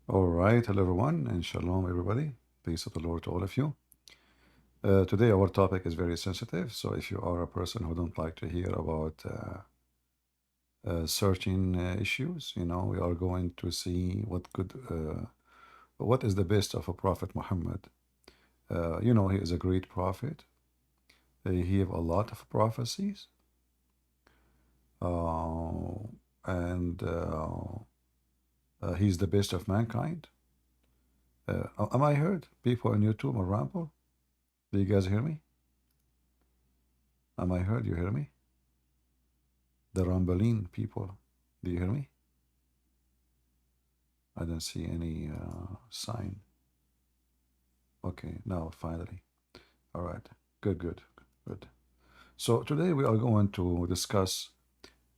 All right, hello everyone, and shalom everybody. Peace of the Lord to all of you. Today our topic is very sensitive, so if you are a person who don't like to hear about certain issues, we are going to see what is the best of a Prophet Muhammad. He is a great prophet. He have a lot of prophecies, uh, and he's the best of mankind. Am I heard? People on YouTube or Ramble? Do you guys hear me? Am I heard? You hear me? The Rambaline people. Do you hear me? I don't see any sign. Okay, now finally. All right. Good, good, good. So today we are going to discuss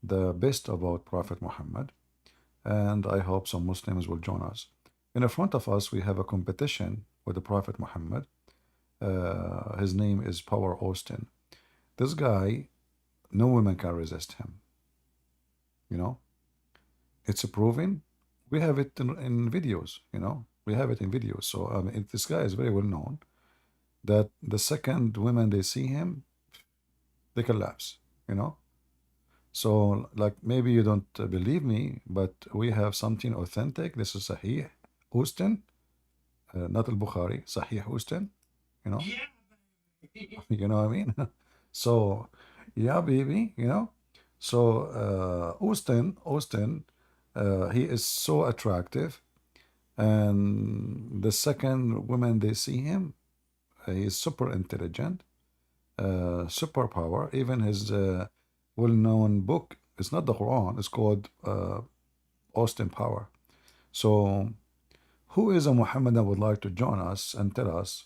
the best about Prophet Muhammad, and I hope some Muslims will join us. In the front of us, we have a competition with the Prophet Muhammad. His name is Power Austin. This guy, no woman can resist him. You know, it's proven. We have it in videos. We have it in videos. So this guy is very well known. That the second women they see him, they collapse. You know. So like maybe you don't believe me, but we have something authentic. This is Sahih Houston, not Al Bukhari. Sahih Houston. You know. You know what I mean? So yeah, baby. So Austin, he is so attractive. And the second woman they see him, he is super intelligent, superpower. Even his well-known book, it's not the Quran, it's called Austin Power. So who is a Muhammadan would like to join us and tell us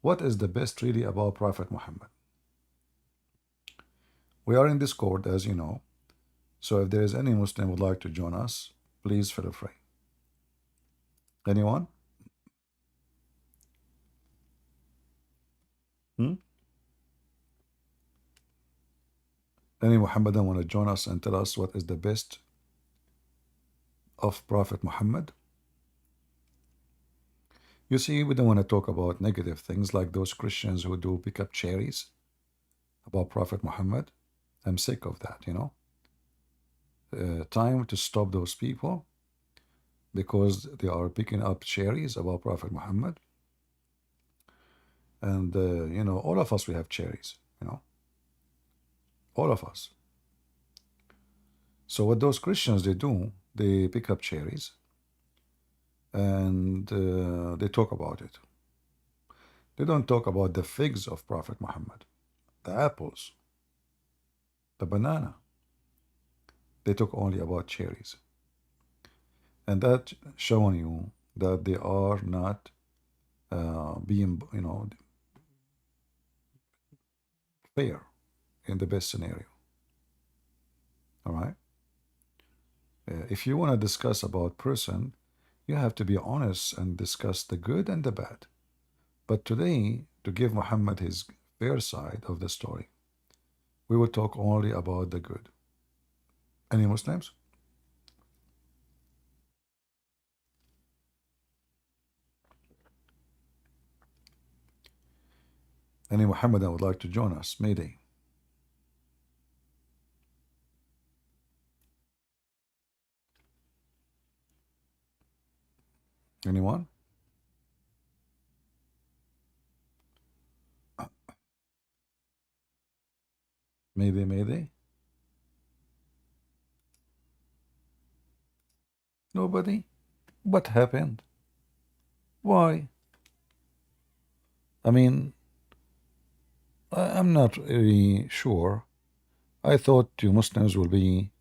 what is the best really about Prophet Muhammad? We are in Discord, as you know. So if there is any Muslim would like to join us, please feel free. Anyone? Hmm? Any Muhammadan want to join us and tell us what is the best of Prophet Muhammad? You see, we don't want to talk about negative things like those Christians who do pick up cherries about Prophet Muhammad. I'm sick of that. Time to stop those people because they are picking up cherries about Prophet Muhammad. And, all of us, we have cherries. All of us. So what those Christians, they do, they pick up cherries and they talk about it. They don't talk about the figs of Prophet Muhammad, the apples, the banana. They talk only about cherries. And that showing you that they are not being, fair in the best scenario. All right. If you want to discuss about person, you have to be honest and discuss the good and the bad. But today, to give Muhammad his fair side of the story, we will talk only about the good. Any Muslims? Any Muhammadan would like to join us? Mayday. Anyone? Mayday, mayday. Nobody? What happened? Why? I mean, I'm not really sure. I thought you Muslims will be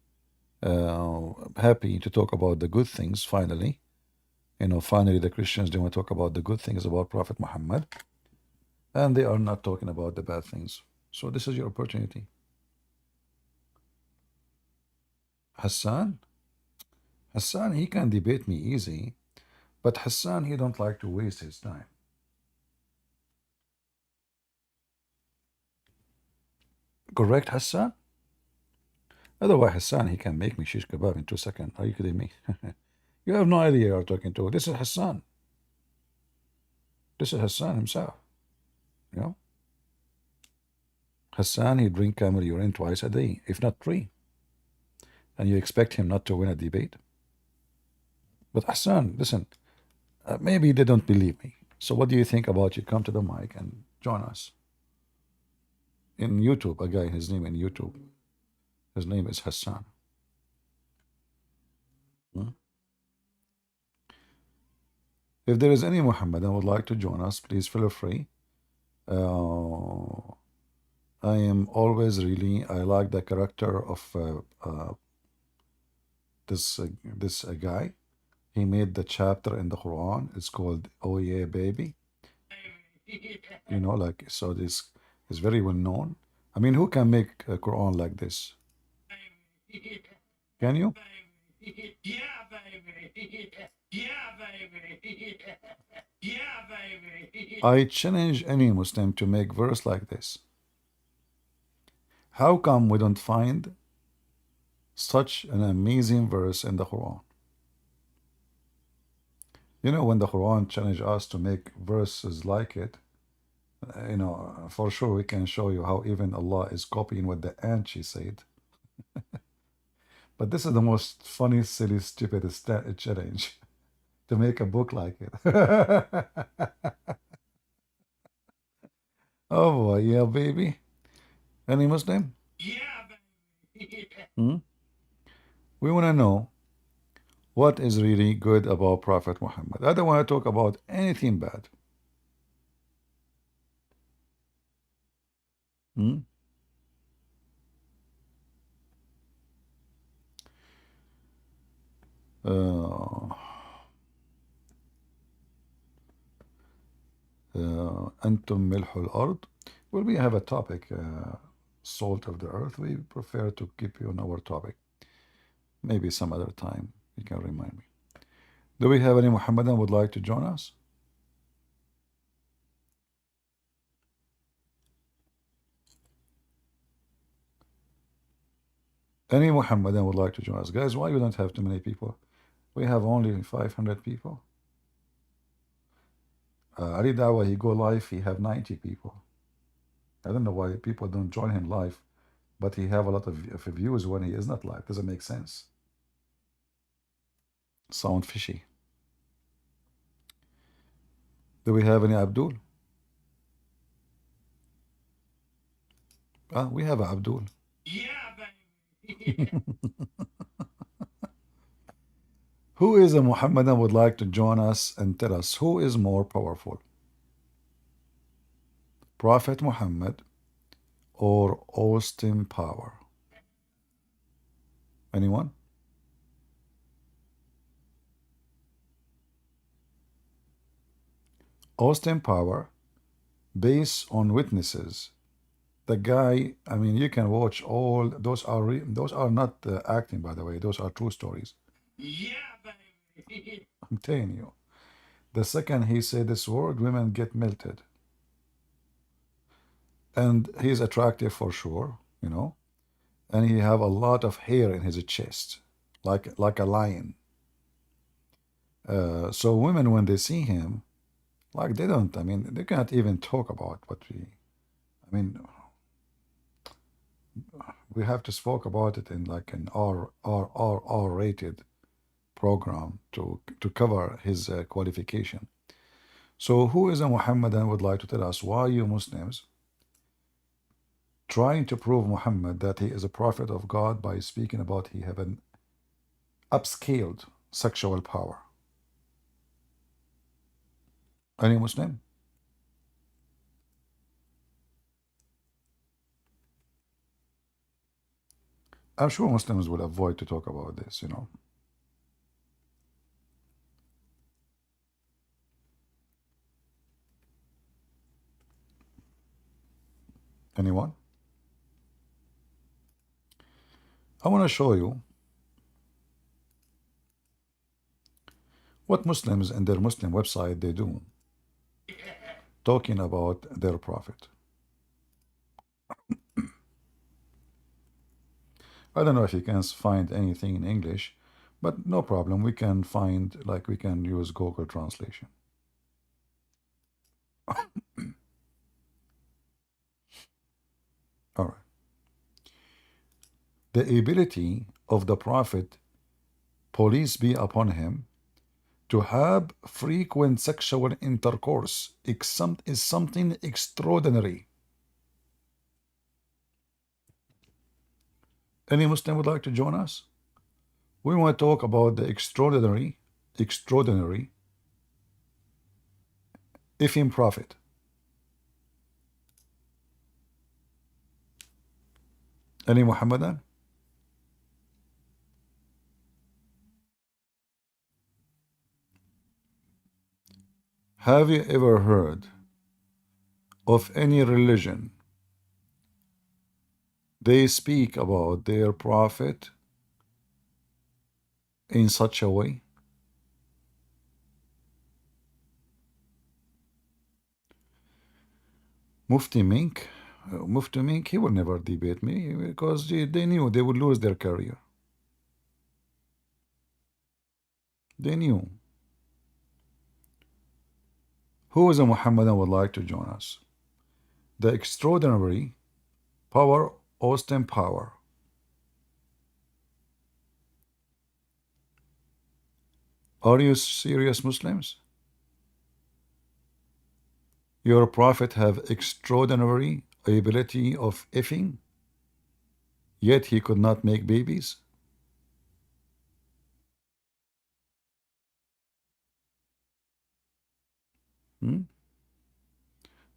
happy to talk about the good things finally. Finally the Christians, they want to talk about the good things about Prophet Muhammad, and they are not talking about the bad things. So this is your opportunity. Hassan? Hassan, he can debate me easy, but Hassan, he don't like to waste his time. Correct, Hassan? Otherwise, Hassan, he can make me shish kebab in 2 seconds. Are you kidding me? You have no idea you're talking to. This is Hassan. This is Hassan himself. You know, Hassan, he drink camel urine twice a day, if not three. And you expect him not to win a debate? But Hassan, listen, maybe they don't believe me. So what do you think about you come to the mic and join us in YouTube? A guy, his name in YouTube, his name is Hassan. Hmm? If there is any Muhammadan would like to join us, please feel free. I am always really, I like the character of this guy. He made the chapter in the Quran. It's called "Oh Yeah Baby." You know, like, so this is very well known. I mean, who can make a Quran like this? Can you? Yeah, baby. Yeah, baby. Yeah, baby. I challenge any Muslim to make verse like this. How come we don't find such an amazing verse in the Quran? You know, when the Quran challenge us to make verses like it, you know, for sure we can show you how even Allah is copying what the ant she said. But this is the most funny, silly, stupid challenge to make a book like it. Oh boy, yeah, baby. Any Muslim? Yeah, baby. Hmm? We want to know what is really good about Prophet Muhammad. I don't want to talk about anything bad. Hmm? Uh, أنتم ملح الأرض. Well, we have a topic, salt of the earth. We prefer to keep you on our topic. Maybe some other time you can remind me. Do we have any Muhammadan would like to join us? Any Muhammadan would like to join us? Guys, why you don't have too many people? We have only 500 people. Ali Dawa, he go live, he have 90 people. I don't know why people don't join him live, but he have a lot of views when he is not live. Doesn't make sense. Sound fishy. Do we have any Abdul? We have Abdul. Yeah, baby. Who is a Muhammadan would like to join us and tell us who is more powerful? Prophet Muhammad or Austin Power? Anyone? Austin Power, based on witnesses. The guy, I mean, you can watch all those are not acting, by the way. Those are true stories. Yeah, baby. I'm telling you. The second he said this word, women get melted. And he's attractive for sure, you know. And he have a lot of hair in his chest, like a lion. So women, when they see him, like they don't, I mean, they cannot even talk about what I mean, we have to spoke about it in like an R rated program to cover his qualification. So who is a Muhammadan would like to tell us why you Muslims trying to prove Muhammad that he is a prophet of God by speaking about he have an upscaled sexual power? Any Muslim? I'm sure Muslims will avoid to talk about this, you know. Anyone? I want to show you what Muslims in their Muslim website they do talking about their prophet. I don't know if you can find anything in English, But no problem. We can find, like, we can use Google Translation. All right. The ability of the Prophet, peace be upon him, to have frequent sexual intercourse is something extraordinary. Any Muslim would like to join us? We want to talk about the extraordinary Ifim Prophet. Any Muhammadan? Have you ever heard of any religion they speak about their prophet in such a way? Mufti Mink, Mufti Mink, he will never debate me because they knew they would lose their career. They knew. Who is a Muhammadan would like to join us? The extraordinary power, Austin Power. Are you serious Muslims? Your prophet have extraordinary ability of effing, yet he could not make babies? Hmm?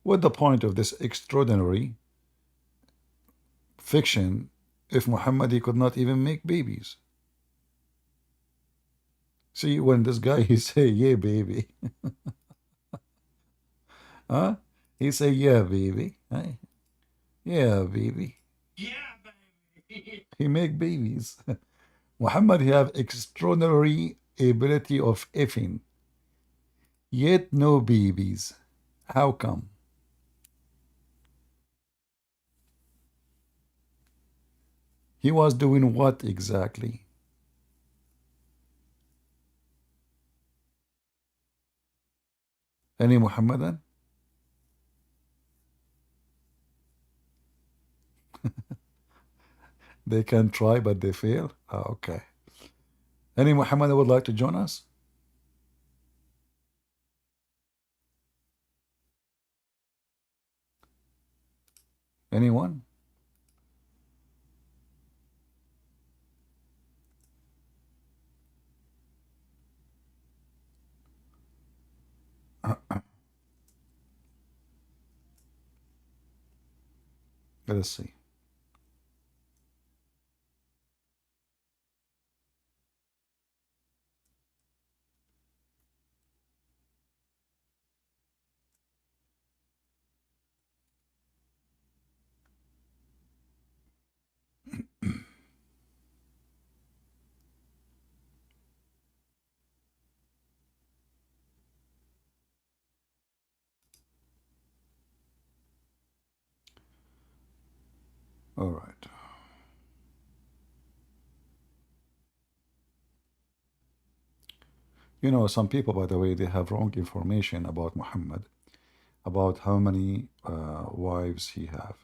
What the point of this extraordinary fiction if Muhammad he could not even make babies? See, when this guy he say, yeah, baby, huh? He say, yeah, baby, hey, yeah, baby. He make babies. Muhammad he have extraordinary ability of effing, yet no babies. How come? He was doing what exactly? Any Muhammadan? They can try, but they fail? Ah, okay. Any Muhammadan would like to join us? Anyone? Let us see. All right. You know, some people, by the way, they have wrong information about Muhammad, about how many wives he have.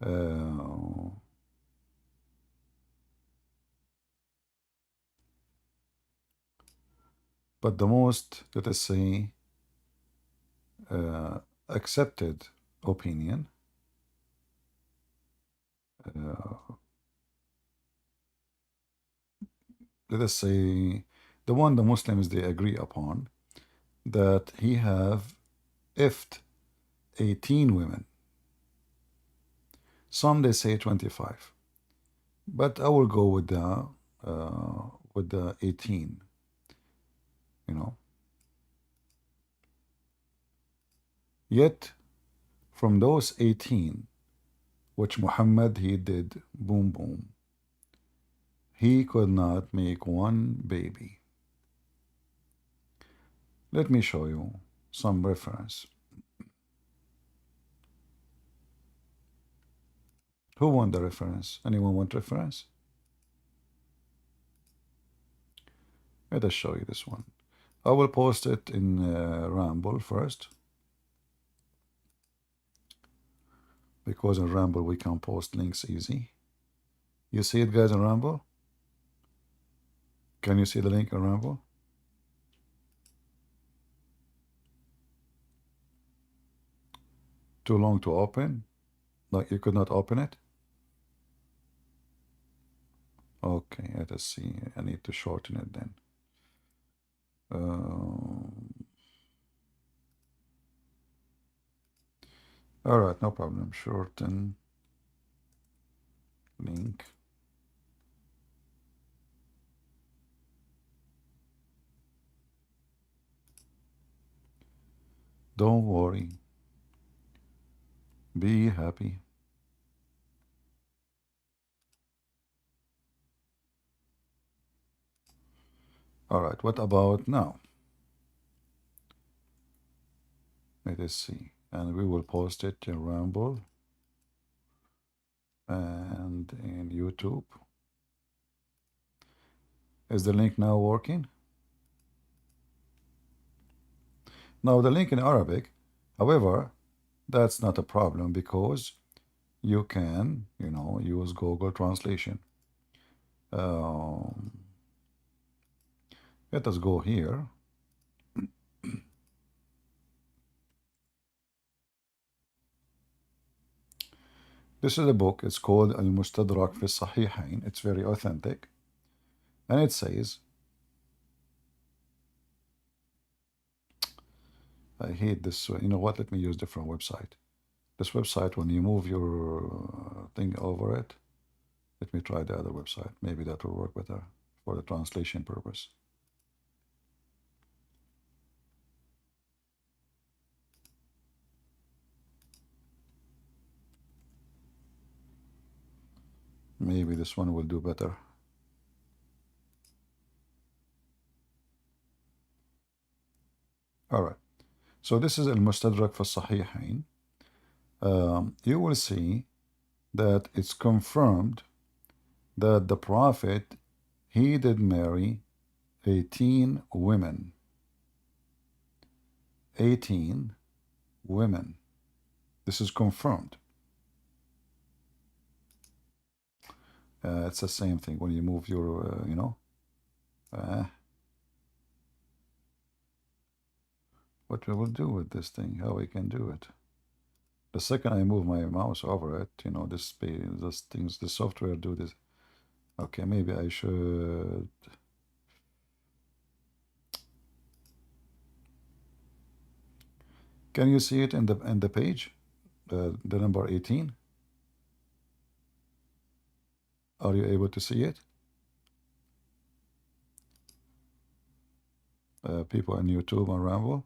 Uh, but the most, let us say, uh, accepted opinion, uh, let us say, the one the Muslims they agree upon, that he have ifed 18 women. Some they say 25, but I will go with the 18. You know, yet from those 18, which Muhammad he did boom boom, he could not make one baby. Let me show you some reference. Who want the reference? Anyone want reference? Let us show you this one. I will post it in Ramble first, because in Ramble we can post links easy. You see it, guys, in Ramble? Can you see the link in Ramble? Too long to open? Like you could not open it? Okay, let us see. I need to shorten it then. All right, no problem. Shorten link. Don't worry. Be happy. All right, what about now? Let us see. And we will post it in Ramble and in YouTube. Is the link now working? Now the link in Arabic, however, that's not a problem because you can, use Google Translation. Let us go here. This is a book. It's called Al-Mustadrak fi Sahihain. It's very authentic. And it says, I hate this. You know what? Let me use different website. This website, when you move your thing over it, let me try the other website. Maybe that will work better for the translation purpose. Maybe this one will do better. All right. So this is Al-Mustadrak fi Sahihain. You will see that it's confirmed that the Prophet, he did marry 18 women. 18 women. This is confirmed. It's the same thing when you move your, what we will do with this thing, how we can do it. The second I move my mouse over it, this things, the software do this. Okay, maybe I should. Can you see it in the page? The number 18? Are you able to see it? People on YouTube and Ramble?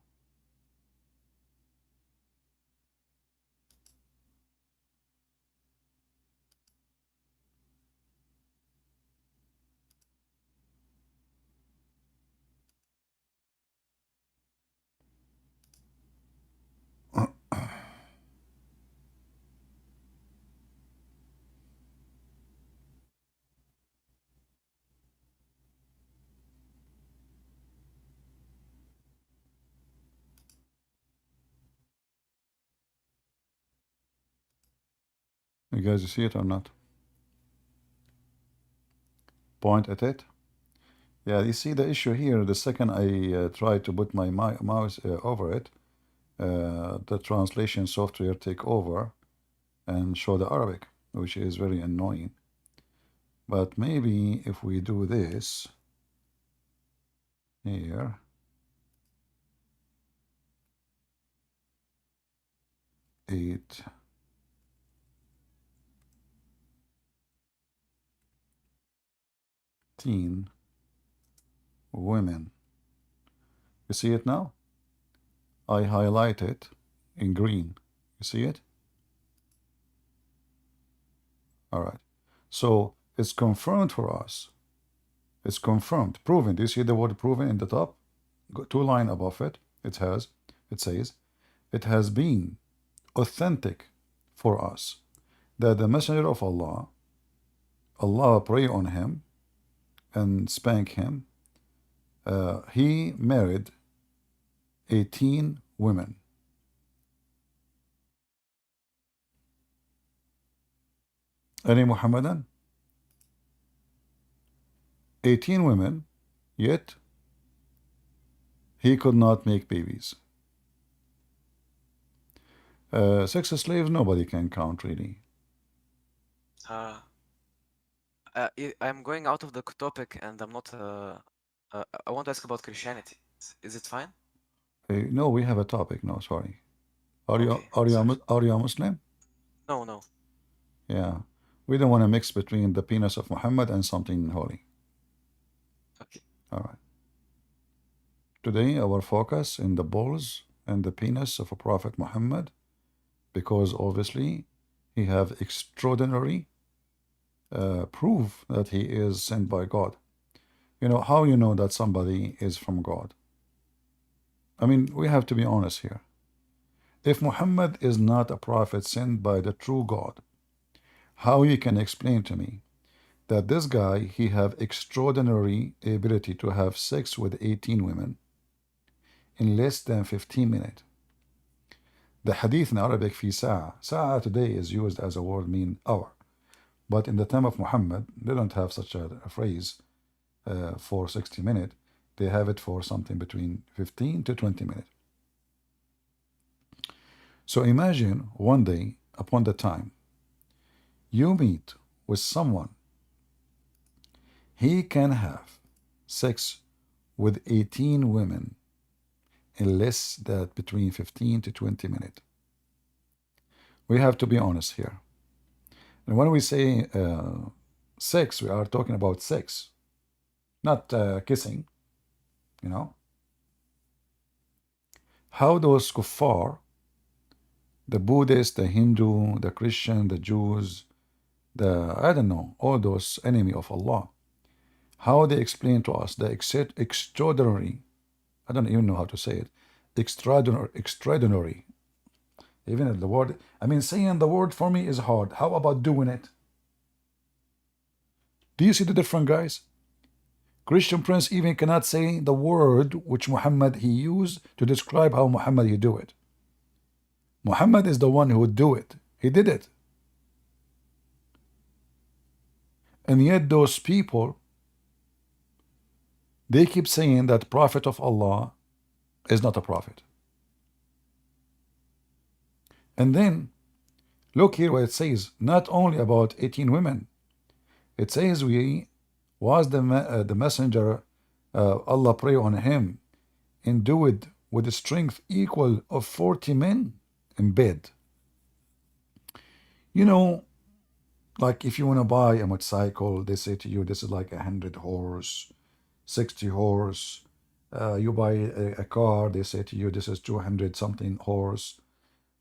You guys see it or not? Point at it. Yeah, you see the issue here. The second I try to put my mouse over it, the translation software take over and show the Arabic, which is very annoying. But maybe if we do this here, eight. Women. You see it now? I highlight it in green. You see it? All right. So it's confirmed for us. It's confirmed, proven. Do you see the word proven in the top? Go 2 lines above it. It says, it has been authentic for us that the Messenger of Allah pray on him and spank him, He married 18 women. Any Muhammadan? 18 women, yet he could not make babies. Sex slaves, nobody can count really. Uh, I'm going out of the topic, and I'm not. I want to ask about Christianity. Is it fine? No, we have a topic. No, sorry. Are you Okay, sorry. are you a Muslim? No, no. Yeah. We don't want to mix between the penis of Muhammad and something holy. Okay. All right. Today, our focus in the balls and the penis of a Prophet Muhammad, because obviously he have extraordinary proof that he is sent by God. You know, how you know that somebody is from God? I mean, we have to be honest here. If Muhammad is not a prophet sent by the true God, how you can explain to me that this guy, he have extraordinary ability to have sex with 18 women in less than 15 minutes? The hadith in Arabic في ساعة. ساعة today is used as a word mean hour. But in the time of Muhammad, they don't have such a phrase for 60 minutes. They have it for something between 15 to 20 minutes. So imagine one day upon the time you meet with someone, he can have sex with 18 women in less than between 15 to 20 minutes. We have to be honest here. And when we say sex, we are talking about sex, not kissing, you know. How those kuffar, the Buddhist, the Hindu, the Christian, the Jews, I don't know, all those enemy of Allah, how they explain to us the extraordinary, I don't even know how to say it, extraordinary, even the word, I mean, saying the word for me is hard. How about doing it? Do you see the difference, guys? Christian Prince even cannot say the word which Muhammad he used to describe how Muhammad he do it. Muhammad is the one who would do it. He did it. And yet those people, they keep saying that Prophet of Allah is not a prophet. And then look here what it says, not only about 18 women. It says we was the messenger, Allah pray on him, endued with a strength equal of 40 men in bed. You know, like if you want to buy a motorcycle, they say to you, this is like 100 horse, 60 horse. You buy a car, they say to you, this is 200 something horse.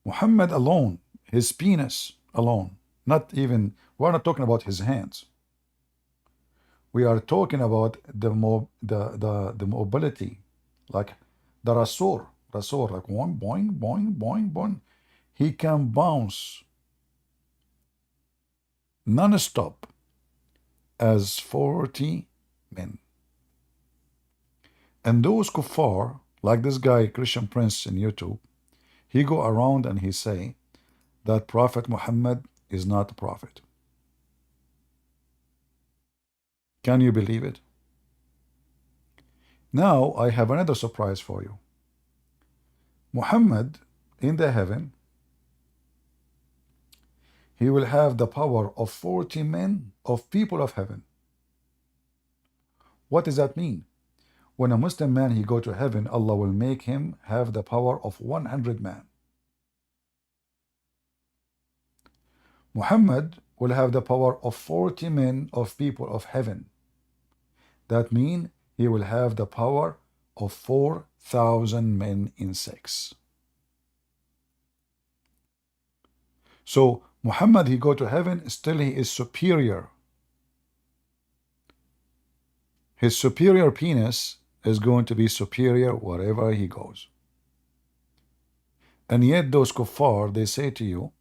Muhammad alone, his penis alone, not even, we're not talking about his hands. We are talking about the mobility, like the Rasul, like boing, boing, boing, boing, boing. He can bounce non-stop as 40 men. And those kuffar, like this guy, Christian Prince in YouTube, he go around and he say that Prophet Muhammad is not a prophet. Can you believe it? Now I have another surprise for you. Muhammad in the heaven, he will have the power of 40 men of people of heaven. What does that mean? When a Muslim man he go to heaven, Allah will make him have the power of 100 men. Muhammad will have the power of 40 men of people of heaven. That means he will have the power of 4,000 men in sex. So Muhammad, he go to heaven, still he is superior. His superior penis is going to be superior wherever he goes. And yet those kuffar, they say to you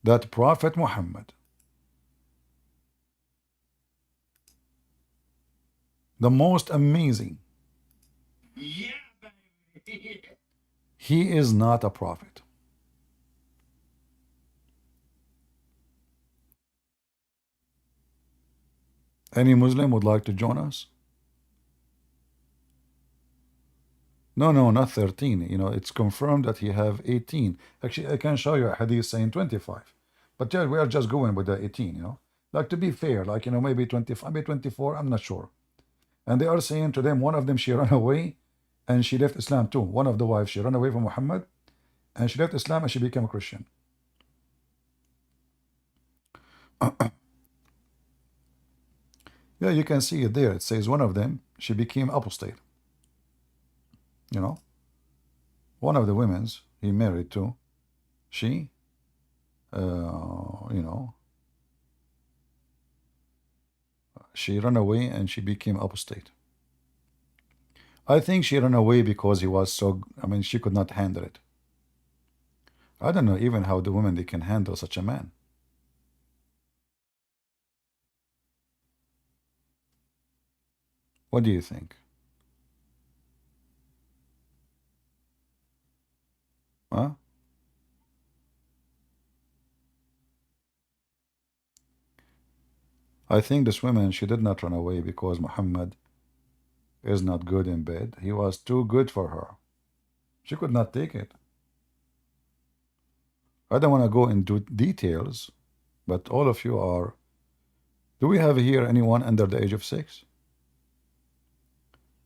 that Prophet Muhammad, The most amazing. He is not a prophet. Any Muslim would like to join us? No, no, not 13. You know, it's confirmed that he have 18. Actually, I can show you a hadith saying 25. But yeah, we are just going with the 18, you know. Like to be fair, like, you know, maybe 25, maybe 24, I'm not sure. And they are saying to them, one of them, she ran away and she left Islam too. One of the wives, she ran away from Muhammad and she left Islam and she became a Christian. Yeah, you can see it there. It says one of them, she became apostate. You know, one of the women's he married to, she, you know, she ran away and she became apostate. I think she ran away because he was so, I mean, she could not handle it. I don't know even how the women they can handle such a man. What do you think? Huh? I think this woman, she did not run away because Muhammad is not good in bed. He was too good for her. She could not take it. I don't want to go into details, but all of you are. Do we have here anyone under the age of 6?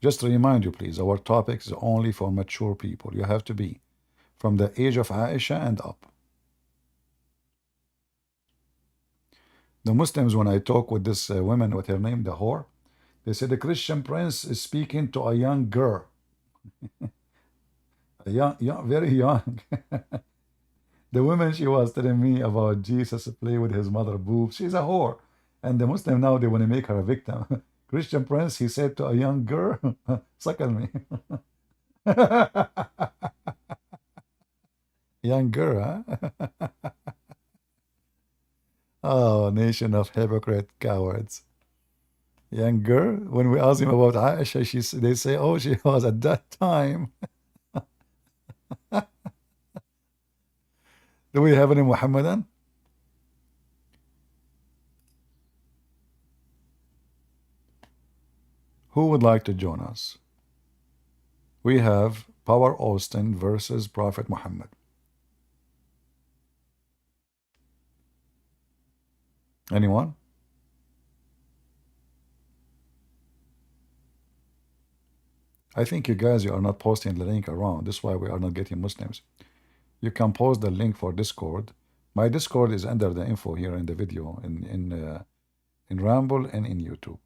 Just to remind you, please, our topic is only for mature people. You have to be from the age of Aisha and up. The Muslims, when I talk with this woman, with her name, the whore, they say the Christian prince is speaking to a young girl. A young, very young. The woman, she was telling me about Jesus play with his mother boobs. She's a whore. And the Muslim now, they want to make her a victim. Christian prince, he said to a young girl, suckle me. Young girl, huh? Oh, nation of hypocrite cowards. Young girl, when we ask him about Aisha, they say, oh, she was at that time. Do we have any Muhammadan? Who would like to join us? We have Power Austin versus Prophet Muhammad. Anyone? I think you guys, you are not posting the link around. That's why we are not getting Muslims. You can post the link for Discord. My Discord is under the info here in the video in Ramble and in YouTube.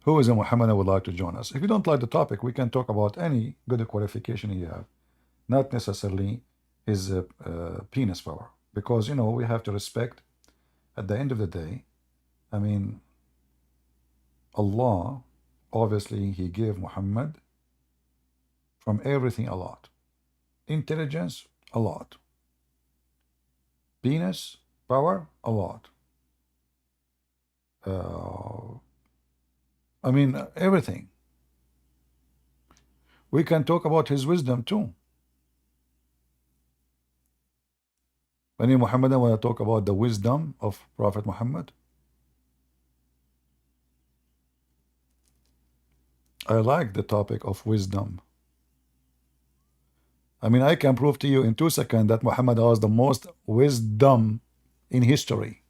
Who is a Muhammadan would like to join us? If you don't like the topic, we can talk about any good qualification you have, not necessarily his penis power, because you know we have to respect. At the end of the day, I mean, Allah, obviously, He gave Muhammad from everything a lot, intelligence a lot, penis power a lot. I mean, everything. We can talk about his wisdom too. Any Muhammadan want to talk about the wisdom of Prophet Muhammad? I like the topic of wisdom. I mean, I can prove to you in 2 seconds that Muhammad has the most wisdom in history.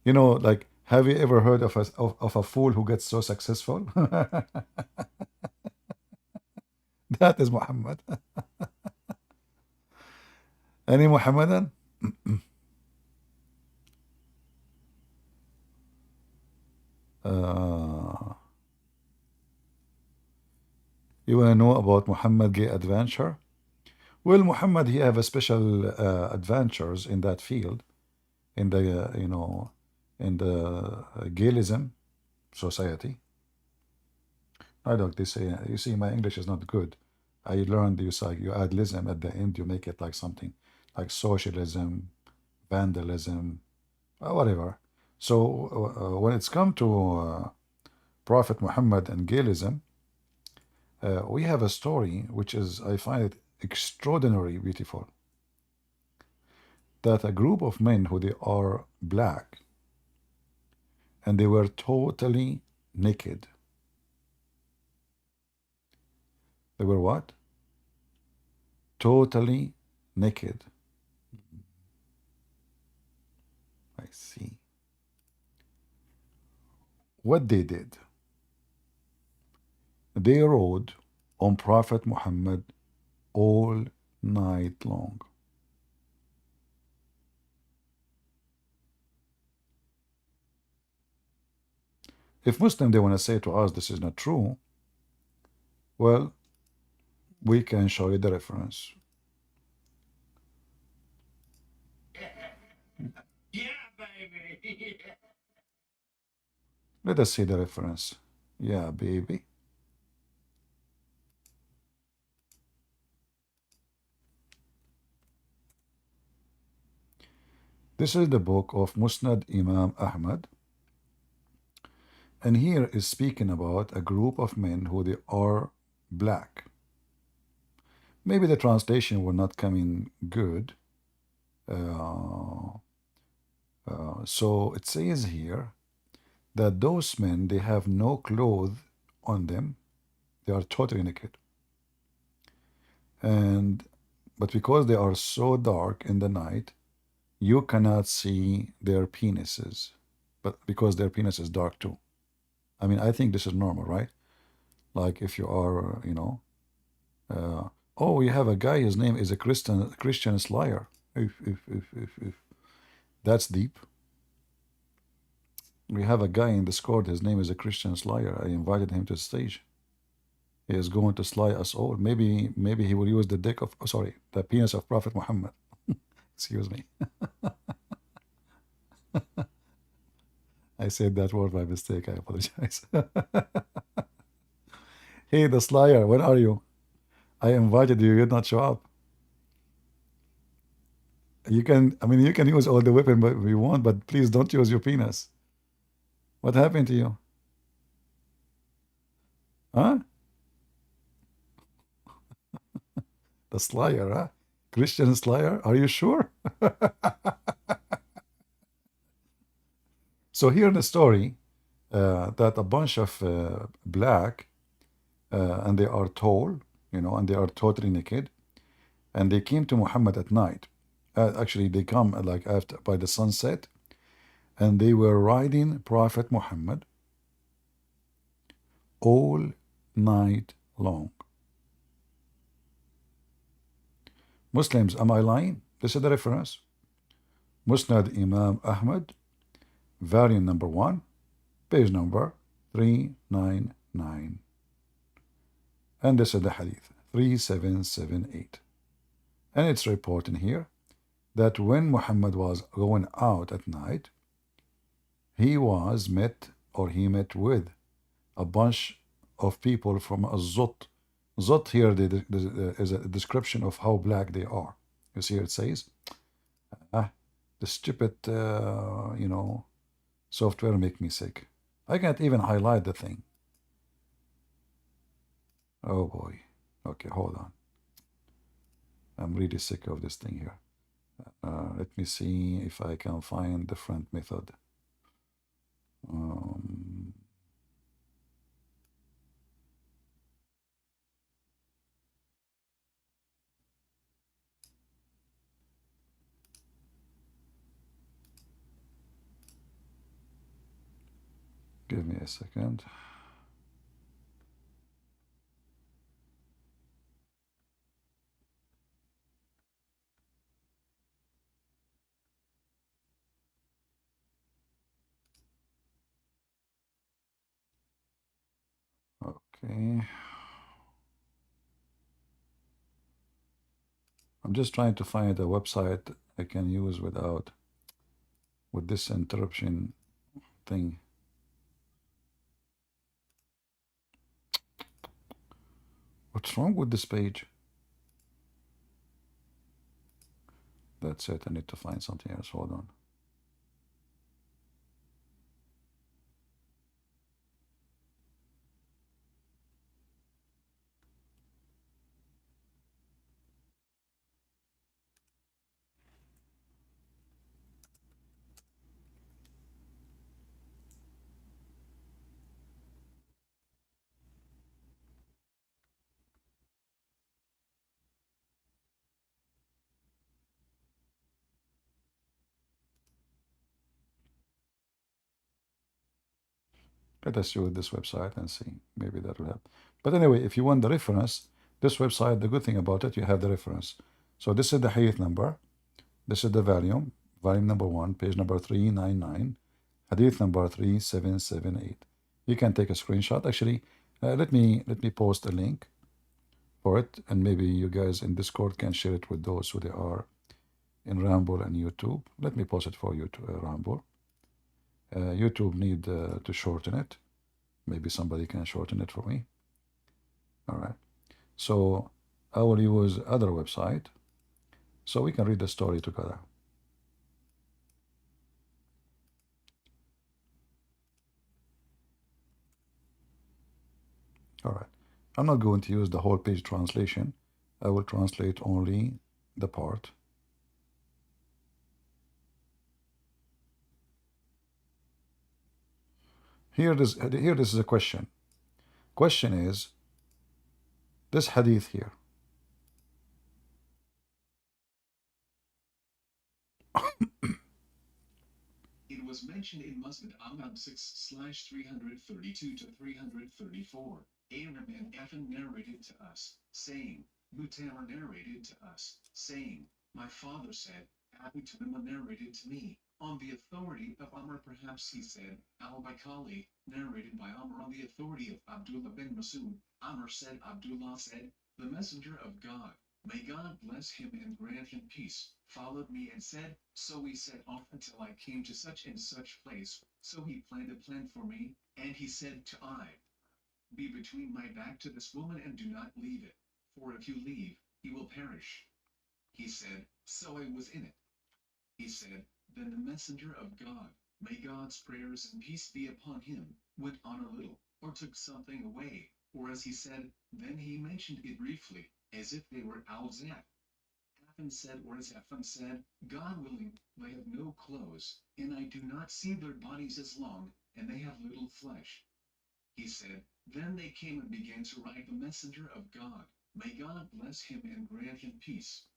You know, like, have you ever heard of a fool who gets so successful? That is Muhammad. Any Muhammadan? You want to know about Muhammad gay adventure? Well, Muhammad, he have a special adventures in that field, in the you know, in the gayism society. I don't. They say, you see, my English is not good. I learned you say you add lism at the end, you make it like something like socialism, vandalism, whatever. So when it's come to Prophet Muhammad and Gayism, we have a story which is, I find it extraordinarily beautiful. That a group of men who they are black and they were totally naked. They were what? Totally naked. I see. What they did, they rode on Prophet Muhammad all night long. If Muslim they want to say to us this is not true, well, we can show you the reference. Let us see the reference. Yeah, baby. This is the book of Musnad Imam Ahmad. And here is speaking about a group of men who they are black. Maybe the translation will not come in good. Uh, so it says here that those men, they have no clothes on them. They are totally naked. And but because they are so dark in the night, you cannot see their penises. But because their penis is dark too. I mean, I think this is normal, right? Like if you are, oh, you have a guy, his name is a Christian Slayer. If. That's deep. We have a guy in Discord, his name is a Christian Slayer. I invited him to the stage. He is going to slay us all. Maybe he will use the dick of, oh, sorry, the penis of Prophet Muhammad. Excuse me. I said that word by mistake. I apologize. Hey, the Slayer, where are you? I invited you. You did not show up. You can, I mean, you can use all the weapon but you want, but please don't use your penis. What happened to you? Huh? The Slayer, huh? Christian Slayer? Are you sure? So here in the story, that a bunch of black, and they are tall, and they are totally naked, and they came to Muhammad at night. Actually, they come like after by the sunset, and they were riding Prophet Muhammad all night long. Muslims, am I lying? This is the reference. Musnad Imam Ahmad, variant number 1, page number 399. And this is the hadith, 3778. And it's reporting here that when Muhammad was going out at night, he met with a bunch of people from a Zot. Zot here is a description of how black they are. You see, it says, the stupid, software make me sick. I can't even highlight the thing. Oh boy. Okay, hold on. I'm really sick of this thing here. Let me see if I can find different method. Give me a second. Okay. I'm just trying to find a website I can use with this interruption thing. What's wrong with this page? That's it. I need to find something else. Hold on. Let us use this website and see. Maybe that will help. But anyway, if you want the reference, this website, the good thing about it, you have the reference. So this is the hadith number. This is the volume number 1, page number 399, hadith number 3778. You can take a screenshot. Actually, let me post a link for it, and maybe you guys in Discord can share it with those who they are in Ramble and YouTube. Let me post it for you to Ramble. YouTube need to shorten it. Maybe somebody can shorten it for me. All right. So I will use other website so we can read the story together. All right. I'm not going to use the whole page translation. I will translate only the part. Here this is a question. Question is this hadith here. It was mentioned in Musnad Ahmad 6/332 to 334. Aram and Afan narrated to us, saying, Mutamar narrated to us, saying, my father said, Abu Tamima narrated to me, on the authority of Amr, perhaps he said, al-Baikali, narrated by Amr on the authority of Abdullah bin Masud. Amr said, Abdullah said, the messenger of God, may God bless him and grant him peace, followed me and said, so we set off until I came to such and such place. So he planned a plan for me, and he said to I, be between my back to this woman and do not leave it, for if you leave, he will perish. He said, so I was in it. He said, then the messenger of God, may God's prayers and peace be upon him, went on a little, or took something away, or as he said, then he mentioned it briefly, as if they were al-Zat. Afan said, or as Afan said, God willing, they have no clothes, and I do not see their bodies as long, and they have little flesh. He said, then they came and began to write the messenger of God, may God bless him and grant him peace.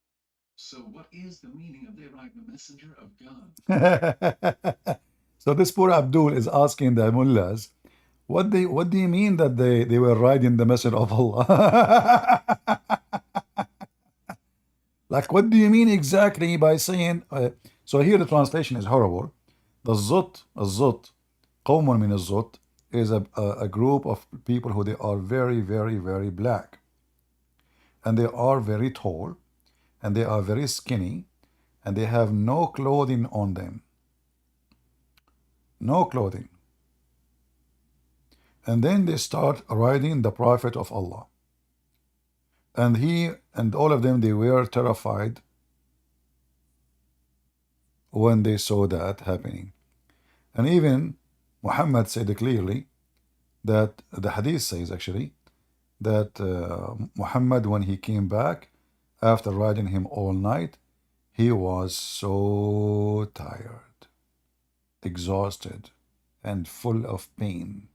So what is the meaning of they write the messenger of God? So this poor Abdul is asking the mullahs, what do you mean that they were riding the message of Allah? Like, what do you mean exactly by saying? So here the translation is horrible. The Zut, قوم من الزط, is a group of people who they are very, very, very black. And they are very tall. And they are very skinny. And they have no clothing on them. No clothing. And then they start riding the Prophet of Allah. And he and all of them, they were terrified when they saw that happening. And even Muhammad said clearly that the hadith says actually that Muhammad, when he came back after riding him all night, he was so tired, exhausted, and full of pain.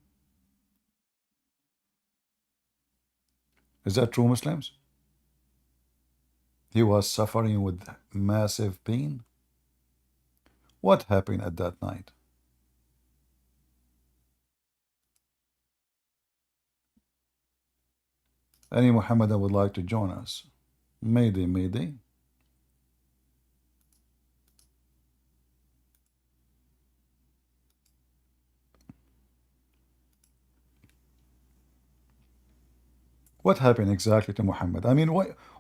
Is that true, Muslims? He was suffering with massive pain. What happened at that night? Any Muhammadan would like to join us? Mayday, mayday. What happened exactly to Muhammad? I mean,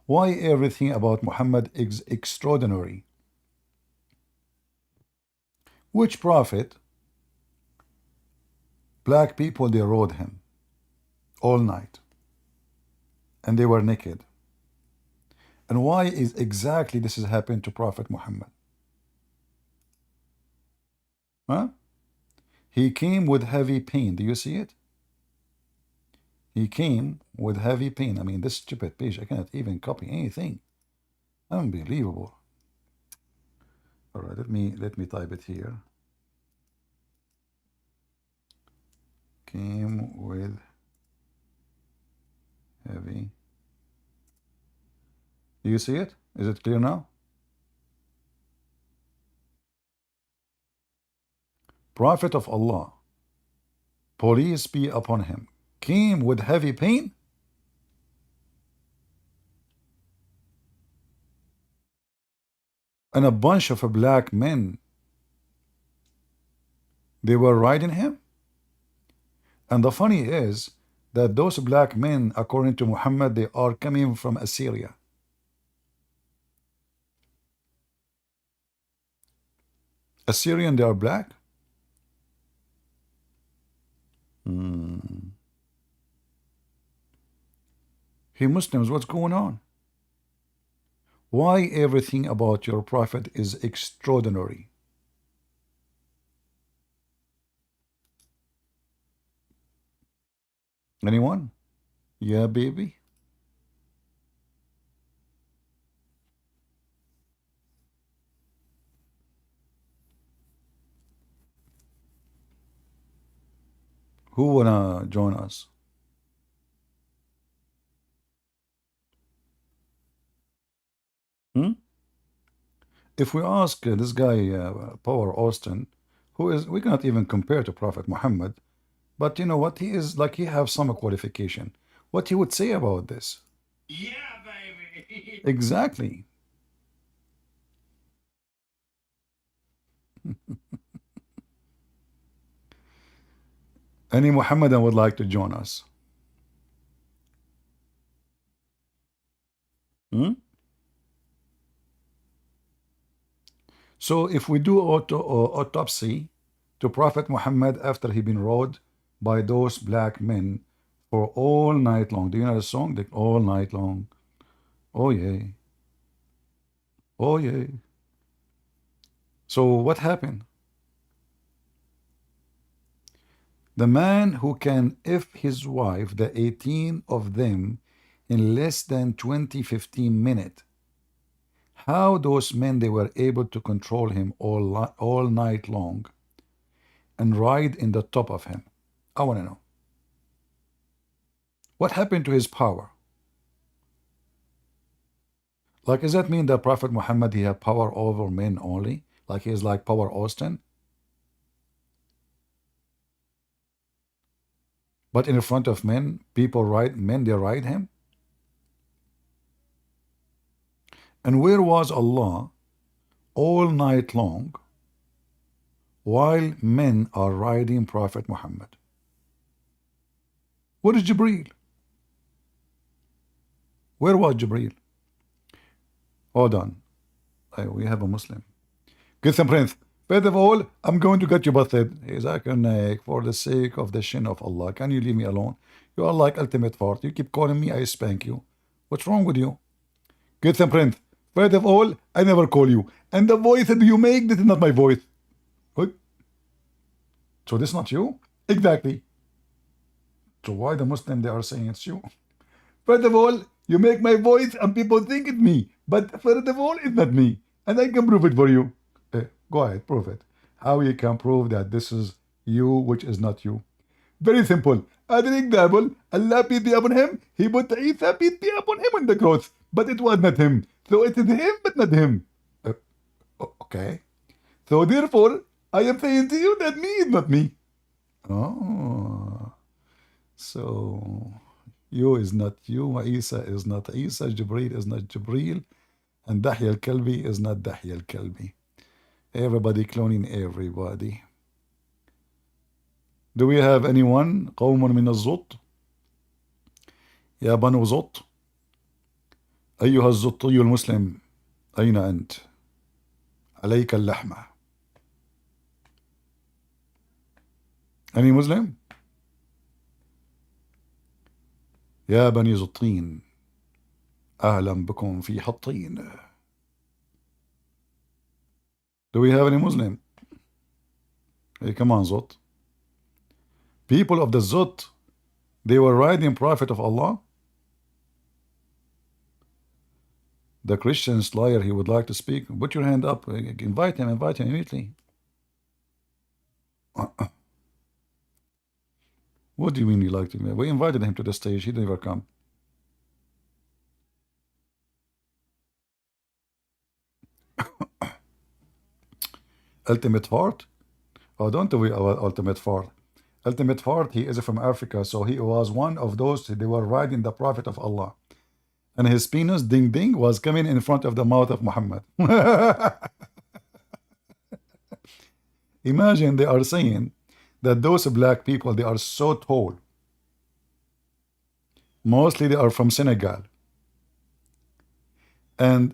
why everything about Muhammad is extraordinary? Which prophet? Black people, they rode him all night. And they were naked. And why is exactly this has happened to Prophet Muhammad? Huh? He came with heavy pain. Do you see it? He came with heavy pain. I mean, this stupid page, I cannot even copy anything. Unbelievable. All right, let me type it here. Came with heavy. Do you see it? Is it clear now? Prophet of Allah, peace be upon him, came with heavy pain. And a bunch of black men, they were riding him. And the funny is that those black men, according to Muhammad, they are coming from Assyria. Assyrian, they are black? Hey Muslims, what's going on? Why everything about your prophet is extraordinary? Anyone? Yeah, baby? Who wanna join us? Hmm? If we ask this guy, Power Austin, who is, we cannot even compare to Prophet Muhammad, but you know what? He is like, he have some qualification. What he would say about this? Yeah, baby. Exactly. Any Muhammadan would like to join us? Hmm? So if we do autopsy to Prophet Muhammad after he been rode by those black men for all night long. Do you know the song? Like, all night long. Oh yeah. Oh yeah. So what happened? The man who can F his wife, the 18 of them, in less than 15 minutes. How those men, they were able to control him all night long and ride in the top of him. I want to know. What happened to his power? Like, does that mean that Prophet Muhammad, he had power over men only? Like he is like Power Austin? But in front of men, people ride, men, they ride him? And where was Allah all night long while men are riding Prophet Muhammad? What is Jibreel? Where was Jibreel? Hold on. We have a Muslim. Good Prince. First of all, I'm going to get you busted. He's Akan, for the sake of the shin of Allah. Can you leave me alone? You are like ultimate fart. You keep calling me, I spank you. What's wrong with you? Good Prince. First of all, I never call you. And the voice that you make, this is not my voice. What? So this is not you? Exactly. So why the Muslim, they are saying it's you? First of all, you make my voice and people think it's me. But first of all, it's not me. And I can prove it for you. Go ahead, prove it. How you can prove that this is you, which is not you? Very simple. As an example, Allah peace be upon him, he put Isa peace be upon him on the cross. But it was not him. So it is him, but not him. Okay. So therefore, I am saying to you that me is not me. Oh. So you is not you, Isa is not Isa, Jibreel is not Jibreel, and Dahya al-Kalbi is not Dahya al-Kalbi. Everybody cloning everybody. Do we have anyone? قوم من الزط يا بنو زط أيها الزطي المسلم أين أنت؟ عليك اللحمة. Any Muslim? يا بني زطين أهلا بكم في حطين. Do we have any Muslim? Hey, come on, Zot. People of the Zot, they were riding Prophet of Allah. The Christian slayer, he would like to speak. Put your hand up. Invite him immediately. What do you mean you like to? We invited him to the stage. He didn't ever come. Ultimate Fart? Oh, don't we Ultimate Fart? Ultimate Fart, he is from Africa, so he was one of those, they were riding the Prophet of Allah. And his penis, ding ding, was coming in front of the mouth of Muhammad. Imagine they are saying that those black people, they are so tall. Mostly they are from Senegal. And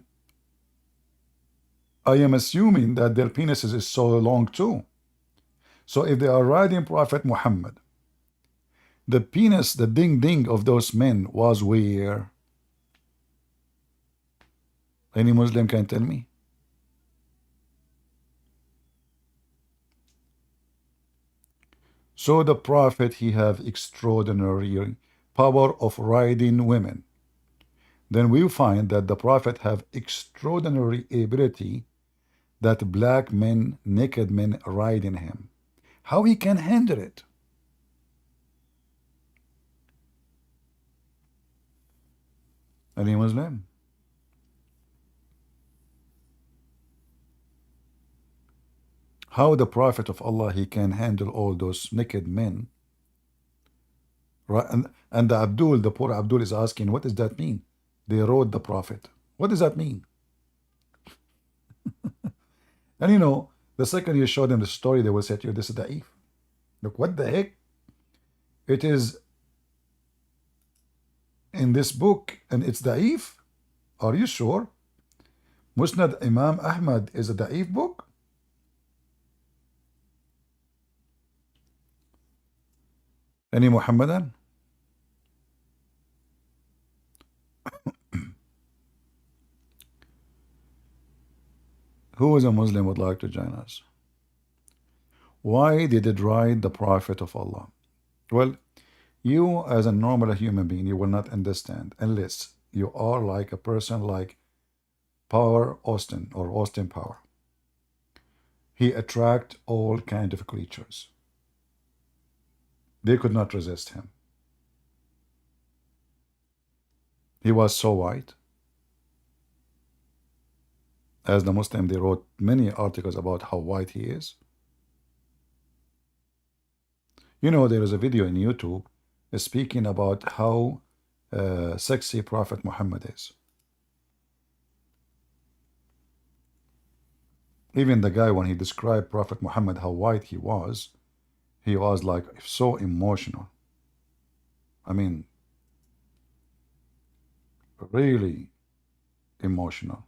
I am assuming that their penises is so long too. So if they are riding Prophet Muhammad, the penis, the ding ding of those men was where? Any Muslim can tell me? So the Prophet, he have extraordinary power of riding women. Then we find that the Prophet have extraordinary ability that black men, naked men riding him. How he can handle it? Any Muslim? How the Prophet of Allah, he can handle all those naked men? Right? And the poor Abdul is asking, what does that mean? They rode the Prophet. What does that mean? And you know, the second you show them the story, they will say to you, this is da'if. Look, what the heck? It is in this book and it's da'if? Are you sure? Musnad Imam Ahmad is a da'if book? Any Muhammadan? Who is a Muslim would like to join us? Why did it ride the Prophet of Allah? Well, you as a normal human being, you will not understand unless you are like a person like Power Austin or Austin Power. He attract all kind of creatures. They could not resist him. He was so white. As the Muslim, they wrote many articles about how white he is. You know, there is a video in YouTube speaking about how sexy Prophet Muhammad is. Even the guy, when he described Prophet Muhammad, how white he was like so emotional. I mean, really emotional.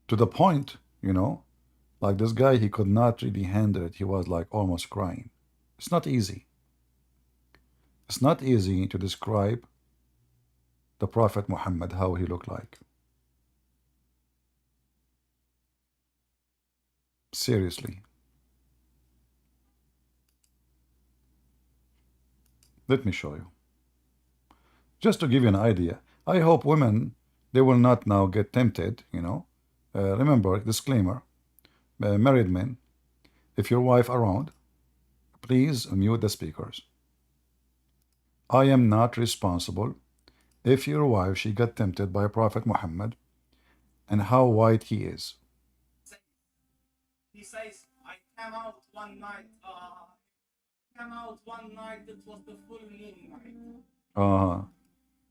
To the point, you know, like this guy, he could not really handle it. He was like almost crying. It's not easy. It's not easy to describe the Prophet Muhammad, how he looked like. Seriously. Let me show you. Just to give you an idea. I hope women, they will not now get tempted, you know. Remember, disclaimer, married men, if your wife around, please mute the speakers. I am not responsible if your wife, she got tempted by Prophet Muhammad and how white he is. He says, I came out one night, it was the full moon night.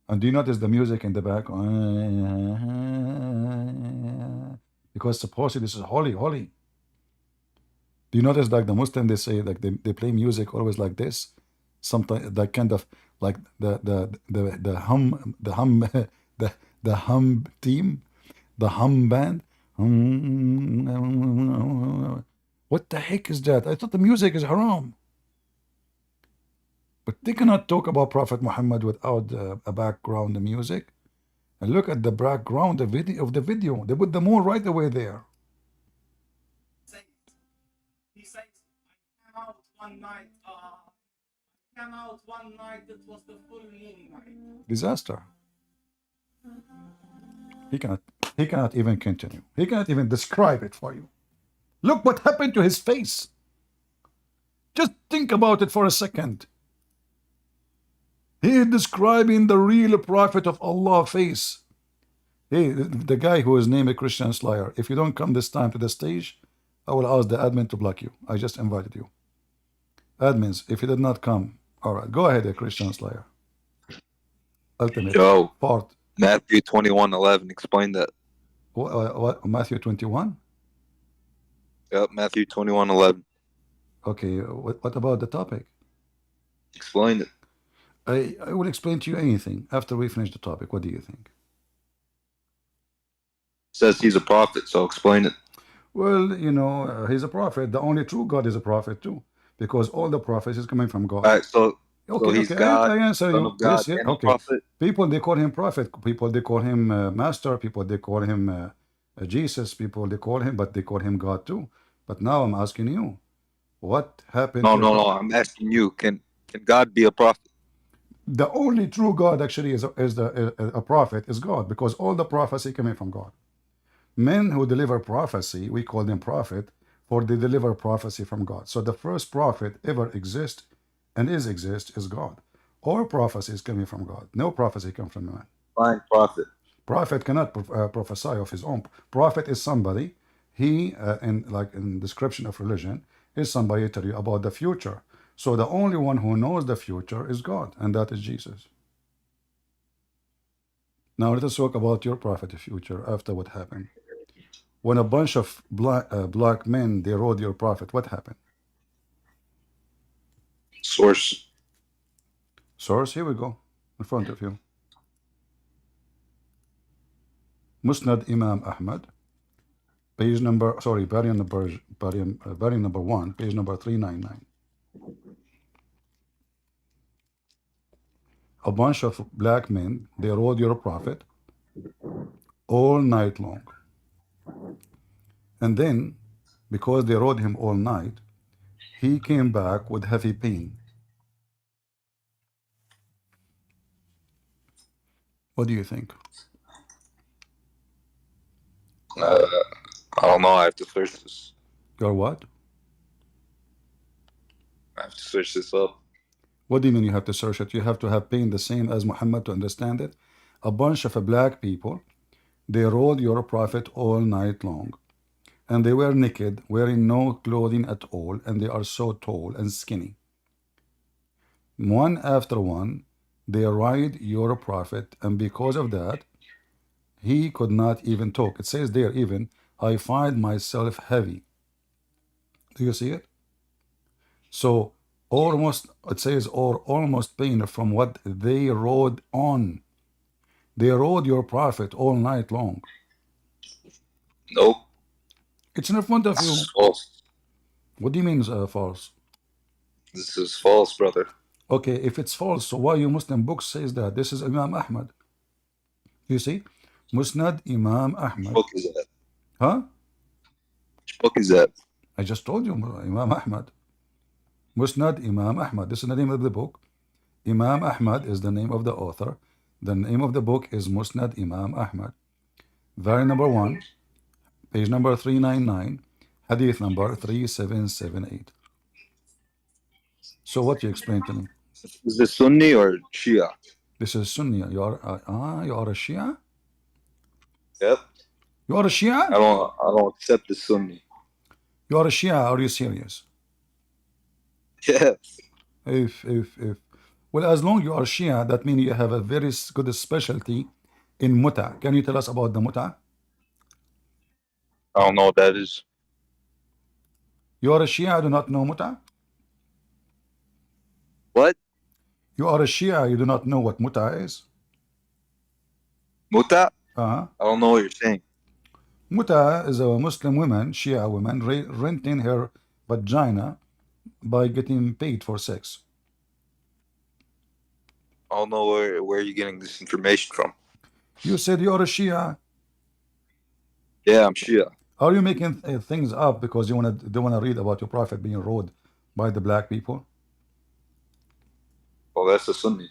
And do you notice the music in the back? Because supposedly this is holy, holy. Do you notice like the Muslim, they say like they play music always like this? Sometimes that kind of like the hum the hum team, the hum band. What the heck is that? I thought the music is haram. But they cannot talk about Prophet Muhammad without a background music. And look at the background of the video. They put the moon right away there. Says, he says, I came out one night. Came out one night. It was the full moon night. Disaster. He cannot even continue. He cannot even describe it for you. Look what happened to his face. Just think about it for a second. He is describing the real prophet of Allah face. Hey, the guy who is named a Christian Slayer, if you don't come this time to the stage, I will ask the admin to block you. I just invited you. Admins, if you did not come, all right, go ahead, a Christian Slayer. Ultimate Yo, part. Matthew 21:11. Explain that. What, Matthew 21? Yep, Matthew 21:11. Okay, what about the topic? Explain it. I will explain to you anything after we finish the topic. What do you think? Says he's a prophet, so explain it. Well, you know, he's a prophet. The only true God is a prophet too, because all the prophets is coming from God. All right, so Okay, he's okay, God, I answer Son you. of God, Yes, yes, and a okay. prophet. People they call him prophet. People they call him master. People they call him Jesus. People they call him, but they call him God too. But now I'm asking you, what happened? No, to no, no. I'm asking you. Can God be a prophet? The only true God actually is a prophet is God, because all the prophecy coming from God. Men who deliver prophecy, we call them prophet, for they deliver prophecy from God. So the first prophet ever exist and exist is God. All prophecy is coming from God. No prophecy comes from man. Fine prophet. Prophet cannot prophesy of his own. Prophet is somebody, he, in description of religion, is somebody tell you about the future. So the only one who knows the future is God, and that is Jesus. Now let us talk about your prophet future after what happened. When a bunch of black men, they rode your prophet, what happened? Source. Source, here we go, in front of you. Musnad Imam Ahmad, page number, sorry, variant number 1, page number 399. A bunch of black men, they rode your prophet all night long. And then, because they rode him all night, he came back with heavy pain. What do you think? I don't know. I have to search this. You're what? I have to search this up. What do you mean you have to search it? You have to have pain the same as Muhammad to understand it. A bunch of black people, they rode your prophet all night long. And they were naked, wearing no clothing at all, and they are so tall and skinny. One after one, they ride your prophet, and because of that, he could not even talk. It says there even, I find myself heavy. Do you see it? So almost, it says, or almost pain from what they rode on. They rode your prophet all night long. Nope. It's in front of you. This is false. What do you mean false? This is false, brother. Okay, if it's false, so why your Muslim book says that? This is Imam Ahmad. You see? Musnad Imam Which Ahmad. book is that? Huh? Which book is that? I just told you, Imam Ahmad. Musnad Imam Ahmad. This is the name of the book. Imam Ahmad is the name of the author. The name of the book is Musnad Imam Ahmad. Volume number 1, page number 399, hadith number 3778. So what you explain to me? Is this Sunni or Shia? This is Sunni. You are a Shia? Yep. You are a Shia? I don't accept the Sunni. You are a Shia. Are you serious? Yes. If well, as long you are Shia, that means you have a very good specialty in muta. Can you tell us about the muta? I don't know what that is. You are a Shia, do not know muta? What? You are a Shia, you do not know what muta is? Muta? Uh-huh. I don't know what you're saying. Muta is a Muslim woman, Shia woman, renting her vagina by getting paid for sex. I don't know where you're getting this information from. You said you are a Shia. Yeah, I'm Shia. Are you making things up because you don't wanna read about your prophet being ruled by the black people? Well, that's a Sunni.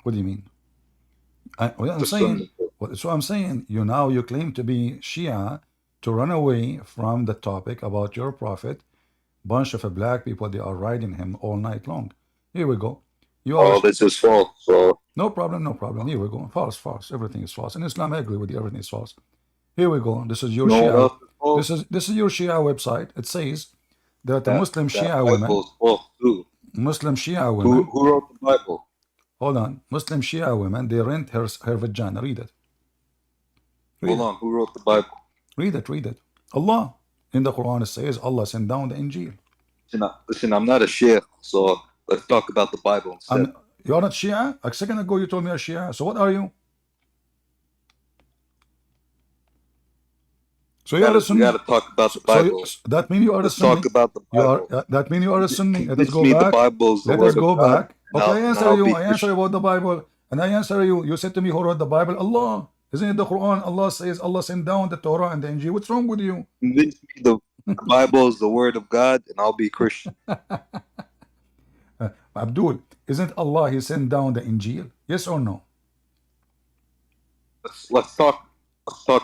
What do you mean? Well, I'm It's a saying, Sunni. so I'm saying, you claim to be Shia to run away from the topic about your prophet. Bunch of black people, they are riding him all night long. Here we go. You are Well, this is false. So no problem, no problem. Here we go. False, false. Everything is false. In Islam, I agree with you. Everything is false. Here we go. This is your no, what Shia. else is false? This is your Shia website. It says that the Muslim That Shia Bible women, is false too. Muslim Shia Who women. wrote the Bible? Hold on. Muslim Shia women, they rent her vagina. Read it. Read Hold it. on. Who wrote the Bible? Read it. Read it. Allah. In the Quran, it says Allah sent down the Injil. Listen, I'm not a Shia, so let's talk about the Bible instead. You're not Shia? A second ago, you told me you're Shia. So what are you? So you are a Sunni. We got to talk about the Bible. So that means you are a Let's Sunni. talk about the Bible. That means you are a Sunni. Let us Convince go me the back. Bible is the Let word us go of God, back. Okay, I answer I'll you. be I answer Christian. about the Bible. And I answer you. You said to me, who wrote the Bible? Allah. Isn't it the Quran? Allah says Allah sent down the Torah and the Injil. What's wrong with you? Convince me the Bible is the word of God, and I'll be Christian. Abdul, isn't Allah, He sent down the Injil? Yes or no? Let's talk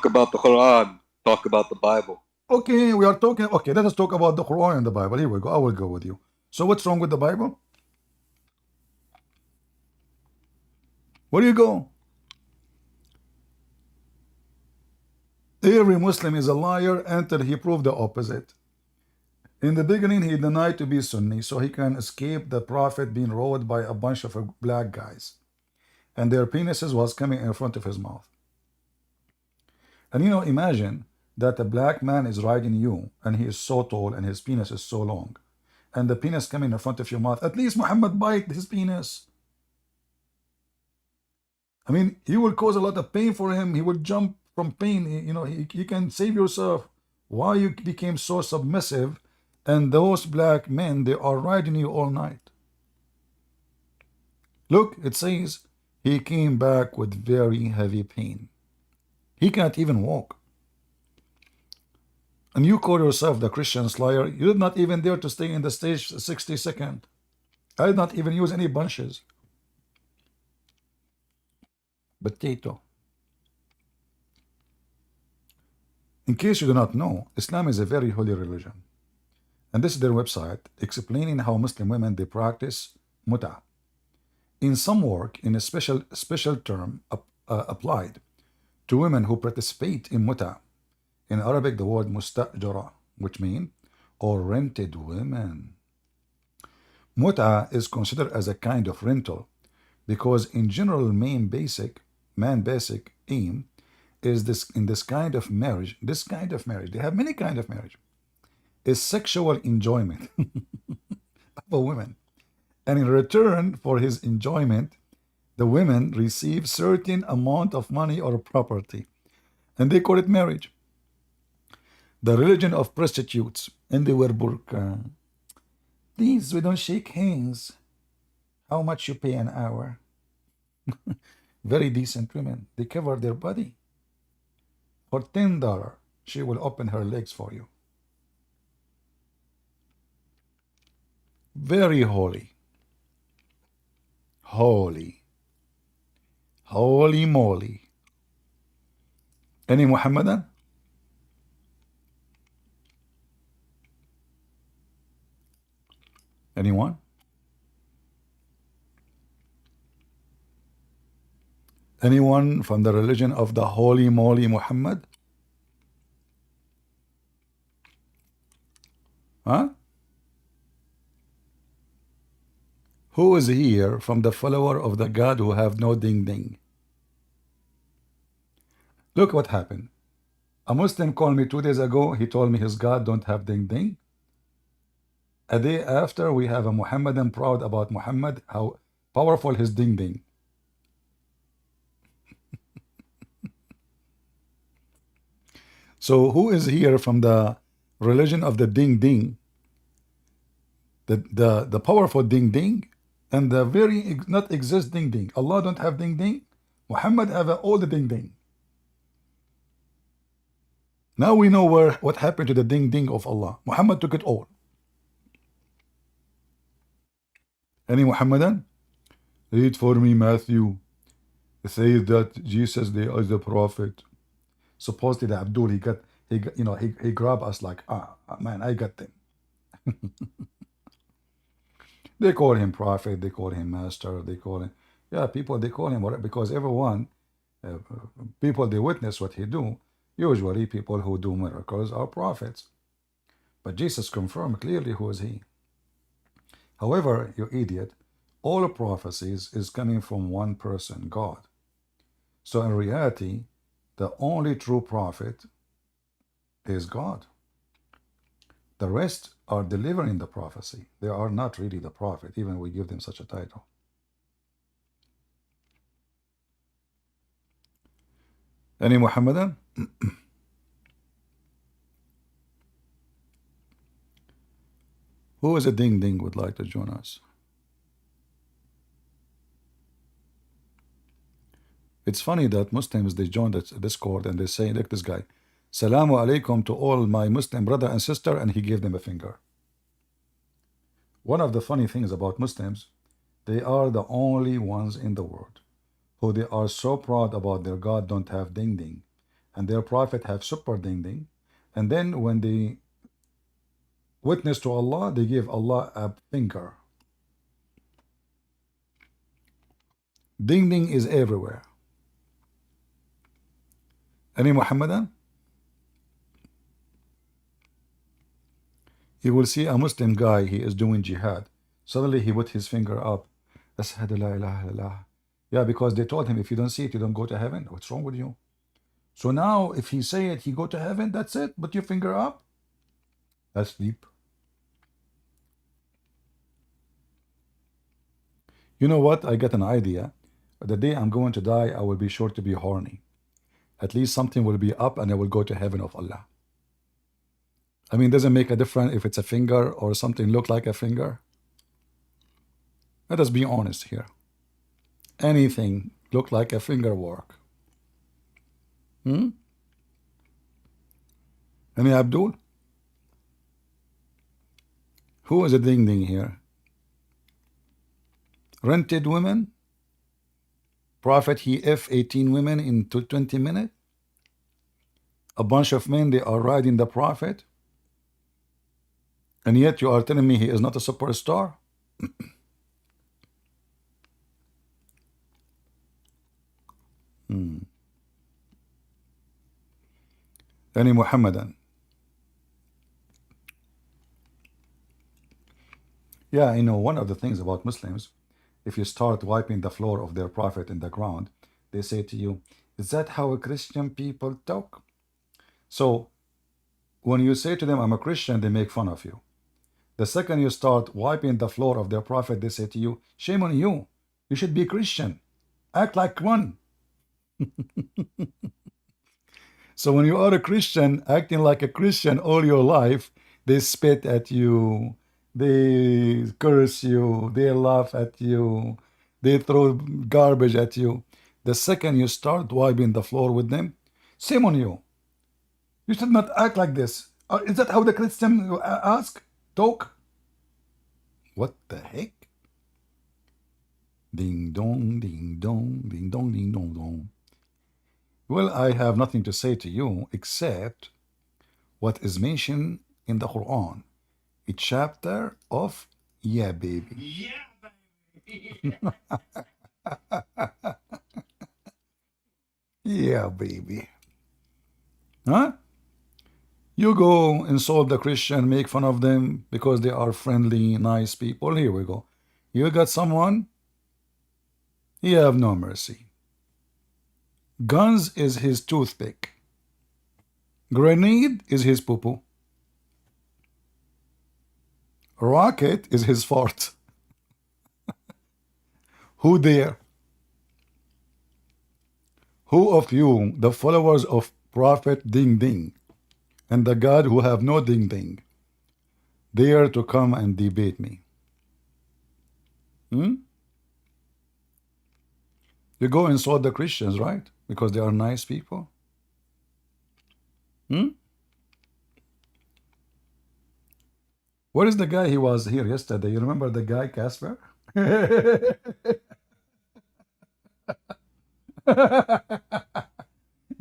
about the Quran. Talk about the Bible. Okay, we are talking. Okay, let us talk about the Quran and the Bible. Here we go. I will go with you. So what's wrong with the Bible? Where do you go? Every Muslim is a liar until he proved the opposite. In the beginning, he denied to be Sunni so he can escape the Prophet being ruled by a bunch of black guys. And their penises was coming in front of his mouth. And imagine that a black man is riding you and he is so tall and his penis is so long. And the penis coming in front of your mouth. At least Muhammad bite his penis. I mean, you will cause a lot of pain for him. He will jump from pain. He can save yourself. Why you became so submissive? And those black men, they are riding you all night. Look, it says he came back with very heavy pain. He can't even walk. And you call yourself the Christian slayer. You did not even dare to stay in the stage 60 seconds. I did not even use any bunches. Potato. In case you do not know, Islam is a very holy religion. And this is their website explaining how Muslim women, they practice muta. In some work, in a special term applied to women who participate in muta. In Arabic, the word mustajara, which means or rented women. Muta is considered as a kind of rental because in general, man basic aim is this kind of marriage, they have many kind of marriage, is sexual enjoyment of a woman. And in return for his enjoyment, the women receive certain amount of money or property. And they call it marriage. The religion of prostitutes. And they wear burqa. Please, we don't shake hands. How much you pay an hour? Very decent women. They cover their body. For $10, she will open her legs for you. Very holy. Holy. Holy moly. Any Muhammadan? Anyone? Anyone from the religion of the holy moly Muhammad? Huh? Who is here from the follower of the God who have no ding ding? Look what happened. A Muslim called me 2 days ago. He told me his God don't have ding ding. A day after, we have a Muhammadan proud about Muhammad, how powerful his ding ding. So who is here from the religion of the ding ding? The powerful ding ding And the very not exist ding ding. Allah don't have ding ding. Muhammad have all the ding ding. Now we know what happened to the ding ding of Allah. Muhammad took it all. Any Muhammadan? Read for me Matthew. It says that Jesus is the prophet. Supposedly the Abdul he grabbed us like man, I got them. They call him prophet, they call him master, they call him people, they call him whatever, because everyone people they witness what he do. Usually people who do miracles are prophets. But Jesus confirmed clearly who is he. However, you idiot, all prophecies is coming from one person, God. So in reality, the only true prophet is God. The rest are delivering the prophecy. They are not really the prophet, even we give them such a title. Any Muhammadan? Who is a ding ding would like to join us? It's funny that Muslims, they join the Discord and they say, look, this guy, Salamu alaikum to all my Muslim brother and sister, and he gave them a finger. One of the funny things about Muslims, they are the only ones in the world who they are so proud about their God don't have ding ding, and their prophet have super ding ding, and then when they witness to Allah, they give Allah a finger. Ding ding is everywhere. Any Muhammadan? You will see a Muslim guy, he is doing jihad. Suddenly he put his finger up. Ashhadu la ilaha illallah. Yeah, because they told him, if you don't see it, you don't go to heaven. What's wrong with you? So now, if he say it, he go to heaven, that's it. Put your finger up. That's deep. You know what? I got an idea. The day I'm going to die, I will be sure to be horny. At least something will be up and I will go to heaven of Allah. I mean, doesn't make a difference if it's a finger or something look like a finger. Let us be honest here. Anything look like a finger work. Any Abdul? Who is a ding ding here? Rented women? Prophet he F 18 women in 20 minutes? A bunch of men, they are riding the Prophet? And yet you are telling me he is not a superstar? Any Muhammadan? Yeah, you know, one of the things about Muslims, if you start wiping the floor of their prophet in the ground, they say to you, is that how Christian people talk? So when you say to them, I'm a Christian, they make fun of you. The second you start wiping the floor of their prophet, they say to you, shame on you. You should be Christian. Act like one. So when you are a Christian, acting like a Christian all your life, they spit at you, they curse you, they laugh at you, they throw garbage at you. The second you start wiping the floor with them, shame on you. You should not act like this. Is that how the Christian ask? Talk? What the heck? Ding dong, ding dong, ding dong, ding dong, dong. Well, I have nothing to say to you except what is mentioned in the Quran. A chapter of Yeah Baby. Yeah, baby. Yeah, baby. Huh? You go insult the Christian, make fun of them because they are friendly, nice people. Here we go. You got someone, you have no mercy. Guns is his toothpick. Grenade is his poo-poo. Rocket is his fart. Who dare? Who of you, the followers of Prophet Ding Ding, and the God who have no ding ding, dare to come and debate me? Hmm? You go insult the Christians, right? Because they are nice people. Hmm? Where is the guy? He was here yesterday. You remember the guy, Casper?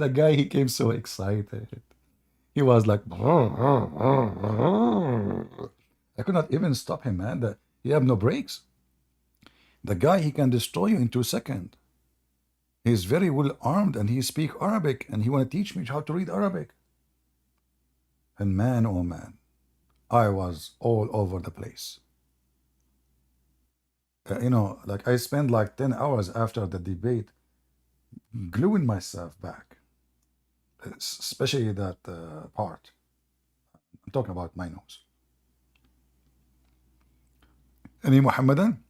The guy, he came so excited. He was like, I could not even stop him, man. He have no brakes. The guy, he can destroy you in 2 seconds. He's very well armed and he speak Arabic and he want to teach me how to read Arabic. And man, oh man, I was all over the place. Like I spent like 10 hours after the debate gluing myself back, especially that part. I'm talking about my nose. Any Mohammedan?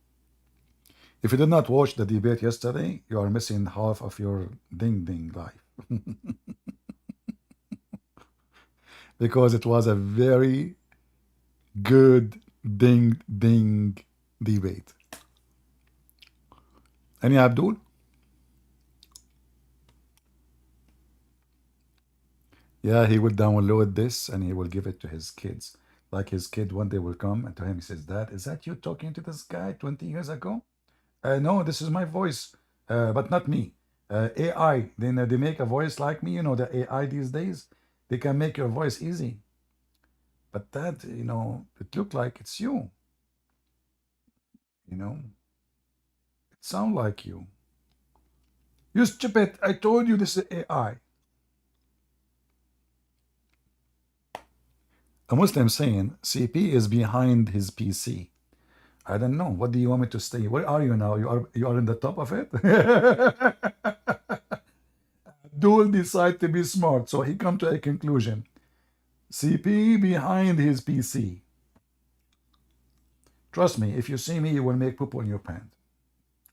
If you did not watch the debate yesterday, you are missing half of your ding life. Because it was a very good ding debate. Any Abdul? Yeah, he will download this and he will give it to his kids. Like his kid one day will come and to him he says, Dad, is that you talking to this guy 20 years ago? No, this is my voice, but not me. AI, they make a voice like me. The AI these days, they can make your voice easy. But that, it look like it's you. It sound like you. You stupid, I told you this is AI. A Muslim saying CP is behind his PC. I don't know. What do you want me to say? Where are you now? You are in the top of it? Dual decide to be smart, so he come to a conclusion. CP behind his PC. Trust me, if you see me, you will make poo-poo in your pants.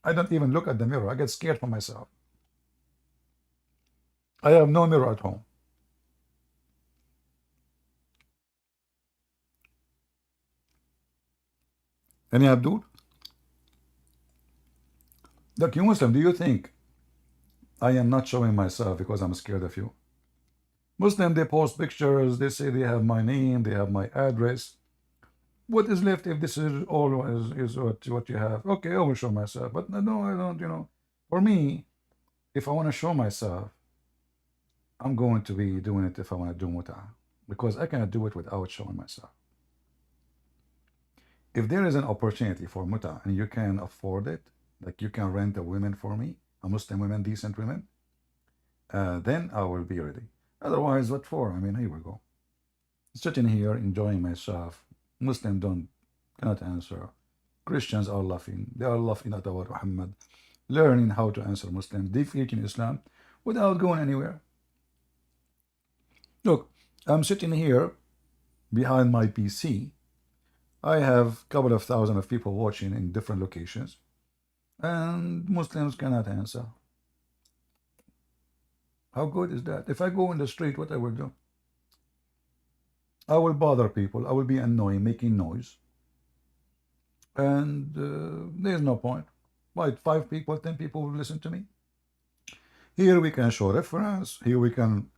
I don't even look at the mirror. I get scared for myself. I have no mirror at home. Any Abdul? Look, you Muslim, do you think I am not showing myself because I'm scared of you? Muslim, they post pictures, they say they have my name, they have my address. What is left if this is all is what you have? Okay, I will show myself. But no, I don't, For me, if I want to show myself, I'm going to be doing it if I want to do muta. Because I cannot do it without showing myself. If there is an opportunity for muta and you can afford it, like you can rent a woman for me, a Muslim women, decent women, then I will be ready. Otherwise, what for? Here we go. Sitting here, enjoying myself. Muslims cannot answer. Christians are laughing. They are laughing at our Muhammad, learning how to answer Muslims, defeating Islam without going anywhere. Look, I'm sitting here behind my PC. I have a couple of thousand of people watching in different locations, and Muslims cannot answer. How good is that? If I go in the street, what I will do? I will bother people. I will be annoying, making noise. And there's no point. Why, 5 people, 10 people will listen to me? Here we can show reference. Here we can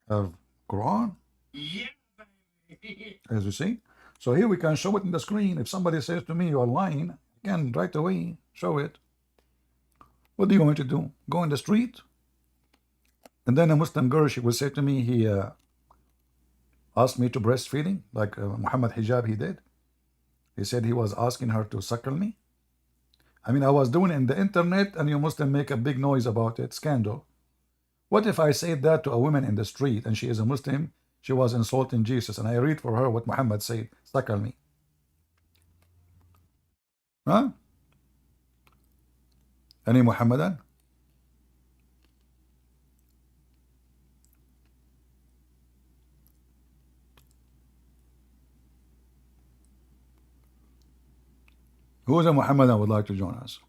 have Quran, Yeah. as you see. So here we can show it in the screen. If somebody says to me, you are lying, I can right away show it. What do you want me to do? Go in the street? And then a Muslim girl, she will say to me, he asked me to breastfeeding, like Muhammad Hijab, he did. He said he was asking her to suckle me. I was doing it in the internet and you Muslim make a big noise about it, scandal. What if I said that to a woman in the street and she is a Muslim, she was insulting Jesus, and I read for her what Muhammad said, suckle me. Huh? Any Muhammadan? Who is a Muhammadan would like to join us?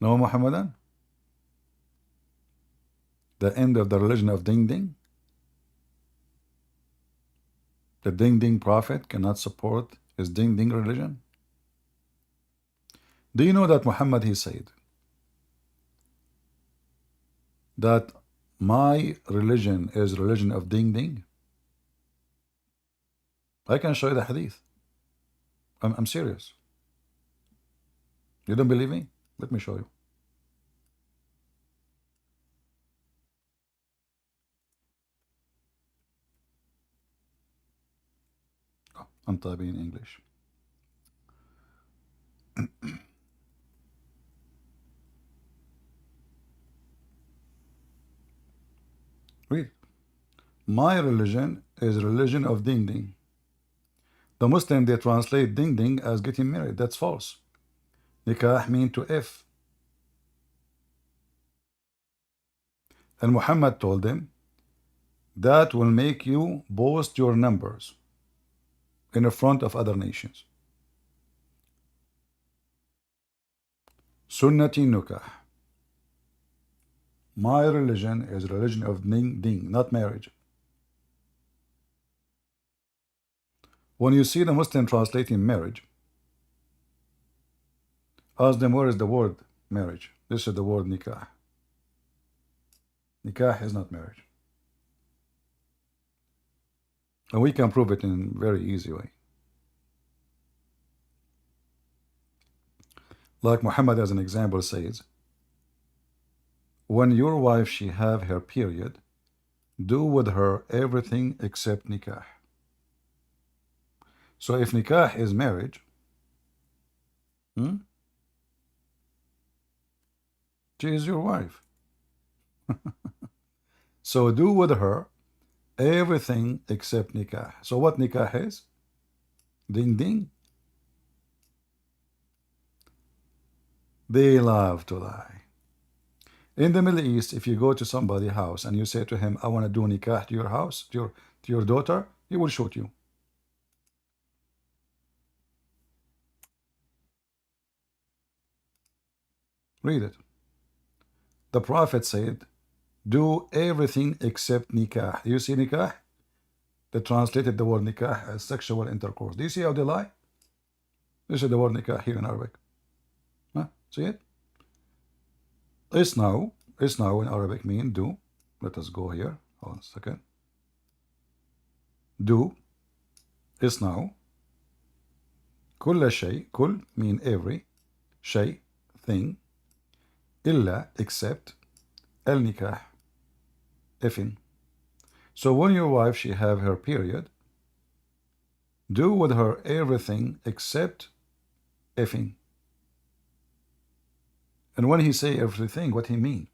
No Muhammadan? The end of the religion of Ding Ding? The Ding Ding prophet cannot support his Ding Ding religion? Do you know that Muhammad, he said that my religion is religion of Ding Ding? I can show you the hadith. I'm serious. You don't believe me? Let me show you. I'm typing in English. Read. My religion is religion of Ding Ding. The Muslim, they translate Ding Ding as getting married. That's false. Nikah mean to F. And Muhammad told them that will make you boast your numbers in the front of other nations. Sunnati Nukah. My religion is religion of Ding Ding, not marriage. When you see the Muslim translating marriage, ask them where is the word marriage. This is the word nikah. Nikah is not marriage. And we can prove it in a very easy way. Like Muhammad as an example says, when your wife she have her period, do with her everything except nikah. So if nikah is marriage, she is your wife. So do with her everything except nikah. So what nikah is? Ding ding. They love to lie. In the Middle East, if you go to somebody's house and you say to him, I want to do nikah to your house, to your daughter, he will shoot you. Read it. The Prophet said, do everything except nikah. Do you see nikah? They translated the word nikah as sexual intercourse. Do you see how they lie? This is the word nikah here in Arabic. Huh? See it? Isnaw in Arabic mean do. Let us go here. Hold on a second. Do. Isnaw. Kulla shay. Kul mean every. Shay, thing. Illa, except. El nikah. Effing. So when your wife she have her period, do with her everything except effing. And when he say everything, what he mean?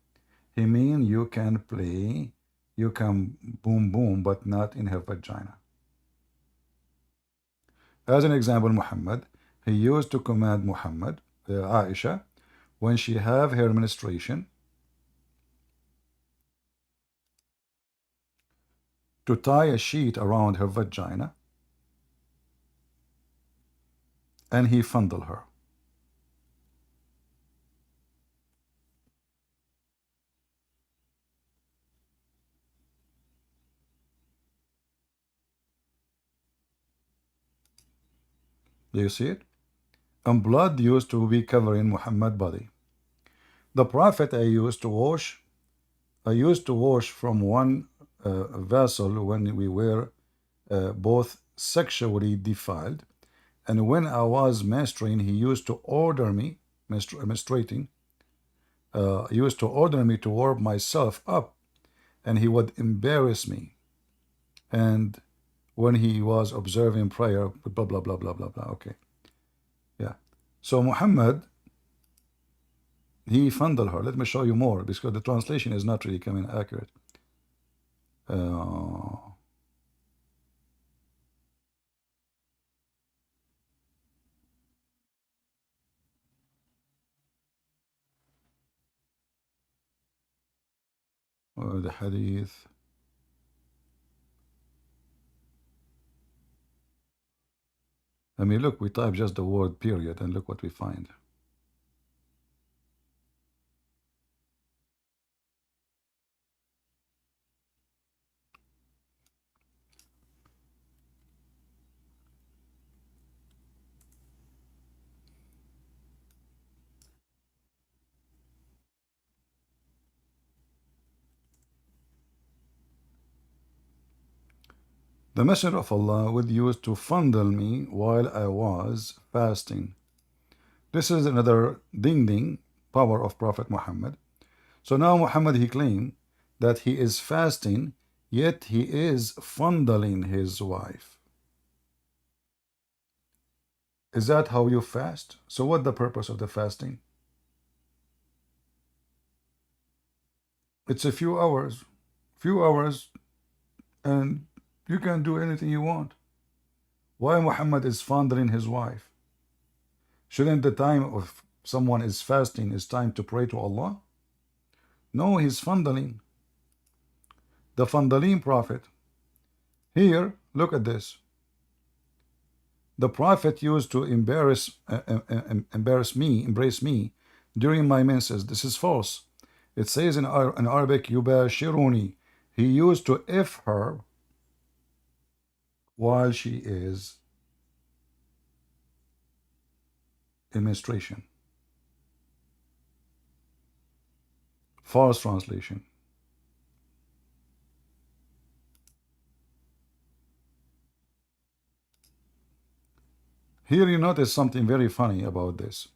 He mean you can play, you can boom boom, but not in her vagina. As an example, Muhammad, he used to command Aisha, when she have her menstruation, to tie a sheet around her vagina, and he fondle her. Do you see it? And blood used to be covering Muhammad's body. The Prophet I used to wash from one vessel when we were both sexually defiled, and when I was menstruating, he used to order me, menstruating, he used to order me to warm myself up, and he would embarrass me. And when he was observing prayer, blah, blah, blah, blah, blah, blah. Okay. Yeah. So Muhammad, he fondled her. Let me show you more, because the translation is not really coming accurate. The hadith. I mean, look, we type just the word period and look what we find. The Messenger of Allah would use to fondle me while I was fasting. This is another ding power of Prophet Muhammad. So now Muhammad, he claimed that he is fasting, yet he is fondling his wife. Is that how you fast? So what the purpose of the fasting? It's a few hours, and you can do anything you want. Why Muhammad is fondling his wife? Shouldn't the time of someone is fasting is time to pray to Allah? No, he's fondling. The fondling prophet. Here, look at this. The prophet used to embrace me during my menses. This is false. It says in Arabic, yubashiruni. He used to F her while she is in menstruation. False translation. Here you notice something very funny about this.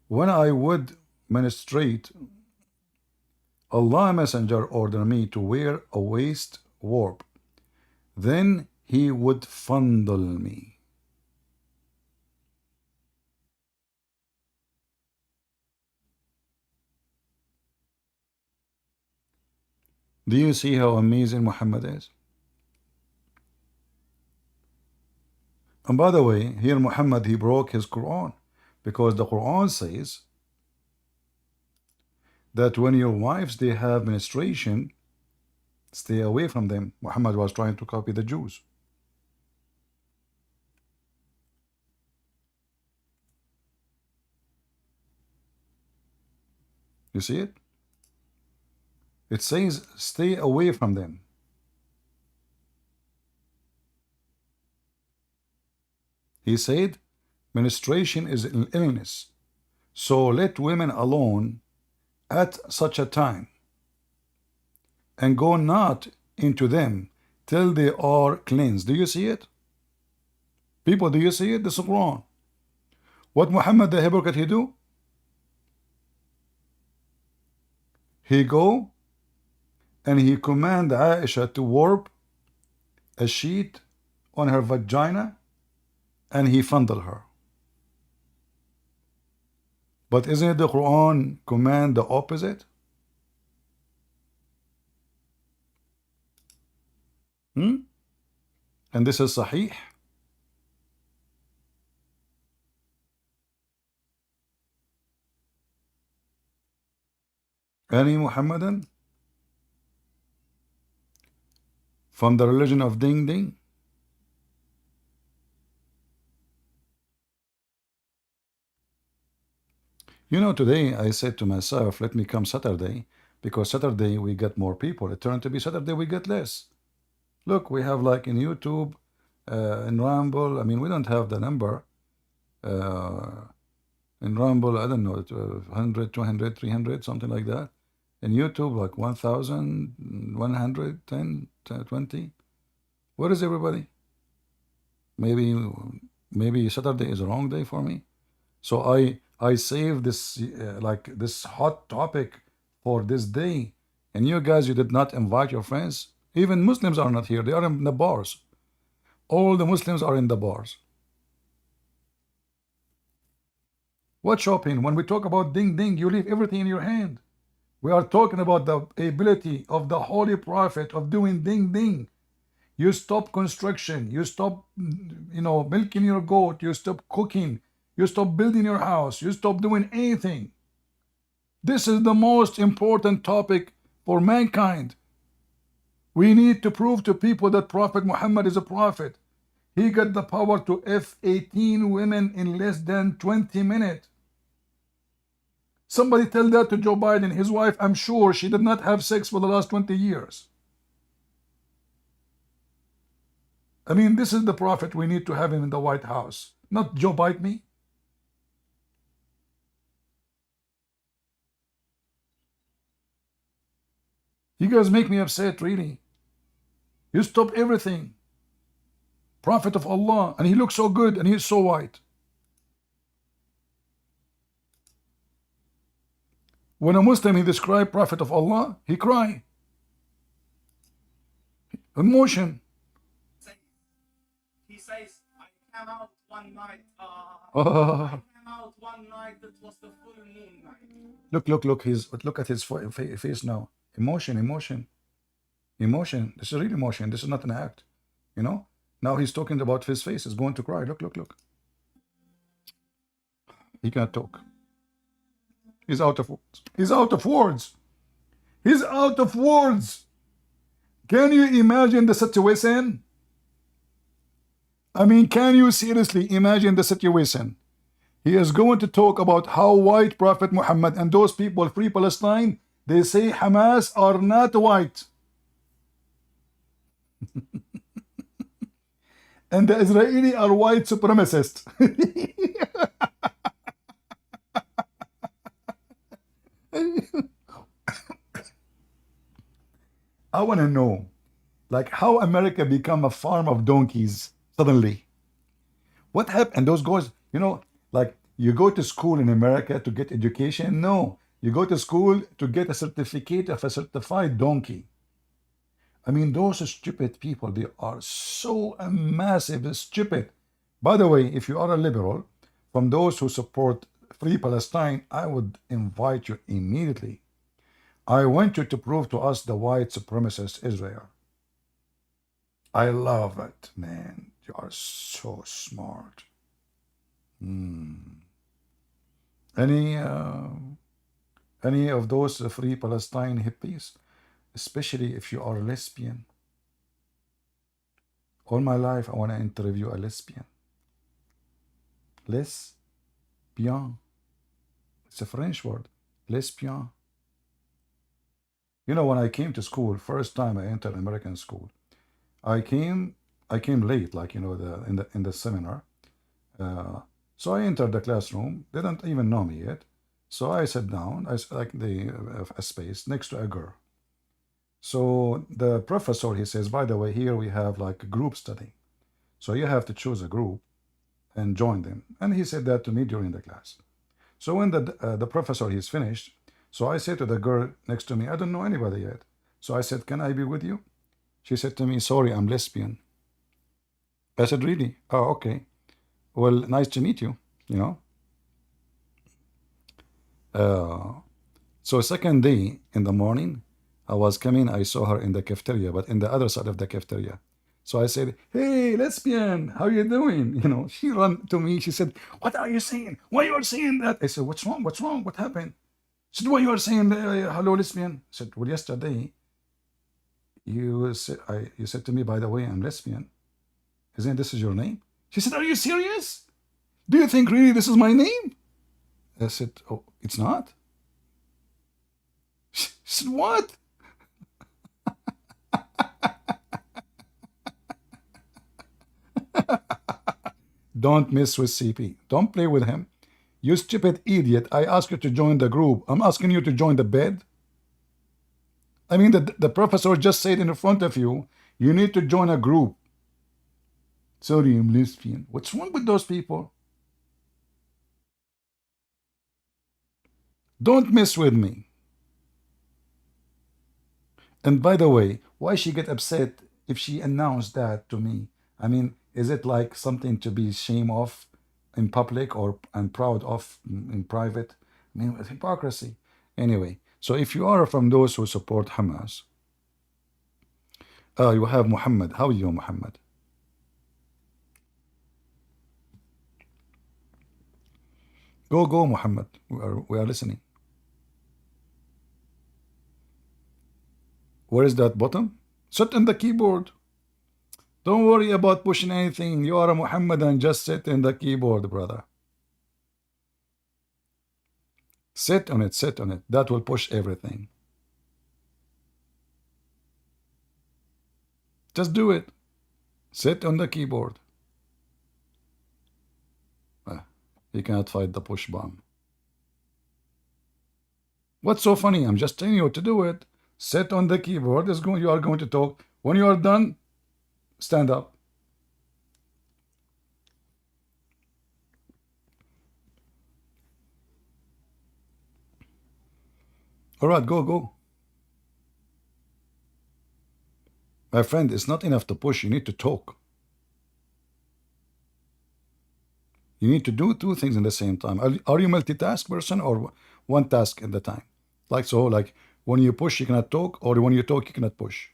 When I would menstruate, Allah Messenger ordered me to wear a waist warp. Then he would fondle me. Do you see how amazing Muhammad is? And by the way, here Muhammad, he broke his Quran, because the Quran says that when your wives, they have menstruation, stay away from them. Muhammad was trying to copy the Jews. You see it? It says stay away from them. He said menstruation is an illness, so let women alone at such a time, and go not into them till they are cleansed. Do you see it? People, do you see it? This is Quran. What Muhammad the hypocrite he do? He go and he command Aisha to warp a sheet on her vagina, and he fondle her. But isn't the Quran command the opposite? And this is Sahih. Any Muhammadan from the religion of Ding Ding? You know, today I said to myself, let me come Saturday, because Saturday we get more people. It turned to be Saturday we get less. Look, we have like in YouTube, in Rumble, I mean, we don't have the number. In Rumble, I don't know, 100, 200, 300, something like that. In YouTube, like 1,110, 20. Where is everybody? Maybe Saturday is a wrong day for me. So I saved this like this hot topic for this day, and you guys, you did not invite your friends. Even Muslims are not here. They are in the bars. All the Muslims are in the bars. What shopping? When we talk about Ding Ding, you leave everything in your hand. We are talking about the ability of the Holy Prophet of doing Ding Ding. You stop construction. You stop, milking your goat. You stop cooking. You stop building your house. You stop doing anything. This is the most important topic for mankind. We need to prove to people that Prophet Muhammad is a prophet. He got the power to F-18 women in less than 20 minutes. Somebody tell that to Joe Biden. His wife, I'm sure she did not have sex for the last 20 years. I mean, this is the prophet we need to have him in the White House, not Joe Bite me. You guys make me upset, really. You stop everything. Prophet of Allah, and he looks so good, and he's so white. When a Muslim he described Prophet of Allah, he cry. Emotion. He says, I came out one night. Oh. I came out one night. It was the full moon night. Look. Look at his face now. Emotion. This is real emotion. This is not an act. You know. Now he's talking about his face. He's going to cry. Look. He can't talk. He's out of words. He's out of words. Can you imagine the situation? I mean, can you seriously imagine the situation? He is going to talk about how white Prophet Muhammad and those people, Free Palestine, they say Hamas are not white. And the Israeli are white supremacists. I want to know, like, how America become a farm of donkeys suddenly. What happened? Those guys, you know, like, you go to school in America to get education? No. You go to school to get a certificate of a certified donkey. I mean, those stupid people, they are so massive stupid. By the way, if you are a liberal, from those who support Free Palestine, I would invite you immediately. I want you to prove to us the white supremacist Israel. I love it, man. You are so smart. Any of those Free Palestine hippies, especially if you are lesbian. All my life, I want to interview a lesbian. Lesbian. It's a French word. Lesbian. You know, when I came to school, first time I entered American school, I came late, like, you know, in the seminar. So I entered the classroom. They didn't even know me yet. So I sat down, like a space next to a girl. So the professor, he says, by the way, here we have like a group study. So you have to choose a group and join them. And he said that to me during the class. So when the professor, he's finished, so I said to the girl next to me, I don't know anybody yet. So I said, can I be with you? She said to me, sorry, I'm lesbian. I said, really? Oh, okay. Well, nice to meet you, you know. So second day in the morning, I was coming, I saw her in the cafeteria, but in the other side of the cafeteria. So I said, hey, lesbian, how you doing? You know, she ran to me. She said, what are you saying? Why you are saying that? I said, what's wrong? What's wrong? What happened? She said, why you are saying, hello, lesbian? I said, well, yesterday, you said to me, by the way, I'm lesbian. Isn't this is your name? She said, are you serious? Do you think really this is my name? I said, oh, it's not? She said, what? Don't mess with CP. Don't play with him. You stupid idiot. I asked you to join the group. I'm asking you to join the bed. I mean, the professor just said in front of you, you need to join a group. Sorry, I'm lesbian. What's wrong with those people? Don't mess with me. And by the way, why she get upset if she announced that to me? I mean, is it like something to be ashamed of in public or and proud of in private? I mean, with hypocrisy. Anyway, so if you are from those who support Hamas, you have Mohammed. How are you, Mohammed? Go, Mohammed. We are listening. Where is that button? Sit on the keyboard. Don't worry about pushing anything. You are a Muhammadan. Just sit in the keyboard, brother. Sit on it. Sit on it. That will push everything. Just do it. Sit on the keyboard. You cannot fight the push button. What's so funny? I'm just telling you to do it. Sit on the keyboard. You are going to talk. When you are done, Stand up. All right, go. My friend, it's not enough to push. You need to talk. You need to do two things in the same time. Are you multitask person or one task at the time? Like so, like when you push, you cannot talk, or when you talk, you cannot push.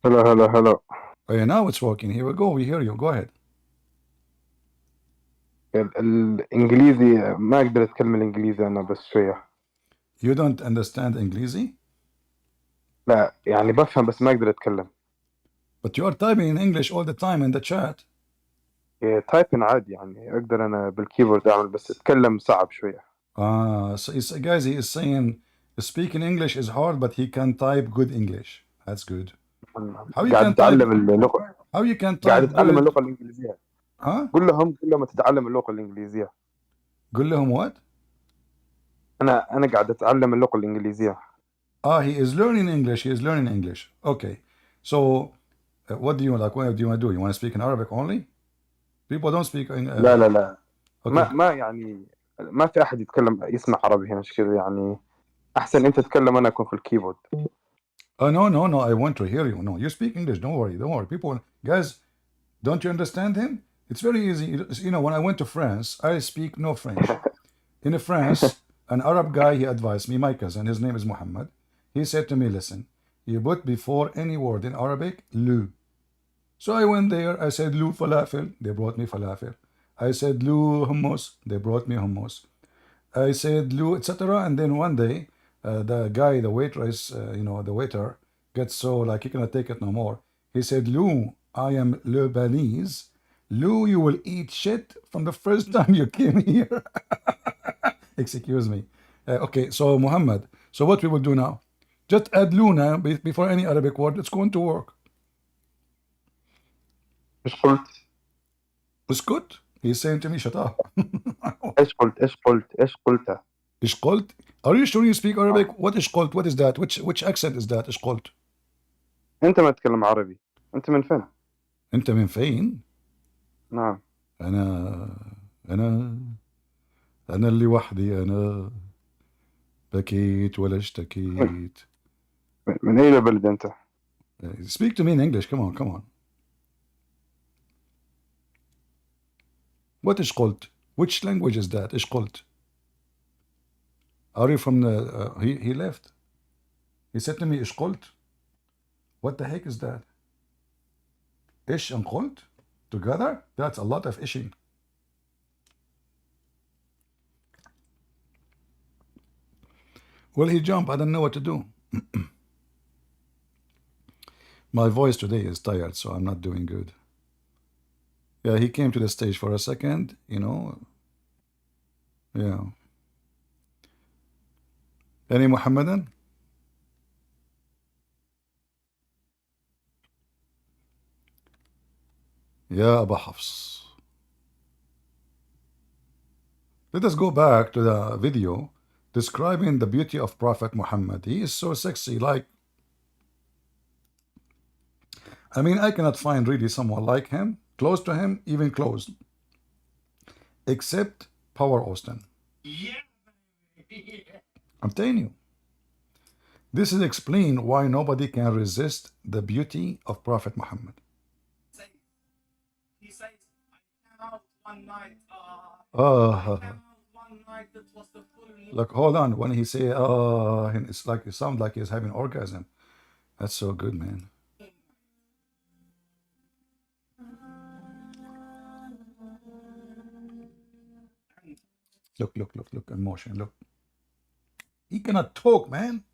Hello. Okay, now it's working. Here we go. We hear you. Go ahead. الإنجليزي ما أقدر أتكلم الإنجليزي أنا بس شوية. You don't understand English? لا يعني بفهم بس ما أقدر أتكلم. But you are typing in English all the time in the chat. تايبن عادي يعني أقدر أنا بالكيبورد أعمل بس أتكلم صعب شوية. So guys, he is saying speaking English is hard, but he can type good English. That's good. How you قاعد can type? أتعلم اللغة. How you can قاعد type أتعلم good? اللغة الإنجليزية. Huh? قول لهم تتعلم اللغة الإنجليزية. قول لهم what? أنا قاعد أتعلم اللغة الإنجليزية. He is learning English. He is learning English. Okay. So, what do you like? What do you want to do? You want to speak in Arabic only? People don't speak. لا. Okay. ما يعني ما في أحد يسمع عربي هنا كذا يعني أحسن أنت تتكلم أنا أكون في الكيبورد. No. I want to hear you. No, you speak English. Don't worry. People, guys, don't you understand him? It's very easy. You know, when I went to France, I speak no French. In France, an Arab guy, he advised me, my cousin, his name is Mohammed. He said to me, listen, you put before any word in Arabic, lu. So I went there. I said, lu falafel. They brought me falafel. I said, lu hummus. They brought me hummus. I said, lu, etc. And then one day, the guy, the waitress, the waiter, gets so like he cannot take it no more. He said, Lou, I am Lebanese. Lou, you will eat shit from the first time you came here. Excuse me. Okay, so Muhammad, so what we will do now? Just add Lou now before any Arabic word. It's going to work. إيش قلت؟ Uskut? He's saying to me, shut up. إيش قلت؟ Ishkolt? Are you sure you speak Arabic? What is Ishkolt? What is that? Which accent is that? Ishkolt? أنت ما تتكلم عربي. أنت من فين؟ أنت من فين؟ نعم. أنا اللي وحدي أنا بكيت ولا اشتكيت. من أي بلد أنت؟ Speak to me in English. Come on. What is Ishkolt? Which language is that? Ishkolt? Are you from the... he left. He said to me, Ishkolt? What the heck is that? Ish and Kolt? Together? That's a lot of ishing. Well, he jumped. I don't know what to do. My voice today is tired, so I'm not doing good. Yeah, he came to the stage for a second, Yeah. Any Muhammadan? Yeah, Abu Hafs. Let us go back to the video describing the beauty of Prophet Muhammad. He is so sexy, I cannot find really someone like him, close to him, even close, except Power Austin. Yeah. I'm telling you. This is explain why nobody can resist the beauty of Prophet Muhammad. He says, I came out one night. That was the full moon. Look, hold on. When he say it's like it sounds like he's having orgasm. That's so good, man. Look, emotion, look. He cannot talk, man.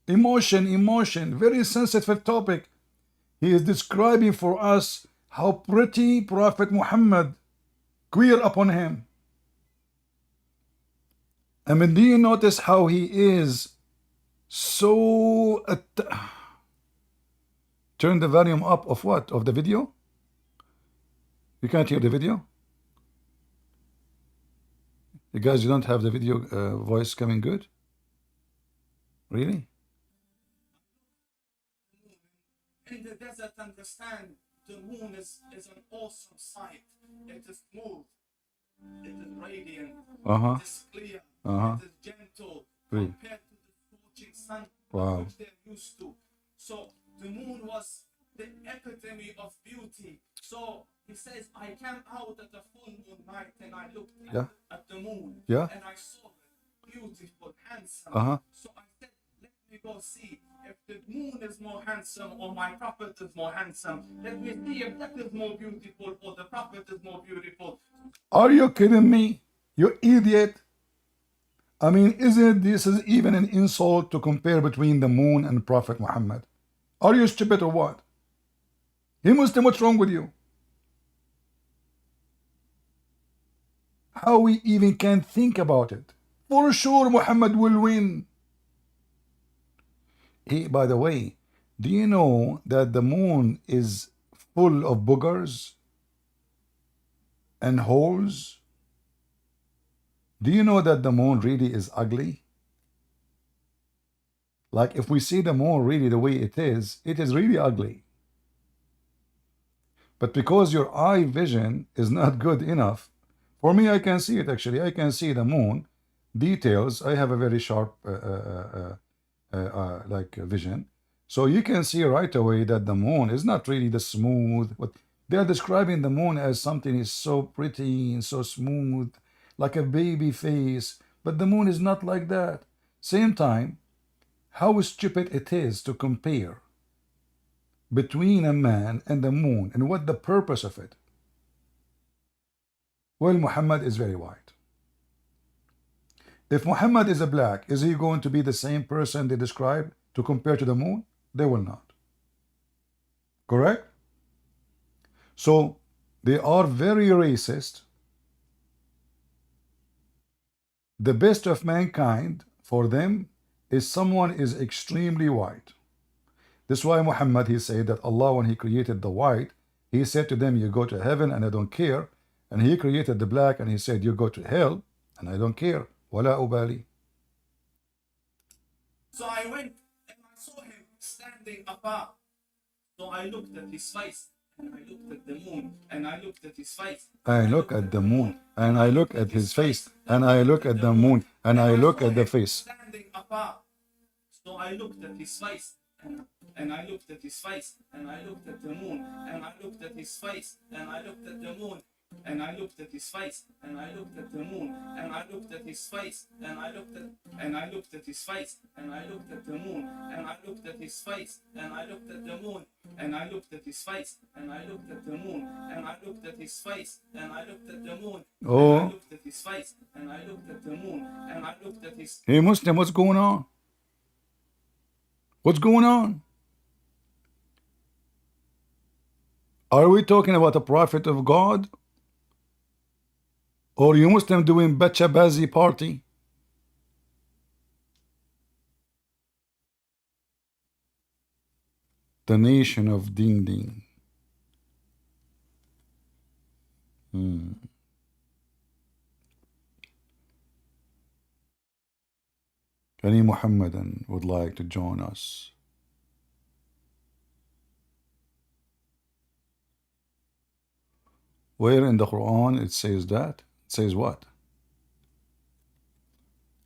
Emotion, very sensitive topic. He is describing for us how pretty Prophet Muhammad, queer upon him. Do you notice how he is so... Turn the volume up of what? Of the video? You can't hear the video? You guys, you don't have the video voice coming good? Really? in the desert understand the moon is an awesome sight. It is smooth, it is radiant, Uh-huh. it is clear, Uh-huh. it is gentle Really? compared to the scorching sun Wow. which they're used to. So the moon was the epitome of beauty. So he says, I came out at a full moon night and I looked Yeah. at the moon Yeah. and I saw it beautiful, handsome. Uh-huh. So I said, let me go see if the moon is more handsome or my prophet is more handsome. Let me see if that is more beautiful or the prophet is more beautiful. Are you kidding me? You idiot. I mean, isn't this is even an insult to compare between the moon and Prophet Muhammad? Are you stupid or what? You Muslim, what's wrong with you? How we even can think about it? For sure, Muhammad will win. By the way, do you know that the moon is full of boogers and holes? Do you know that the moon really is ugly? Like if we see the moon really the way it is really ugly. But because your eye vision is not good enough, for me, I can see it actually. I can see the moon details. I have a very sharp vision. So you can see right away that the moon is not really the smooth. But they are describing the moon as something is so pretty and so smooth, like a baby face. But the moon is not like that. Same time, how stupid it is to compare between a man and the moon and what the purpose of it. Well, Muhammad is very white. If Muhammad is a black, is he going to be the same person they describe to compare to the moon? They will not. Correct? So they are very racist. The best of mankind for them is someone is extremely white. This is why Muhammad, he said that Allah, when he created the white, he said to them, you go to heaven and I don't care. And he created the black and he said, you go to hell and I don't care. Wala ubali. So I went and I saw him standing afar. So I looked at his face and I looked at the moon and I looked at his face. I look at the moon and I look at his face and I look at the moon and I look at the face. Standing afar. So I looked at his face and I looked at his face and I looked at the moon and I looked at his face and I looked at the moon and I looked at his face and I looked at the moon and I looked at his face and I looked at and I looked at his face and I looked at the moon and I looked at his face and I looked at the moon and I looked at his face and I looked at the moon and I looked at his face and I looked at the moon and I looked at his face and I looked at the moon and I looked at his. Hey Muslim, what's going on? What's going on? Are we talking about a prophet of God? Or you Muslim doing Bachabazi party? The nation of Ding Ding. Any Muhammadan would like to join us? Where in the Quran it says that? It says what?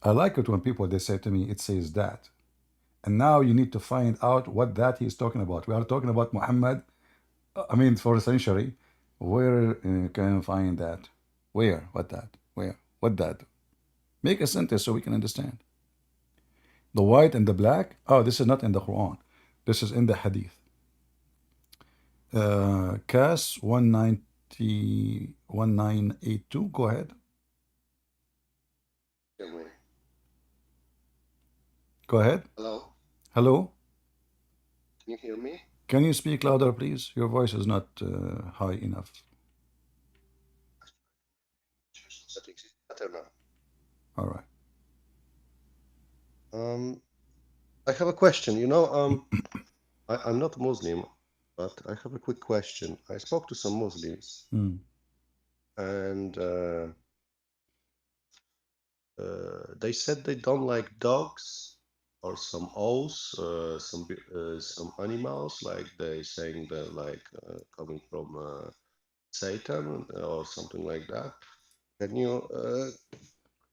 I like it when people, they say to me, it says that. And now you need to find out what that he's talking about. We are talking about Muhammad, I mean, for a century. Where can you find that? Where? What that? Where? What that? Make a sentence so we can understand. The white and the black? Oh, this is not in the Quran. This is in the Hadith. CAS 1982. Go ahead. Go ahead. Hello, Hello. can you hear me? Can you speak louder, please? Your voice is not high enough. Settings is better now. All right. I have a question. You know, I'm not Muslim, but I have a quick question. I spoke to some Muslims, and they said they don't like dogs or some oaths, some animals, like they saying that like coming from Satan or something like that. Can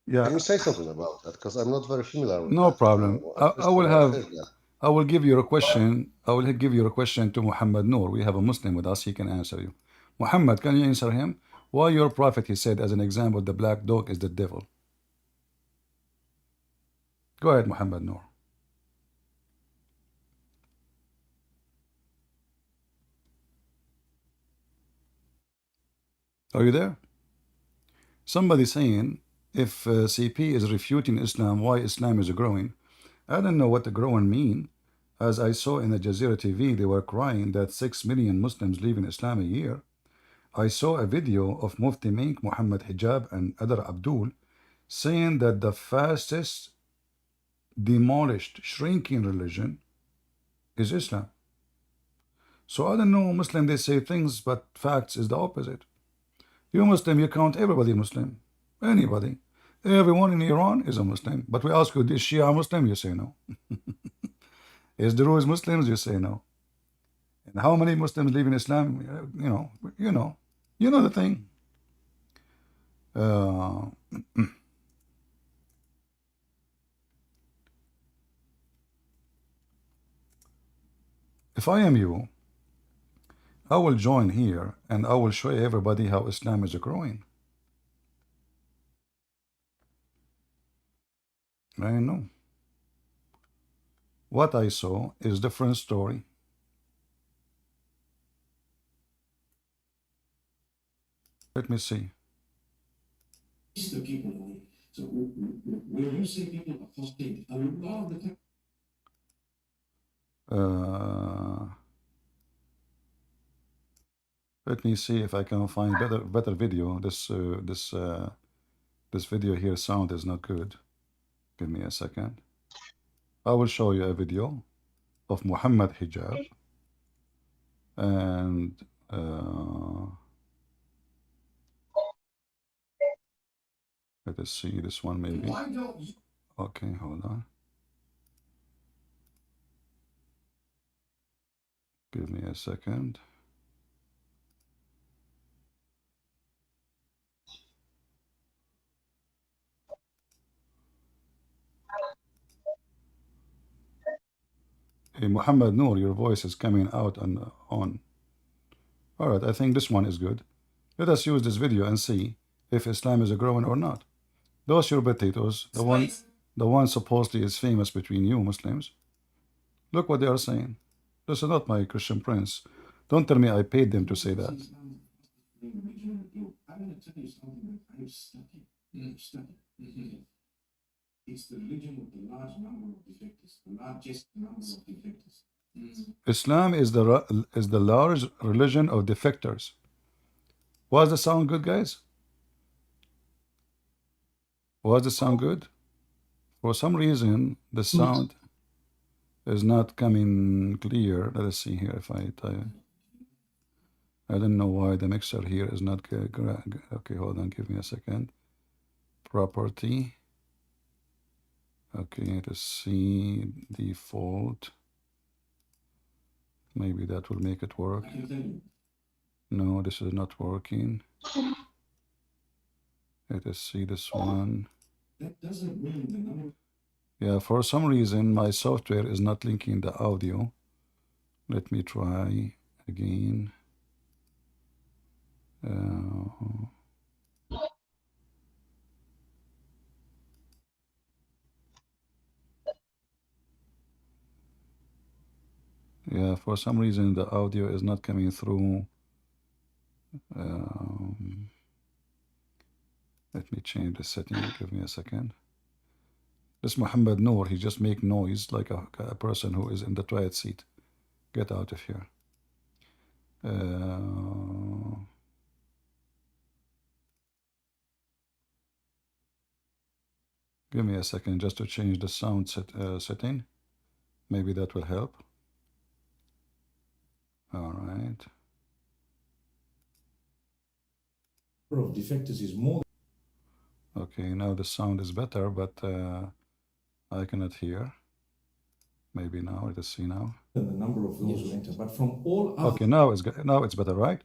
Yeah, you say something about that? Because I'm not very familiar with no that. problem. I First will time I have. heard that. I will give you a question. I will give you a question to Muhammad Noor. We have a Muslim with us. He can answer you. Muhammad, can you answer him? Why your prophet, he said, as an example, the black dog is the devil? Go ahead, Muhammad Noor. Are you there? Somebody saying, if CP is refuting Islam, why Islam is growing? I don't know what the growing mean. As I saw in the Jazeera TV, they were crying that 6 million Muslims leave in Islam a year. I saw a video of Mufti Mink, Muhammad Hijab, and Adar Abdul saying that the fastest demolished, shrinking religion is Islam. So I don't know, Muslim, they say things, but facts is the opposite. You Muslim, you count everybody Muslim. Anybody. Everyone in Iran is a Muslim. But we ask you, is Shia Muslim? You say no. Is Druze Muslims? You say no. And how many Muslims live in Islam? You know the thing. If I am you, I will join here and I will show everybody how Islam is growing. I know. What I saw is different story. Let me see. The people away. So when you say people apostate, a lot of the time. Let me see if I can find better video. This video here sound is not good. Give me a second. I will show you a video of Muhammad Hijab and let us see this one maybe. Okay, hold on. Give me a second. Hey, Muhammad Noor, your voice is coming out and on. All right, I think this one is good. Let us use this video and see if Islam is growing or not. Those your potatoes, the one supposedly is famous between you Muslims. Look what they are saying. This is not my Christian prince. Don't tell me I paid them to say that. I'm going to tell you something that I've studied. It's the religion with the large number of defectors, the largest number of defectors. Islam is the large religion of defectors. Was the sound good, guys? Was the sound good? For some reason, the sound is not coming clear. Let us see here if I type. I don't know why the mixer here is not good. Okay, hold on, give me a second. Property. Okay, let's see default. Maybe that will make it work. No, this is not working. Let us see this one. That doesn't mean the number. Yeah, for some reason my software is not linking the audio. Let me try again. Yeah, for some reason the audio is not coming through. Let me change the setting. Give me a second. This Muhammad Noor, he just make noise like a person who is in the toilet seat. Get out of here. Give me a second just to change the sound setting. Maybe that will help. All right. Of defectors is more. Okay, now the sound is better, but I cannot hear. Maybe now. Let us see now. The number of those who enter, but from all other. Okay, now it's better, right?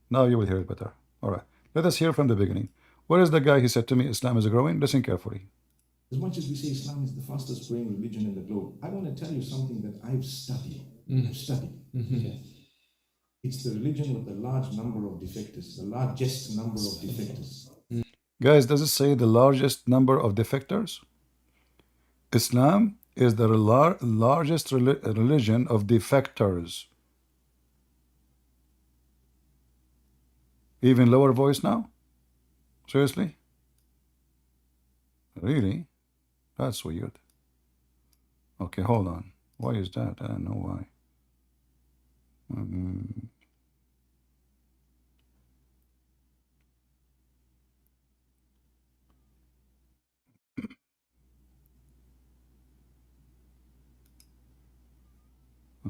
Now you will hear it better. All right. Let us hear from the beginning. Where is the guy? He said to me, Islam is growing. Listen carefully. As much as we say Islam is the fastest growing religion in the globe, I want to tell you something that I've studied. I've studied. Okay. It's the religion with the large number of defectors, the largest number of defectors. Guys, does it say the largest number of defectors? Islam is the largest religion of defectors. Even lower voice now? Seriously? Really? That's weird. Okay, hold on. Why is that? I don't know why.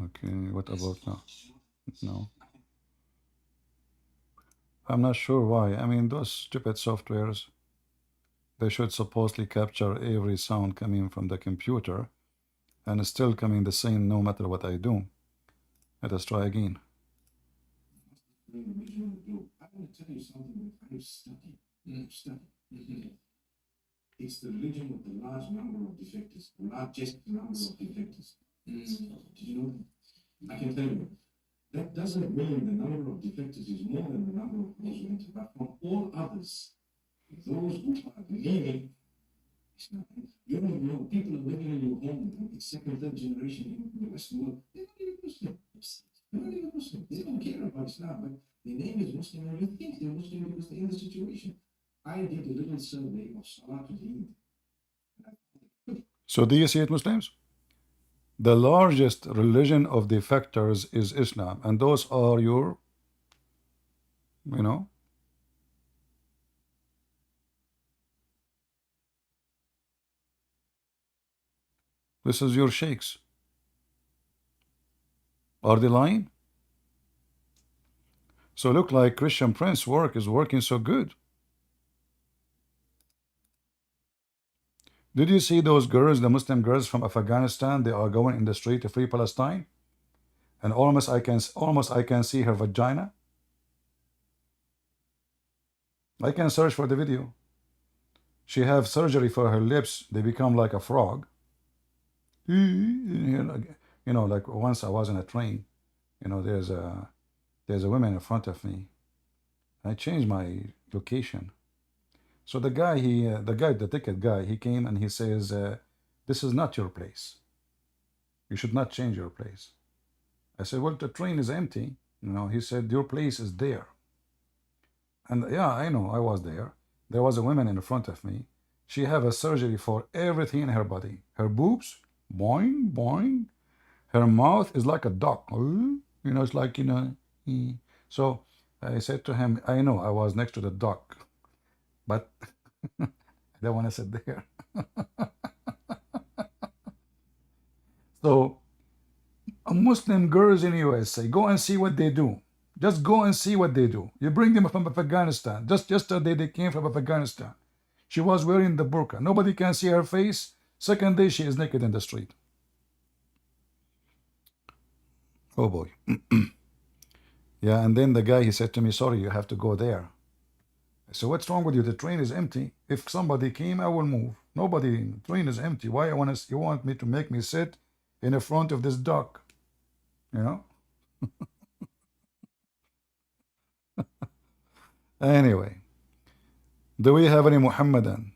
Okay, what about now? No. I'm not sure why. I mean, those stupid softwares, they should supposedly capture every sound coming from the computer and it's still coming the same no matter what I do. Let us try again. I want to tell you something that I've studied. It's the religion with the large number of defectors, the largest number of defectors. Did you know that? I can tell you. That doesn't mean the number of defectors is more than the number of those who enter, but from all others, those who are leaving Islam, you don't know, people are living in your home, it's second, third generation in the Western world, they're not even Muslim. They're not even Muslim. They don't care about Islam, but their name is Muslim and you think they're Muslim because they're in the situation. I did a little survey of Salatul Eid. So do you see it, Muslims? The largest religion of defectors is Islam, and those are your, you know, this is your sheikhs. Are they lying? So look like Christian Prince work is working so good. Did you see those girls, the Muslim girls from Afghanistan? They are going in the street to free Palestine, and almost I can see her vagina. I can search for the video. She have surgery for her lips. They become like a frog. You know, like once I was in a train. You know, there's a woman in front of me. I changed my location. So the guy, the ticket guy, he came and he says, this is not your place. You should not change your place. I said, well, the train is empty. You know, he said, your place is there. And yeah, I know, I was there. There was a woman in front of me. She have a surgery for everything in her body. Her boobs, boing, boing. Her mouth is like a duck. You know, it's like, you know. So I said to him, I know, I was next to the duck. But I don't want to sit there. So, Muslim girls in USA, go and see what they do. Just go and see what they do. You bring them from Afghanistan. Just yesterday they came from Afghanistan. She was wearing the burqa. Nobody can see her face. Second day she is naked in the street. Oh boy. Yeah, and then the guy, he said to me, sorry, you have to go there. So what's wrong with you? The train is empty. If somebody came, I will move. Nobody, the train is empty. Why you want me to make me sit in the front of this duck? You know? Anyway, do we have any Muhammadan?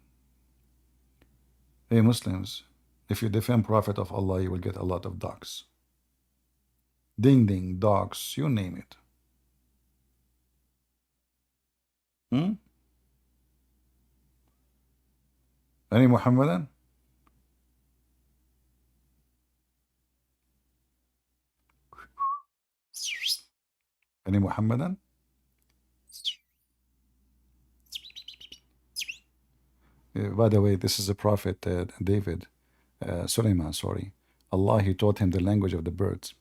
Hey Muslims, if you defend Prophet of Allah, you will get a lot of ducks. Ding ding, dogs, you name it. Any Muhammadan? Any Muhammadan? By the way, this is the Prophet David, Sulaiman, sorry. Allah, he taught him the language of the birds.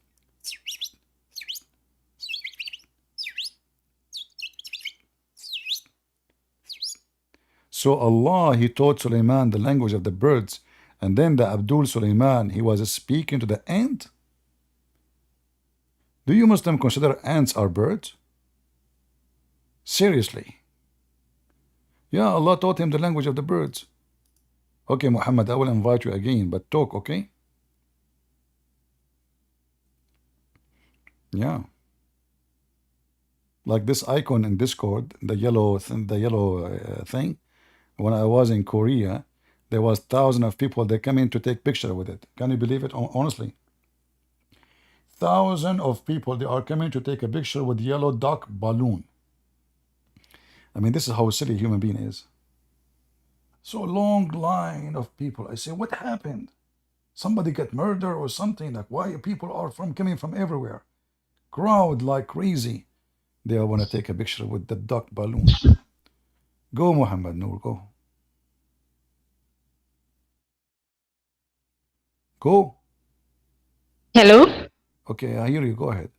So Allah, he taught Sulaiman the language of the birds, And then the Abdul Suleiman, he was speaking to the ant. Do you Muslims consider ants are birds? Seriously? Yeah, Allah taught him the language of the birds. Okay, Muhammad, I will invite you again, but talk, okay? Yeah. Like this icon in Discord, the yellow thing. When I was in Korea, there was thousands of people that come in to take picture with it. Can you believe it? Honestly, thousands of people, they are coming to take a picture with yellow duck balloon. I mean, this is how silly a human being is. So long line of people. I say, what happened? Somebody get murdered or something? Like, why people are coming from everywhere? Crowd like crazy. They want to take a picture with the duck balloon. Go, Muhammad Noor, go. Go. Hello? Okay, I hear you. Go ahead.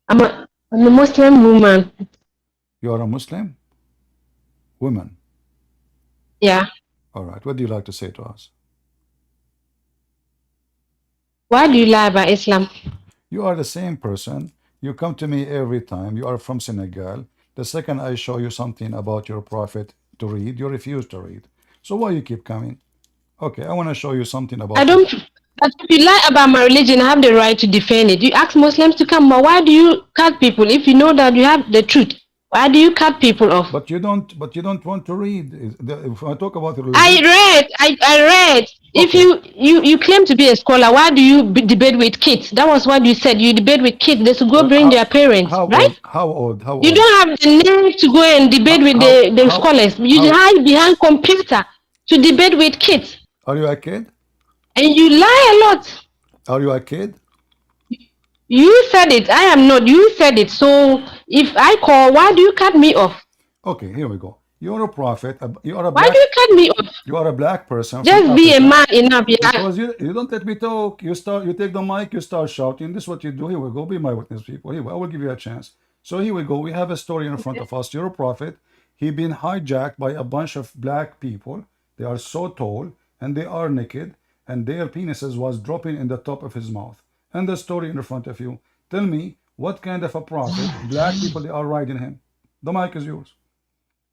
I'm a Muslim woman. You are a Muslim? Woman. Yeah. All right. What do you like to say to us? Why do you lie about Islam? You are the same person. You come to me every time. You are from Senegal. The second I show you something about your prophet to read, you refuse to read. So why you keep coming? Okay, I want to show you something about I don't. But if you lie about my religion, I have the right to defend it. You ask Muslims to come, but why do you cut people if you know that you have the truth? Why do you cut people off? But you don't want to read. If I talk about religion, I read. If okay. you claim to be a scholar, why do you debate with kids? That was what you said. You debate with kids. They should go bring their parents, how right? old? How old? How You old? don't have the nerve to go and debate with the scholars. You hide behind computer to debate with kids. Are you a kid? And you lie a lot. Are you a kid? You said it. I am not. You said it. So if I call, why do you cut me off? Okay, here we go. You're a prophet. You are a Why black. do you cut me off? You are a black person. Just from be Africa. a man enough. Yeah. Because you don't let me talk. You take the mic, you start shouting. This is what you do. Here we go. Be my witness, people. Here, I will give you a chance. So here we go. We have a story in front of us. You're a prophet. He been hijacked by a bunch of black people. They are so tall and they are naked, and their penises was dropping in the top of his mouth. And the story in front of you. Tell me what kind of a prophet black people they are riding him. The mic is yours.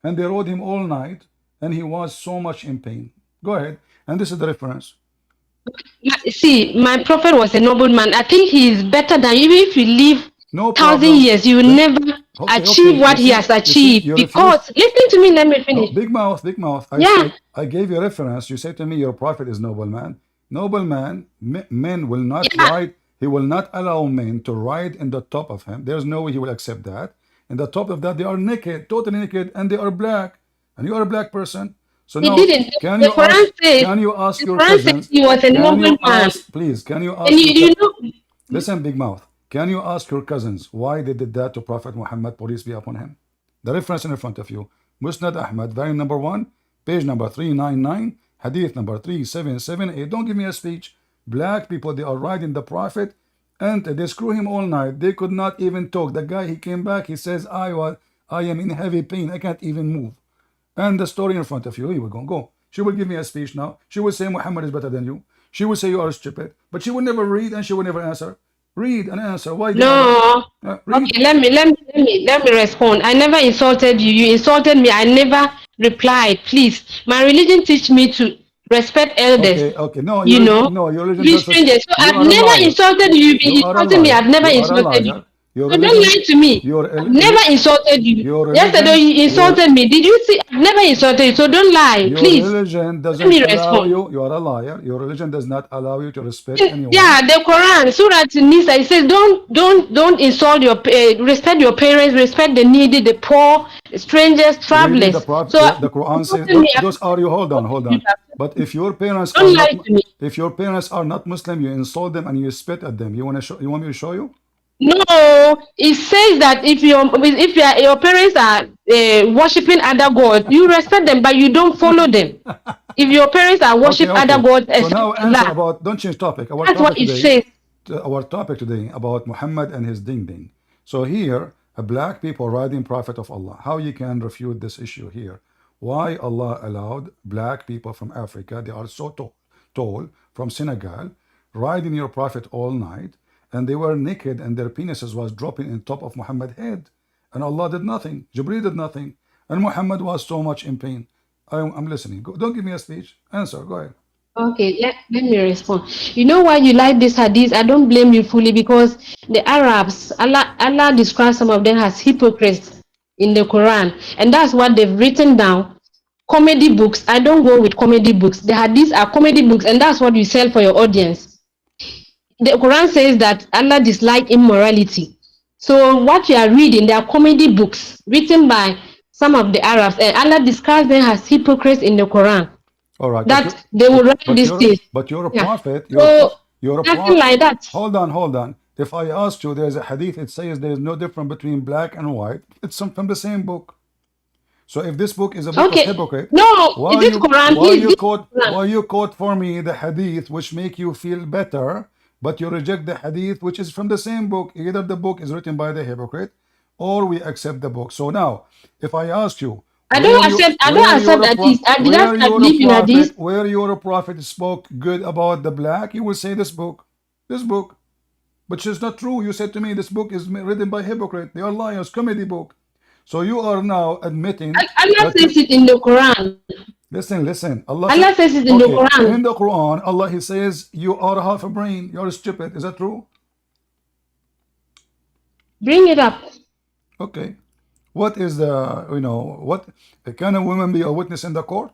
And they rode him all night, and he was so much in pain. Go ahead. And this is the reference. See, my prophet was a noble man. I think he is better than you. Even if you live No 1,000 years, you will never achieve what he has achieved. Because listen to me, let me finish. No, big mouth, big mouth. I gave you a reference. You say to me, your prophet is noble man. Noble man, men will not ride. He will not allow men to ride in the top of him. There's no way he will accept that. In the top of that, they are naked, totally naked, and they are black. And you are a black person. So he now, didn't. can you ask your cousins? He was a noble man. Please, can you ask? And you know, listen, big mouth. Can you ask your cousins why they did that to Prophet Muhammad, peace be upon him? The reference in front of you. Musnad Ahmad, volume number 1, page number 399, hadith number 3778. Don't give me a speech. Black people, they are riding the Prophet, and they screw him all night. They could not even talk. The guy, he came back, he says, I am in heavy pain. I can't even move. And the story in front of you, here we go. She will give me a speech now. She will say Muhammad is better than you. She will say you are stupid. But she will never read and she will never answer. Read and answer. Why? No. Okay, let me respond. I never insulted you. You insulted me. I never replied. Please, my religion teach me to respect elders. Okay. No, no, your religion be strangers. So I've never insulted you. You insulted me. I've never insulted you. So don't lie to me. I've never insulted you. Yesterday you insulted me. Did you see? I've never insulted you. So don't lie, please. Your religion doesn't allow you. You are a liar. Your religion does not allow you to respect anyone. Yeah, the Quran, Surah Nisa, it says don't insult your respect your parents, respect the needy, the poor, strangers, travelers. The Quran says those are you. Hold on. But if your parents are not Muslim, you insult them and you spit at them. You want me to show you? No, it says that if your parents are worshiping other gods, you respect them, but you don't follow them. If your parents are worshiping other gods, so now answer about. Don't change topic. That's what it says. Our topic today about Muhammad and his ding ding. So here, a black people riding Prophet of Allah. How you can refute this issue here? why Allah allowed black people from Africa, they are so tall, from Senegal, riding your Prophet all night, and they were naked and their penises was dropping on top of Muhammad's head. And Allah did nothing. Jibreel did nothing. And Muhammad was so much in pain. I'm listening. Don't give me a speech. Answer. Go ahead. Okay, let me respond. You know why you like this hadith? I don't blame you fully, because the Arabs, Allah describes some of them as hypocrites in the Quran, and that's what they've written down. Comedy books. I don't go with comedy books. The hadiths are comedy books, and that's what you sell for your audience. The Quran says that Allah dislikes immorality. So what you are reading, they are comedy books written by some of the Arabs, and Allah describes them as hypocrites in the Quran. All right. That they will write these things. But you're a Yeah. prophet. So You're a nothing prophet. like that. Hold on. If I asked you, there's a hadith, it says there is no difference between black and white. It's from the same book. So if this book is a book of hypocrite, No, is it Quran? Why you quote for me the hadith which make you feel better, but you reject the hadith which is from the same book? Either the book is written by the hypocrite, or we accept the book. So now, if I ask you, I don't accept hadith. I did not believe in hadith. where your prophet spoke good about the black, you will say this book. Which is not true. You said to me this book is written by hypocrite. They are liars, comedy book. So you are now admitting Allah says it in the Quran. Listen. Allah says it in the Quran. In the Quran, Allah, He says you are half a brain. You are stupid. Is that true? Bring it up. Okay. What is the, what, can a woman be a witness in the court?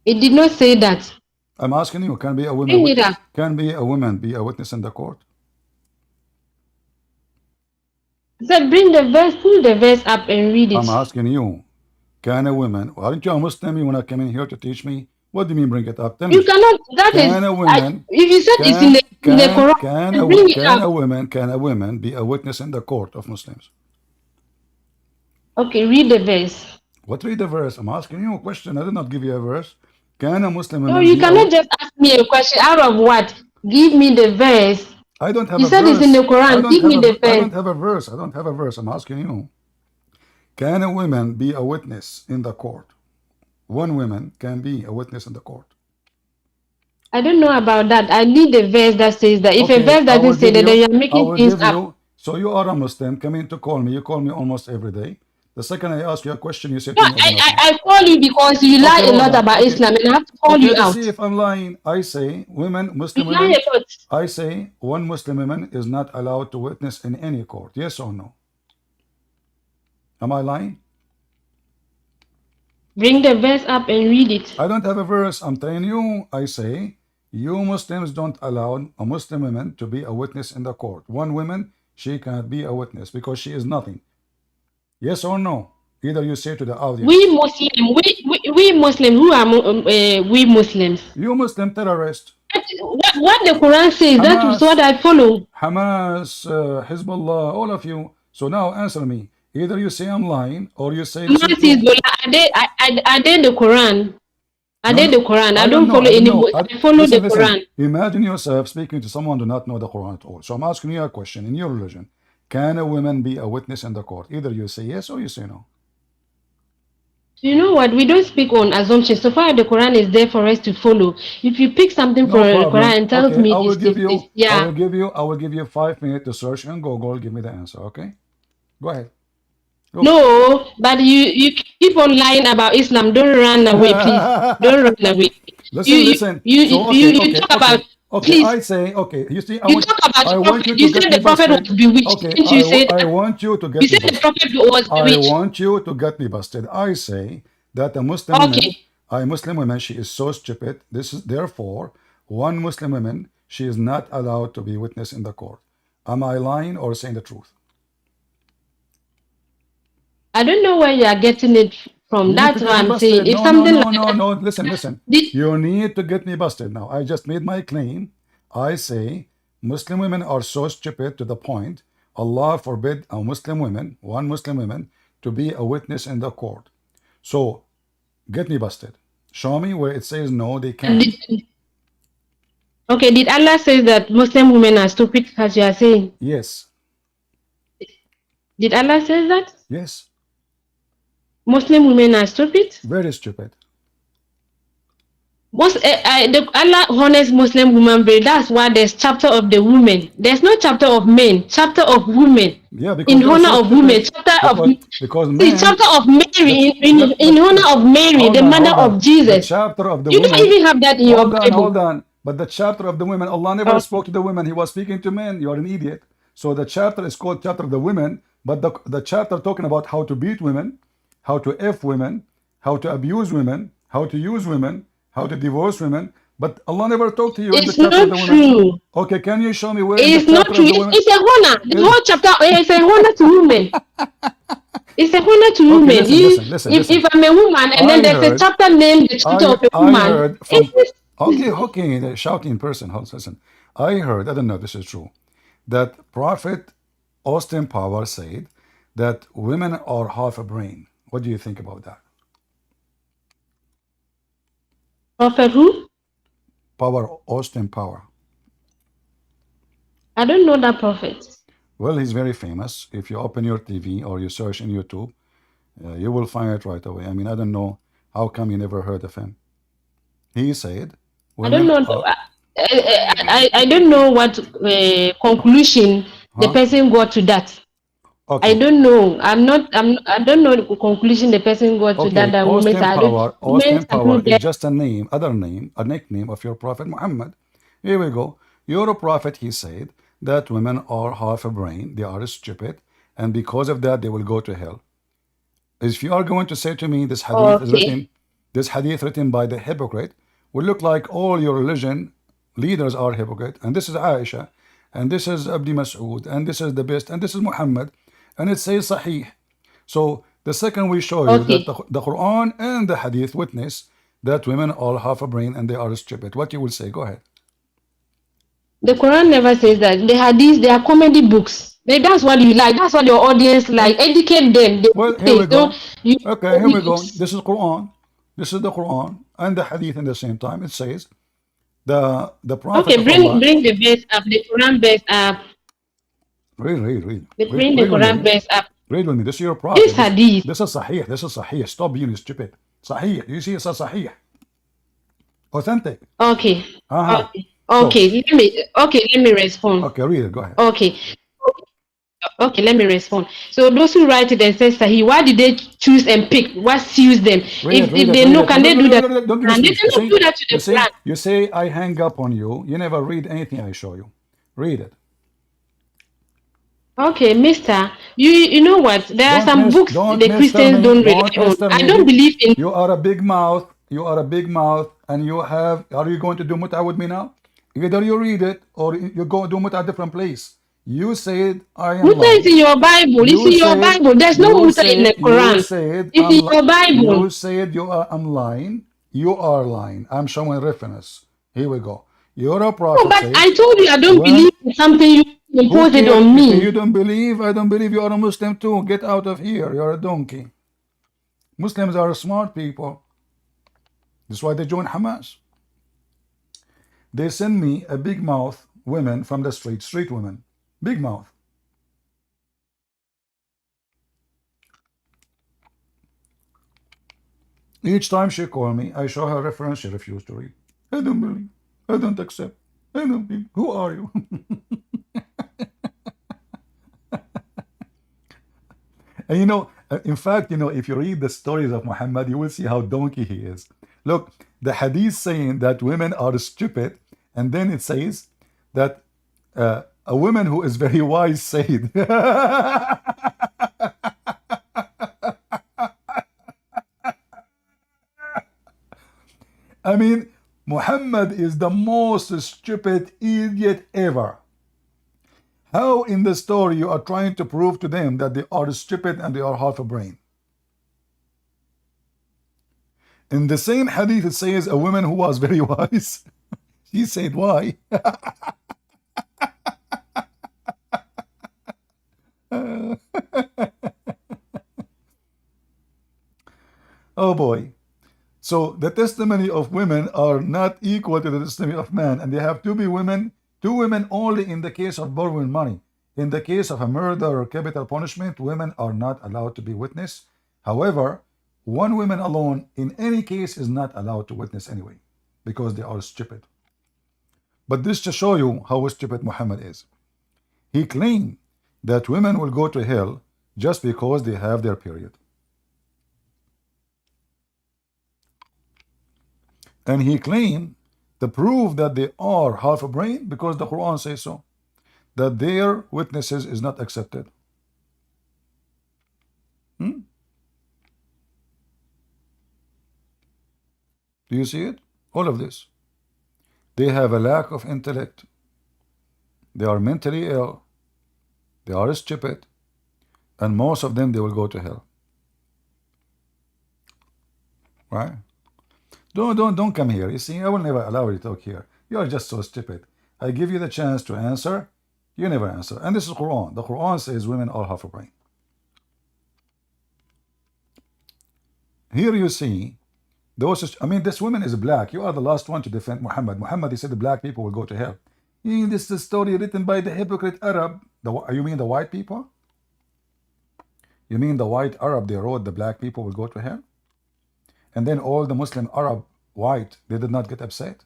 It did not say that. I'm asking you, can be a woman Bring it up. Can be a woman be a witness in the court? So bring the verse, pull the verse up and read it. I'm asking you, can a woman, aren't you a Muslim? You want to come in here to teach me? What do you mean bring it up? Tell me. You cannot, if you said it's in the Quran, can a woman be a witness in the court of Muslims? Okay, read the verse. What read the verse? I'm asking you a question. I did not give you a verse. Can a Muslim woman No, you cannot just ask me a question out of what? Give me the verse. I don't have you a verse. You said it's in the Quran. Give me the verse. I don't have a verse. I'm asking you. Can a woman be a witness in the court? One woman can be a witness in the court. I don't know about that. I need the verse that says that. If a verse doesn't say that, then you're making things up. So you are a Muslim coming to call me. You call me almost every day. The second I ask you a question, you say no, I call you because you lie a lot about Islam, and I have to call you out. See if I'm lying. I say Muslim women. I say one Muslim woman is not allowed to witness in any court. Yes or no? Am I lying? Bring the verse up and read it. I don't have a verse. I'm telling you. I say you Muslims don't allow a Muslim woman to be a witness in the court. One woman, she cannot be a witness because she is nothing. Yes or no? Either you say to the audience. We Muslim, who are we Muslims? You Muslim terrorist. What the Quran says, that's what I follow. Hamas, Hezbollah, all of you. So now answer me. Either you say I'm lying or you say Hamas is I did the Quran. I did the Quran. I don't follow any book. I follow the Quran. Imagine yourself speaking to someone who do not know the Quran at all. So I'm asking you a question. In your religion, can a woman be a witness in the court? Either you say yes or you say no. You know what? We don't speak on assumptions. So far, the Quran is there for us to follow. If you pick something from the Quran and tells me, I will give you 5 minutes to search and Google. Give me the answer. Okay, go ahead. Go. No, but you keep on lying about Islam. Don't run away, please. Don't run away. Listen. You talk about. Okay, please. I say, okay, you see, you talk about the prophet. You said the prophet was bewitched. Okay, Didn't you say that? I want you to get you said the prophet was bewitched. I want you to get me busted. I say that a Muslim woman, she is so stupid. This is therefore one Muslim woman, she is not allowed to be witness in the court. Am I lying or saying the truth? I don't know where you are getting it from. That's what I'm saying. If No. Listen. You need to get me busted now. I just made my claim. I say Muslim women are so stupid to the point Allah forbid a Muslim woman, one Muslim woman, to be a witness in the court. So get me busted. Show me where it says no, they can't. Okay, did Allah say that Muslim women are stupid as you are saying? Yes. Did Allah say that? Yes. Muslim women are stupid. Very stupid. The Allah honors Muslim women, but that's why there's chapter of the women. There's no chapter of men, chapter of women. Yeah, because In they're honor so of women, stupid. chapter of Because see, men, chapter of Mary in honor of Mary, the mother hold of on. The Jesus. chapter of the You don't women. even have that in your Bible. Hold on. But the chapter of the women, Allah never spoke to the women. He was speaking to men. You are an idiot. So the chapter is called chapter of the women, but the chapter talking about how to beat women, how to F women, how to abuse women, how to use women, how to divorce women. But Allah never talked to you in the It's chapter of not the women. true. Okay, can you show me where in the It's not chapter true. of the women? It's a honor. The whole chapter is a honor to women. It's a honor to Okay, women. listen. If I'm a woman and then there's a chapter named the chapter of a I woman, heard from okay, the shouting person. Listen, I heard. I don't know if this is true. That Prophet Austin Power said that women are half a brain. What do you think about that? Prophet who? Austin Power. I don't know that prophet. Well, he's very famous. If you open your TV or you search in YouTube, you will find it right away. I mean, I don't know how come you never heard of him. He said, I don't women know. are. I don't know what conclusion the person got to that. Okay. I don't know. I don't know the conclusion the person got to that. That women Austin Power is just a name, a nickname of your Prophet Muhammad. Here we go. Your prophet, he said that women are half a brain, they are stupid, and because of that they will go to hell. If you are going to say to me this hadith is written, this hadith written by the hypocrite, will look like all your religion leaders are hypocrite, and this is Aisha, and this is Abdi Mas'ud, and this is the best, and this is Muhammad, and it says Sahih. So the second we show you that the Quran and the hadith witness that women are half a brain and they are stupid, what you will say? Go ahead. The Quran never says that. The hadith, they are comedy books. That's what you like. That's what your audience like. Educate them. Well, here we go. Okay, here we go. This is Quran. This is the Quran and the hadith in the same time. It says the prophet. Okay, bring the verse up. The Quran verse up. Read. Bring the Quran verse up. Read with me. This is your prophet. This hadith. This is Sahih. This is Sahih. Stop being stupid. Sahih. You see, it's a Sahih. Authentic. Okay. Okay. Let me respond. Okay, read it. Go ahead. Okay, let me respond. So those who write it and say Sahih, why did they choose and pick? What suits them? If they know, can they do that? Can they do that to the Quran? You say I hang up on you. You never read anything I show you. Read it. Okay, mister, you know what? There are some books the Christians don't rely on. I don't believe in. You are a big mouth. You are a big mouth, and you have. Are you going to do muta with me now? Either you read it or you go do muta a different place. You said I am. Muta is in your Bible. It's in your Bible. There's no muta in the Quran. It's in your Bible. You said I'm lying. You are lying. I'm showing reference. Here we go. You're a prophet. No, but I told you I don't believe in something you impose it on me. You don't believe? I don't believe you are a Muslim too. Get out of here. You're a donkey. Muslims are smart people. That's why they join Hamas. They send me a big mouth women from the street women. Big mouth. Each time she call me, I show her reference, she refused to read. I don't believe. I don't accept. I don't believe. Who are you? And you know, in fact, you know, if you read the stories of Muhammad, you will see how donkey he is. Look, the hadith saying that women are stupid, and then it says that a woman who is very wise said. I mean, Muhammad is the most stupid idiot ever. How in the story you are trying to prove to them that they are stupid and they are half a brain? In the same hadith it says a woman who was very wise. She said why? Oh boy. So the testimony of women are not equal to the testimony of man, and they have to be women, two women only in the case of borrowing money. In the case of a murder or capital punishment, women are not allowed to be witness. However, one woman alone in any case is not allowed to witness anyway, because they are stupid. But this to show you how stupid Muhammad is. He claimed that women will go to hell just because they have their period. And he claimed the proof that they are half a brain because the Quran says so, that their witnesses is not accepted. Do you see it? All of this. They have a lack of intellect. They are mentally ill. They are stupid. And most of them, they will go to hell. Right? Don't come here. You see, I will never allow you to talk here. You are just so stupid. I give you the chance to answer. You never answer. And this is Quran. The Quran says women are half a brain. Here you see, this woman is black. You are the last one to defend Muhammad. Muhammad, he said the black people will go to hell. This is a story written by the hypocrite Arab. You mean the white people? You mean the white Arab, they wrote the black people will go to hell? And then all the Muslim Arab white, they did not get upset?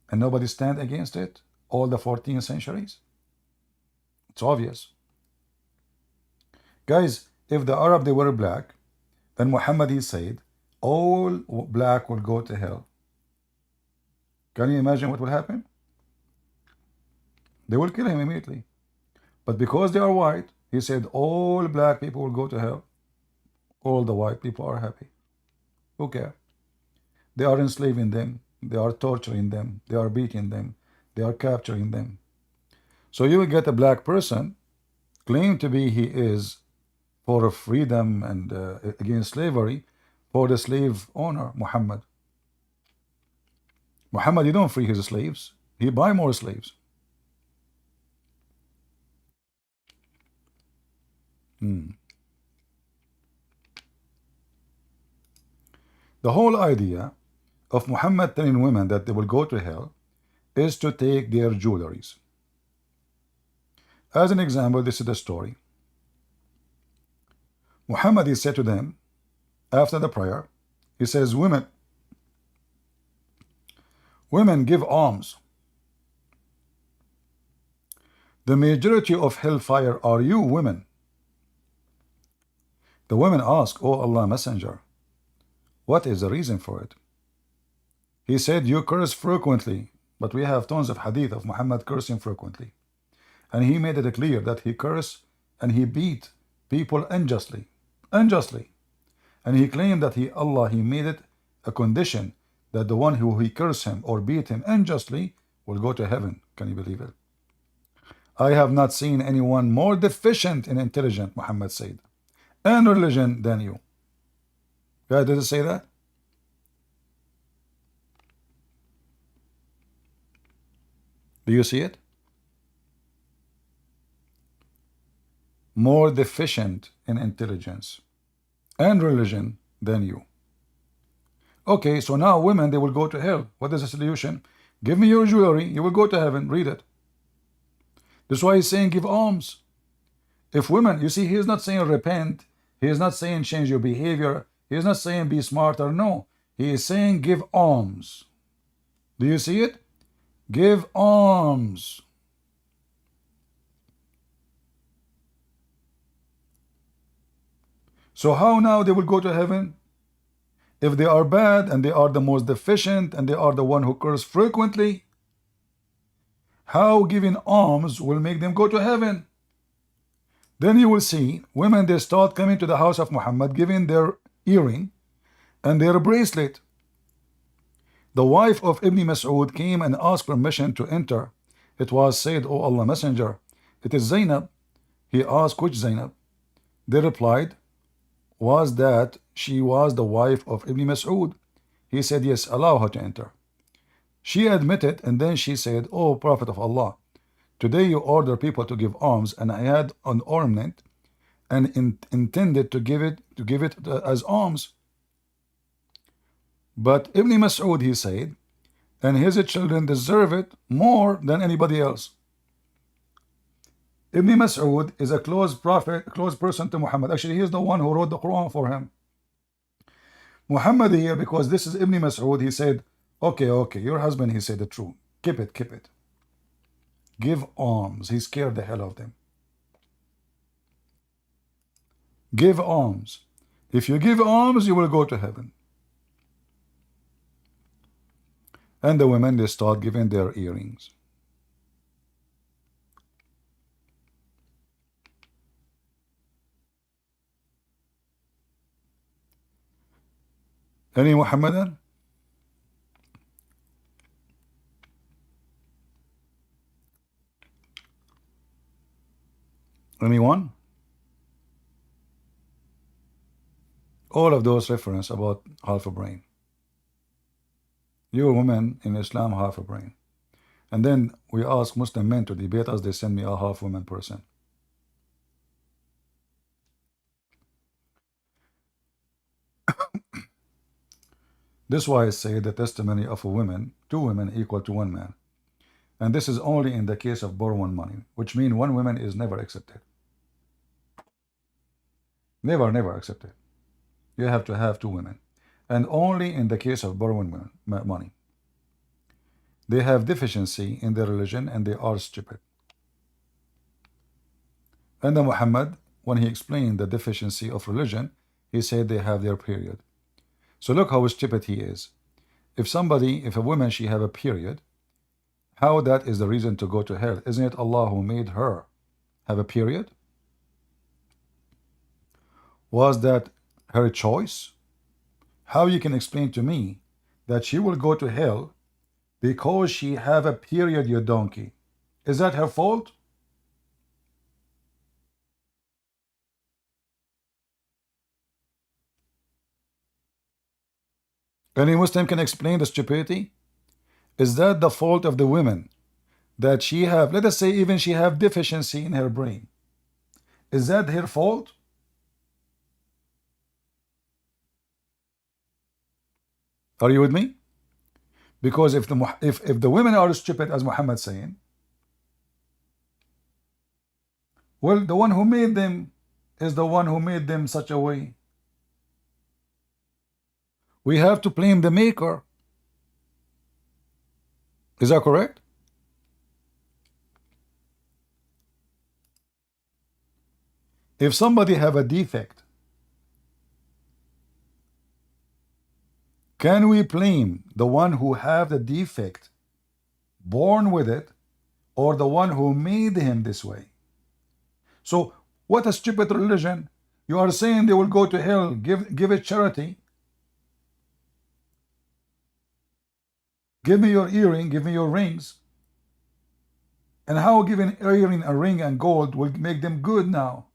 And nobody stand against it? All the 14 centuries? It's obvious. Guys, if the Arab, they were black, then Muhammad, he said, all black will go to hell. Can you imagine what will happen? They will kill him immediately. But because they are white, he said all black people will go to hell. All the white people are happy. Who cares? They are enslaving them. They are torturing them. They are beating them. They are capturing them. So you will get a black person claim to be he is for freedom and against slavery for the slave owner, Muhammad. Muhammad, he don't free his slaves. He buy more slaves. The whole idea of Muhammad telling women that they will go to hell is to take their jewelries. As an example, this is the story. Muhammad, he said to them after the prayer, he says, women give alms. The majority of hellfire are you women. The women ask, O Allah Messenger, what is the reason for it? He said, you curse frequently, but we have tons of hadith of Muhammad cursing frequently. And he made it clear that he cursed and he beat people unjustly. And he claimed that he made it a condition that the one who he cursed him or beat him unjustly will go to heaven. Can you believe it? I have not seen anyone more deficient in intelligence, Muhammad said, and religion than you. God, did it say that? Do you see it? More deficient in intelligence and religion than you. Okay, so now women, they will go to hell. What is the solution? Give me your jewelry, you will go to heaven. Read it. This is why he's saying give alms. If women, you see, he is not saying repent. He is not saying change your behavior. He is not saying be smarter. No, he is saying give alms. Do you see it? Give alms. So how now they will go to heaven? If they are bad and they are the most deficient and they are the one who curse frequently, how giving alms will make them go to heaven? Then you will see women, they start coming to the house of Muhammad, giving their earring and their bracelet. The wife of Ibn Mas'ud came and asked permission to enter. It was said, O Allah Messenger, it is Zainab. He asked, which Zainab? They replied, was that she was the wife of Ibn Mas'ud? He said, yes, allow her to enter. She admitted, and then she said, O Prophet of Allah, today you order people to give alms, and I had an ornament and intended to give it as alms. But Ibn Mas'ud, he said, and his children deserve it more than anybody else. Ibn Mas'ud is a close prophet, close person to Muhammad. Actually, he is the one who wrote the Quran for him. Muhammad here, because this is Ibn Mas'ud, he said, okay, okay, your husband, he said the truth. Keep it, keep it. Give alms. He scared the hell of them. Give alms. If you give alms, you will go to heaven. And the women, they start giving their earrings. Any Muhammadan? Anyone? All of those reference about half a brain. Your woman in Islam, half a brain. And then we ask Muslim men to debate us, they send me a half woman person. This is why I say the testimony of a woman, 2 women equal to 1 man. And this is only in the case of borrowing money, which means 1 woman is never accepted. Never, never accepted. You have to have 2 women. And only in the case of borrowing money. They have deficiency in their religion and they are stupid. And then Muhammad, when he explained the deficiency of religion, he said they have their period. So look how stupid he is. If a woman, she have a period, how that is the reason to go to hell? Isn't it Allah who made her have a period? Was that her choice? How you can explain to me that she will go to hell because she have a period, you donkey? Is that her fault? Any Muslim can explain the stupidity? Is that the fault of the women that she have, let us say even she have deficiency in her brain? Is that her fault? Are you with me? Because if the women are stupid, as Muhammad saying, well, the one who made them is the one who made them such a way. We have to blame the maker. Is that correct? If somebody have a defect, can we blame the one who have the defect, born with it, or the one who made him this way? So what a stupid religion. You are saying they will go to hell, give it charity. Give me your earring, give me your rings. And how giving earring, a ring, and gold will make them good now?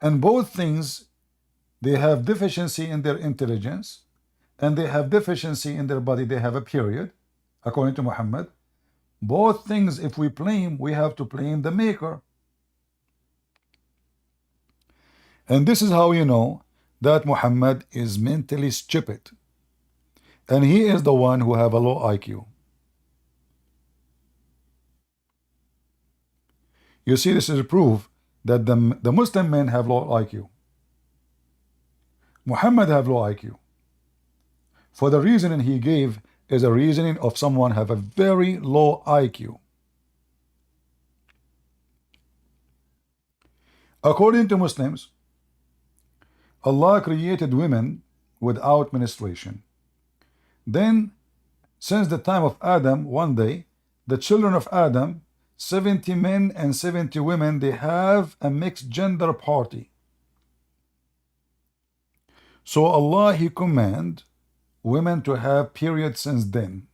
And both things, they have deficiency in their intelligence, and they have deficiency in their body. They have a period, according to Muhammad. Both things, if we blame, we have to blame the maker. And this is how you know that Muhammad is mentally stupid. And he is the one who have a low IQ. You see, this is a proof that the Muslim men have low IQ. Muhammad have low IQ. For the reasoning he gave is a reasoning of someone have a very low IQ. According to Muslims, Allah created women without menstruation. Then, since the time of Adam, one day, the children of Adam, 70 men and 70 women, they have a mixed gender party. So Allah, He command women to have periods since then.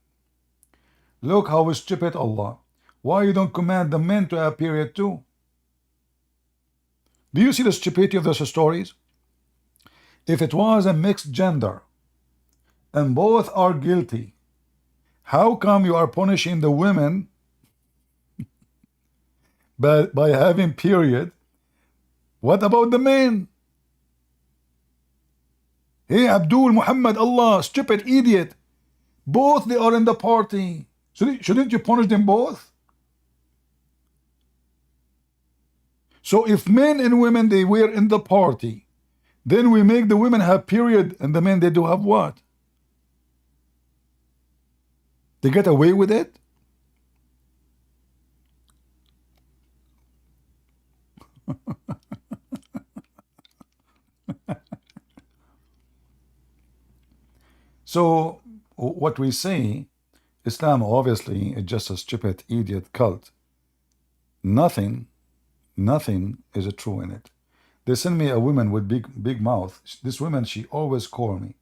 Look how stupid Allah. Why you don't command the men to have period too? Do you see the stupidity of those stories? If it was a mixed gender and both are guilty, how come you are punishing the women by having period? What about the men? Hey, Abdul, Muhammad, Allah, stupid idiot. Both they are in the party. Shouldn't you punish them both? So if men and women, they were in the party, then we make the women have period and the men, they do have what? They get away with it? So what we say, Islam obviously is just a stupid idiot cult. Nothing is true in it. They send me a woman with big mouth. This woman, she always call me.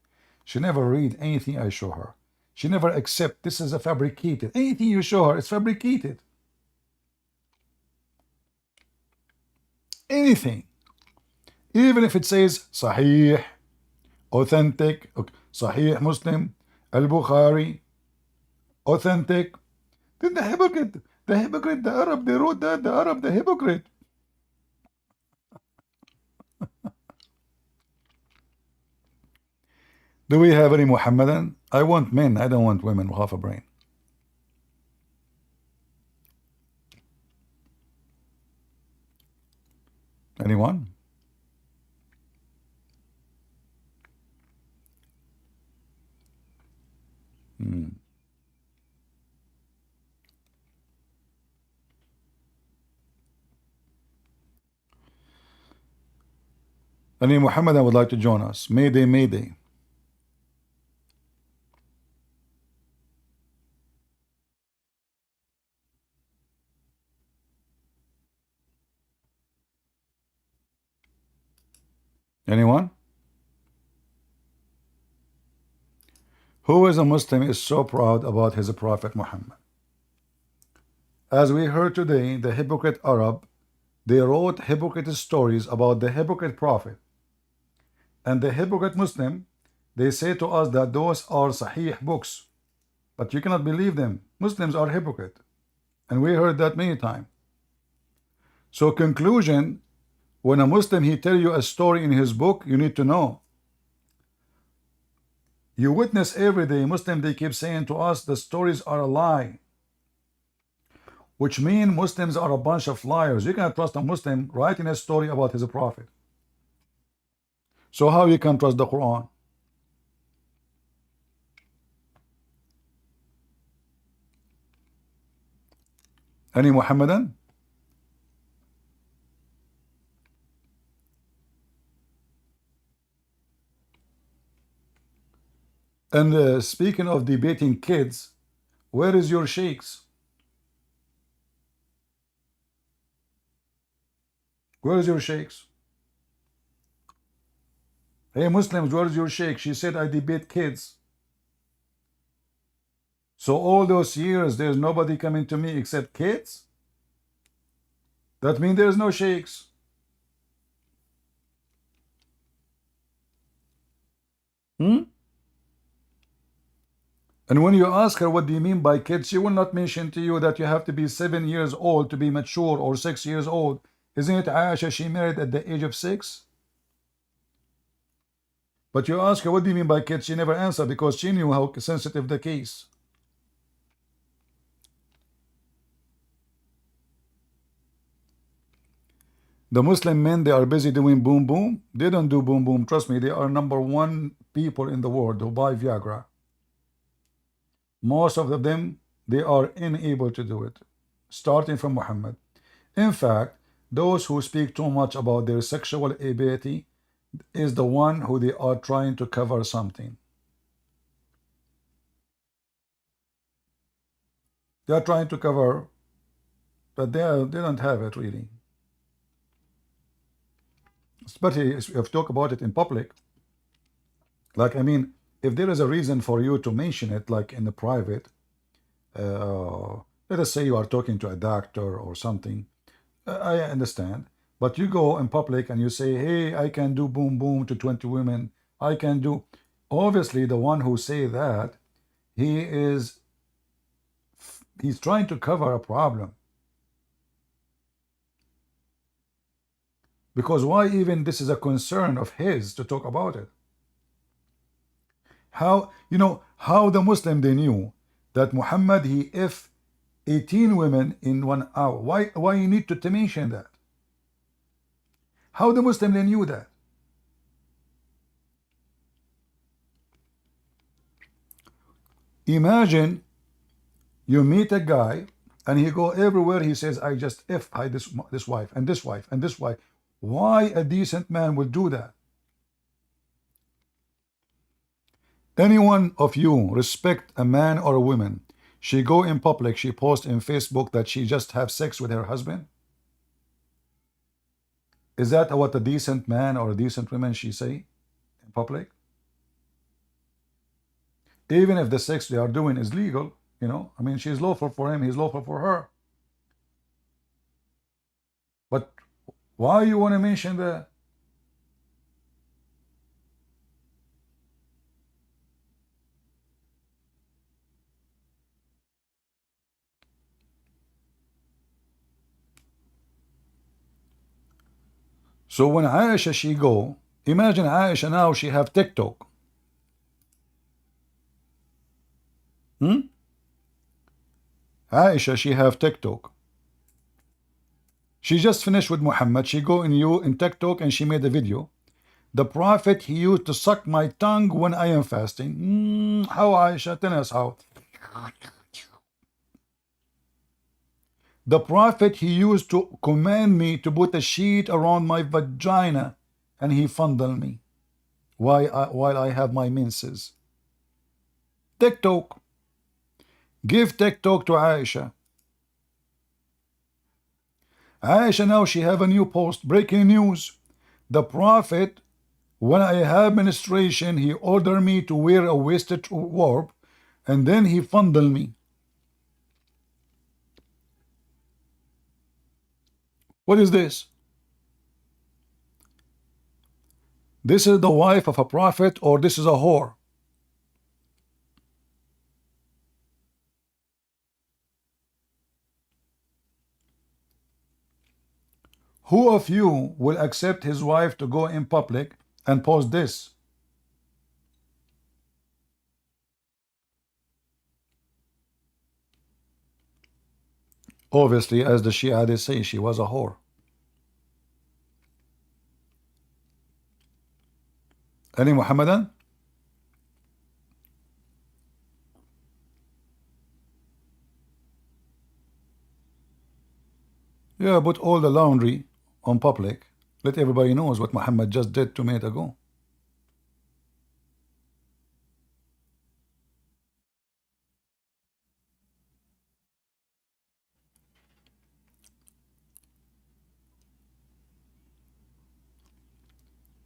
She never read anything I show her. She never accept this is a fabricated. Anything you show her, it's fabricated. Anything. Even if it says Sahih, authentic, Sahih Muslim, Al-Bukhari, authentic. Then the hypocrite, the Arab, they wrote that, the Arab, the hypocrite. Do we have any Muhammadan? I want men, I don't want women with half a brain. Anyone? Any Muhammadan would like to join us? Mayday, Mayday. Anyone? Who is a Muslim is so proud about his Prophet Muhammad? As we heard today, the hypocrite Arab, they wrote hypocrite stories about the hypocrite Prophet. And the hypocrite Muslim, they say to us that those are Sahih books. But you cannot believe them. Muslims are hypocrite. And we heard that many times. So conclusion, when a Muslim, he tell you a story in his book, you need to know. You witness every day, Muslim, they keep saying to us, the stories are a lie. Which mean Muslims are a bunch of liars. You cannot trust a Muslim writing a story about his prophet. So how you can trust the Quran? Any Muhammadan? And speaking of debating kids, where is your sheikhs? Where is your sheikhs? Hey Muslims, where is your sheikh? She said I debate kids. So all those years there's nobody coming to me except kids? That means there's no sheikhs. And when you ask her what do you mean by kids, she will not mention to you that you have to be 7 years old to be mature or 6 years old. Isn't it Aisha, she married at the age of 6? But you ask her what do you mean by kids, she never answered because she knew how sensitive the case. The Muslim men, they are busy doing boom boom. They don't do boom boom. Trust me, they are #1 people in the world who buy Viagra. Most of them, they are unable to do it, starting from Muhammad. In fact, those who speak too much about their sexual ability is the one who they are trying to cover something. They are trying to cover, but they don't have it really. Especially if you talk about it in public. Like, I mean, if there is a reason for you to mention it, like in the private, let us say you are talking to a doctor or something, I understand. But you go in public and you say, hey, I can do boom boom to 20 women. I can do. Obviously, the one who say that, he's trying to cover a problem. Because why even this is a concern of his to talk about it? How, you know, how the Muslim, they knew that Muhammad, he if 18 women in 1 hour. Why you need to mention that? How the Muslim they knew that? Imagine you meet a guy and he go everywhere. He says, I just hide this wife and this wife and this wife. Why a decent man would do that? Any one of you respect a man or a woman, she go in public, she post in Facebook that she just have sex with her husband? Is that what a decent man or a decent woman she say in public? Even if the sex they are doing is legal, you know, I mean, she's lawful for him, he's lawful for her. But why you want to mention that? So when Aisha she go, imagine Aisha now she have TikTok. Aisha she have TikTok. She just finished with Muhammad. She go in TikTok and she made a video. The Prophet he used to suck my tongue when I am fasting. How, Aisha? Tell us how. The Prophet he used to command me to put a sheet around my vagina and he fondle me while I have my menses. TikTok. Give TikTok to Aisha. Aisha now she have a new post. Breaking news. The Prophet, when I have menstruation, he ordered me to wear a waisted robe and then he fondle me. What is this? This is the wife of a prophet or this is a whore? Who of you will accept his wife to go in public and post this? Obviously, as the Shia they say, she was a whore. Any Muhammadan? Yeah, put all the laundry on public. Let everybody knows what Muhammad just did 2 minutes ago.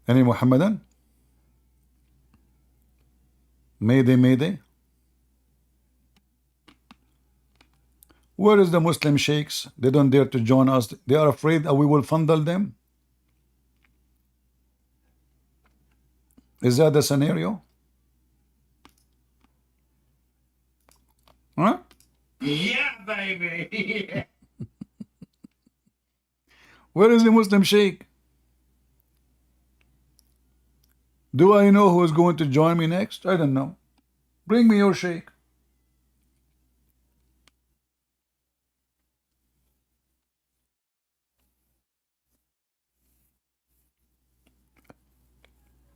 Any Muhammadan? Mayday, mayday. Where is the Muslim sheikhs? They don't dare to join us. They are afraid that we will fondle them. Is that the scenario? Huh? Yeah, baby. Where is the Muslim sheikh? Do I know who is going to join me next? I don't know. Bring me your sheikh.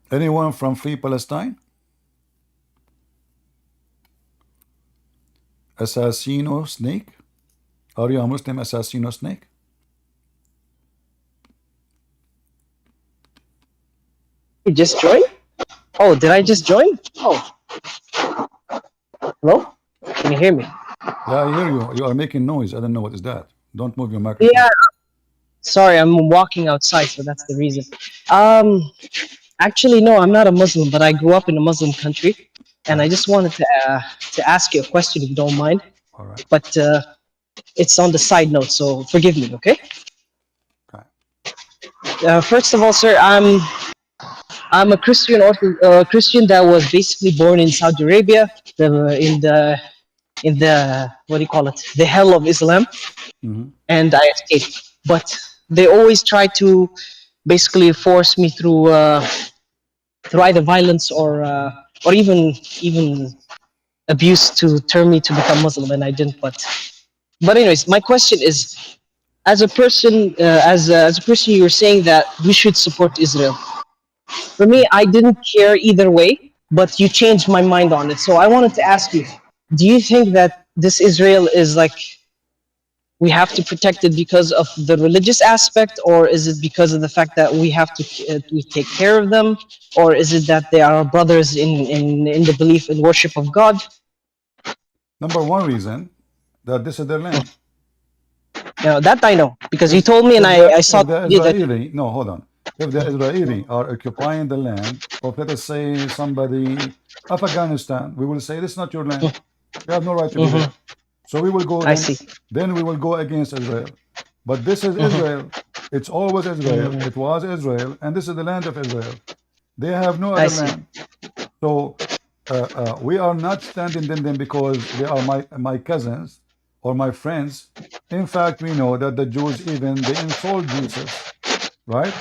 Anyone from Free Palestine? Assassino Snake? Are you a Muslim Assassino Snake? You just joined? Oh, did I just join? Oh. Hello? Can you hear me? Yeah, I hear you. You are making noise. I don't know what is that. Don't move your microphone. Yeah. Sorry, I'm walking outside, so that's the reason. Actually, no, I'm not a Muslim, but I grew up in a Muslim country, and I just wanted to ask you a question, if you don't mind. All right. But it's on the side note, so forgive me, okay? Okay. First of all, sir, I'm a Christian Christian that was basically born in Saudi Arabia, in the what do you call it, the hell of Islam. And I escaped. But they always try to basically force me through either violence or even abuse to turn me to become Muslim, and I didn't. But anyways, my question is, as a person, as a person, you're saying that we should support Israel. For me, I didn't care either way, but you changed my mind on it. So I wanted to ask you, do you think that this Israel is like we have to protect it because of the religious aspect, or is it because of the fact that we have to we take care of them, or is it that they are our brothers in the belief and worship of God? Number one reason that this is their land. That I know because you If, told me, and I saw if the the video that Israeli, no, hold on. If the Israeli are occupying the land of, let us say, somebody, Afghanistan, we will say, this is not your land. You have no right to be there. So we will go I then, see. then we will go against Israel. But this is Israel. It's always Israel. It was Israel. And this is the land of Israel. They have no I other see. land. So we are not standing in them because they are my cousins or my friends. In fact, we know that the Jews even, they insult Jesus, right?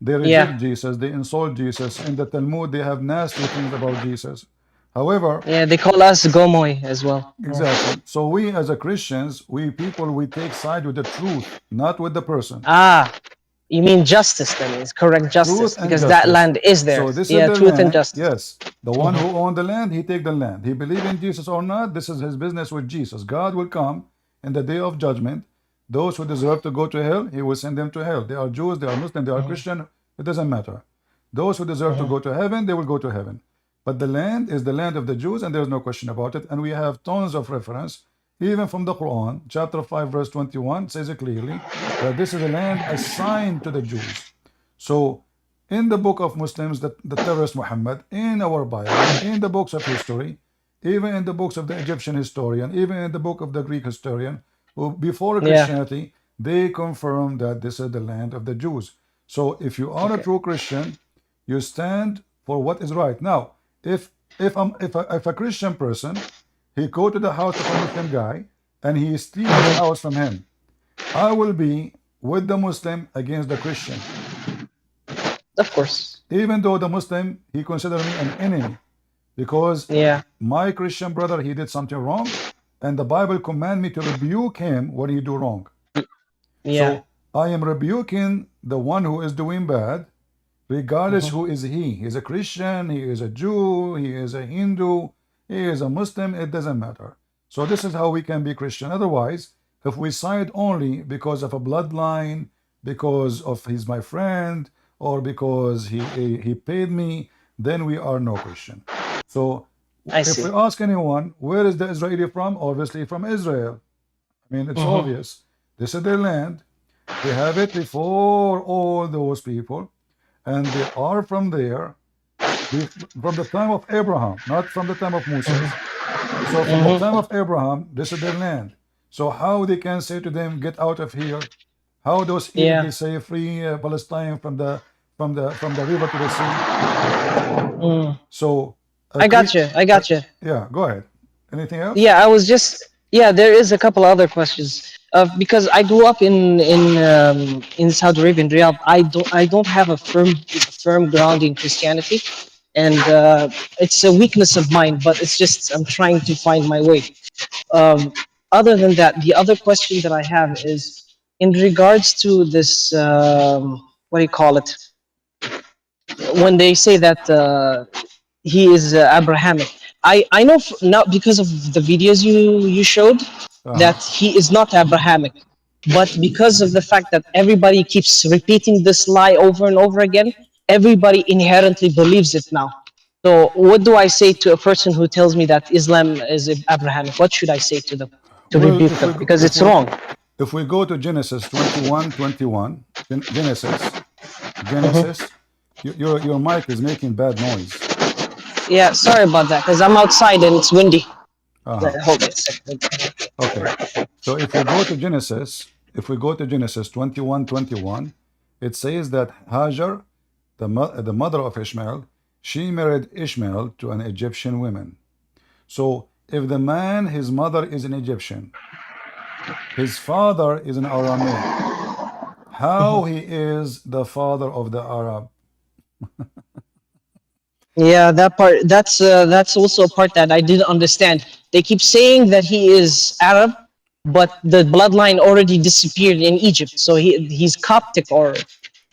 They reject Jesus, they insult Jesus. In the Talmud, they have nasty things about Jesus. However, Yeah, they call us Gomoy as well. exactly. So we as a Christians, we people, we take side with the truth, not with the person. Ah, you mean justice then? It's correct justice Truth and because that justice. land is there. So this is Yeah, their truth and land. justice. Yes. The one who owned the land, he take the land. He believe in Jesus or not, this is his business with Jesus. God will come in the day of judgment. Those who deserve to go to hell, he will send them to hell. They are Jews, they are Muslim, they are Christian. It doesn't matter. Those who deserve to go to heaven, they will go to heaven. But the land is the land of the Jews, and there's no question about it. And we have tons of reference, even from the Quran, chapter 5, verse 21, says it clearly that this is a land assigned to the Jews. So, in the book of Muslims, the terrorist Muhammad, in our Bible, in the books of history, even in the books of the Egyptian historian, even in the book of the Greek historian, who before Christianity, they confirm that this is the land of the Jews. So, if you are a true Christian, you stand for what is right. Now, if a Christian person, he go to the house of a Muslim guy and he steals his house from him, I will be with the Muslim against the Christian. Of course. Even though the Muslim, he considered me an enemy because my Christian brother, he did something wrong, and the Bible command me to rebuke him when he do wrong. So I am rebuking the one who is doing bad, regardless who is he. He is a Christian, he is a Jew, he is a Hindu, he is a Muslim, it doesn't matter. So this is how we can be Christian. Otherwise, if we side only because of a bloodline, because of he's my friend, or because he paid me, then we are no Christian. So if we ask anyone, where is the Israeli from? Obviously from Israel. I mean, it's obvious. This is their land. They have it before all those people. And they are from there, from the time of Abraham, not from the time of Moses. So from the time of Abraham, this is their land. So how they can say to them, get out of here? How those Egyptians they say free Palestine from the river to the sea? So I got you. Yeah, go ahead. Anything else? Yeah, I was just there is a couple other questions. Because I grew up in Saudi Arabia, in Riyadh. I don't have a firm ground in Christianity, and it's a weakness of mine. But it's just I'm trying to find my way. Other than that, the other question that I have is in regards to this. What do you call it? When they say that he is Abrahamic, I know now because of the videos you showed that he is not Abrahamic, but because of the fact that everybody keeps repeating this lie over and over again, everybody inherently believes it now. So what do I say to a person who tells me that Islam is Abrahamic? What should I say to them to rebuke them? Because it's wrong. If we go to Genesis 21:21, Genesis, your mic is making bad noise. Yeah, sorry about that, because I'm outside and it's windy. Hold it a second. Okay. So if we go to Genesis 21:21, it says that Hajar, the mother of Ishmael, she married Ishmael to an Egyptian woman. So if the man, his mother is an Egyptian, his father is an Aramaic, how he is the father of the Arab? Yeah, that part. That's also a part that I didn't understand. They keep saying that he is Arab, but the bloodline already disappeared in Egypt. So he's Coptic or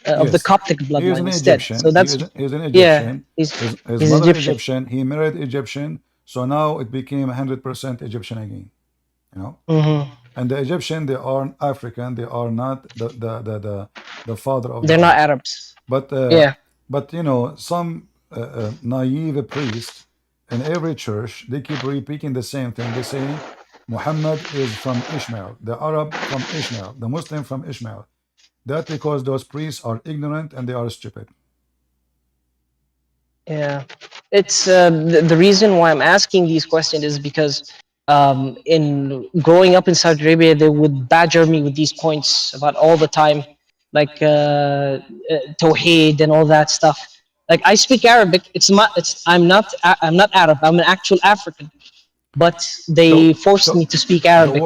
of the Yes, Coptic he is bloodline an instead. Egyptian. So that's He's an yeah, Egyptian. His he's mother Egyptian. Egyptian. He married Egyptian. So now it became 100% Egyptian again. You know. Mm-hmm. And the Egyptian, they are African. They are not the father of the They're not Arabs. Arabs. But Yeah. you know, some naive priest in every church, they keep repeating the same thing. They say Muhammad is from Ishmael, the Arab from Ishmael, the Muslim from Ishmael. That because those priests are ignorant and they are stupid. Yeah, it's the reason why I'm asking these questions is because in growing up in Saudi Arabia, they would badger me with these points about all the time, like Tawheed and all that stuff. Like I speak Arabic. I'm not Arab. I'm an actual African, but they forced me to speak Arabic.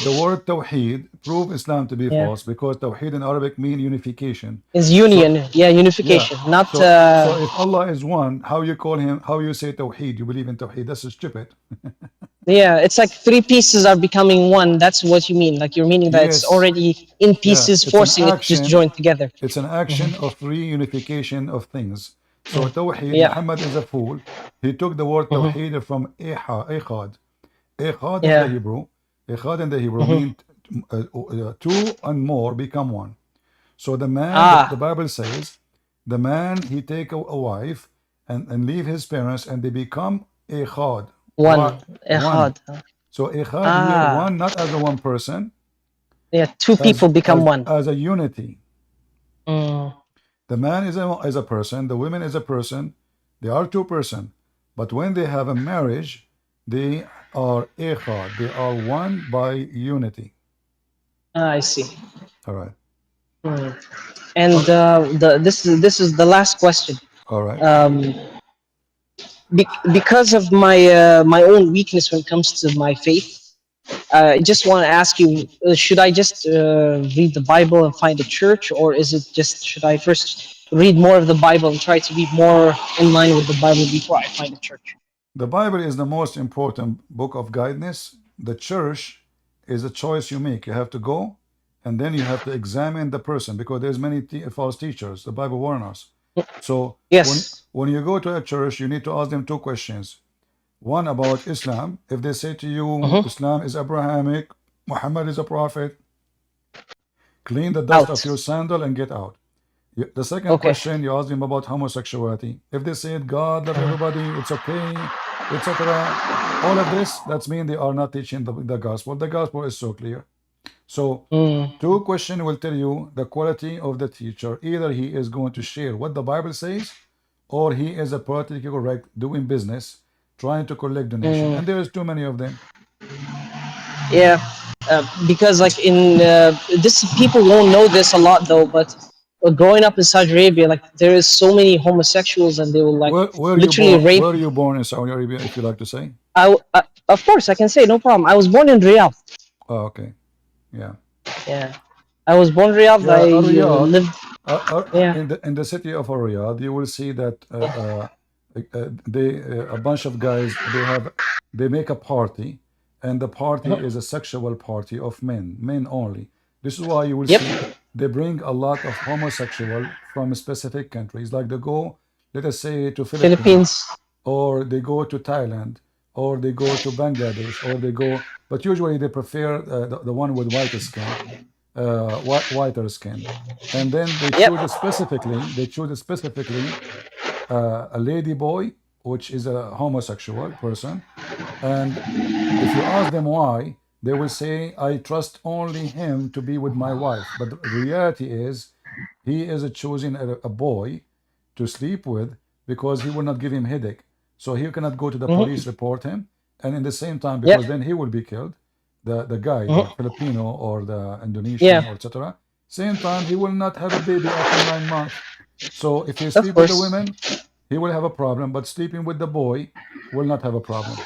The word Tawheed prove Islam to be Yeah, false because Tawheed in Arabic mean unification. it's So union. Yeah, yeah. unification. Not. So if Allah is one, how you call him? How you say Tawheed? You believe in Tawheed? That's stupid. Yeah, it's like three pieces are becoming one. That's what you mean. Like you're meaning that it's Yes. already in Yeah. pieces, It's an forcing it to just action. join together. It's an action of reunification of things. So Tawheed, Yeah. Muhammad is a fool. He took the word Tawheed from Echad. Echad in the Yeah. Hebrew. Echad in the Hebrew means two and more become one. So the man, the Bible says, the man, he take a wife and leave his parents and they become Echad. One. One. Echad. So Echad here, one, not as a one person. Yeah, two people become one. As a unity. Mm. The man is a person, the woman is a person, they are two person. But when they have a marriage, they are echad, they are one by unity. I see. All right. Mm. And this is the last question. All right. Because of my own weakness when it comes to my faith, I just want to ask you: should I just read the Bible and find a church, or is it just should I first read more of the Bible and try to be more in line with the Bible before I find a church? The Bible is the most important book of guidance. The church is a choice you make. You have to go, and then you have to examine the person because there's many false teachers. The Bible warns us. So yes, when you go to a church, you need to ask them two questions. One about Islam. If they say to you, Islam is Abrahamic, Muhammad is a prophet, clean the dust of your sandal and get out. The second question, you ask them about homosexuality. If they said God love everybody, it's okay, etc. All of this, that's mean they are not teaching the gospel. The gospel is so clear. So two questions will tell you the quality of the teacher. Either he is going to share what the Bible says, or he is a politically correct doing business, trying to collect donation. And there is too many of them. Yeah, because like in this, people won't know this a lot though, but growing up in Saudi Arabia, like there is so many homosexuals, and they will like literally rape. Where are you born in Saudi Arabia, if you like to say? Of course, I can say no problem. I was born in Riyadh. Oh, okay. Yeah. Yeah, I was born in Riyadh. Yeah, I Riyadh, lived. In the city of Riyadh, you will see that a bunch of guys they make a party, and the party is a sexual party of men only. This is why you will see they bring a lot of homosexual from specific countries, like they go, let us say, to Philippines, or they go to Thailand, or they go to Bangladesh, or they go, but usually they prefer the one with whiter skin, whiter skin, and then they choose specifically a lady boy, which is a homosexual person, and if you ask them why, they will say, I trust only him to be with my wife. But the reality is, he is choosing a boy to sleep with because he will not give him headache. So he cannot go to the police, report him, and in the same time, because then he will be killed, the guy, the Filipino or the Indonesian or etc. Same time, he will not have a baby after 9 months. So if you sleep with the women, he will have a problem, but sleeping with the boy will not have a problem.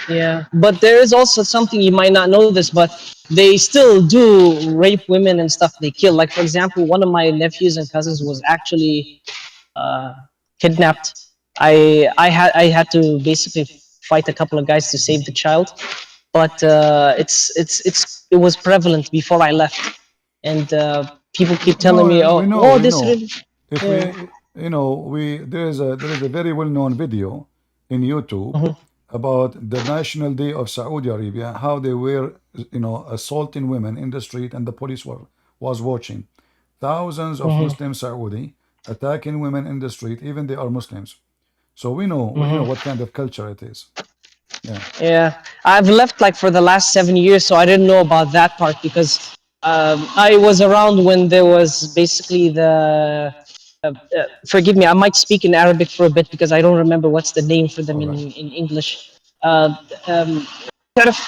Yeah, but there is also something you might not know this, but they still do rape women and stuff. They kill. Like for example, one of my nephews and cousins was actually kidnapped. I had to basically fight a couple of guys to save the child, but it was prevalent before I left, and people keep telling me, No, oh, we know, oh, we this know. really, If yeah. we, you know, we there is a very well-known video in YouTube Mhm, about the National Day of Saudi Arabia, how they were, assaulting women in the street, and the police was watching. Thousands of mhm, Muslim Saudi attacking women in the street, even they are Muslims. So we know, mhm. what kind of culture it is. Yeah. Yeah, I've left like for the last 7 years, so I didn't know about that part because I was around when there was basically the. Forgive me, I might speak in Arabic for a bit because I don't remember what's the name for them All in, right. in English. Um, تعرف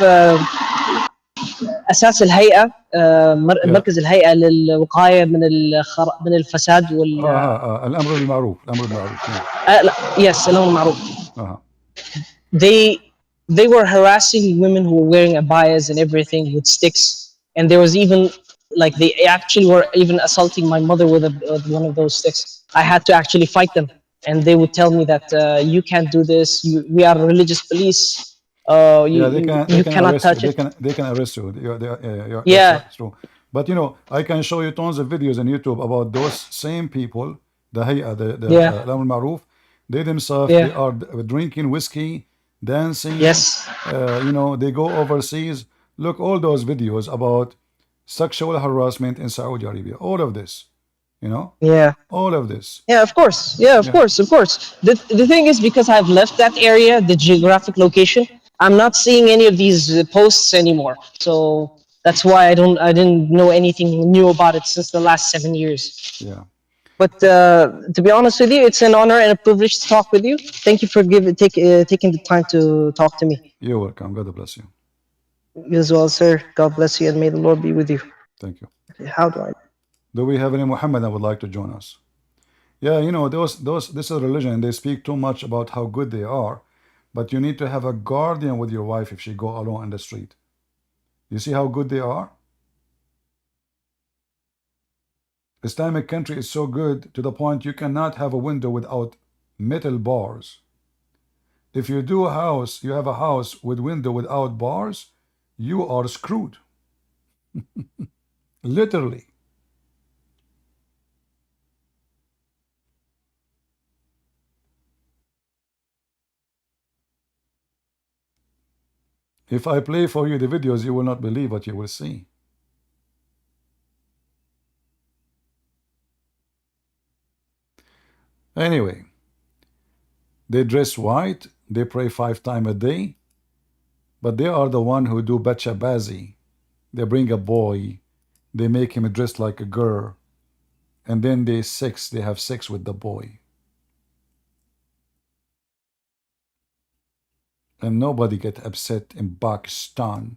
أساس الهيئة Yeah. مركز الهيئة للوقاية من الفساد الأمر بالمعروف، الأمر بالمعروف. Yeah. لا يس الأمر المعروف. Uh-huh. they they were harassing women who were wearing abayas and everything with sticks, and there was even like they actually were even assaulting my mother with one of those sticks. I had to actually fight them, and they would tell me that you can't do this. We are religious police. You, Yeah, you they you can cannot arrest you. touch They it. can they can arrest you. That's Yeah, right. It's true. But I can show you tons of videos on YouTube about those same people, the Hay'a, the yeah, Al Maruf. They themselves, yeah. they are drinking whiskey, dancing. Yes. They go overseas. Look, all those videos about sexual harassment in Saudi Arabia. All of this, you know, Yeah. all of this. Yeah, of course. Yeah, of Yeah. course, of course. The thing is, because I've left that area, the geographic location, I'm not seeing any of these posts anymore. So that's why I didn't know anything new about it since the last 7 years. Yeah. But to be honest with you, it's an honor and a privilege to talk with you. Thank you for taking the time to talk to me. You're welcome. God bless you. You as well, sir. God bless you, and may the Lord be with you. Thank you. How do I? Do we have any Muhammad that would like to join us? Yeah, those this is religion, and they speak too much about how good they are, but you need to have a guardian with your wife if she go alone in the street. You see how good they are? Islamic country is so good to the point you cannot have a window without metal bars. If you do a house, you have a house with window without bars, you are screwed. Literally. If I play for you the videos, you will not believe what you will see. Anyway, they dress white, they pray 5 times a day, but they are the one who do bachabazi. They bring a boy, they make him dress like a girl, and then they have sex with the boy. And nobody get upset in Pakistan.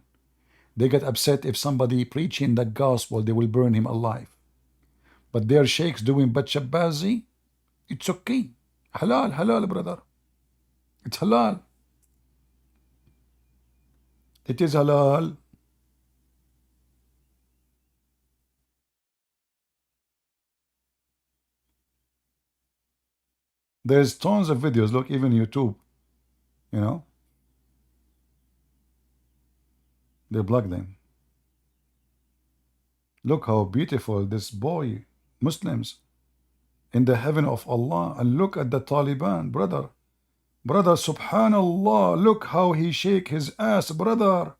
They get upset if somebody preaching the gospel, they will burn him alive. But their sheikhs doing bachabazi, it's okay. Halal, halal, brother. It's halal. It is halal. There's tons of videos. Look, even YouTube, you know, they block them. Look how beautiful this boy, Muslims, in the heaven of Allah. And look at the Taliban, brother. Brother, subhanallah, look how he shake his ass, brother.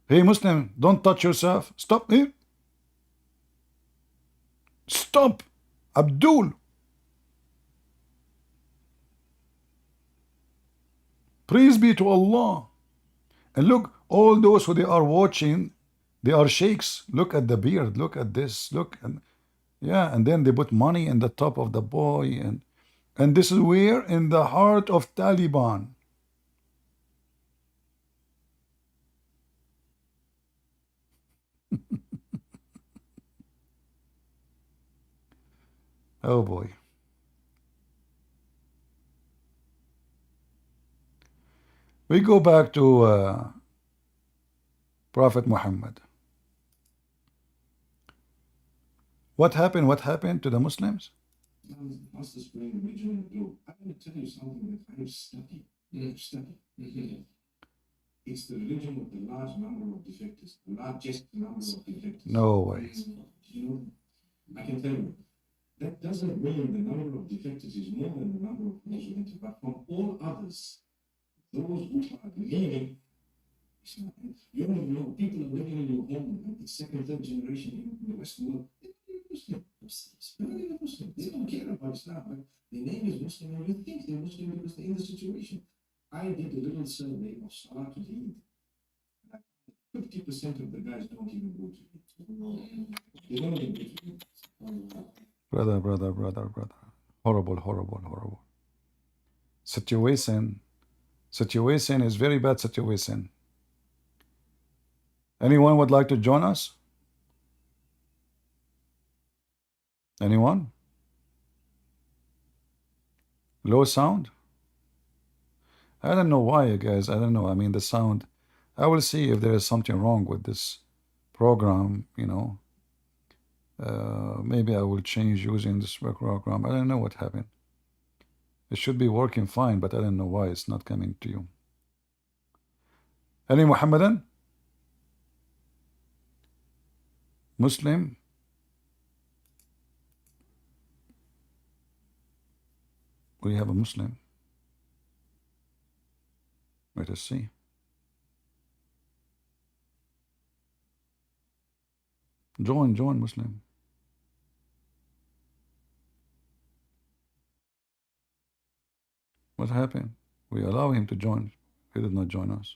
Hey, Muslim, don't touch yourself. Stop here. Stop. Abdul. Praise be to Allah. And look, all those who they are watching, they are sheikhs. Look at the beard. Look at this. Look. And yeah, and then they put money in the top of the boy. And this is where? In the heart of Taliban. Oh boy. We go back to Prophet Muhammad. What happened? What happened to the Muslims? What's this bring me join the group? I'm going to tell you something that I've studied. You understand? It's the religion of the large number of defectors, the largest number of defectors. No way. You know, I can tell you, that doesn't mean the number of defectors is more than the number of Muslims, but from all others, those who are leaving, you don't know, people are living in your home, like the second, third generation in the Western world. They're Muslim. They don't care about Islam. But the name is Muslim, and you think they're Muslim because they're in the situation. I did a little survey of Salah to Eid. 50% of the guys don't even go to Eid. They don't even go to Eid. Brother. Horrible. Situation is very bad situation. Anyone would like to join us? Anyone? Low sound? I don't know why, you guys. I don't know. I mean, the sound. I will see if there is something wrong with this program, you know. Maybe I will change using this program. I don't know what happened. It should be working fine, but I don't know why it's not coming to you. Any Muhammadan? Muslim? We have a Muslim. Let us see. Join Muslim. What happened? We allow him to join. He did not join us.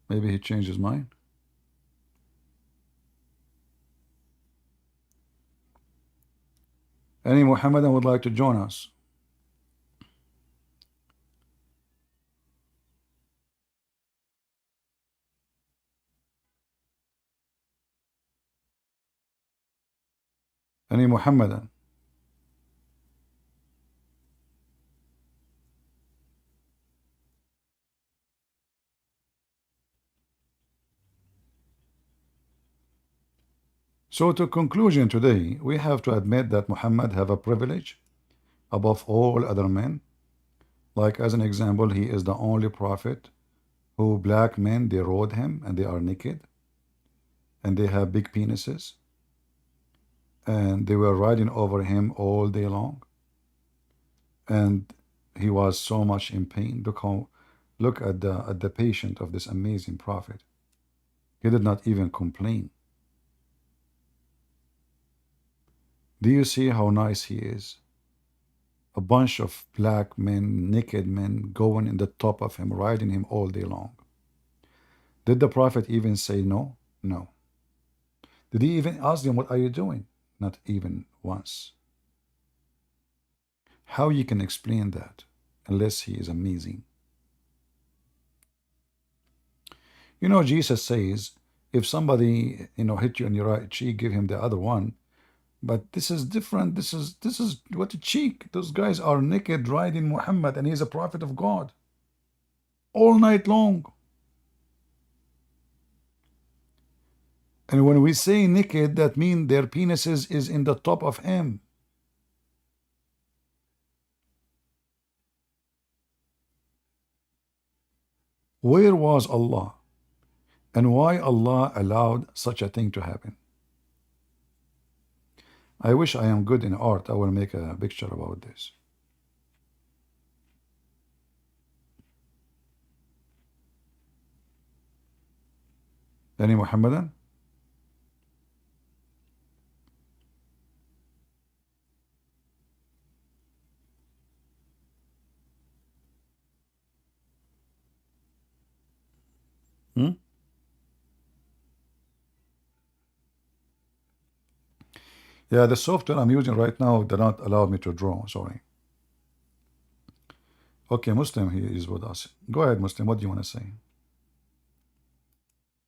Maybe he changed his mind. Any Muhammadan would like to join us? Any Muhammadan? So to conclusion today, we have to admit that Muhammad have a privilege above all other men. Like as an example, he is the only prophet who black men, they rode him and they are naked and they have big penises and they were riding over him all day long and he was so much in pain. Look at the patient of this amazing prophet. He did not even complain. Do you see how nice he is? A bunch of black men, naked men, going in the top of him, riding him all day long. Did the prophet even say no? No. Did he even ask them, what are you doing? Not even once. How you can explain that unless he is amazing? You know, Jesus says, if somebody, hit you on your right cheek, give him the other one. But this is different. This is what a cheek. Those guys are naked riding Muhammad and he's a prophet of God all night long. And when we say naked, that means their penises is in the top of him. Where was Allah? And why Allah allowed such a thing to happen? I wish I am good in art. I will make a picture about this. Any Muhammadan? Yeah, the software I'm using right now did not allow me to draw. Sorry. Okay, Muslim, he is with us. Go ahead, Muslim. What do you want to say?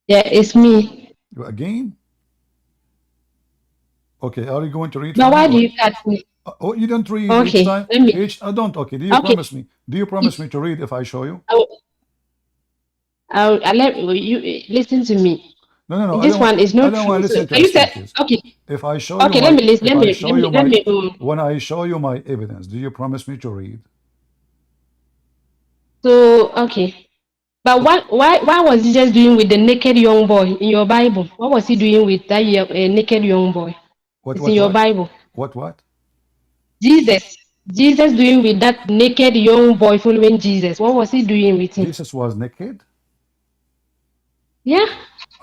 Yeah, it's me. Again? Okay, are you going to read? Now, why do you cut me? Oh, you don't read Okay, each time? let me. I don't. Okay, do you Okay. promise me? Do you promise me to read if I show you? I'll let you listen to me. No. This one is I not don't want true. to listen to You said excuses. okay. If I show Okay, you let my, me listen. if I show you my, Let me. when I show you my evidence, do you promise me to read? So okay. But why was he just doing with the naked young boy in your Bible? What was he doing with that naked young boy? What, It's in what, your what? Bible. What, what? Jesus. Jesus doing with that naked young boy following Jesus. What was he doing with him? Jesus was naked? Yeah.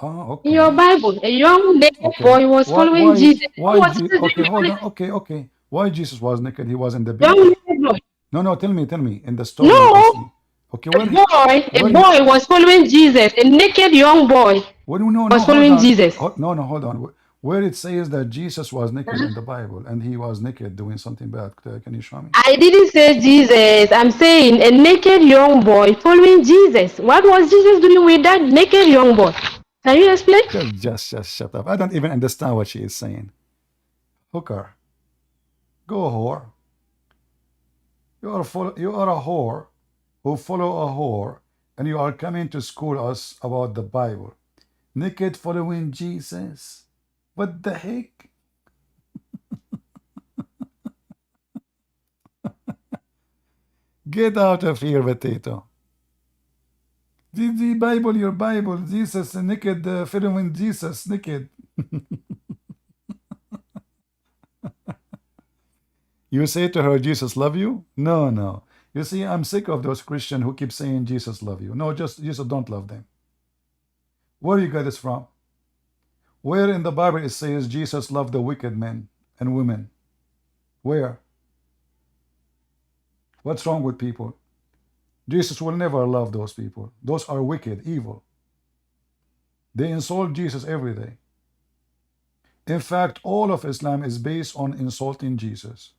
Oh, In your okay. Bible, a young naked Okay. boy was following Jesus. What was Jesus Okay, doing hold with on. Okay, okay. Why Jesus was naked? He was in the young beach? naked boy? No, no, tell me. In the story we can No. see. Okay, A where he, boy was following Jesus. A naked young boy well, no, was no, hold following on. Jesus. No, no, hold on. Where it says that Jesus was naked Uh-huh. in the Bible and he was naked doing something bad. Can you show me? I didn't say Jesus. I'm saying a naked young boy following Jesus. What was Jesus doing with that naked young boy? Can you explain? Just shut up. I don't even understand what she is saying. Hooker, go whore. You are a whore who follow a whore, and you are coming to school us about the Bible. Naked following Jesus. What the heck? Get out of here, potato. The Bible, your Bible, Jesus naked, following Jesus naked. You say to her, Jesus love you? No, no. You see, I'm sick of those Christians who keep saying Jesus love you. No, just Jesus don't love them. Where you get this from? Where in the Bible it says Jesus loved the wicked men and women? Where? What's wrong with people? Jesus will never love those people. Those are wicked, evil. They insult Jesus every day. In fact, all of Islam is based on insulting Jesus.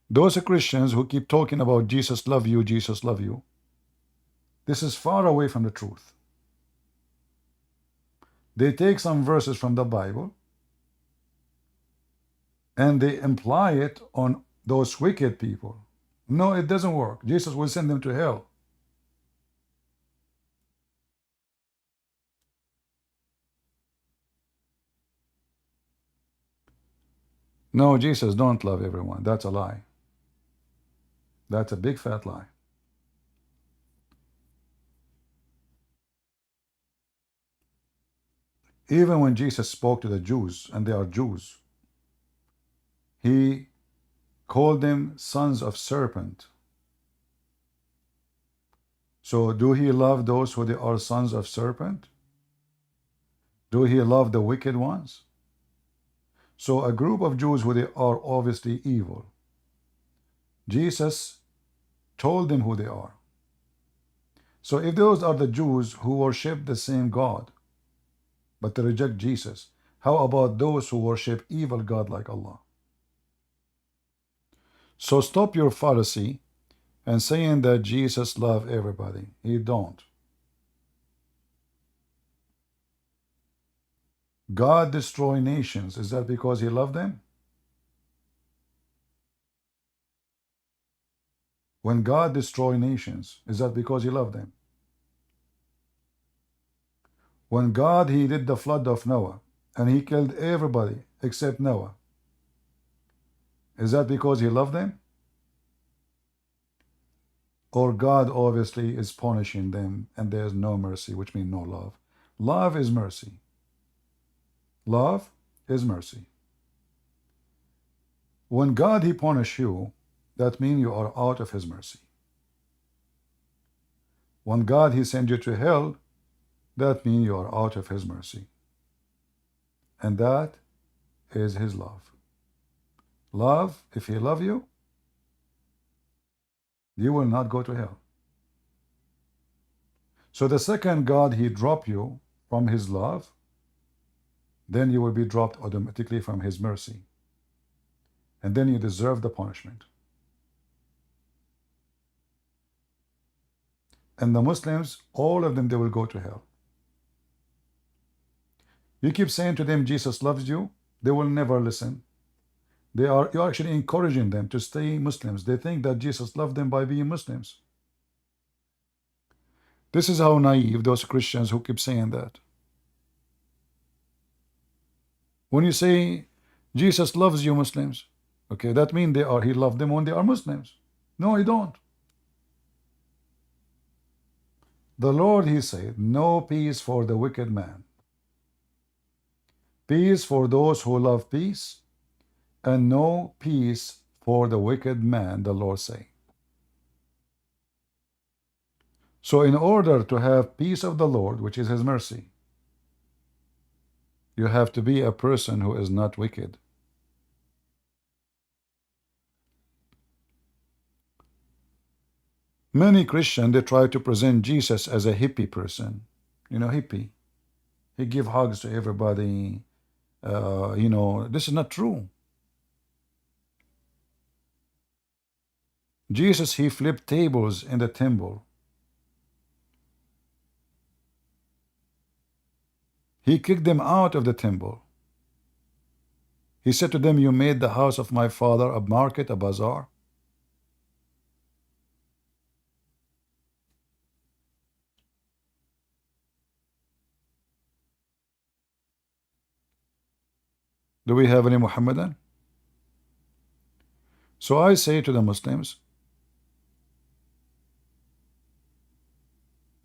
Those Christians who keep talking about Jesus love you, Jesus love you, this is far away from the truth. They take some verses from the Bible and they imply it on those wicked people. No, it doesn't work. Jesus will send them to hell. No, Jesus don't love everyone. That's a lie. That's a big fat lie. Even when Jesus spoke to the Jews, and they are Jews, he called them sons of serpent. So do he love those who they are sons of serpent? Do he love the wicked ones? So a group of Jews who they are obviously evil, Jesus told them who they are. So if those are the Jews who worship the same God, but they reject Jesus, how about those who worship evil God like Allah? So stop your fallacy and saying that Jesus loves everybody. He don't. God destroy nations. Is that because he loved them? When God destroy nations, is that because he loved them? When God, he did the flood of Noah and he killed everybody except Noah, is that because he loved them? Or God obviously is punishing them and there's no mercy, which means no love. Love is mercy. Love is mercy. When God, he punish you, that means you are out of his mercy. When God, he send you to hell, that means you are out of his mercy. And that is his love. Love, if he love you, you will not go to hell. So the second God, he drop you from his love, then you will be dropped automatically from his mercy. And then you deserve the punishment. And the Muslims, all of them, they will go to hell. You keep saying to them, Jesus loves you, they will never listen. You're actually encouraging them to stay Muslims. They think that Jesus loved them by being Muslims. This is how naive those Christians who keep saying that. When you say Jesus loves you, Muslims, Okay, that means he loved them when they are Muslims. No, he don't. The Lord, he said, no peace for the wicked man. Peace for those who love peace, and no peace for the wicked man, the Lord say. So in order to have peace of the Lord, which is his mercy, you have to be a person who is not wicked. Many Christians, they try to present Jesus as a hippie person. You know, hippie. He give hugs to everybody. You know, this is not true. Jesus, he flipped tables in the temple. He kicked them out of the temple. He said to them, you made the house of my father a market, a bazaar. Do we have any Muhammadan? So I say to the Muslims,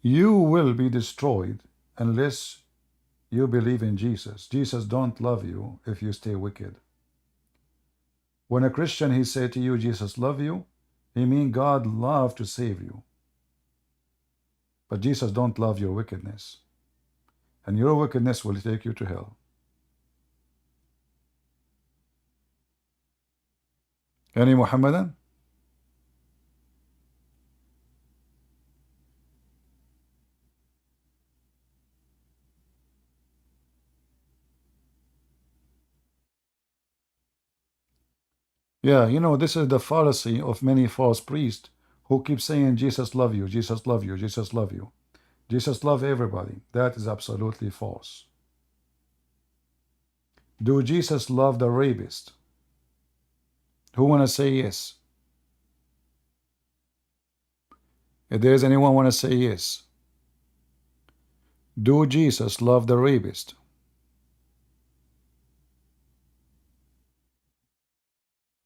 you will be destroyed unless you believe in Jesus. Jesus don't love you if you stay wicked. When a Christian, he say to you, Jesus love you, he mean God love to save you. But Jesus don't love your wickedness. And your wickedness will take you to hell. Any Muhammadan? Yeah, you know, this is the fallacy of many false priests who keep saying Jesus love you, Jesus love you, Jesus love you. Jesus love everybody. That is absolutely false. Do Jesus love the rapist? Who want to say yes? If there's anyone want to say yes. Do Jesus love the rapist?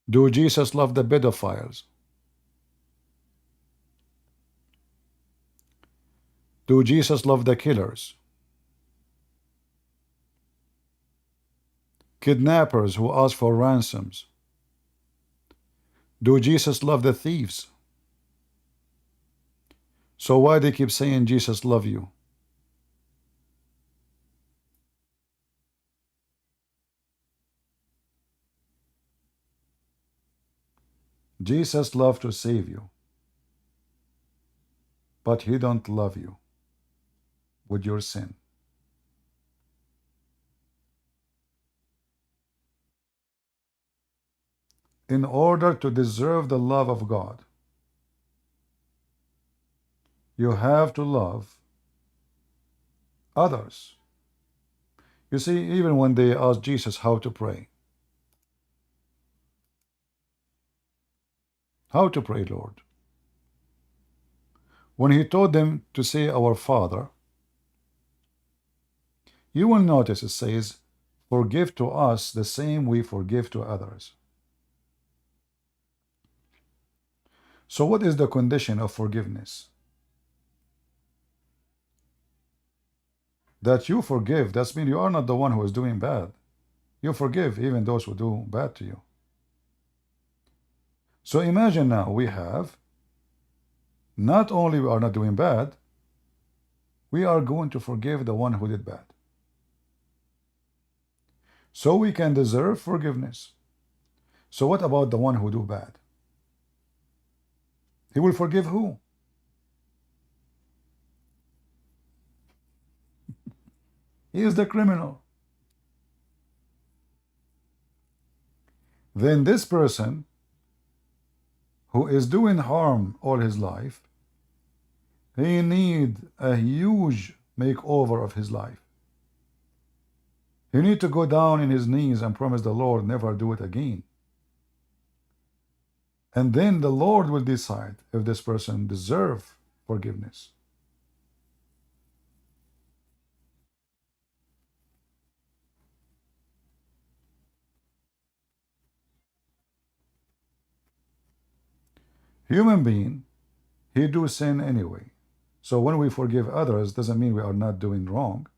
Do Jesus love the pedophiles? Do Jesus love the killers? Kidnappers who ask for ransoms? Do Jesus love the thieves? So why they keep saying Jesus love you? Jesus love to save you, but he don't love you with your sin. In order to deserve the love of God, you have to love others. You see, even when they asked Jesus how to pray, Lord? When he told them to say, our Father, you will notice it says, forgive to us the same we forgive to others. So what is the condition of forgiveness? That you forgive, that means you are not the one who is doing bad. You forgive even those who do bad to you. So imagine now we have, not only we are not doing bad, we are going to forgive the one who did bad. So we can deserve forgiveness. So what about the one who do bad? He will forgive who? He is the criminal. Then this person who is doing harm all his life, he need a huge makeover of his life. He need to go down in his knees and promise the Lord never do it again. And then the Lord will decide if this person deserves forgiveness. Human being, he do sin anyway. So when we forgive others, doesn't mean we are not doing wrong,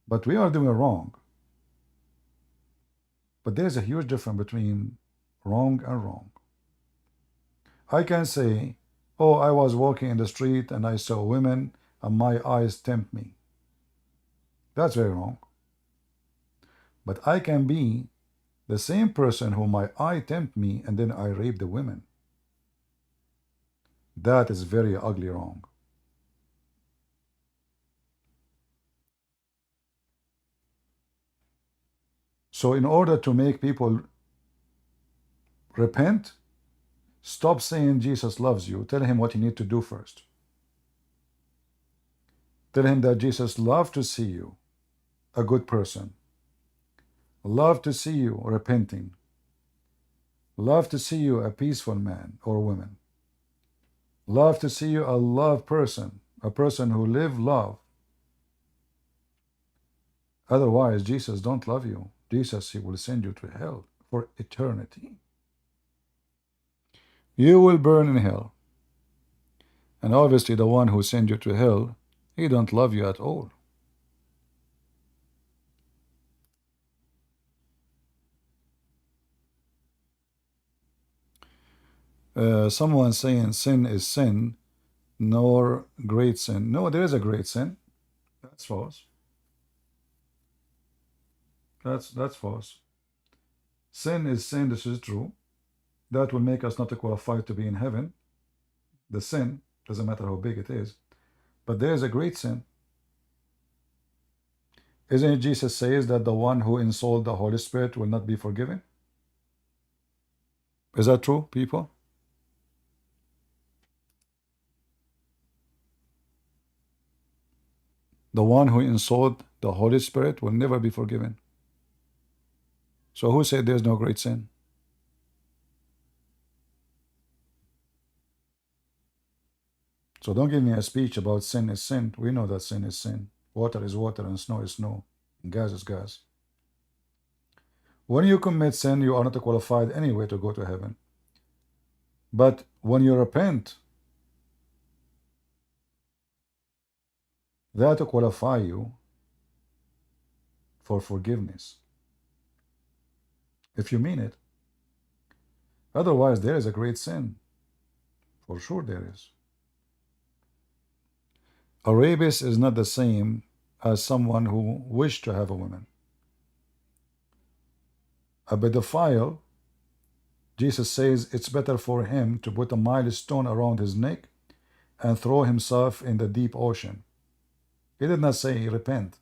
but we are doing wrong. But there's a huge difference between wrong and wrong. I can say, oh, I was walking in the street and I saw women and my eyes tempt me. That's very wrong. But I can be the same person who my eye tempt me and then I rape the women. That is very ugly wrong. So in order to make people repent, stop saying Jesus loves you. Tell him what you need to do first. Tell him that Jesus loves to see you a good person, love to see you repenting, love to see you a peaceful man or woman, love to see you a love person, a person who live love. Otherwise, Jesus don't love you. Jesus, he will send you to hell for eternity. You will burn in hell. And obviously the one who sent you to hell, he don't love you at all. Someone saying sin is sin, nor great sin. No, there is a great sin. That's false. That's false. Sin is sin, this is true. That will make us not qualified to be in heaven. The sin, doesn't matter how big it is. But there is a great sin. Isn't it Jesus says that the one who insults the Holy Spirit will not be forgiven? Is that true, people? The one who insults the Holy Spirit will never be forgiven. So who said there's no great sin? So don't give me a speech about sin is sin. We know that sin is sin. Water is water and snow is snow. And gas is gas. When you commit sin, you are not qualified anyway to go to heaven. But when you repent, that will qualify you for forgiveness. If you mean it. Otherwise, there is a great sin. For sure there is. A rapist is not the same as someone who wished to have a woman. A pedophile, Jesus says it's better for him to put a milestone around his neck and throw himself in the deep ocean. He did not say repent.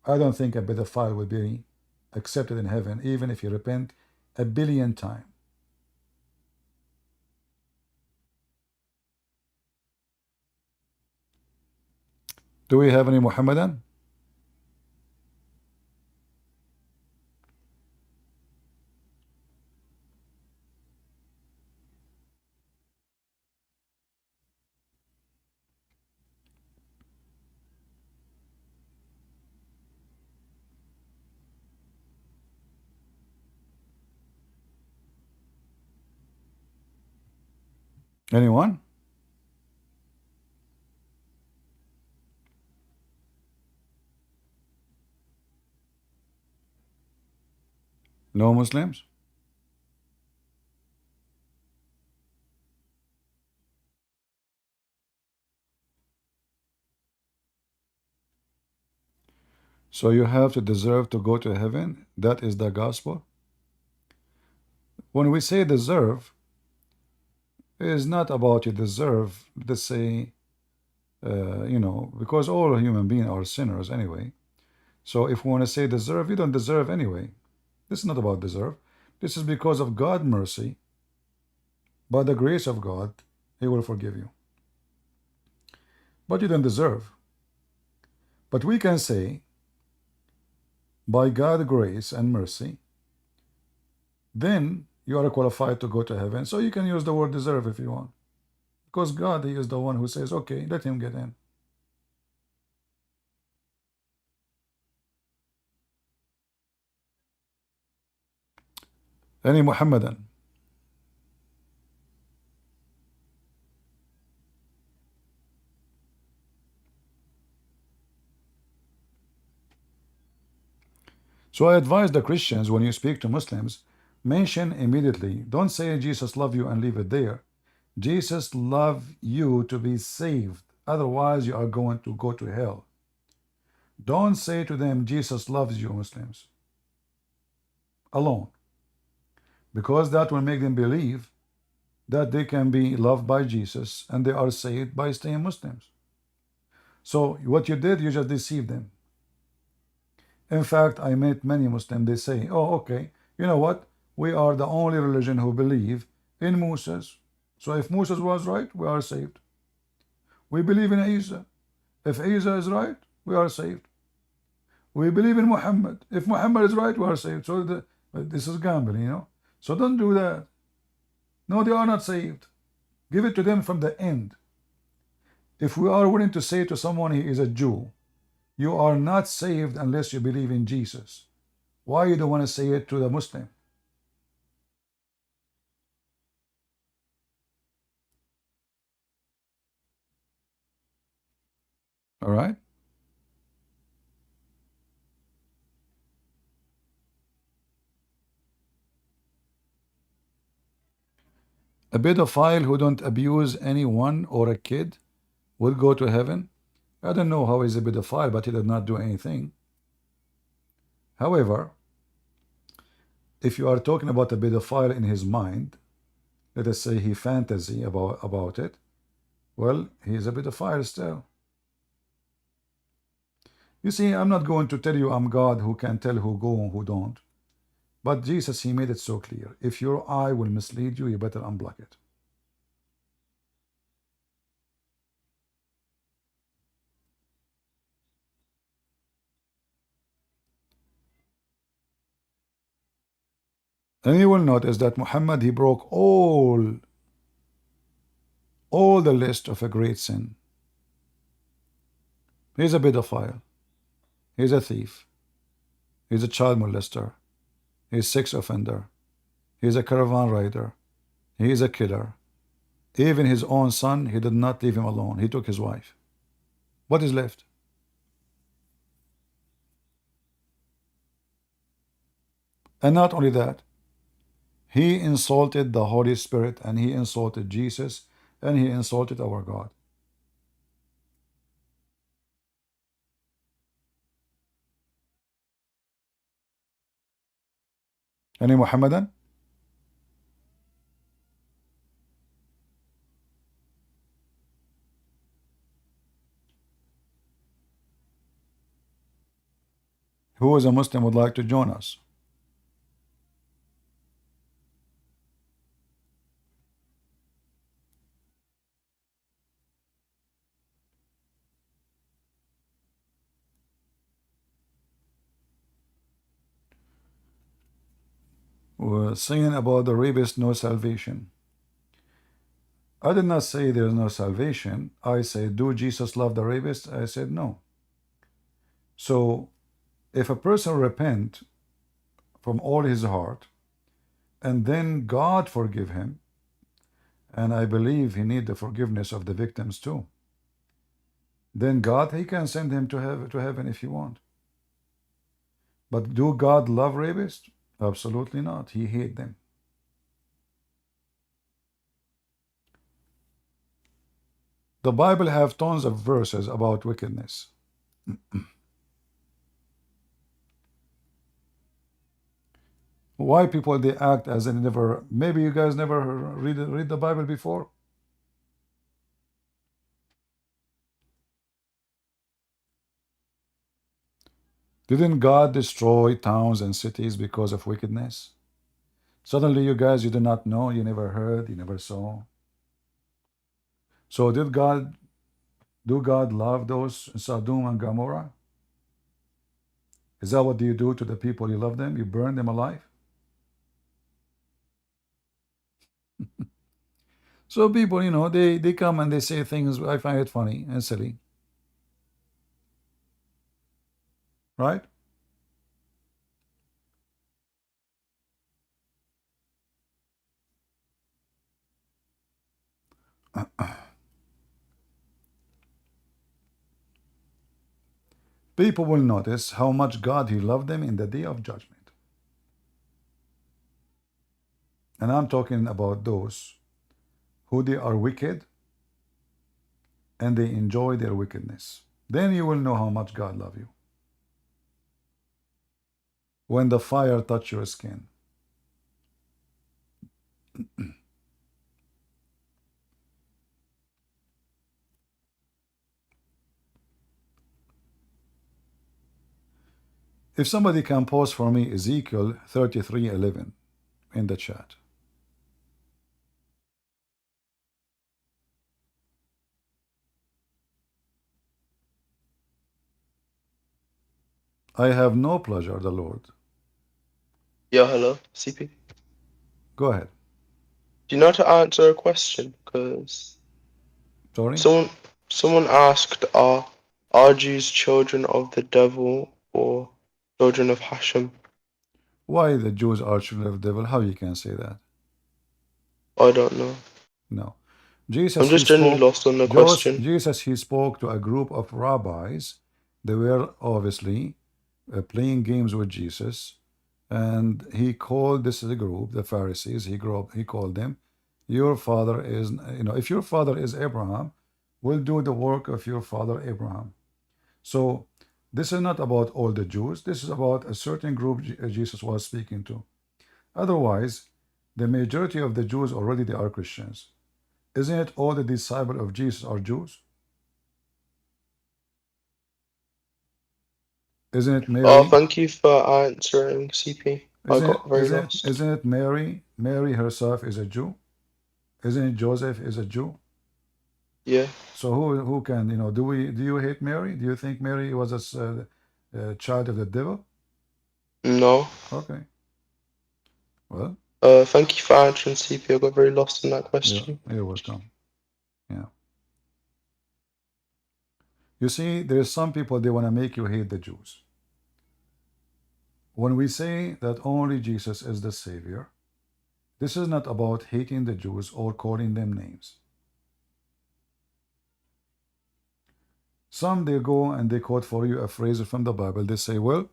I don't think a pedophile will be accepted in heaven even if he repent 1,000,000,000 times. Do we have any Mohammedan? Anyone? No Muslims? So you have to deserve to go to heaven? That is the gospel? When we say deserve, it is not about you deserve, let's say, because all human beings are sinners anyway. So if we want to say deserve, you don't deserve anyway. This is not about deserve. This is because of God's mercy. By the grace of God, he will forgive you. But you don't deserve. But we can say, by God's grace and mercy, then you are qualified to go to heaven. So you can use the word deserve if you want. Because God, he is the one who says, okay, let him get in. Any Muhammadan? So I advise the Christians, when you speak to Muslims, mention immediately. Don't say Jesus love you and leave it there. Jesus love you to be saved. Otherwise, you are going to go to hell. Don't say to them, Jesus loves you, Muslims, alone. Because that will make them believe that they can be loved by Jesus and they are saved by staying Muslims. So what you did, you just deceived them. In fact, I met many Muslims, they say, oh, okay, you know what? We are the only religion who believe in Moses. So if Moses was right, we are saved. We believe in Isa. If Isa is right, we are saved. We believe in Muhammad. If Muhammad is right, we are saved. So this is gambling, you know. So don't do that. No, they are not saved. Give it to them from the end. If we are willing to say to someone he is a Jew, you are not saved unless you believe in Jesus. Why you don't want to say it to the Muslim? All right? A pedophile who don't abuse anyone or a kid will go to heaven. I don't know how he's a pedophile, but he did not do anything. However, if you are talking about a pedophile in his mind, let us say he fantasy about it, well, he is a pedophile still. You see, I'm not going to tell you I'm God who can tell who go and who don't. But Jesus, he made it so clear. If your eye will mislead you, you better unblock it. And you will notice that Muhammad, he broke all the list of a great sin. He's a pedophile. He's a thief. He's a child molester. He's a sex offender. He's a caravan rider. He is a killer. Even his own son, he did not leave him alone. He took his wife. What is left? And not only that, he insulted the Holy Spirit, and he insulted Jesus, and he insulted our God. Any Muhammadan? Who is a Muslim would like to join us? We're saying about the rapist, no salvation. I did not say there's no salvation. I said, do Jesus love the rapist? I said no. So if a person repent from all his heart, and then God forgive him, and I believe he need the forgiveness of the victims too, then God, he can send him to heaven if he want. But do God love rapists? Absolutely not. He hate them. The Bible have tons of verses about wickedness. Why people they act as they never? Maybe you guys never read the Bible before. Didn't God destroy towns and cities because of wickedness? Suddenly, you guys, you do not know, you never heard, you never saw. So do God love those in Sodom and Gomorrah? Is that what you do to the people you love them? You burn them alive? So people, you know, they come and they say things, I find it funny and silly. Right? people will notice how much God he loved them in the day of judgment. And I'm talking about those who they are wicked and they enjoy their wickedness. Then you will know how much God loves you. When the fire touch your skin. If somebody can post for me Ezekiel 33:11 in the chat. I have no pleasure, the Lord. Yeah, hello, CP. Go ahead. Do you know how to answer a question? Because Sorry? someone asked, are Jews children of the devil or children of Hashem? Why the Jews are children of the devil? How you can say that? I don't know. No. I'm Jesus, just genuinely lost on the question. Jesus, he spoke to a group of rabbis. They were obviously playing games with Jesus. And he called this group, the Pharisees, he called them, your father is, if your father is Abraham, we'll do the work of your father Abraham. So this is not about all the Jews. This is about a certain group Jesus was speaking to. Otherwise, the majority of the Jews already they are Christians. Isn't it all the disciples of Jesus are Jews? Isn't it Mary? Oh, thank you for answering, CP. I got very lost. Isn't it Mary? Mary herself is a Jew. Isn't it Joseph is a Jew? Yeah. So who can do you hate Mary? Do you think Mary was a child of the devil? No. Okay. Well. Thank you for answering, CP. I got very lost in that question. Yeah, you're welcome. Yeah. You see, there's some people they want to make you hate the Jews. When we say that only Jesus is the Savior, this is not about hating the Jews or calling them names. Some they go and they quote for you a phrase from the Bible. They say, well,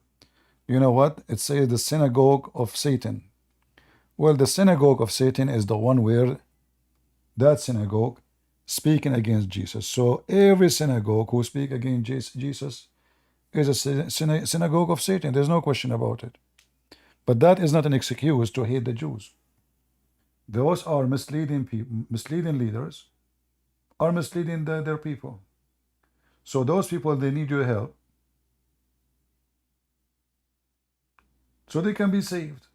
you know what? It says the synagogue of Satan. Well, the synagogue of Satan is the one where that synagogue speaking against Jesus. So every synagogue who speak against Jesus is a synagogue of Satan. There's no question about it. But that is not an excuse to hate the Jews. Those are misleading people, misleading leaders are misleading their people. So those people, they need your help so they can be saved.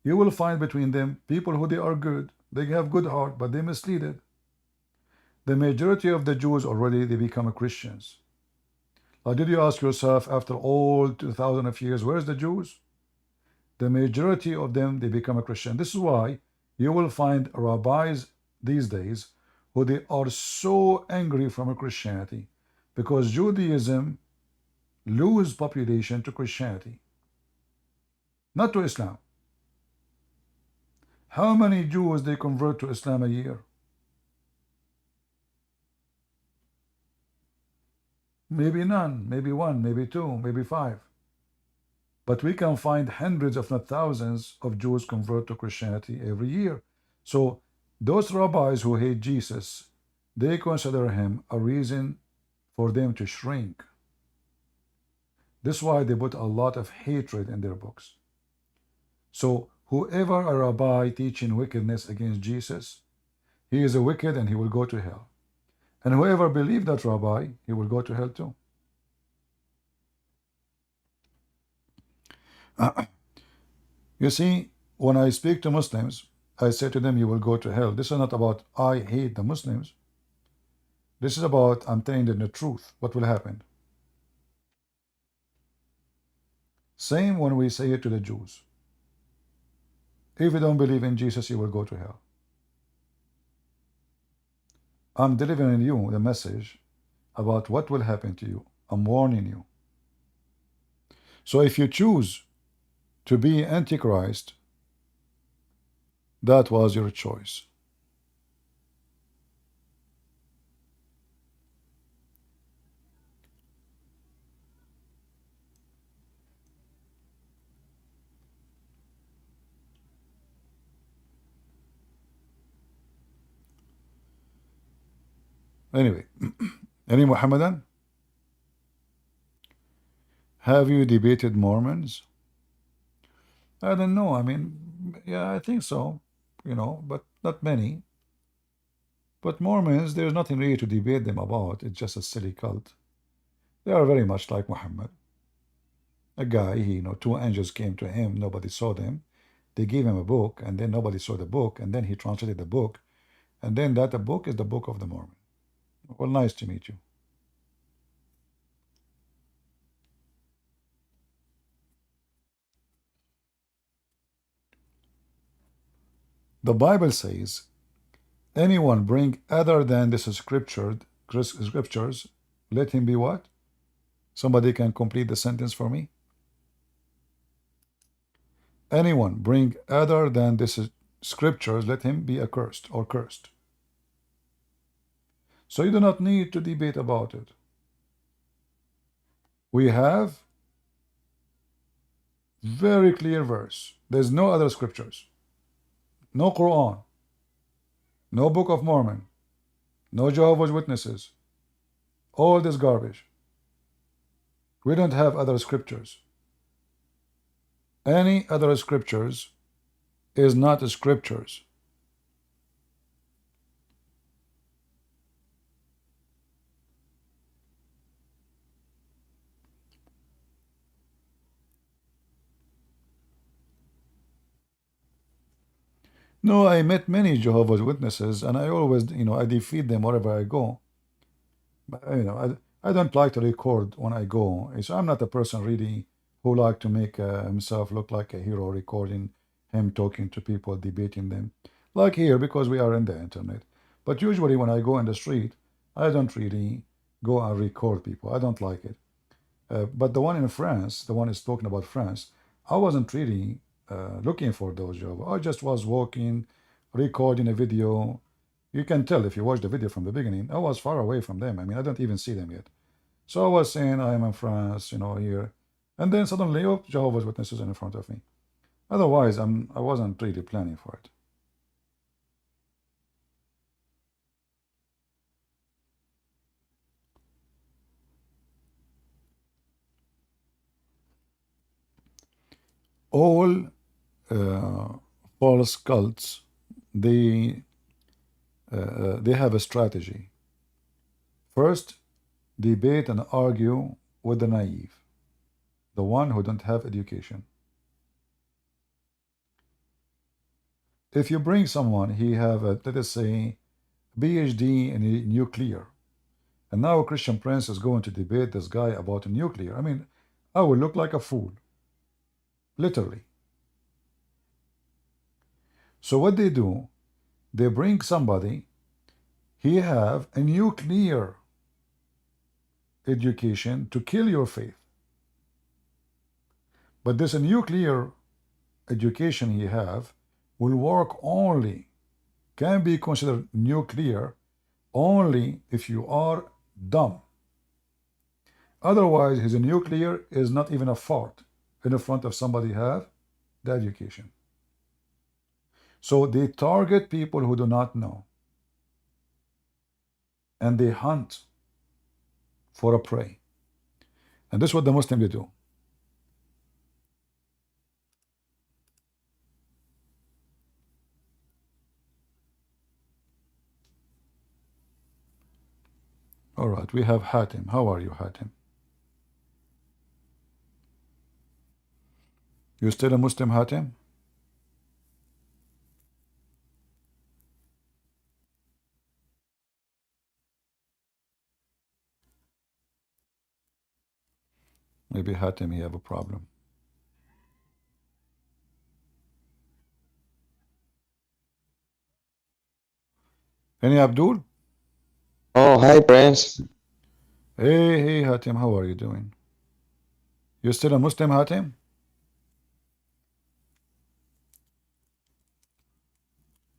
You will find between them people who they are good, they have good heart, but they misleaded. The majority of the Jews already, they become Christians. Did you ask yourself after all 2,000 of years, where's the Jews? The majority of them, they become a Christian. This is why you will find rabbis these days who they are so angry from Christianity because Judaism lose population to Christianity, not to Islam. How many Jews they convert to Islam a year? Maybe none, maybe one, maybe two, maybe five. But we can find hundreds, if not thousands, of Jews convert to Christianity every year. So those rabbis who hate Jesus, they consider him a reason for them to shrink. This is why they put a lot of hatred in their books. So whoever a rabbi teaching wickedness against Jesus, he is a wicked and he will go to hell. And whoever believes that rabbi, he will go to hell too. You see, when I speak to Muslims, I say to them, you will go to hell. This is not about I hate the Muslims. This is about I'm telling them the truth, what will happen. Same when we say it to the Jews. If you don't believe in Jesus, you will go to hell. I'm delivering you the message about what will happen to you. I'm warning you. So if you choose to be Antichrist, that was your choice. Anyway, any Muhammadan? Have you debated Mormons? I don't know. I mean, yeah, I think so, you know, but not many. But Mormons, there's nothing really to debate them about. It's just a silly cult. They are very much like Muhammad. A guy, you know, two angels came to him, nobody saw them. They gave him a book, and then nobody saw the book, and then he translated the book, and then that book is the Book of the Mormon. Well, nice to meet you. The Bible says, anyone bring other than this scriptures, let him be what? Somebody can complete the sentence for me? Anyone bring other than this scriptures, let him be accursed or cursed. So you do not need to debate about it. We have very clear verse. There's no other scriptures. No Quran. No Book of Mormon. No Jehovah's Witnesses. All this garbage. We don't have other scriptures. Any other scriptures is not scriptures. No, I met many Jehovah's Witnesses, and I always, you know, I defeat them wherever I go. But, you know, I don't like to record when I go. So I'm not a person really who like to make himself look like a hero, recording him talking to people, debating them. Like here, because we are in the internet. But usually when I go in the street, I don't really go and record people. I don't like it. But the one in France, the one is talking about France, I wasn't really looking for those jobs. I just was walking, recording a video. You can tell if you watch the video from the beginning, I was far away from them. I mean, I don't even see them yet. So I was saying, I am in France, you know, here. And then suddenly, oh, Jehovah's Witnesses in front of me. Otherwise, I wasn't really planning for it. All false cults, they have a strategy. First, debate and argue with the naive, the one who don't have education. If you bring someone, he have a, let us say, PhD in nuclear, and now a Christian Prince is going to debate this guy about nuclear. I mean, I will look like a fool, literally. So what they do, they bring somebody, he have a nuclear education to kill your faith. But this nuclear education he have will work only, can be considered nuclear only if you are dumb. Otherwise, his nuclear is not even a fart in the front of somebody have the education. So they target people who do not know, and they hunt for a prey. And this is what the Muslims do. All right, we have Hatim. How are you, Hatim? You still a Muslim, Hatim? Maybe Hatim, he have a problem. Any Abdul? Oh, hi, Prince. Hey, Hatim, how are you doing? You still a Muslim, Hatim?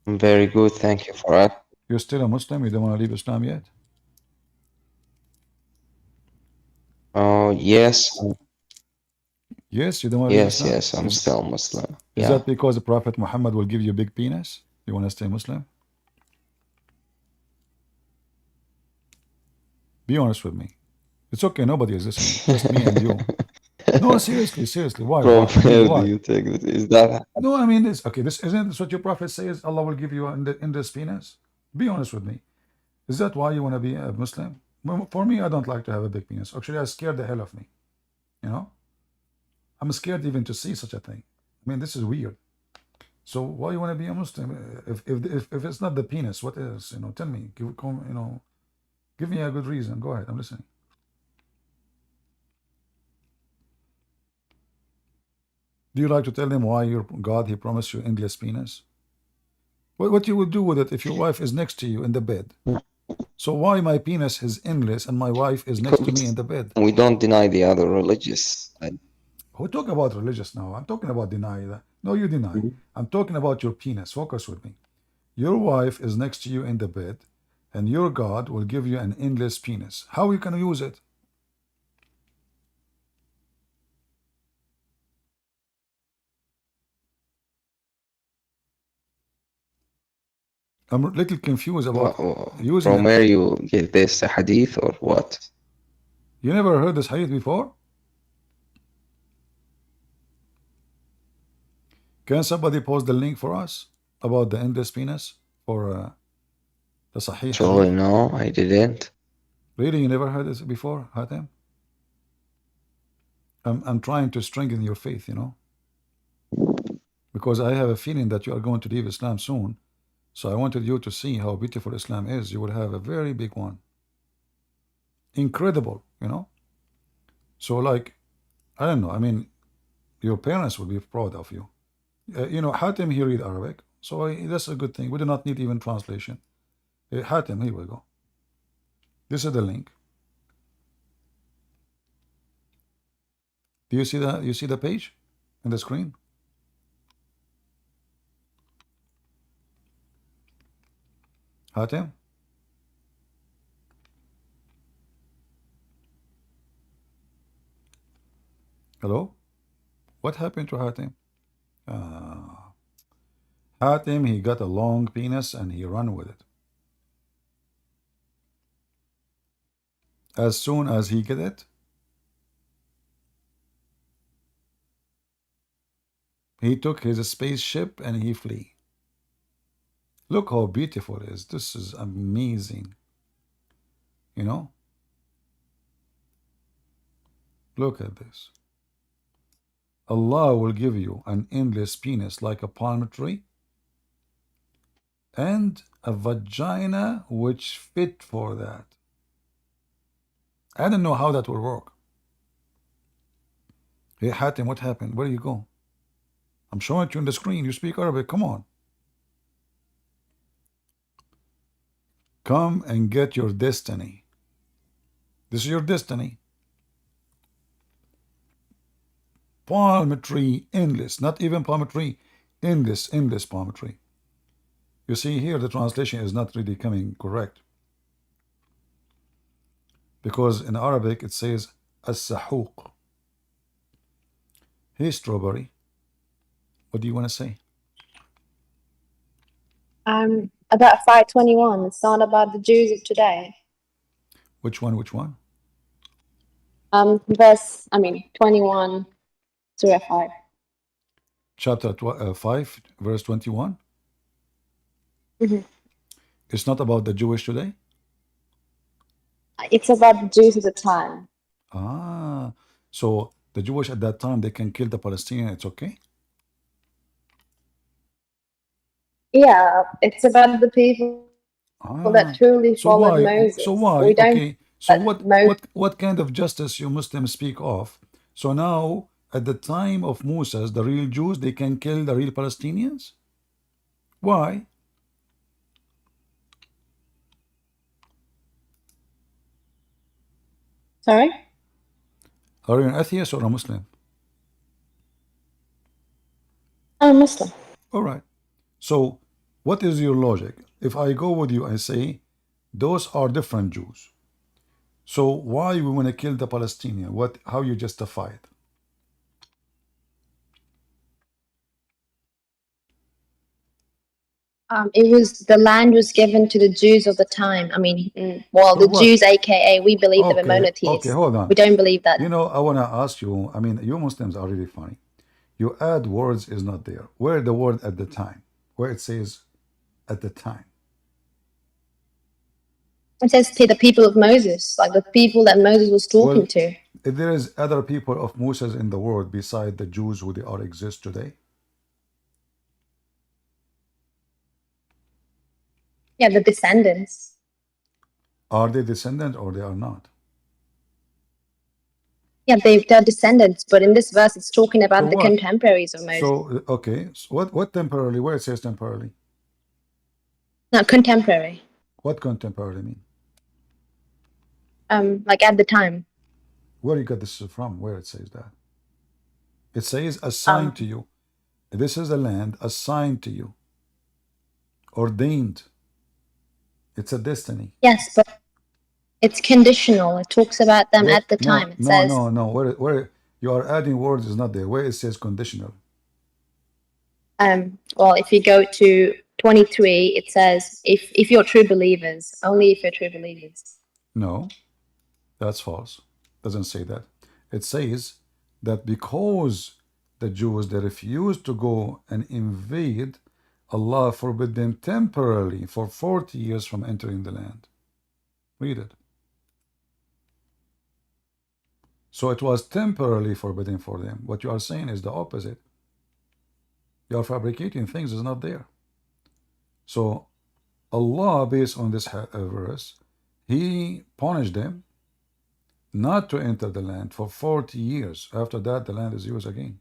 I'm very good, thank you for that. You're still a Muslim? You don't want to leave Islam yet? Oh, yes. Yes, you don't want to leave Yes, Islam? yes, I'm still Muslim. Is Yeah. that because the Prophet Muhammad will give you a big penis? You want to stay Muslim? Be honest with me. It's okay. Nobody is listening. Just me and you. No, seriously, seriously. Why? From Why? I mean, where do why? you take this? Is that No, I mean this. Okay, this isn't this what your prophet says. Allah will give you in this penis. Be honest with me. Is that why you want to be a Muslim? Well, for me, I don't like to have a big penis. Actually, I scared the hell of me. You know, I'm scared even to see such a thing. I mean, this is weird. So why you want to be a Muslim? If it's not the penis, what is? You know, tell me. Give me a good reason. Go ahead. I'm listening. Do you like to tell them why your God He promised you endless penis? What you would do with it if your wife is next to you in the bed? So why my penis is endless and my wife is next to me in the bed? we don't deny the other religious? Who talk about religious now? I'm talking about deny that. No, you deny. I'm talking about your penis. Focus with me. Your wife is next to you in the bed, and your God will give you an endless penis. How you can use it? I'm a little confused about using From it. where you get this hadith or what? You never heard this hadith before? Can somebody post the link for us about the endless penis for the Sahih Actually, hadith? no, I didn't. Really, you never heard this before, Hatem? I'm trying to strengthen your faith, you know, because I have a feeling that you are going to leave Islam soon. So I wanted you to see how beautiful Islam is. You will have a very big one. Incredible, you know. So like, I don't know. I mean, your parents will be proud of you. You know, Hatem, he read Arabic. So that's a good thing. We do not need even translation. Hatem, here we go. This is the link. Do you see that? You see the page in the screen? Hatem? Hello? What happened to Hatem? Hatem, he got a long penis and he ran with it. As soon as he get it, he took his spaceship and he flee. Look how beautiful it is. This is amazing. You know? Look at this. Allah will give you an endless penis like a palm tree and a vagina which fit for that. I don't know how that will work. Hey Hatem, what happened? Where do you go? I'm showing it you on the screen. You speak Arabic. Come on. Come and get your destiny. This is your destiny. Palm tree, endless. Not even palm tree, endless palm tree. You see here the translation is not really coming correct. Because in Arabic it says as-sahuq. Hey strawberry, what do you want to say? About 521. It's not about the Jews of today. Which one? Which one? Verse, 21, Surah 5. Chapter 5, verse 21. It's not about the Jewish today? It's about the Jews of the time. Ah, so the Jewish at that time, they can kill the Palestinian, it's okay? Yeah, it's about the people that truly followed Moses. So why? We don't, Okay. So what kind of justice you Muslims speak of? So now, at the time of Moses, the real Jews, they can kill the real Palestinians? Why? Sorry? Are you an atheist or a Muslim? I'm a Muslim. All right. So what is your logic? If I go with you and say, those are different Jews. So why we want to kill the Palestinian? How you justify it? It was the land was given to the Jews of the time. I mean, well, So the what? Jews, aka, we believe they're Okay, monotheists. hold on. We don't believe that. You know, I want to ask you, I mean, you Muslims are really funny. You add words is not there. Where the word at the time? Where it says at the time? It says to the people of Moses, like the people that Moses was talking Well, to. if there is other people of Moses in the world beside the Jews who they are exist today, Yeah, the descendants. are they descendants or they are not? Yeah, they're descendants, but in this verse, it's talking So about the what? contemporaries of Moses. So okay, so what temporarily? Where it says temporarily? Not contemporary. What contemporarily mean? Like at the time. Where you got this from? Where it says that? It says assigned to you. This is a land assigned to you, ordained. It's a destiny. Yes, but it's conditional. It talks about them Where, at the time. It says, no. Where you are adding words is not there. Where it says conditional. well, if you go to 23, it says, if you're true believers, only if you're true believers. No, that's false. Doesn't say that. It says that because the Jews they refused to go and invade, Allah forbid them temporarily for 40 years from entering the land. Read it. So it was temporarily forbidden for them. What you are saying is the opposite. You are fabricating things is not there. So Allah, based on this verse, He punished them not to enter the land for 40 years. After that, the land is yours again.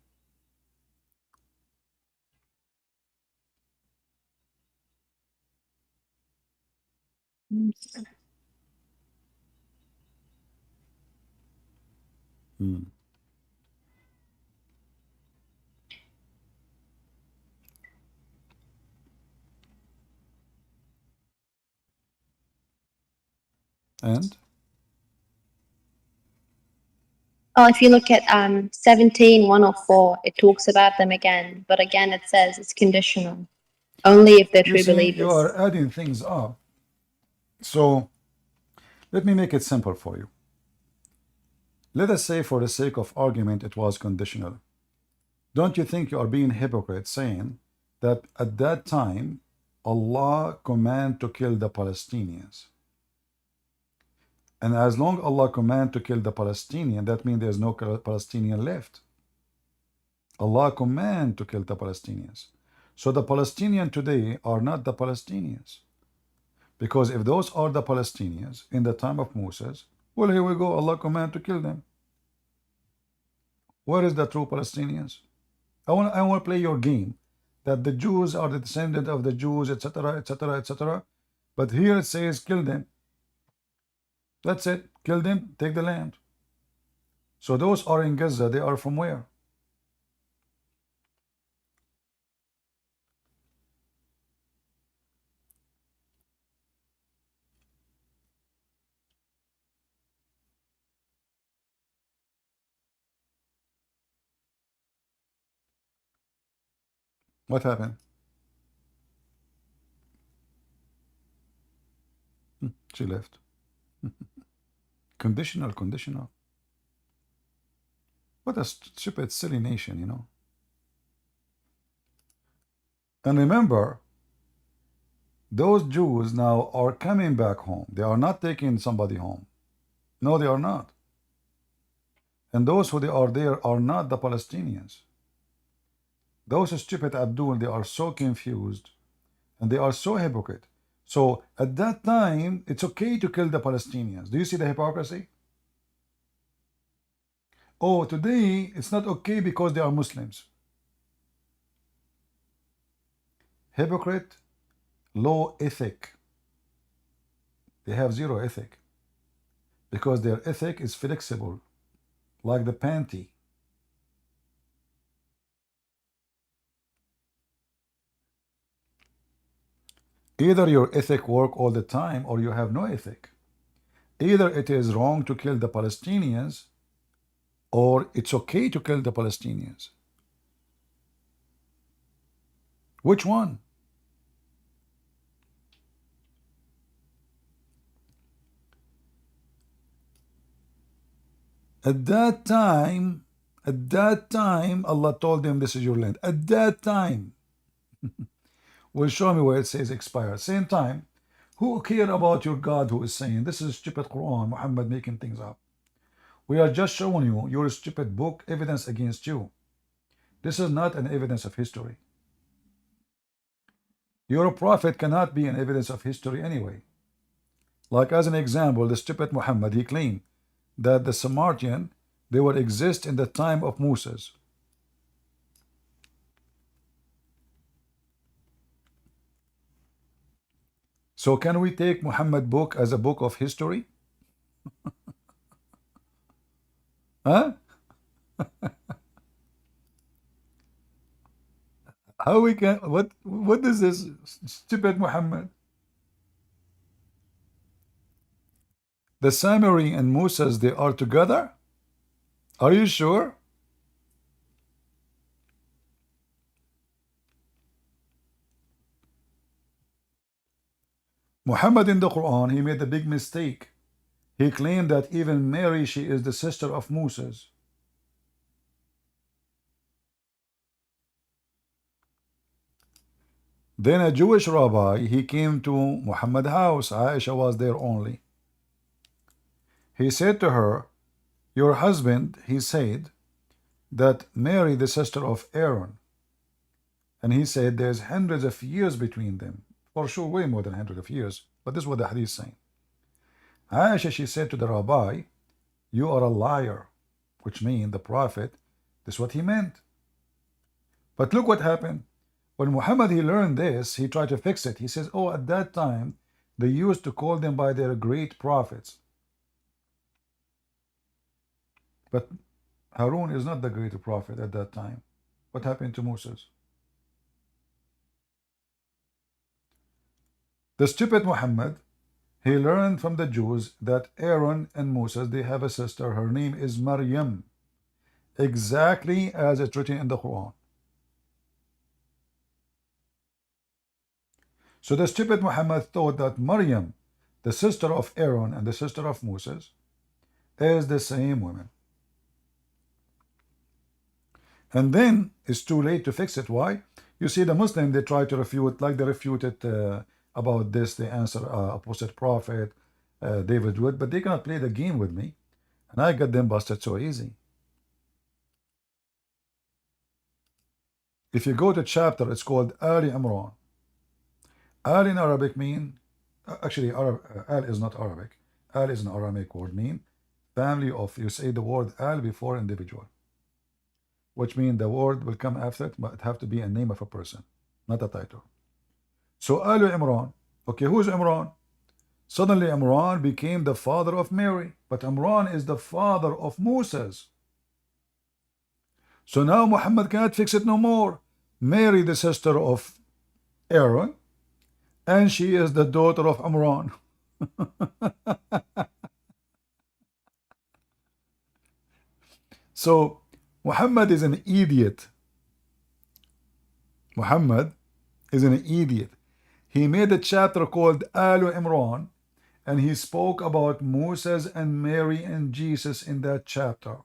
Hmm. And Oh, if you look at 17:104, it talks about them again, but again it says it's conditional, only if they're you true see, believers. you are adding things up. So let me make it simple for you. Let us say, for the sake of argument, it was conditional. Don't you think you are being hypocrite saying that at that time Allah command to kill the Palestinians? And as long Allah command to kill the Palestinian, that means there's no Palestinian left. Allah command to kill the Palestinians. So the Palestinians today are not the Palestinians. Because if those are the Palestinians in the time of Moses, well, here we go, Allah command to kill them. Where is the true Palestinians? I want to play your game, that the Jews are the descendant of the Jews, etc., etc., etc. But here it says kill them. That's it. Kill them, take the land. So those are in Gaza. They are from where? What happened? She left. Conditional, conditional. What a stupid, silly nation, you know. And remember, those Jews now are coming back home. They are not taking somebody home. No, they are not. And those who they are there are not the Palestinians. Those stupid Abdul, they are so confused and they are so hypocrite. So at that time, it's okay to kill the Palestinians. Do you see the hypocrisy? Oh, today it's not okay because they are Muslims. Hypocrite, low ethic. They have zero ethic because their ethic is flexible, like the panty. Either your ethic work all the time or you have no ethic. Either it is wrong to kill the Palestinians or it's okay to kill the Palestinians. Which one? At that time, Allah told them, this is your land. At that time, will show me where it says expired. Same time, who care about your God who is saying, this is stupid Quran, Muhammad making things up. We are just showing you your stupid book, evidence against you. This is not an evidence of history. Your prophet cannot be an evidence of history anyway. Like as an example, the stupid Muhammad, he claimed that the Samaritan, they would exist in the time of Moses. So can we take Muhammad book as a book of history? Huh? How we can, what is this stupid Muhammad? The Samari and Moses, they are together? Are you sure? Muhammad in the Quran, he made a big mistake. He claimed that even Mary, she is the sister of Moses. Then a Jewish rabbi, he came to Muhammad's house. Aisha was there only. He said to her, your husband, he said that Mary, the sister of Aaron. And he said there's hundreds of years between them. For sure, way more than hundreds of years. But this is what the hadith is saying. Aisha, she said to the rabbi, you are a liar. Which means the prophet, this is what he meant. But look what happened. When Muhammad, he learned this, he tried to fix it. He says, oh, at that time, they used to call them by their great prophets. But Harun is not the great prophet at that time. What happened to Moses? The stupid Muhammad, he learned from the Jews that Aaron and Moses, they have a sister. Her name is Maryam. Exactly as it's written in the Quran. So the stupid Muhammad thought that Maryam, the sister of Aaron and the sister of Moses, is the same woman. And then it's too late to fix it. Why? You see, the Muslim, they try to refute, like they refuted about this, they answer opposite prophet, David Wood, but they cannot play the game with me. And I got them busted so easy. If you go to chapter, it's called Ali Imran. Al in Arabic mean, actually Al is not Arabic. Al is an Aramaic word, mean family of, you say the word Al before individual. Which means the word will come after it, but it have to be a name of a person, not a title. So Al Imran, okay, who's Imran? Suddenly Imran became the father of Mary, but Imran is the father of Moses. So now Muhammad cannot fix it no more. Mary, the sister of Aaron, and she is the daughter of Imran. So Muhammad is an idiot. Muhammad is an idiot. He made a chapter called Al Imran, and he spoke about Moses and Mary and Jesus in that chapter.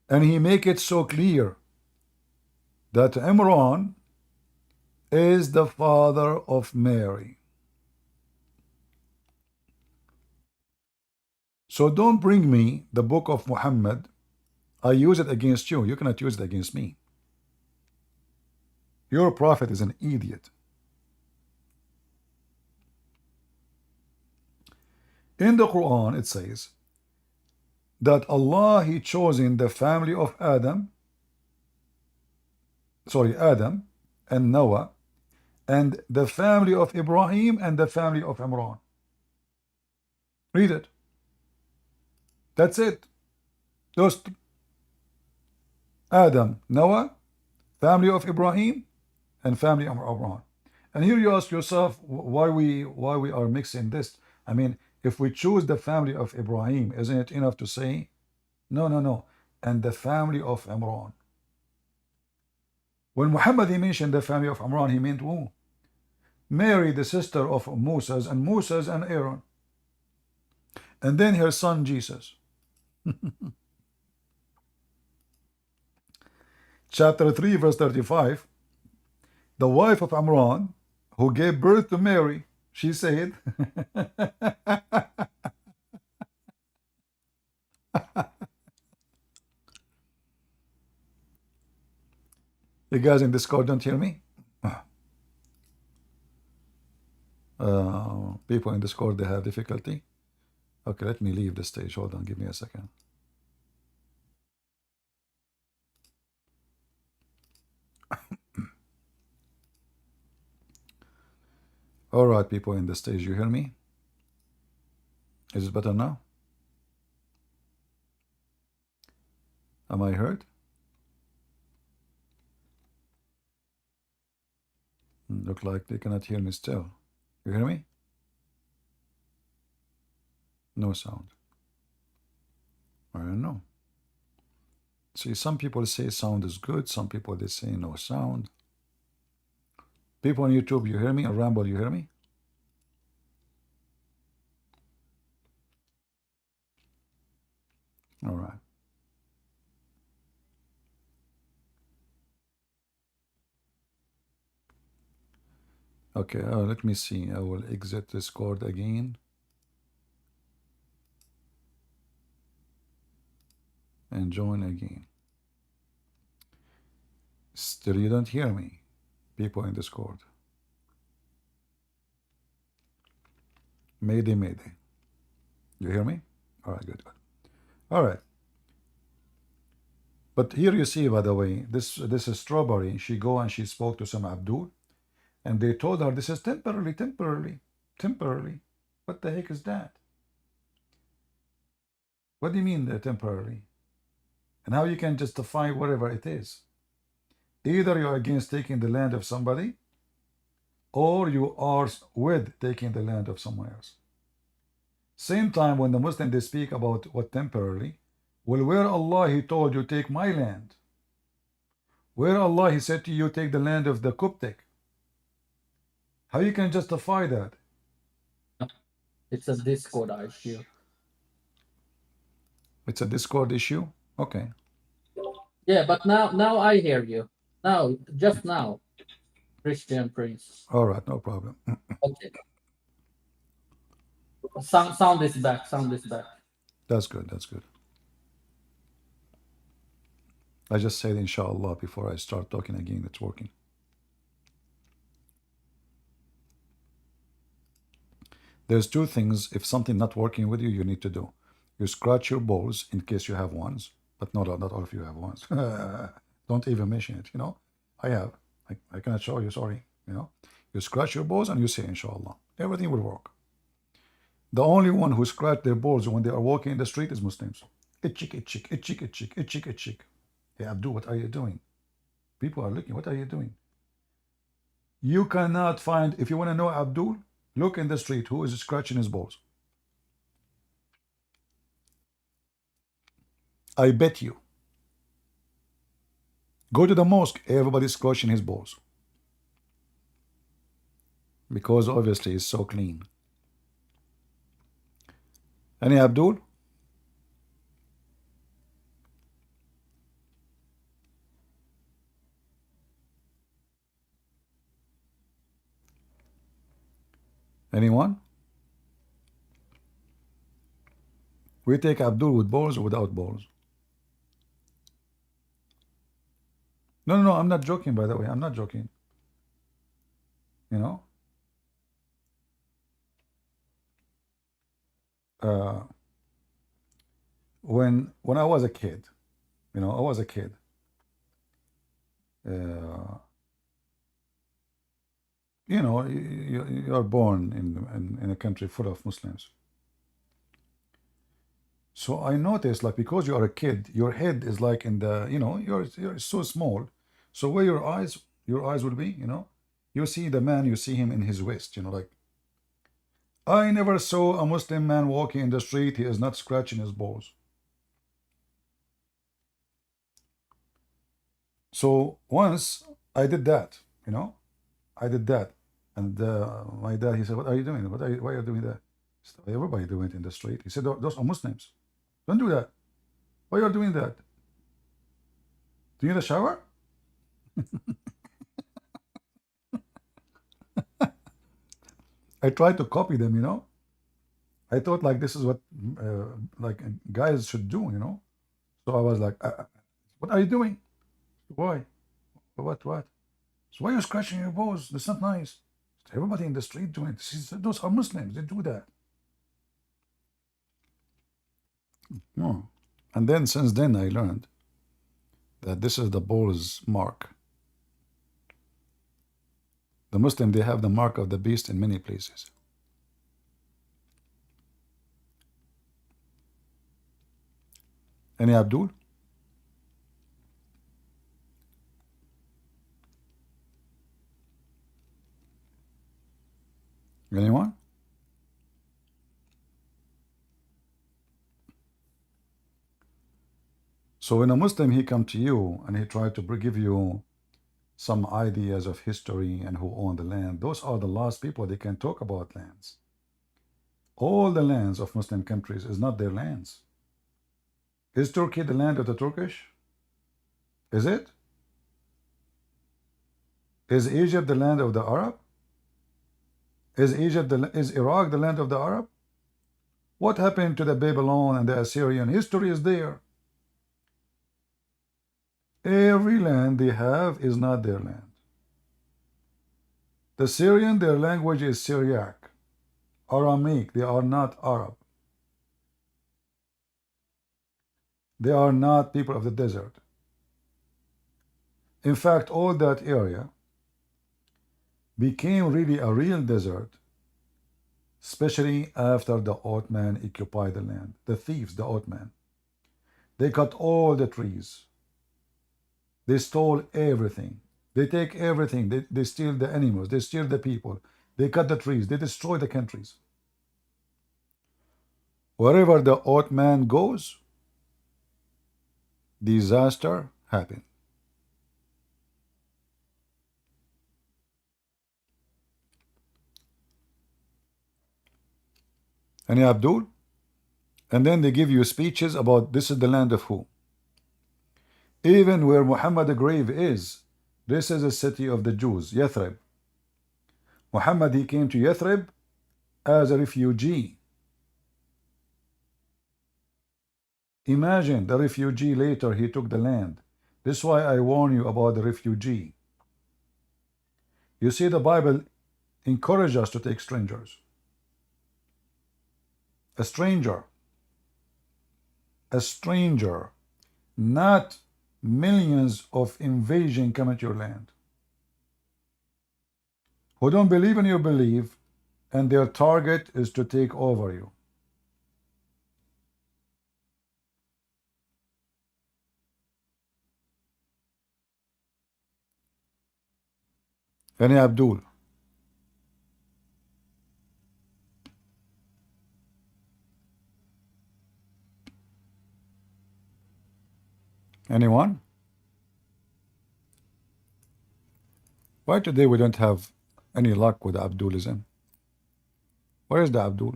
And he make it so clear that Imran is the father of Mary. So don't bring me the book of Muhammad. I use it against you. You cannot use it against me. Your prophet is an idiot. In the Quran, it says that Allah, he chosen the family of Adam and Noah, and the family of Ibrahim and the family of Imran. Read it. That's it. Those Adam, Noah, family of Ibrahim, and family of Imran. And here you ask yourself why we are mixing this. I mean, if we choose the family of Ibrahim, isn't it enough to say no, and the family of Imran? When Muhammad, he mentioned the family of Imran, he meant who? Mary, the sister of Moses and Aaron. and then her son Jesus. Chapter 3, verse 35. The wife of Amran, who gave birth to Mary, she said, you guys in Discord don't hear me? People in Discord, they have difficulty. Okay, let me leave the stage. Hold on, give me a second. All right, people in the stage, you hear me? Is it better now? Am I heard? Look like they cannot hear me still. You hear me? No sound. I don't know. See, some people say sound is good. Some people, they say no sound. People on YouTube, you hear me? On Ramble, you hear me? All right. Okay, let me see. I will exit Discord again. And join again. Still, you don't hear me, people in Discord. Mayday, mayday. You hear me? All right, good, good. All right. But here you see, by the way, this is Strawberry. She go and she spoke to some Abdul, and they told her this is temporarily. What the heck is that? What do you mean they're temporarily? And how you can justify whatever it is? Either you're against taking the land of somebody, or you are with taking the land of someone else. Same time when the Muslim they speak about what temporarily, well, where Allah He told you take my land? Where Allah He said to you take the land of the Coptic? How you can justify that? It's a Discord issue. It's a Discord issue? Okay. Yeah, but now I hear you. Now, just now, Christian Prince. All right, no problem. Okay. Sound is back. Sound is back. That's good. That's good. I just said inshallah before I start talking again. It's working. There's two things. If something not working with you, you need to do. You scratch your balls in case you have ones, but not all of you have ones. Don't even mention it. You know, I have. I cannot show you. Sorry. You know, you scratch your balls and you say inshallah. Everything will work. The only one who scratch their balls when they are walking in the street is Muslims. Itchik, itchik, itchik, itchik, itchik, itchik. Hey Abdul, what are you doing? People are looking. What are you doing? You cannot find. If you want to know Abdul, look in the street. Who is scratching his balls? I bet you. Go to the mosque. Everybody's scratching his balls. Because obviously it's so clean. Any Abdul? Anyone? We take Abdul with balls or without balls? No, I'm not joking, by the way. I'm not joking. You know? When I was a kid, you know, I was a kid. You know, you are born in a country full of Muslims. So I noticed, like, because you are a kid, your head is like in the, you know, you're so small. So where your eyes will be, you know, you see the man, you see him in his waist, you know, like. I never saw a Muslim man walking in the street. He is not scratching his balls. So once I did that, you know, I did that. And my dad, he said, what are you doing? Why are you doing that? I Everybody doing it in the street. He said, those are Muslims. Don't do that. Why are you doing that? Do you need a shower? I tried to copy them, you know. I thought like this is what like guys should do, you know. So I was like, what are you doing? Why? What? So why are you scratching your balls? That's not nice. Everybody in the street doing it. Those are Muslims. They do that. No. And then since then I learned that this is the bull's mark. The Muslim, they have the mark of the beast in many places. Any Abdul? Anyone? So when a Muslim, he come to you and he try to give you some ideas of history and who own the land, those are the last people they can talk about lands. All the lands of Muslim countries is not their lands. Is Turkey the land of the Turkish? Is it? Is Egypt the land of the Arab? Is Iraq the land of the Arab? What happened to the Babylon and the Assyrian? History is there. Every land they have is not their land. The Syrian, their language is Syriac. Aramaic, they are not Arab. They are not people of the desert. In fact, all that area became really a real desert, especially after the Ottoman occupied the land. The thieves, the Ottoman, they cut all the trees. They stole everything. They take everything. They steal the animals. They steal the people. They cut the trees. They destroy the countries. Wherever the Ottoman goes, disaster happens. Any Abdul? And then they give you speeches about this is the land of who? Even where Muhammad's grave is, this is a city of the Jews, Yathrib. Muhammad, he came to Yathrib as a refugee. Imagine the refugee later, he took the land. This is why I warn you about the refugee. You see, the Bible encourages us to take strangers. A stranger, not millions of invasion come at your land, who don't believe in your belief, and their target is to take over you. Any Abdul? Anyone? Why today we don't have any luck with Abdulism? Where is the Abdul?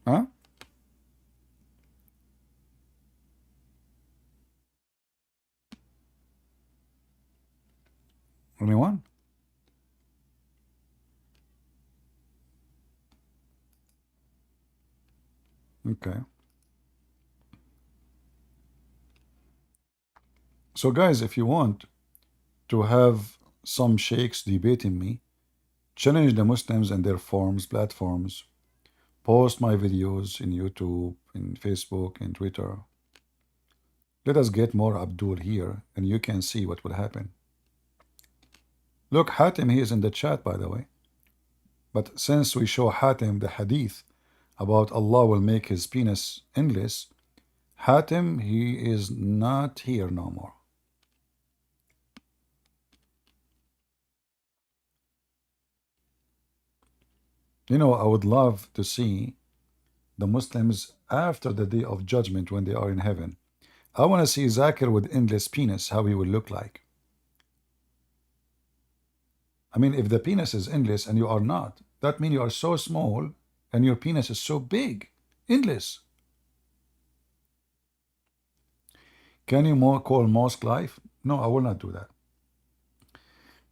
Huh? Anyone? Okay. So guys, if you want to have some sheikhs debating me, challenge the Muslims and their forums, platforms, post my videos in YouTube, in Facebook, in Twitter. Let us get more Abdul here, and you can see what will happen. Look, Hatim, he is in the chat, by the way. But since we show Hatim the hadith about Allah will make his penis endless, Hatim, he is not here no more. You know, I would love to see the Muslims after the day of judgment when they are in heaven. I want to see Zakir with endless penis, how he will look like. I mean, if the penis is endless and you are not, that means you are so small and your penis is so big. Endless. Can you call mosque life? No, I will not do that.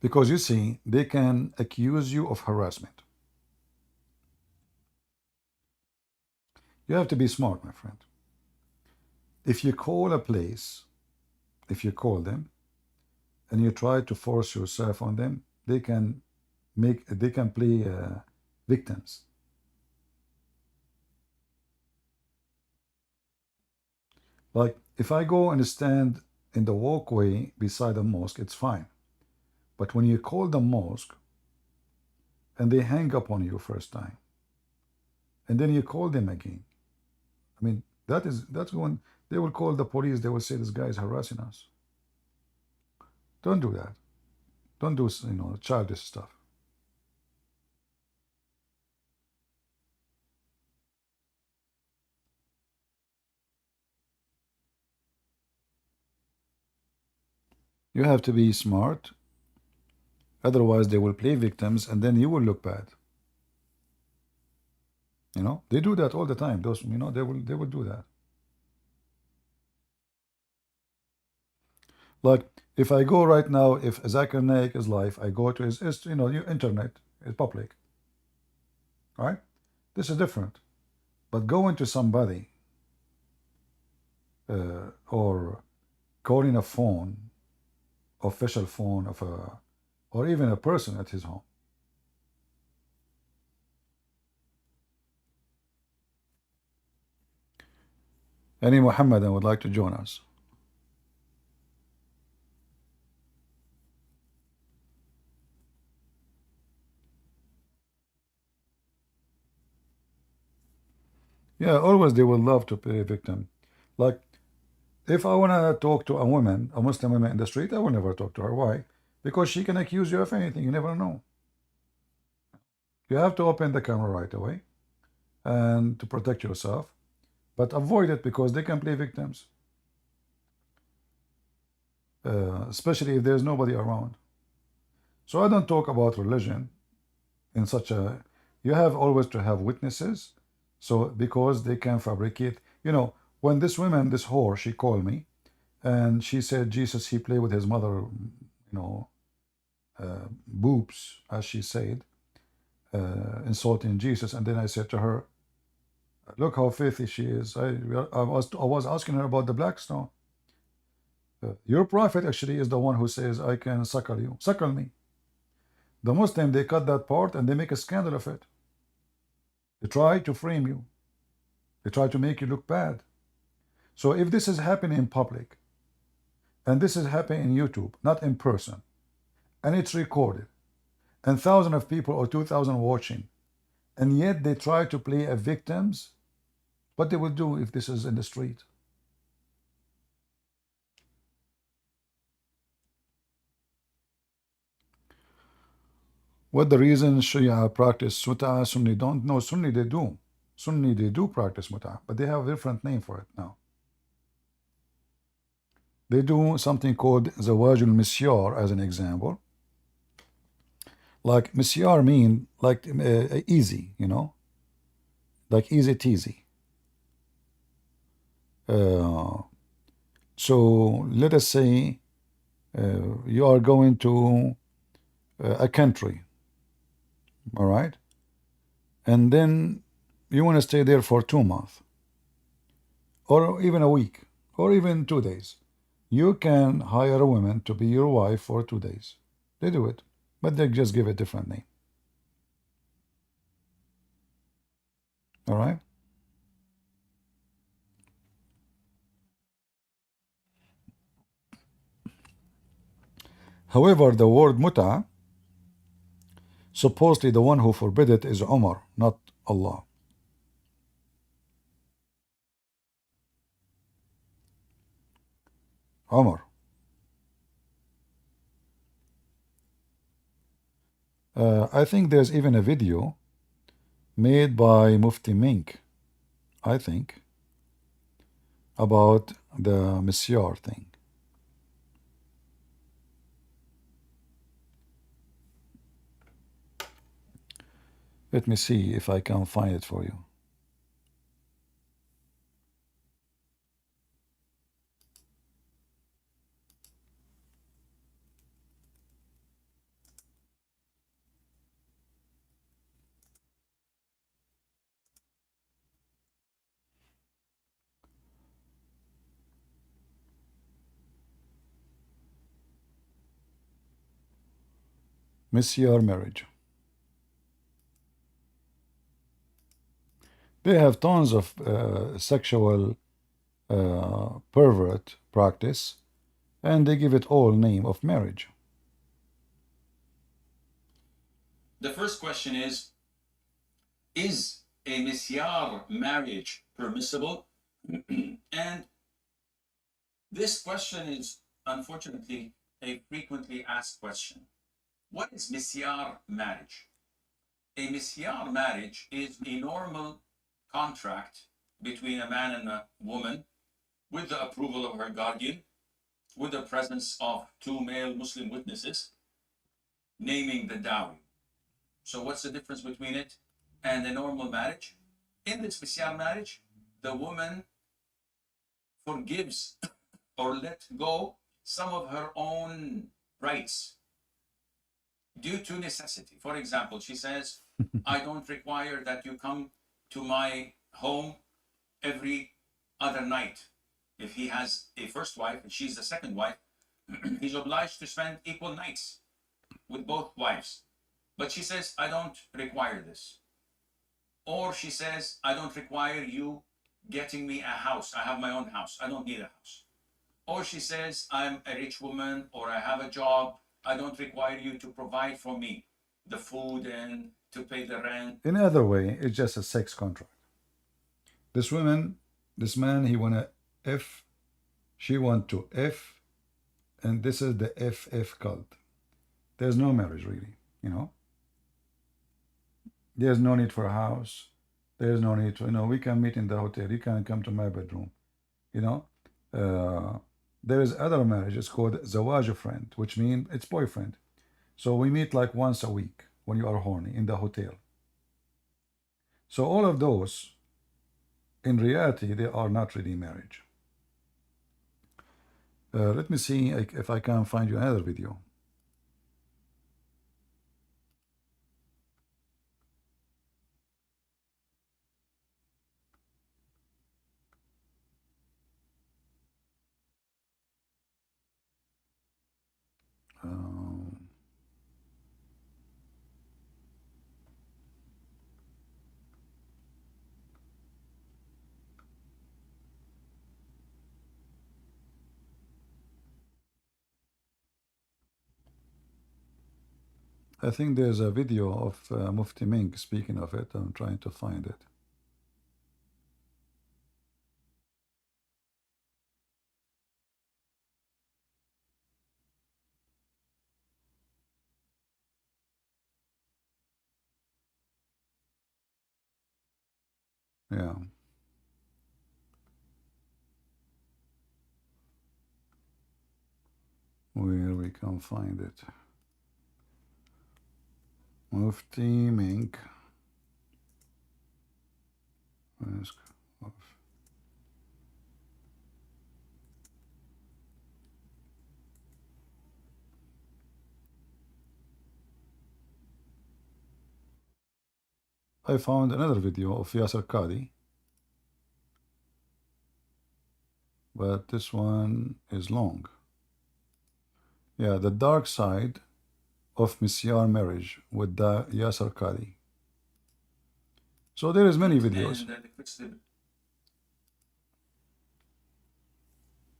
Because you see, they can accuse you of harassment. You have to be smart, my friend. If you call a place, if you call them, and you try to force yourself on them, they can play victims. Like if I go and stand in the walkway beside the mosque, it's fine. But when you call the mosque and they hang up on you first time, and then you call them again, I mean, that's when they will call the police. They will say this guy is harassing us. Don't do that. Don't do childish stuff. You have to be smart. Otherwise, they will play victims, and then you will look bad. They do that all the time. Those, they will do that. Like if I go right now, if Zakir Naik is live, I go to his internet, it's public. Right? This is different. But going to somebody or calling a phone, official phone of or even a person at his home. Any Mohammedan would like to join us? Yeah, always they will love to play victim. Like, if I want to talk to a woman, a Muslim woman in the street, I will never talk to her. Why? Because she can accuse you of anything. You never know. You have to open the camera right away and to protect yourself. But avoid it because they can play victims. Especially if there's nobody around. So I don't talk about religion in such a... You have always to have witnesses. So because they can fabricate... when this woman, this whore, she called me and she said Jesus, he played with his mother, boobs, as she said, insulting Jesus. And then I said to her, look how filthy she is. I was asking her about the black stone. Your prophet actually is the one who says, I can suckle you. Suckle me. The Muslim, they cut that part and they make a scandal of it. They try to frame you. They try to make you look bad. So if this is happening in public, and this is happening in YouTube, not in person, and it's recorded, and thousands of people or 2,000 watching, and yet they try to play as victims, what they will do if this is in the street? What the reason Shia practice Mut'a, Sunni don't? No, Sunni they do. Sunni they do practice Mut'a, but they have a different name for it now. They do something called Zawajul Misyar as an example. Like Misyar mean like easy, like easy teasy. So let us say you are going to a country, all right? And then you want to stay there for 2 months, or even a week, or even 2 days. You can hire a woman to be your wife for 2 days. They do it, but they just give a different name. All right? However, the word muta, supposedly the one who forbid it is Umar, not Allah. Umar. I think there's even a video made by Mufti Mink, I think, about the Misyar thing. Let me see if I can find it for you. Misyar marriage. They have tons of sexual pervert practice, and they give it all name of marriage. The first question is a misyar marriage permissible? And this question is unfortunately a frequently asked question. What is misyar marriage? A misyar marriage is a normal contract between a man and a woman with the approval of her guardian, with the presence of two male Muslim witnesses, naming the dowry. So what's the difference between it and a normal marriage? In this misyar marriage, the woman forgives or let go some of her own rights due to necessity. For example, she says, I don't require that you come to my home every other night. If he has a first wife and she's the second wife, he's obliged to spend equal nights with both wives. But she says, I don't require this. Or she says, I don't require you getting me a house. I have my own house. I don't need a house. Or she says, I'm a rich woman or I have a job. I don't require you to provide for me the food and to pay the rent. In other way, it's just a sex contract. This woman, this man, he wanna F, she want to F, and this is the FF cult. There's no marriage really, you know. There's no need for a house. There's no need to, you know, we can meet in the hotel. You can come to my bedroom, you know. There is other marriage. It's called zawaj friend, which means it's boyfriend. So we meet like once a week when you are horny in the hotel. So all of those, in reality, they are not really marriage. Let me see if I can find you another video. I think there's a video of Mufti Mink speaking of it. I'm trying to find it. Yeah. Where we can find it. Mufti Mink. I found another video of Yasser Qadi, but this one is long. Yeah, the dark side of Misyar marriage with the Yasser Qadi. So there is many videos.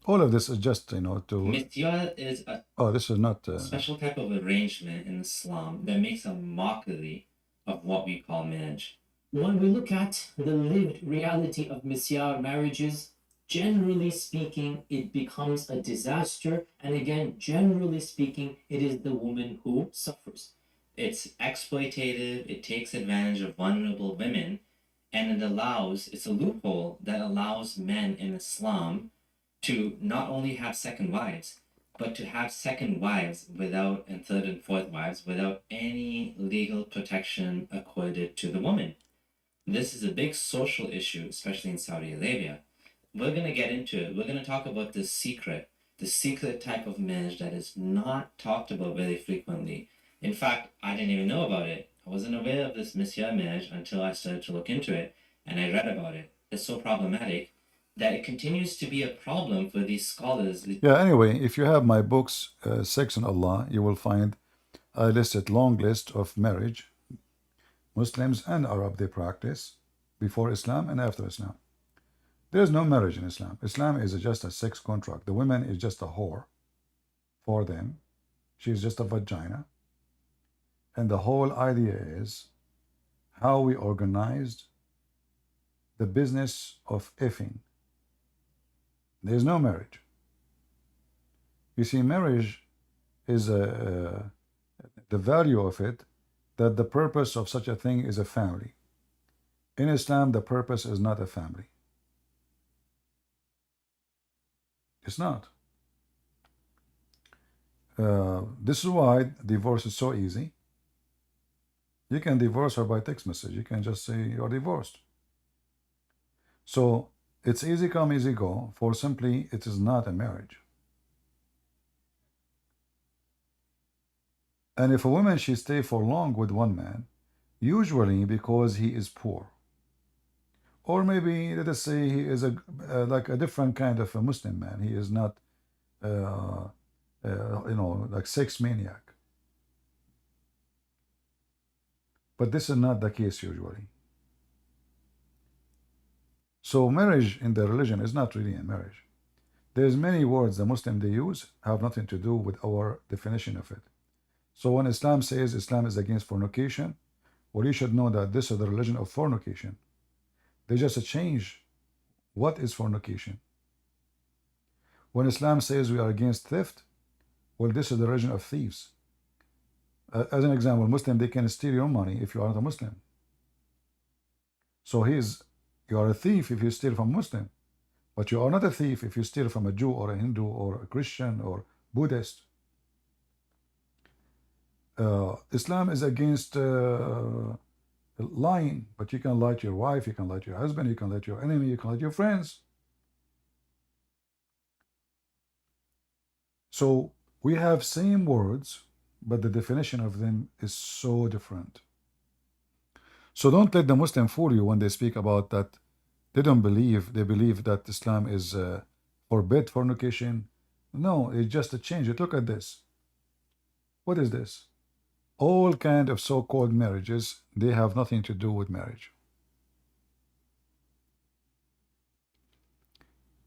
All of this is just, you know, to... Misyar is a this is not... special type of arrangement in Islam that makes a mockery of what we call marriage. When we look at the lived reality of misyar marriages, generally speaking, it becomes a disaster. And again, generally speaking, it is the woman who suffers. It's exploitative, it takes advantage of vulnerable women, and it's a loophole that allows men in Islam to not only have second wives, but to have second wives without, and third and fourth wives without any legal protection accorded to the woman. This is a big social issue, especially in Saudi Arabia. We're going to get into it. We're going to talk about the secret type of marriage that is not talked about very frequently. In fact, I didn't even know about it. I wasn't aware of this Misyar marriage until I started to look into it, and I read about it. It's so problematic that it continues to be a problem for these scholars. Yeah, anyway, if you have my books, Sex and Allah, you will find I listed long list of marriage, Muslims and Arab they practice before Islam and after Islam. There is no marriage in Islam. Islam is just a sex contract. The woman is just a whore for them. She is just a vagina. And the whole idea is how we organized the business of effing. There is no marriage. You see, marriage is the value of it, that the purpose of such a thing is a family. In Islam, the purpose is not a family. It's not. This is why divorce is so easy. You can divorce her by text message. You can just say you're divorced. So it's easy come, easy go, for simply it is not a marriage. And if a woman, she stay for long with one man, usually because he is poor. Or maybe, let us say, he is like a different kind of a Muslim man. He is not, like sex maniac. But this is not the case usually. So marriage in the religion is not really a marriage. There's many words the Muslim they use have nothing to do with our definition of it. So when Islam says Islam is against fornication, well, you should know that this is the religion of fornication. They just change what is fornication. When Islam says we are against theft, well, this is the religion of thieves. As an example, Muslim, they can steal your money if you are not a Muslim. So you are a thief if you steal from a Muslim, but you are not a thief if you steal from a Jew or a Hindu or a Christian or Buddhist. Islam is against lying, but you can lie to your wife, you can lie to your husband, you can lie to your enemy, you can lie to your friends. So we have same words, but the definition of them is so different. So don't let the Muslim fool you when they speak about that. They don't believe, they believe that Islam is forbid fornication. No, it's just a change. Look at this. What is this? All kind of so-called marriages, they have nothing to do with marriage.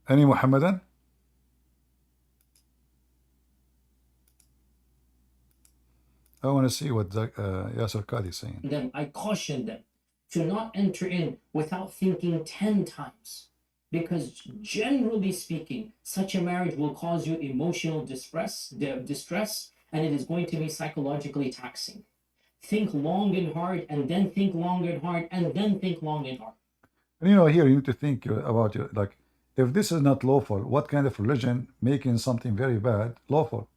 Any Muhammadan? I want to see what Yasser Qadi is saying. Them, I caution them to not enter in without thinking 10 times. Because generally speaking, such a marriage will cause you emotional distress, and it is going to be psychologically taxing. Think long and hard, and then think long and hard, and then think long and hard. And here you need to think about like, if this is not lawful, what kind of religion making something very bad lawful?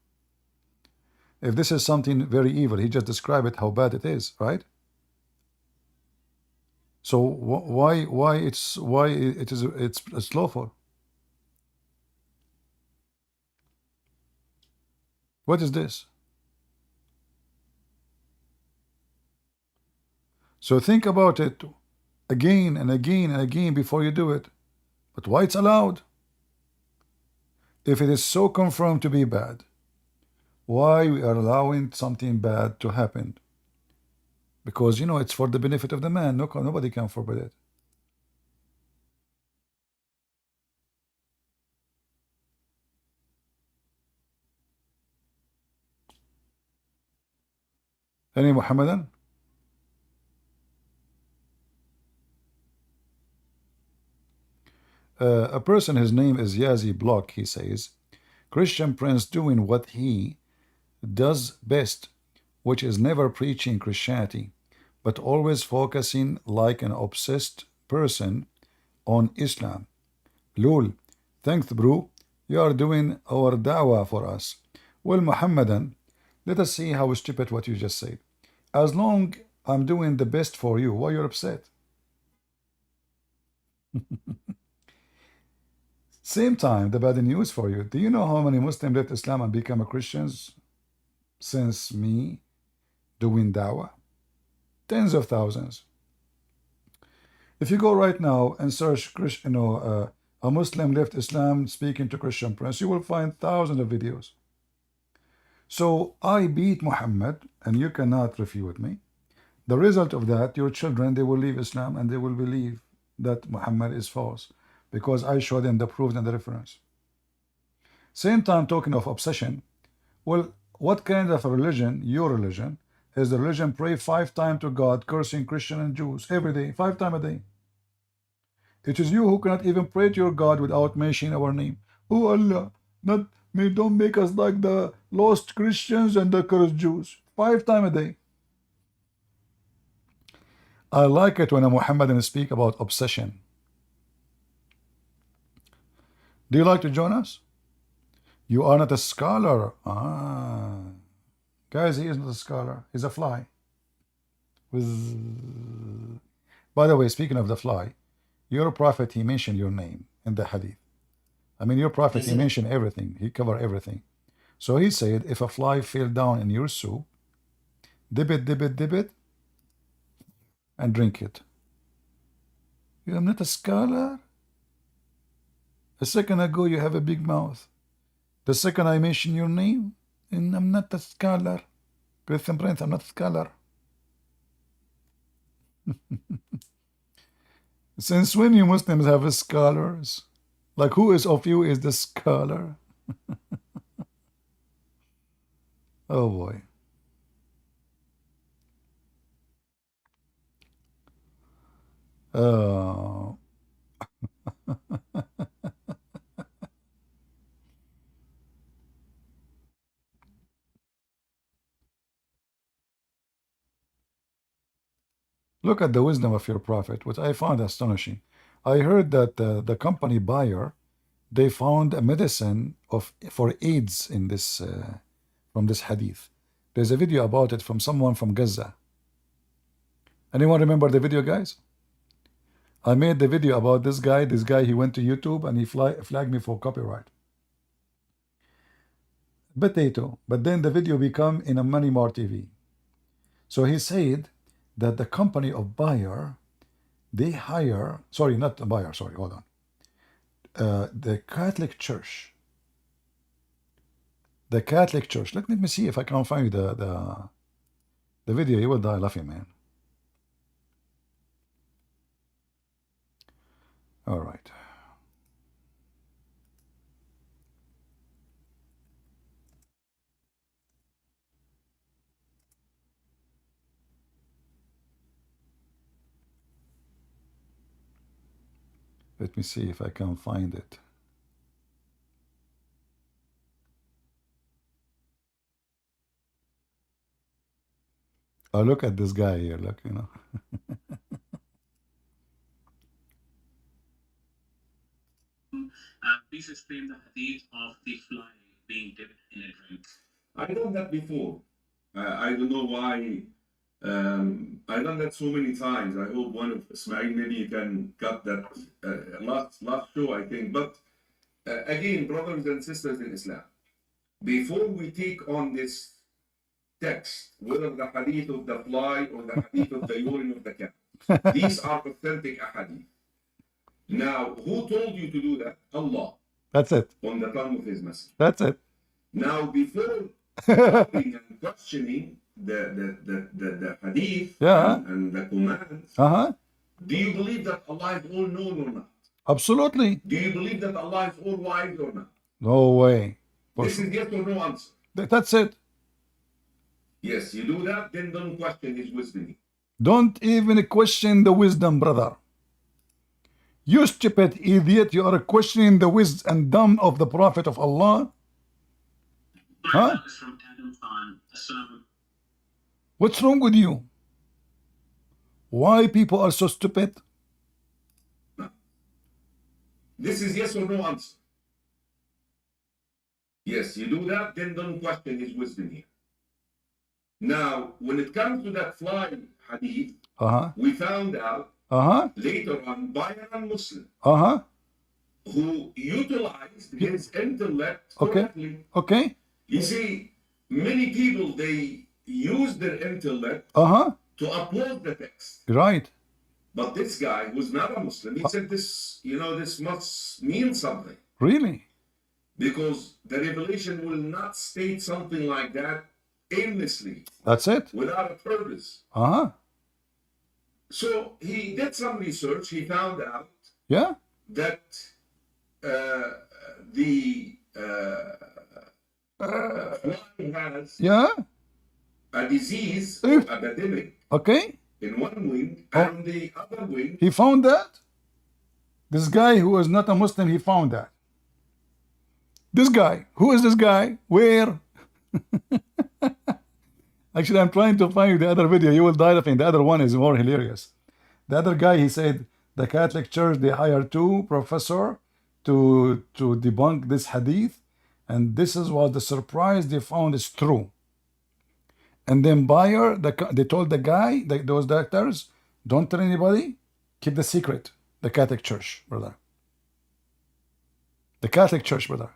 If this is something very evil, he just described it how bad it is, right? So why it's lawful? What is this? So think about it again and again and again before you do it. But why it's allowed? If it is so confirmed to be bad, why we are allowing something bad to happen? Because it's for the benefit of the man. Nobody can forbid it. Any Muhammadan? A person, his name is Yazi Block, he says, Christian prince doing what he does best, which is never preaching Christianity, but always focusing like an obsessed person on Islam. Lol, thanks bro, You are doing our da'wah for us. Well, Muhammadan, let us see how stupid what you just said. As long I'm doing the best for you, why you're upset? Same time, the bad news for you. Do you know how many Muslims left Islam and become Christians since me doing da'wah? Tens of thousands. If you go right now and search, a Muslim left Islam speaking to Christian prince, you will find thousands of videos. So I beat Muhammad, and you cannot refute me. The result of that, your children, they will leave Islam and they will believe that Muhammad is false because I show them the proof and the reference. Same time talking of obsession. Well, what kind of a religion, your religion, is the religion pray 5 times to God, cursing Christian and Jews every day, 5 times a day. It is you who cannot even pray to your God without mentioning our name. Oh Allah, don't make us like the lost Christians and the cursed Jews. 5 times a day. I like it when a Muhammadan speak about obsession. Do you like to join us? You are not a scholar. Guys, he is not a scholar. He's a fly. By the way, speaking of the fly, your prophet, he mentioned your name in the hadith. I mean, your prophet, he mentioned everything. He covered everything. So he said, if a fly fell down in your soup, dip it, and drink it. You are not a scholar? A second ago, you have a big mouth. The second I mention your name, and I'm not a scholar. Christian Prince, I'm not a scholar. Since when you Muslims have scholars? Like, who is of you is the scholar? Oh boy. Oh. Look at the wisdom of your prophet, which I found astonishing. I heard that the company buyer, they found a medicine for AIDS in this from this hadith. There's a video about it from someone from Gaza. Anyone remember the video, guys? I made the video about this guy. This guy, he went to YouTube and he flagged me for copyright. Potato. But then the video become in a Money More TV. So he said that the company of buyer, they hire, sorry, not the buyer, sorry, hold on. The Catholic Church. The Catholic Church. Let me see if I can find the video. You will die laughing, man. All right. Let me see if I can find it. Oh, look at this guy here. Look, you know. Please explain the hadith of the fly being dipped in a drink. I've done that before. I don't know why. I've done that so many times. I hope one of Ismail, maybe you can cut that last show, I think. But again, brothers and sisters in Islam, before we take on this text, whether the hadith of the fly or the hadith of the urine of the cat, these are authentic ahadith. Now, who told you to do that? Allah. That's it. On the tongue of His Messenger. That's it. Now, before and questioning the hadith and the commands, do you believe that Allah is all known or not? Absolutely. Do you believe that Allah is all wise or not? No way. This is yes or no answer. That's it. Yes, you do that, then don't question His wisdom. Don't even question the wisdom, brother. You stupid idiot, you are questioning the wisdom and dumb of the Prophet of Allah? Huh? What's wrong with you? Why people are so stupid? This is yes or no answer. Yes, you do that, then don't question his wisdom here. Now, when it comes to that fly hadith, we found out later on by a non-Muslim who utilized his intellect correctly. Okay. You see, many people, they use their intellect to oppose the text. Right. But this guy, who's not a Muslim, he said this, you know, this must mean something. Really? Because the revelation will not state something like that aimlessly. That's it? Without a purpose. So he did some research. He found out that the fly has a disease or epidemic in one wing, and the other wing. He found that? This guy who is not a Muslim, he found that. This guy. Who is this guy? Where? Actually, I'm trying to find the other video. You will die laughing. The other one is more hilarious. The other guy, he said, the Catholic Church, they hired 2 professors to debunk this hadith. And this is what the surprise they found is true. And then buyer, they told the guy, those doctors, don't tell anybody, keep the secret. The Catholic Church, brother. The Catholic Church, brother.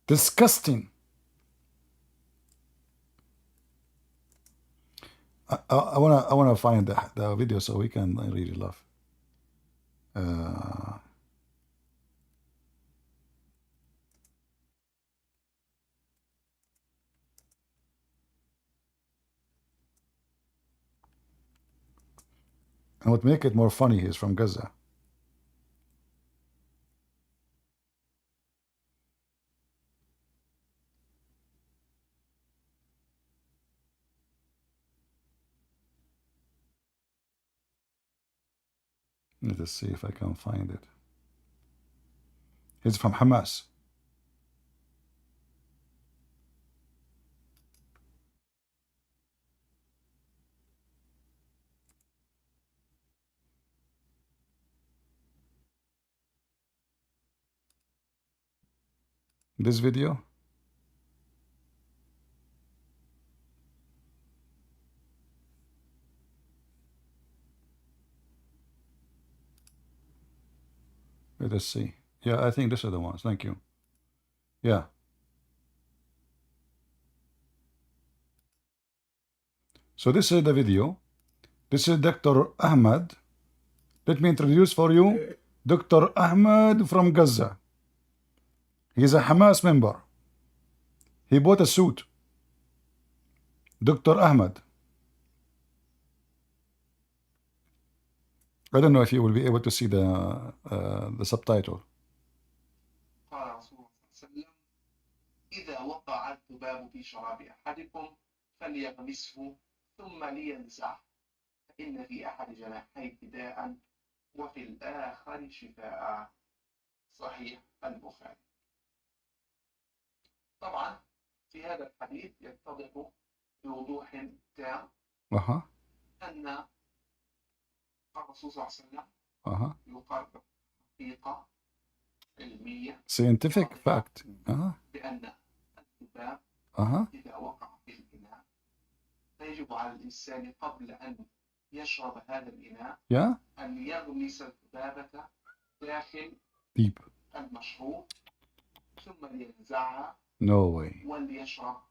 Disgusting. I wanna find the video so we can really laugh. And what make it more funny, he's from Gaza. Let us see if I can find it. He's from Hamas. This video. Let us see. Yeah, I think these are the ones. Thank you. Yeah. So this is the video. This is Dr. Ahmed. Let me introduce for you Dr. Ahmed from Gaza. He's a Hamas member. He bought a suit. Dr. Ahmed. I don't know if you will be able to see the subtitle. قال رسول الله صلى الله عليه وسلم إذا وقع الذباب في شراب أحدكم فليغمسه ثم لينزعه فإن في أحد جناحيه داء وفي الآخر شفاء. صحيح البخاري. طبعا في هذا الحديث يتضح بوضوح تام أن الرسول صلى الله عليه وسلم يقرر حقيقة علمية scientific fact بأن الذباب إذا وقع في الإناء فيجب على الإنسان قبل أن يشرب هذا الإناء أن يغمس الذبابة داخل المشروب ثم لينزعها وليشرب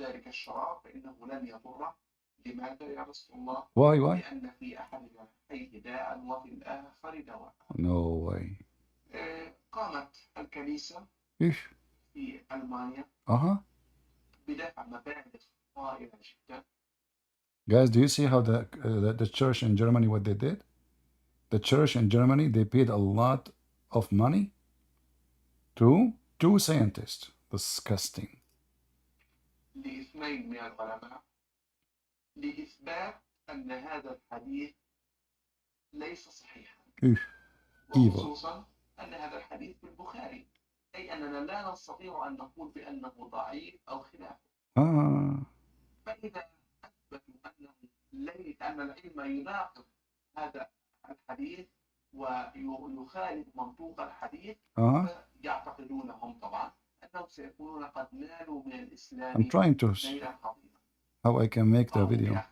ذلك الشراب فإنه لن يضره. لماذا يا رسول الله؟ لأن في أحد جناحيه داء وفي الآخر دواء. قامت الكنيسة في ألمانيا بدفع مبالغ طائلة جدا. Guys, do you see how the church in Germany, what they did? The church in Germany, they paid a lot of money to 2 scientists. Disgusting. لاثنين من العلماء لإثبات أن هذا الحديث ليس صحيحا. وخصوصا أن هذا الحديث في البخاري، أي أننا لا نستطيع أن نقول بأنه ضعيف أو خلافه. فإذا أثبتوا أن العلم يناقض هذا الحديث ويخالف منطوق الحديث فيعتقدونهم طبعا أنهم سيكونون قد نالوا من الإسلام I'm trying to نيلا عظيما. how I can make the video.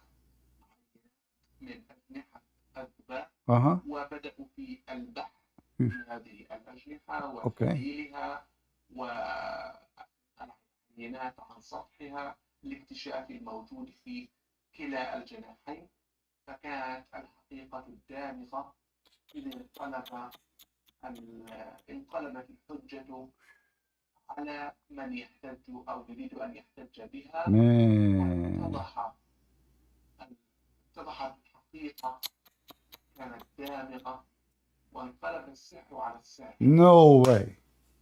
من أجنحة الذباب Uh-huh. وبدأوا في البحث في هذه الأجنحة وتحليلها والعينات عن سطحها لاكتشاف الموجود في كلا الجناحين. فكانت الحقيقة الدامغة إذ انقلبت الحجة على من يحتج أو يريد أن يحتج بها اتضحت الحقيقة كانت دامغة وانقلب السحر على الساحر. No way.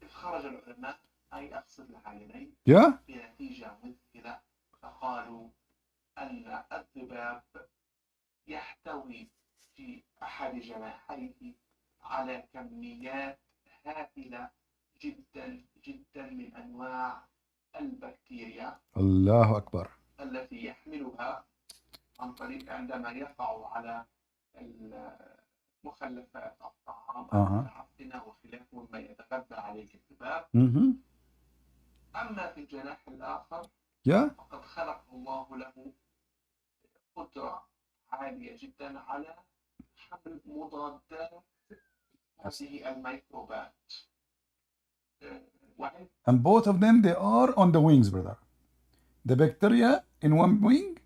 خرج العلماء أي أقصد العينين بنتيجة مذهلة فقالوا أن الذباب يحتوي في أحد جناحيه على كميات هائلة جدا جدا من أنواع البكتيريا. الله أكبر. التي يحملها عن طريق عندما يقع على مخلفات الطعام العفنة وخلافه مما يتغذى عليه الذباب. أما في الجناح الآخر فقد خلق الله له قدرة عالية جدا على حمل مضادات هذه الميكروبات. And both of them, they are on the wings, brother. The bacteria in one wing,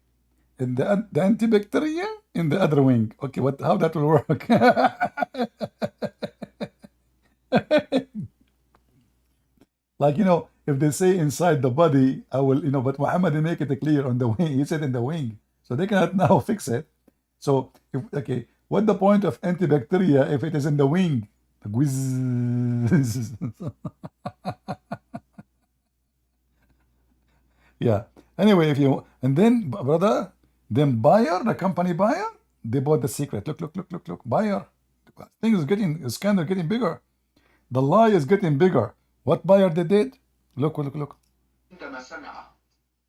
and the antibacteria in the other wing. Okay, how that will work? Like, if they say inside the body, I will, but Muhammad, they make it clear on the wing. He said in the wing. So they cannot now fix it. So, what's the point of antibacteria if it is in the wing? Yeah. Anyway, and then, brother, then Bayer, the company Bayer, they bought the secret. Look. Bayer. The scandal getting bigger. The lie is getting bigger. What Bayer they did? Look. عندما سمع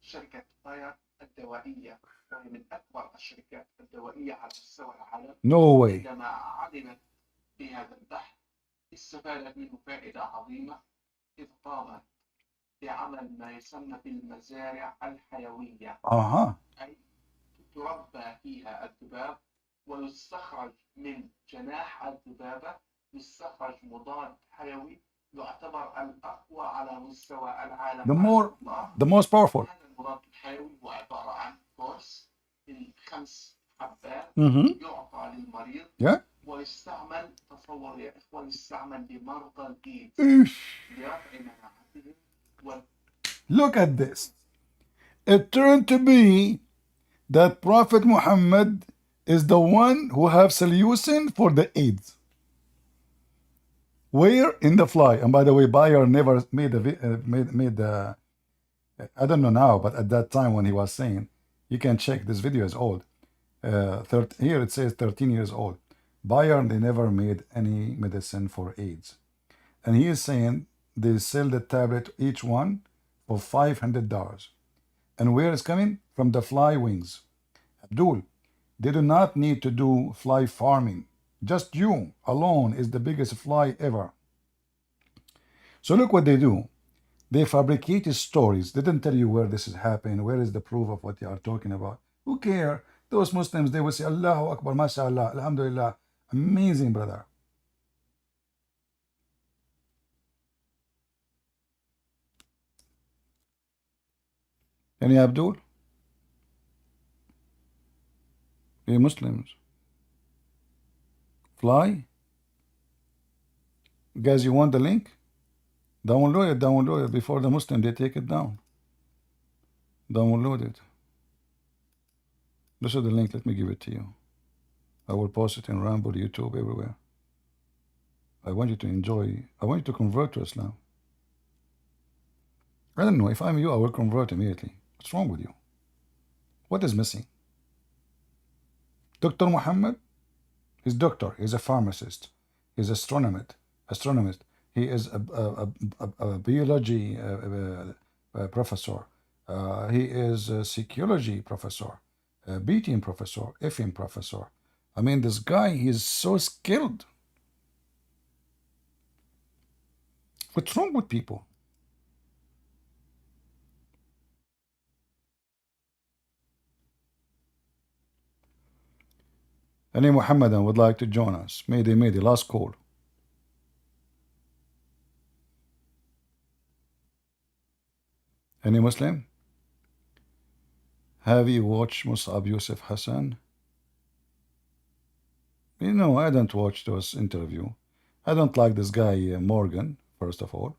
شركة باير الدوائية وهي من أكبر الشركات الدوائية على مستوى العالم. No way. عندما علمت بهذا البحث استفادت منه فائدة عظيمة إذ قامت بعمل ما يسمى بالمزارع الحيوية. أي تربى فيها الذباب ويستخرج من جناح الذبابة يستخرج مضاد حيوي يعتبر الأقوى على مستوى العالم. The most powerful. هذا المضاد الحيوي هو عبارة عن كورس من 5 حبات يعطى للمريض ويستعمل، تصور يا إخوان، يستعمل لمرضى الإيدز لرفع مناعتهم. Look at this. It turned to be that Prophet Muhammad is the one who have solution for the AIDS. Where? In the fly. And by the way, Bayer never made the I don't know now, but at that time when he was saying, you can check, this video is old. Here it says 13 years old. Bayer, they never made any medicine for AIDS. And he is saying they sell the tablet, each one, for $500. And where is coming? From the fly wings. Abdul, they do not need to do fly farming. Just you alone is the biggest fly ever. So look what they do. They fabricated stories. They didn't tell you where this is happening. Where is the proof of what they are talking about? Who care? Those Muslims, they will say, Allahu Akbar, mashallah, alhamdulillah. Amazing, brother. Any Abdul? Hey, Muslims. Fly? Guys, you want the link? Download it before the Muslim, they take it down. Download it. This is the link, let me give it to you. I will post it in Rambo, YouTube, everywhere. I want you to enjoy, I want you to convert to Islam. I don't know, if I'm you, I will convert immediately. What's wrong with you? What is missing? Dr. Muhammad, he's doctor, he's a pharmacist, he's astronomist. He is a biology professor. He is a psychology professor, BTM professor, FM professor, I mean, this guy, he's so skilled. What's wrong with people? Any Muhammadan would like to join us? Mayday, mayday, last call. Any Muslim? Have you watched Mus'ab Yusuf Hassan? You know, I don't watch those interview. I don't like this guy Morgan, first of all.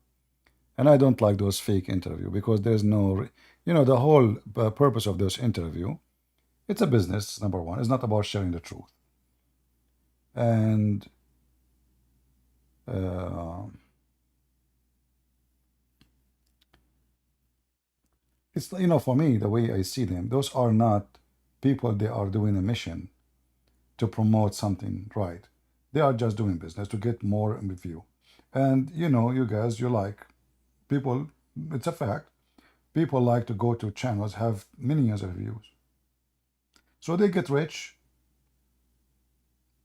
And I don't like those fake interview because there's no, you know, the whole purpose of this interview, it's a business, number one. It's not about sharing the truth. And it's, you know, for me, the way I see them, those are not people, they are doing a mission to promote something, right? They are just doing business to get more view. And, you know, you guys, you like people, it's a fact. People like to go to channels, have millions of views. So they get rich,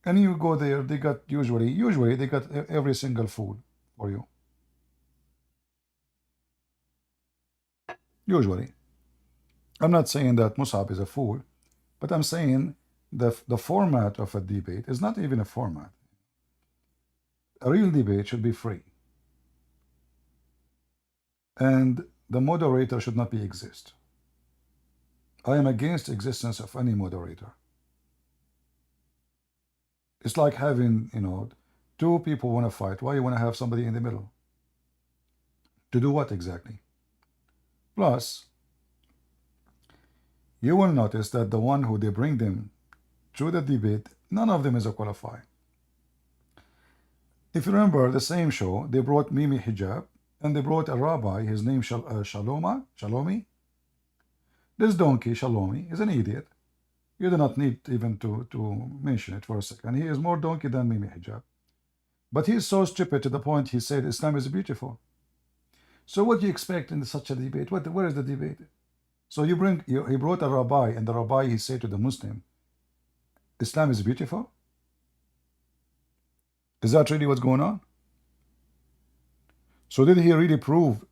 and you go there, they got usually they got every single food for you. Usually. I'm not saying that Musab is a fool, but I'm saying the format of a debate is not even a format. A real debate should be free. And the moderator should not be exist. I am against existence of any moderator. It's like having, you know, two people want to fight. Why you want to have somebody in the middle? To do what exactly? Plus, you will notice that the one who they bring them through the debate, none of them is a qualified. If you remember the same show, they brought Mimi Hijab, and they brought a rabbi, his name Shalomi. This donkey, Shalomi, is an idiot. You do not need even to mention it for a second. He is more donkey than Mimi Hijab. But he is so stupid to the point he said Islam is beautiful. So what do you expect in such a debate? Where is the debate? So he brought a rabbi, and the rabbi, he said to the Muslim, Islam is beautiful? Is that really what's going on? So did he really prove?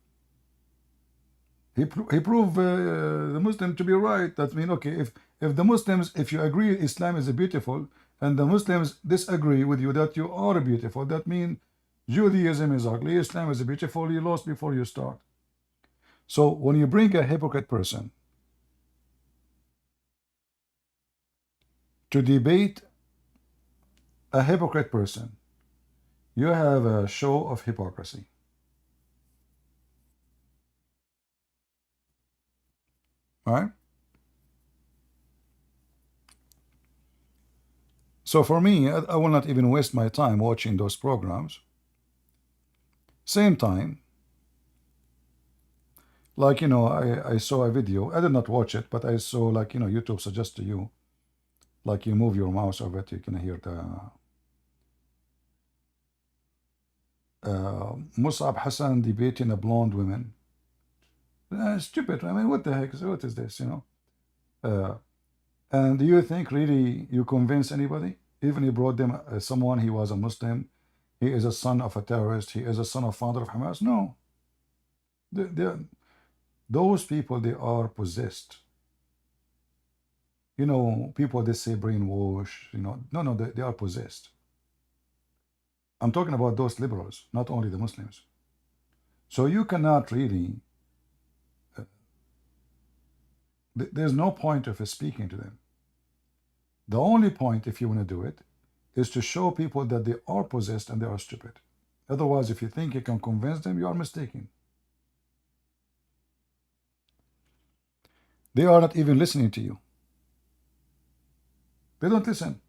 He proved the Muslim to be right. That means, okay, if the Muslims, if you agree Islam is beautiful, and the Muslims disagree with you that you are beautiful, that means Judaism is ugly, Islam is beautiful, you lost before you start. So when you bring a hypocrite person to debate a hypocrite person, you have a show of hypocrisy. All right? So for me, I will not even waste my time watching those programs. Same time, like, you know, I saw a video. I did not watch it, but I saw, like, you know, YouTube suggests to you, like, you move your mouse over it, you can hear the Mus'ab Hassan debating a blonde woman. Stupid. I mean, what the heck? What is this, you know? And do you think really you convince anybody? Even he brought them someone, he was a Muslim, he is a son of a terrorist, he is a son of founder of Hamas. No. Those people, they are possessed. You know, people, they say brainwash, you know. No, they are possessed. I'm talking about those liberals, not only the Muslims. So you cannot really, there's no point of speaking to them. The only point, if you want to do it, is to show people that they are possessed and they are stupid. Otherwise, if you think you can convince them, you are mistaken. They are not even listening to you. They don't listen.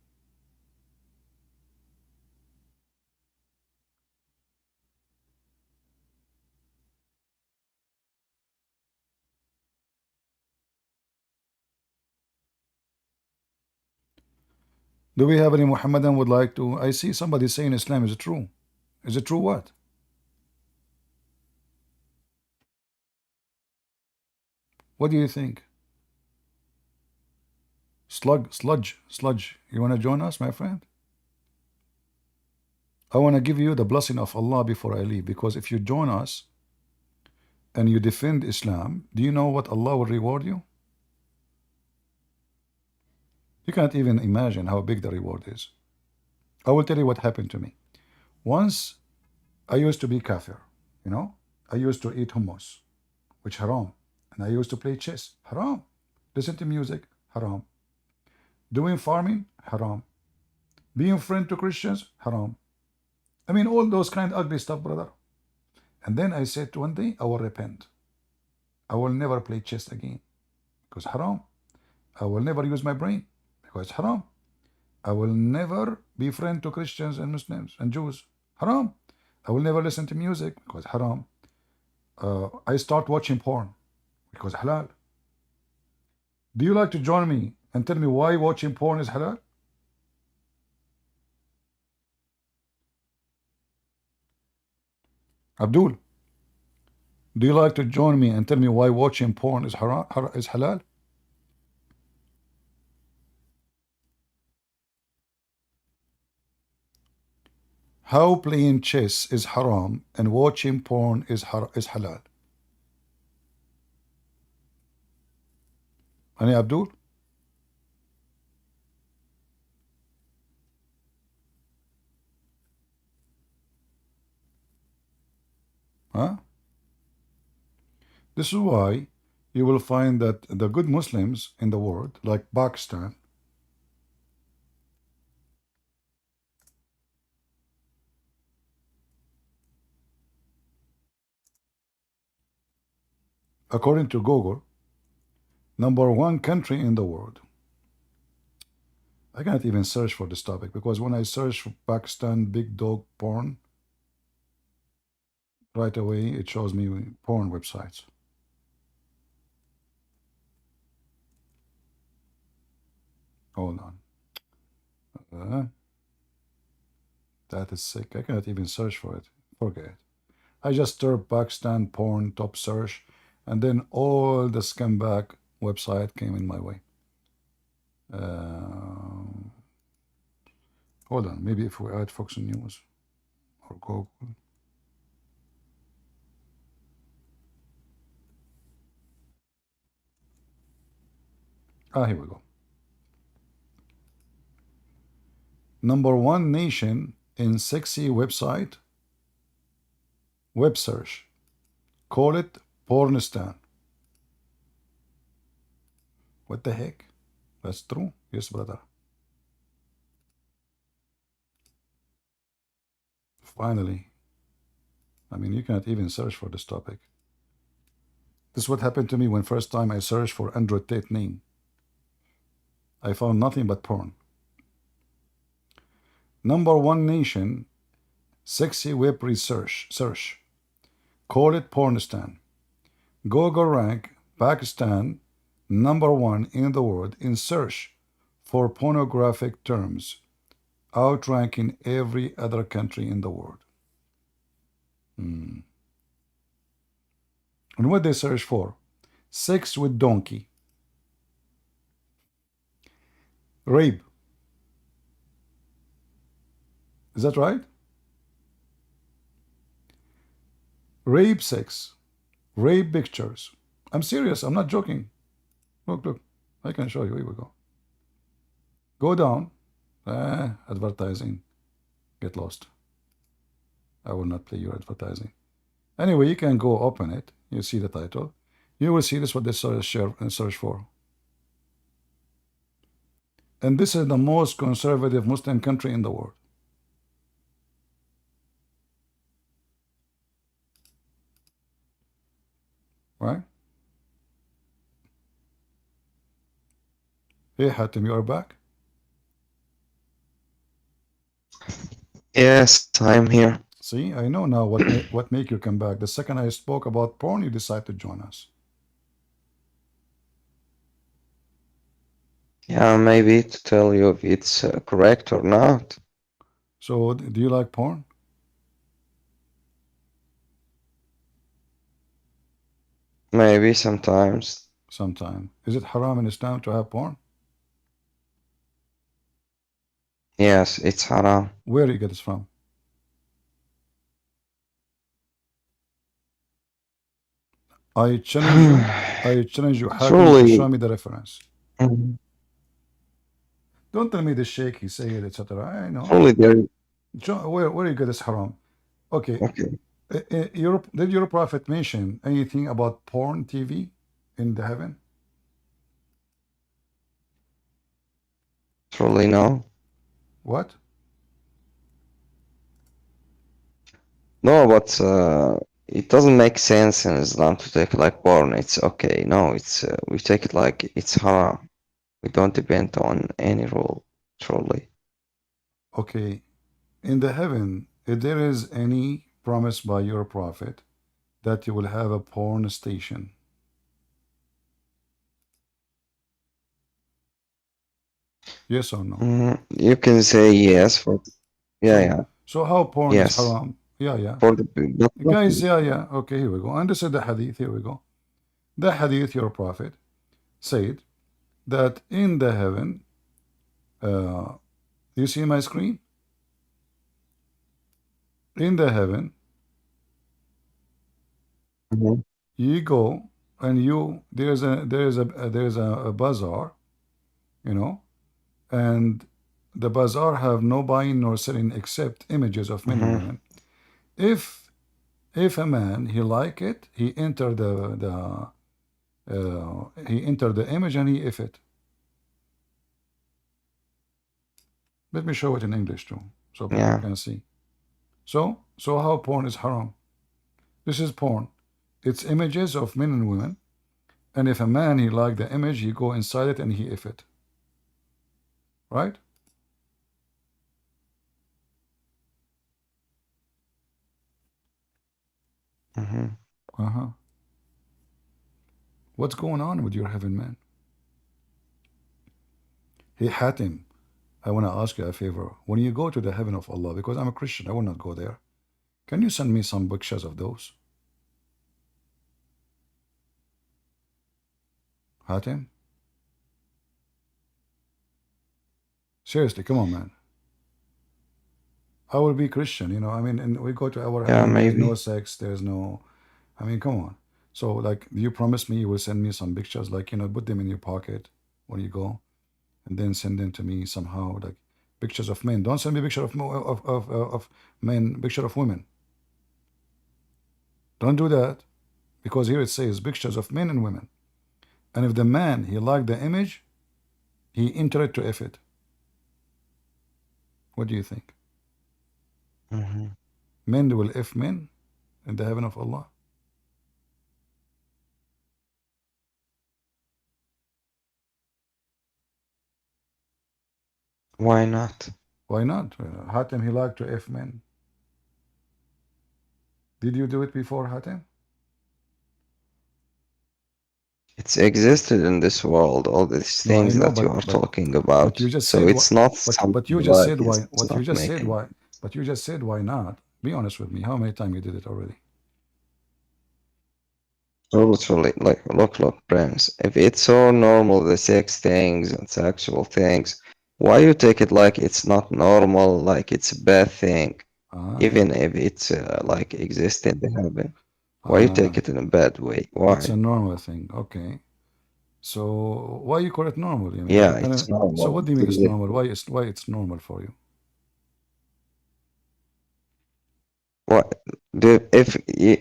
Do we have any Muhammadan would like to? I see somebody saying Islam is true. Is it true what? What do you think? Sludge. You want to join us, my friend? I want to give you the blessing of Allah before I leave, because if you join us and you defend Islam, do you know what Allah will reward you? You can't even imagine how big the reward is. I will tell you what happened to me. Once I used to be kafir, you know. I used to eat hummus, which haram. And I used to play chess, haram. Listen to music, haram. Doing farming, haram. Being friend to Christians, haram. I mean, all those kind of ugly stuff, brother. And then I said one day, I will repent. I will never play chess again, because haram. I will never use my brain, because haram. I will never be friend to Christians and Muslims and Jews, haram. I will never listen to music, because haram. I start watching porn, because halal. Do you like to join me and tell me why watching porn is halal? Abdul, do you like to join me and tell me why watching porn is haram, is halal? How playing chess is haram and watching porn is halal? Any Abdul? Huh? This is why you will find that the good Muslims in the world, like Pakistan, according to Google, #1 country in the world. I can't even search for this topic, because when I search for Pakistan big dog porn, right away it shows me porn websites. Hold on. That is sick. I cannot even search for it. Forget it. I just stirred Pakistan porn top search, and then all the scumbag website came in my way. Hold on. Maybe if we add Fox News or Google. Here we go. #1 nation in sexy website web search. Call it Pornistan. What the heck? That's true. Yes, brother. Finally. I mean, you cannot even search for this topic. This is what happened to me when first time I searched for Andrew Tate name. I found nothing but porn. #1 nation, sexy web research search. Call it Pornistan. Google rank Pakistan #1 in the world in search for pornographic terms, outranking every other country in the world. And what they search for? Sex with donkey. Rape. Is that right? Rape sex. Rape pictures. I'm serious. I'm not joking. Look. I can show you. Here we go. Go down. Advertising. Get lost. I will not play your advertising. Anyway, you can go open it. You see the title. You will see this what they search for. And this is the most conservative Muslim country in the world. Right? Hey, Hatim, you are back? Yes, I'm here. See, I know now what make you come back. The second I spoke about porn, you decide to join us. Yeah, maybe to tell you if it's correct or not. So, do you like porn? Maybe sometimes. Sometime. Is it haram in Islam to have porn? Yes, it's haram. Where do you get this from? I challenge you. I challenge you, Hatem, to show me the reference. Don't tell me the sheikh, he said, etc. I know. Truly, there. Where you get this haram? Okay. Okay. Did your prophet mention anything about porn TV in the heaven? Truly, no. What? No, but it doesn't make sense in Islam to take like porn. It's okay. No, it's we take it like it's haram. We don't depend on any rule. Truly. Okay. In the heaven, if there is any promise by your prophet that you will have a porn station. Yes or no? You can say yes, but yeah. So how porn yes. is haram? Yeah. For the guys, yeah. Okay, here we go. And this is the hadith. Here we go. The hadith, your prophet said that in the heaven, you see my screen? In the heaven, you go and there's a bazaar, you know, and the bazaar have no buying nor selling except images of men and women. If a man he like it, he enter the image and he if it. Let me show it in English too, so people can see. So how porn is haram? This is porn. It's images of men and women, and if a man he like the image, he go inside it and he if it. Right? What's going on with your heaven, man? Hey, Hatim, I want to ask you a favor. When you go to the heaven of Allah, because I'm a Christian, I will not go there. Can you send me some pictures of those? Hatim? Seriously, come on, man. I will be Christian, you know. I mean, and we go to our heaven, maybe. there's no sex, there's no... I mean, come on. So, like, you promise me you will send me some pictures, like, you know, put them in your pocket when you go, and then send them to me somehow, like pictures of men. Don't send me picture of men, picture of women. Don't do that, because here it says pictures of men and women. And if the man, he liked the image, he enter it to F it. What do you think? Men will F men in the heaven of Allah? Why not? Why not? Hatem, he liked to F men. Did you do it before, Hatem? It's existed in this world, all these things that you are talking about. But you just so said it's not something but you just said like why. it's What not you just said making. why. But you just said why not? Be honest with me. How many times you did it already? Totally, like, look, Prince. If it's so normal, the sex things and sexual things, why you take it like it's not normal, like it's a bad thing, even if it's like exists in the heaven? Why you take it in a bad way? Why? It's a normal thing. Okay. So why you call it normal? You mean? Yeah, it's normal. So what do you mean it's Exactly. normal? Why it's normal for you? What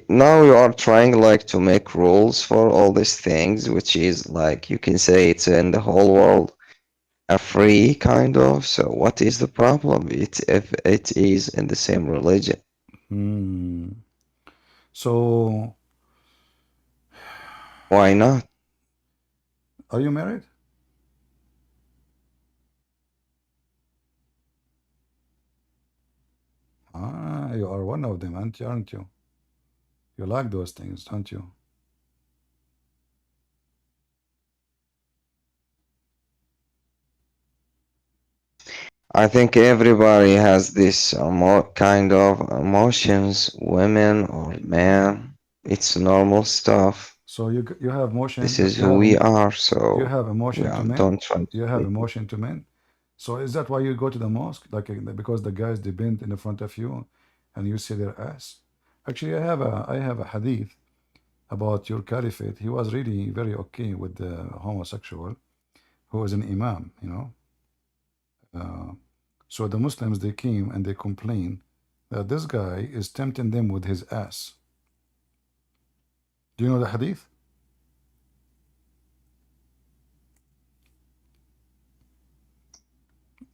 now you are trying like to make rules for all these things, which is like you can say it's in the whole world a free kind of. So what is the problem? It's if it is in the same religion. So why not? Are you married? You are one of them, aren't you? You like those things, don't you? I think everybody has this kind of emotions, women or man. It's normal stuff. So you have emotion. This is who we are. So you have emotion to men. don't try. You have emotion to men. So is that why you go to the mosque? Like because the guys they bend in front of you and you see their ass? Actually, I have a hadith about your caliphate. He was really very okay with the homosexual who was an imam, you know. So the Muslims they came and they complained that this guy is tempting them with his ass. Do you know the hadith?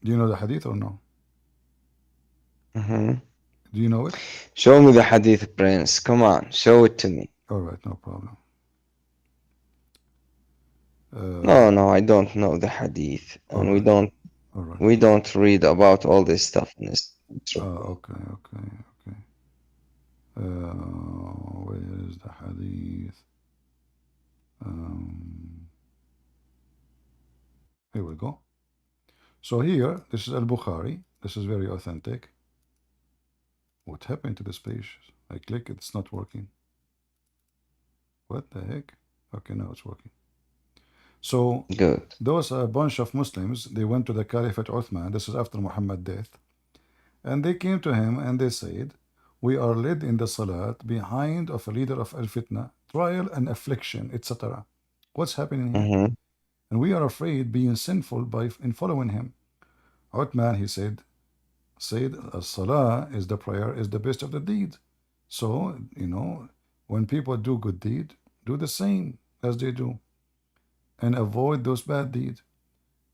Do you know the hadith or no? Mm-hmm. Do you know it? Show me the hadith, Prince. Come on, show it to me. All right, no problem. No, I don't know the hadith, and we don't read about all this stuff in this. Okay. Where is the hadith? Here we go. So here, this is Al-Bukhari. This is very authentic. What happened to this page? I click it, it's not working. What the heck? Okay, now it's working. So good. Those a bunch of Muslims, they went to the Caliphate Uthman. This is after Muhammad's death. And they came to him and they said, we are led in the Salat behind of a leader of Al-Fitna, trial and affliction, etc. What's happening here? Mm-hmm. And we are afraid being sinful in following him. Uthman, he said, Salah is the prayer, is the best of the deed. So, you know, when people do good deed, do the same as they do. And avoid those bad deeds.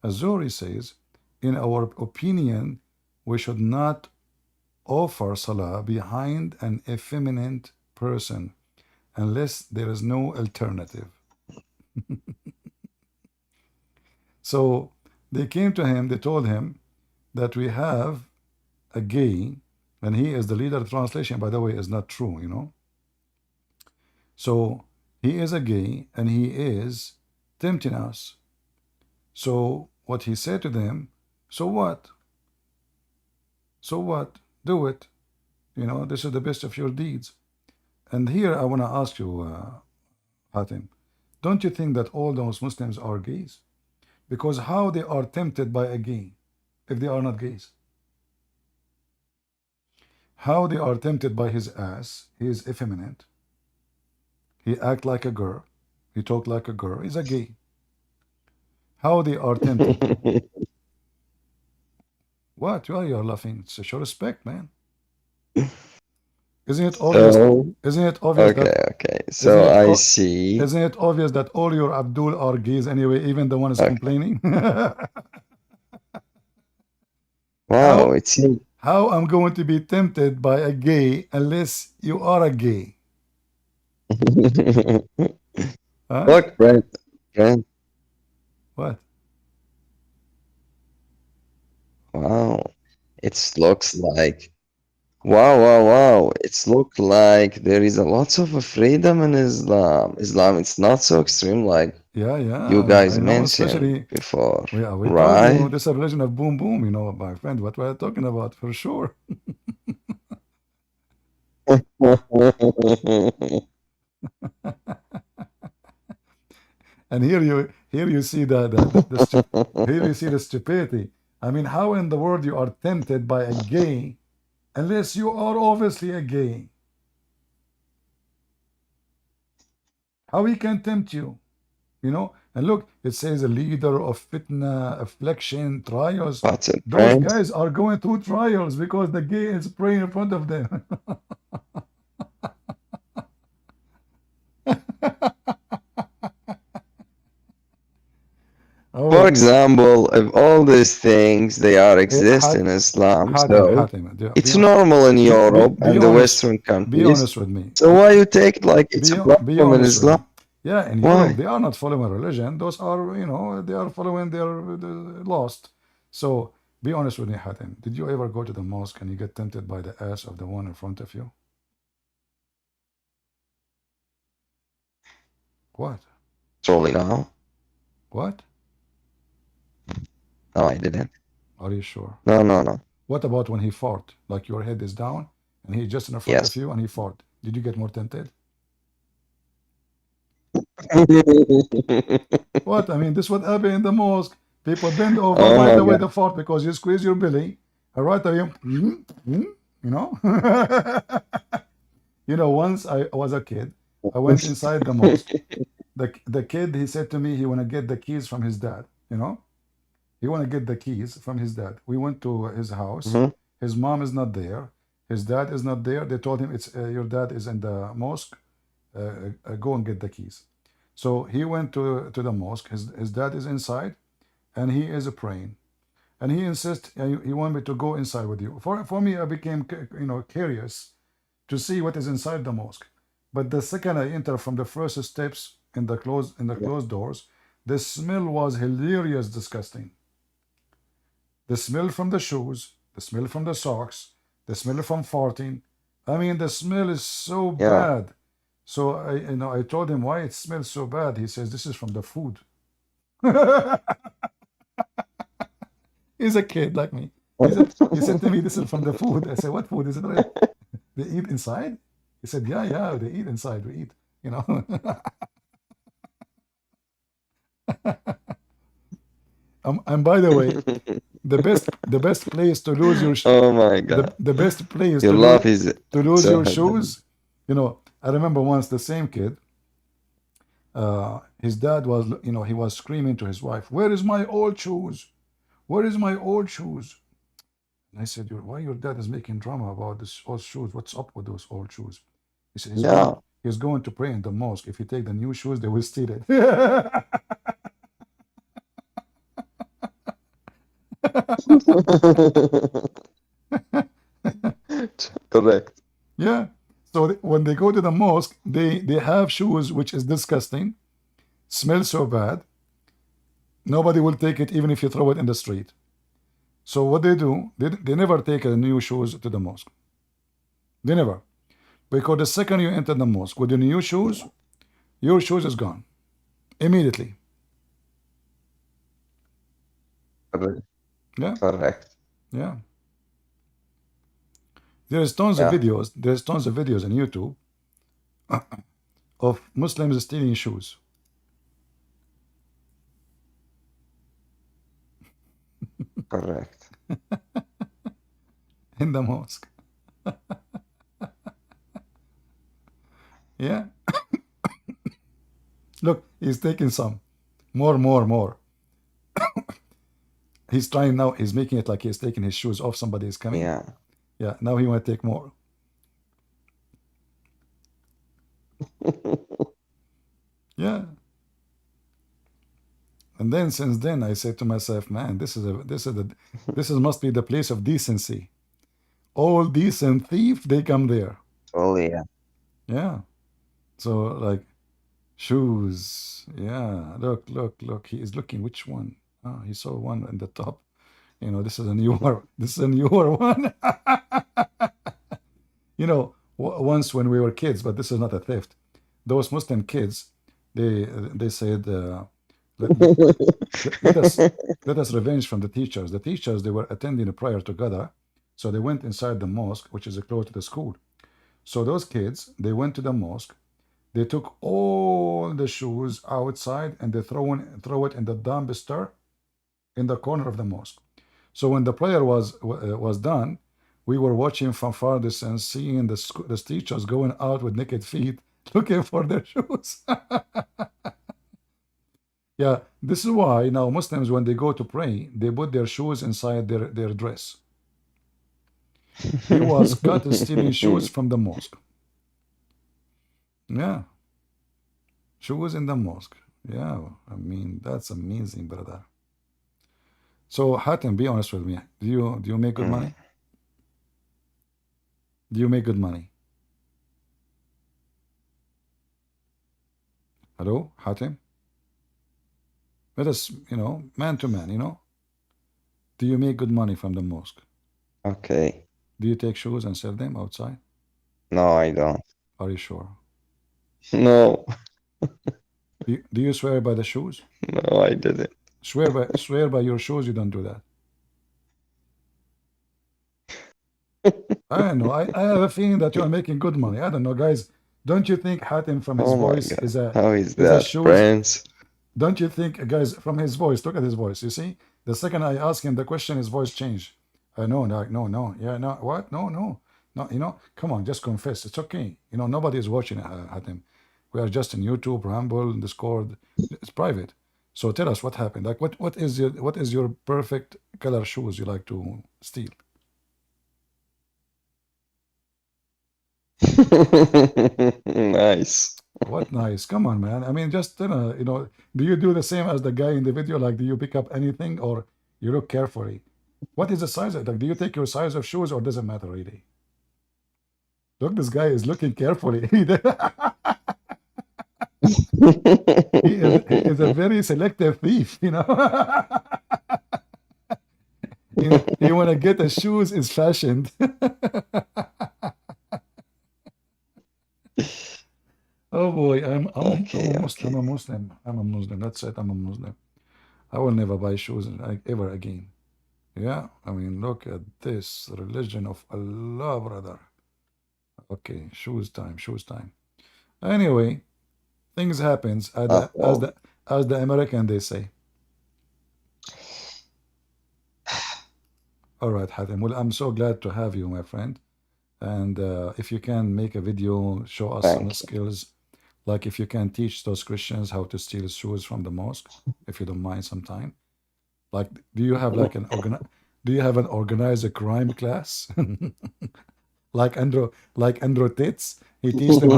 Azuri says, in our opinion, we should not offer salah behind an effeminate person unless there is no alternative. So they came to him, they told him that we have a gay, and he is the leader. Translation, by the way, is not true, you know. So he is a gay and he is tempting us. So what he said to them, so what? So what? Do it. You know, this is the best of your deeds. And here I want to ask you, Hatim, don't you think that all those Muslims are gays? Because how they are tempted by a gay if they are not gays? How they are tempted by his ass? He is effeminate. He act like a girl. He talk like a girl. He's a gay. How they are tempted? What? Why you are laughing? It's a show respect, man. Isn't it obvious? Isn't it obvious that? Okay. So I see. Isn't it obvious that all your Abdul are gays anyway? Even the one is complaining. Wow, it seems. How I'm going to be tempted by a gay unless you are a gay? Huh? Look, Brent. What? Wow. It looks like. Wow. It looks like there is a lots of freedom in Islam. Islam, it's not so extreme like you guys mentioned before, we told you right? this is a religion of boom boom, you know, my friend, what we're talking about for sure. And here you see here you see the stupidity. I mean, how in the world you are tempted by a gay unless you are obviously a gay? How he can tempt you? You know, and look, it says a leader of fitna, affliction, trials. Those guys are going through trials because the gay is praying in front of them. For example, if all these things they are exist in Islam, so it's normal in Europe and the Western countries. Be honest with me. So why you take it like it's a problem in Islam? Yeah, in Europe, they are not following religion. Those are, you know, they are following their lost. So be honest with me, Hatim. Did you ever go to the mosque and you get tempted by the ass of the one in front of you? What? Truly now. What? No, I didn't. Are you sure? No. What about when he fought? Like your head is down and he's just in front of you and he fought. Did you get more tempted? What? I mean, this would happen in the mosque. People bend over Oh right my away god. the fart because you squeeze your belly. And right away, you know. You know, once I was a kid, I went inside the mosque. The kid, he said to me he want to get the keys from his dad. You know, he want to get the keys from his dad. We went to his house. Mhm. His mom is not there. His dad is not there. They told him it's your dad is in the mosque. Go and get the keys. So he went to the mosque. His dad is inside, and he is praying. And he insists he wanted me to go inside with you. For me, I became curious to see what is inside the mosque. But the second I enter from the first steps in the closed doors, the smell was hilarious, disgusting. The smell from the shoes, the smell from the socks, the smell from farting. I mean, the smell is so Yeah. bad. So I told him why it smells so bad. He says this is from the food. He's a kid like me. He said to me, this is from the food. I said, what food is it? They eat inside? He said, yeah, they eat inside. We eat, you know. And by the way, the best place to lose your Oh my god. the best place Your laugh is to lose so your hard. shoes. I remember once the same kid. His dad was, he was screaming to his wife, "Where is my old shoes? Where is my old shoes?" And I said, "Why your dad is making drama about this old shoes? What's up with those old shoes?" He said, Yeah. he's going to pray in the mosque. If he take the new shoes, they will steal it. Correct. Yeah. So when they go to the mosque, they have shoes which is disgusting, smell so bad. Nobody will take it even if you throw it in the street. So what they do, they never take new shoes to the mosque. They never. Because the second you enter the mosque with the new shoes, your shoes is gone. Immediately. Correct. Yeah. Correct. Yeah. There's tons of videos. There's tons of videos on YouTube of Muslims stealing shoes. Correct. In the mosque. Yeah. Look, he's taking some. More. He's trying now. He's making it like he's taking his shoes off. Somebody is coming. Yeah. Yeah. Now he want to take more. Yeah. And then since then I said to myself, man, this must be the place of decency. All decent thief, they come there. Oh yeah. Yeah. So like shoes. Yeah. Look. He is looking which one. Oh, he saw one in the top. This is a newer one. Once when we were kids, but this is not a theft. Those Muslim kids, they said, let us revenge from the teachers. The teachers, they were attending a prayer together, so they went inside the mosque, which is close to the school. So those kids, they went to the mosque. They took all the shoes outside and they throw it in the dumpster in the corner of the mosque. So when the prayer was done, we were watching from far distance, seeing the teachers going out with naked feet, looking for their shoes. Yeah, this is why now Muslims, when they go to pray, they put their shoes inside their dress. He was caught stealing shoes from the mosque. Yeah. Shoes in the mosque. Yeah, I mean, that's amazing, brother. So, Hatem, be honest with me. Do you make good money? Do you make good money? Hello, Hatem? Let us, man to man, Do you make good money from the mosque? Okay. Do you take shoes and sell them outside? No, I don't. Are you sure? No. Do you swear by the shoes? No, I didn't. Swear by your shoes you don't do that. I don't know. I have a feeling that you are making good money. I don't know, guys. Don't you think Hatem from his voice is a How is is a that, shoes? friends? Don't you think, guys, from his voice, look at his voice. You see, the second I ask him the question, his voice changed. No, no, yeah, no, what? No, come on, just confess. It's okay. Nobody is watching at him. We are just in YouTube, Rumble, Discord. It's private. So tell us what happened. Like, what is your perfect color shoes you like to steal? Nice. What nice? Come on, man. I mean, just do you do the same as the guy in the video? Like, do you pick up anything or you look carefully? What is the size? Like, do you take your size of shoes or doesn't matter really? Look, this guy is looking carefully. he is a very selective thief. You want to get the shoes is fashioned. Oh boy, I'm a Muslim. I'm a Muslim. That's it. I'm a Muslim. I will never buy shoes ever again. Yeah, I mean, look at this religion of Allah, brother. Okay, shoes time. Anyway, things happens as the American they say. All right, Hatem. Well, I'm so glad to have you, my friend. And if you can make a video, show us some skills. Like if you can teach those Christians how to steal shoes from the mosque, if you don't mind sometime. Like, do you have like an organized crime class? like Andrew Tits? He teaches them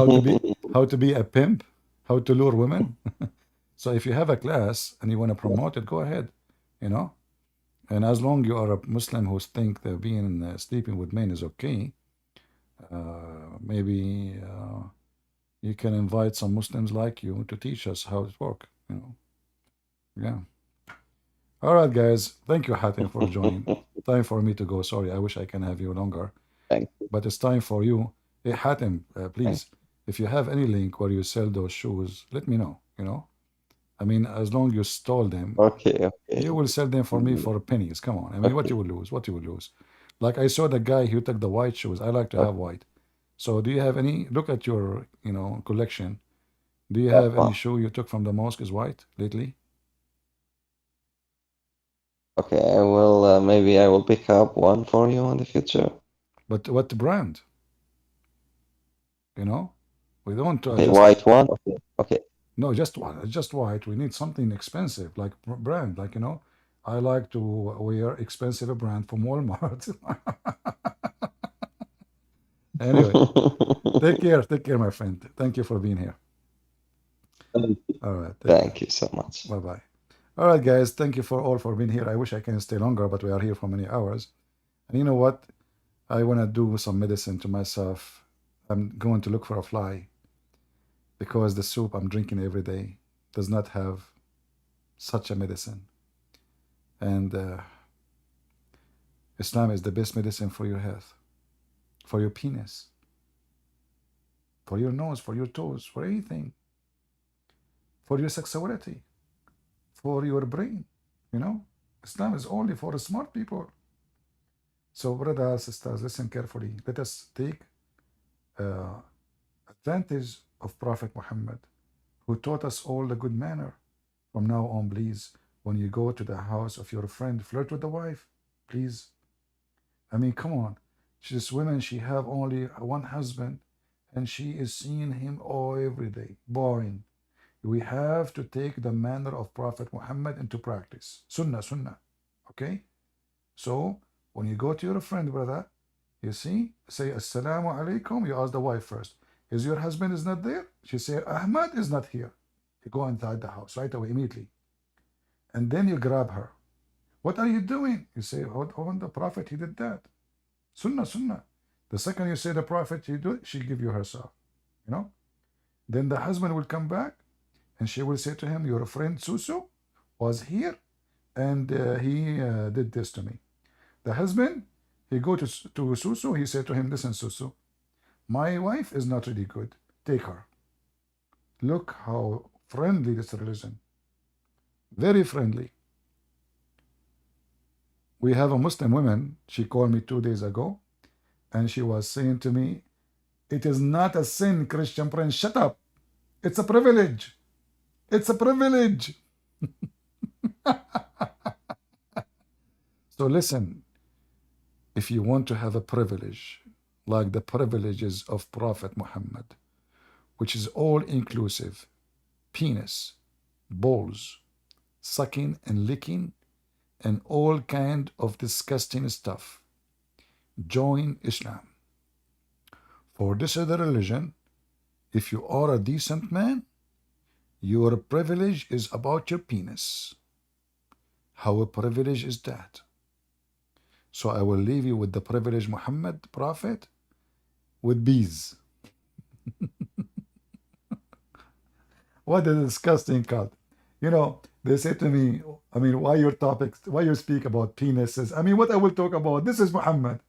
how to be a pimp, how to lure women. So if you have a class and you want to promote it, go ahead. And as long you are a Muslim who think that being sleeping with men is okay, maybe you can invite some Muslims like you to teach us how it works. Yeah. All right, guys. Thank you, Hatem, for joining. Time for me to go. Sorry, I wish I can have you longer. But it's time for you. Hey, Hatem, please, if you have any link where you sell those shoes, let me know. I mean, as long you stole them, Okay. you will sell them for me for pennies. Come on. I mean, what you will lose? What you will lose? Like I saw the guy who took the white shoes. I like to have white. So do you have any? Look at your, collection. Do you have any shoe you took from the mosque is white lately? Okay, I will maybe I will pick up one for you in the future. But what brand? We don't The just white one. Okay. No, just white. We need something expensive, like brand. Like I like to wear expensive brand from Walmart. Anyway, take care, my friend. Thank you for being here. All right. Thank you so much. Bye bye. All right, guys. Thank you for being here. I wish I can stay longer, but we are here for many hours. And you know what? I want to do some medicine to myself. I'm going to look for a fly because the soup I'm drinking every day does not have such a medicine. And Islam is the best medicine for your health, for your penis, for your nose, for your toes, for anything, for your sexuality, for your brain. Islam is only for smart people. So, brothers, sisters, listen carefully. Let us take advantage of Prophet Muhammad, who taught us all the good manner. From now on, please, when you go to the house of your friend, flirt with the wife, please. I mean, come on. This woman, she have only one husband, and she is seeing him every day. Boring. We have to take the manner of Prophet Muhammad into practice. Sunnah. Okay? So, when you go to your friend, brother, you see, say, Assalamu alaikum. You ask the wife first. Is your husband is not there? She say, Ahmad is not here. You go inside the house right away, immediately. And then you grab her. What are you doing? You say, oh, the Prophet, he did that. Sunnah. The second you say the Prophet, he do it, she give you herself. Then the husband will come back and she will say to him, your friend Susu was here and he did this to me. The husband, he go to Susu, he said to him, listen, Susu, my wife is not really good. Take her. Look how friendly this religion. Very friendly. We have a Muslim woman, she called me 2 days ago, and she was saying to me, it is not a sin, Christian Prince, shut up. It's a privilege. It's a privilege. So listen, if you want to have a privilege, like the privileges of Prophet Muhammad, which is all inclusive, penis, balls, sucking and licking, and all kind of disgusting stuff, join Islam. For this other religion, if you are a decent man, your privilege is about your penis. How a privilege is that? So I will leave you with the privilege Muhammad, Prophet, with bees. What a disgusting cut. You know, they say to me, I mean, why your topics, why you speak about penises? I mean, what I will talk about? This is Muhammad.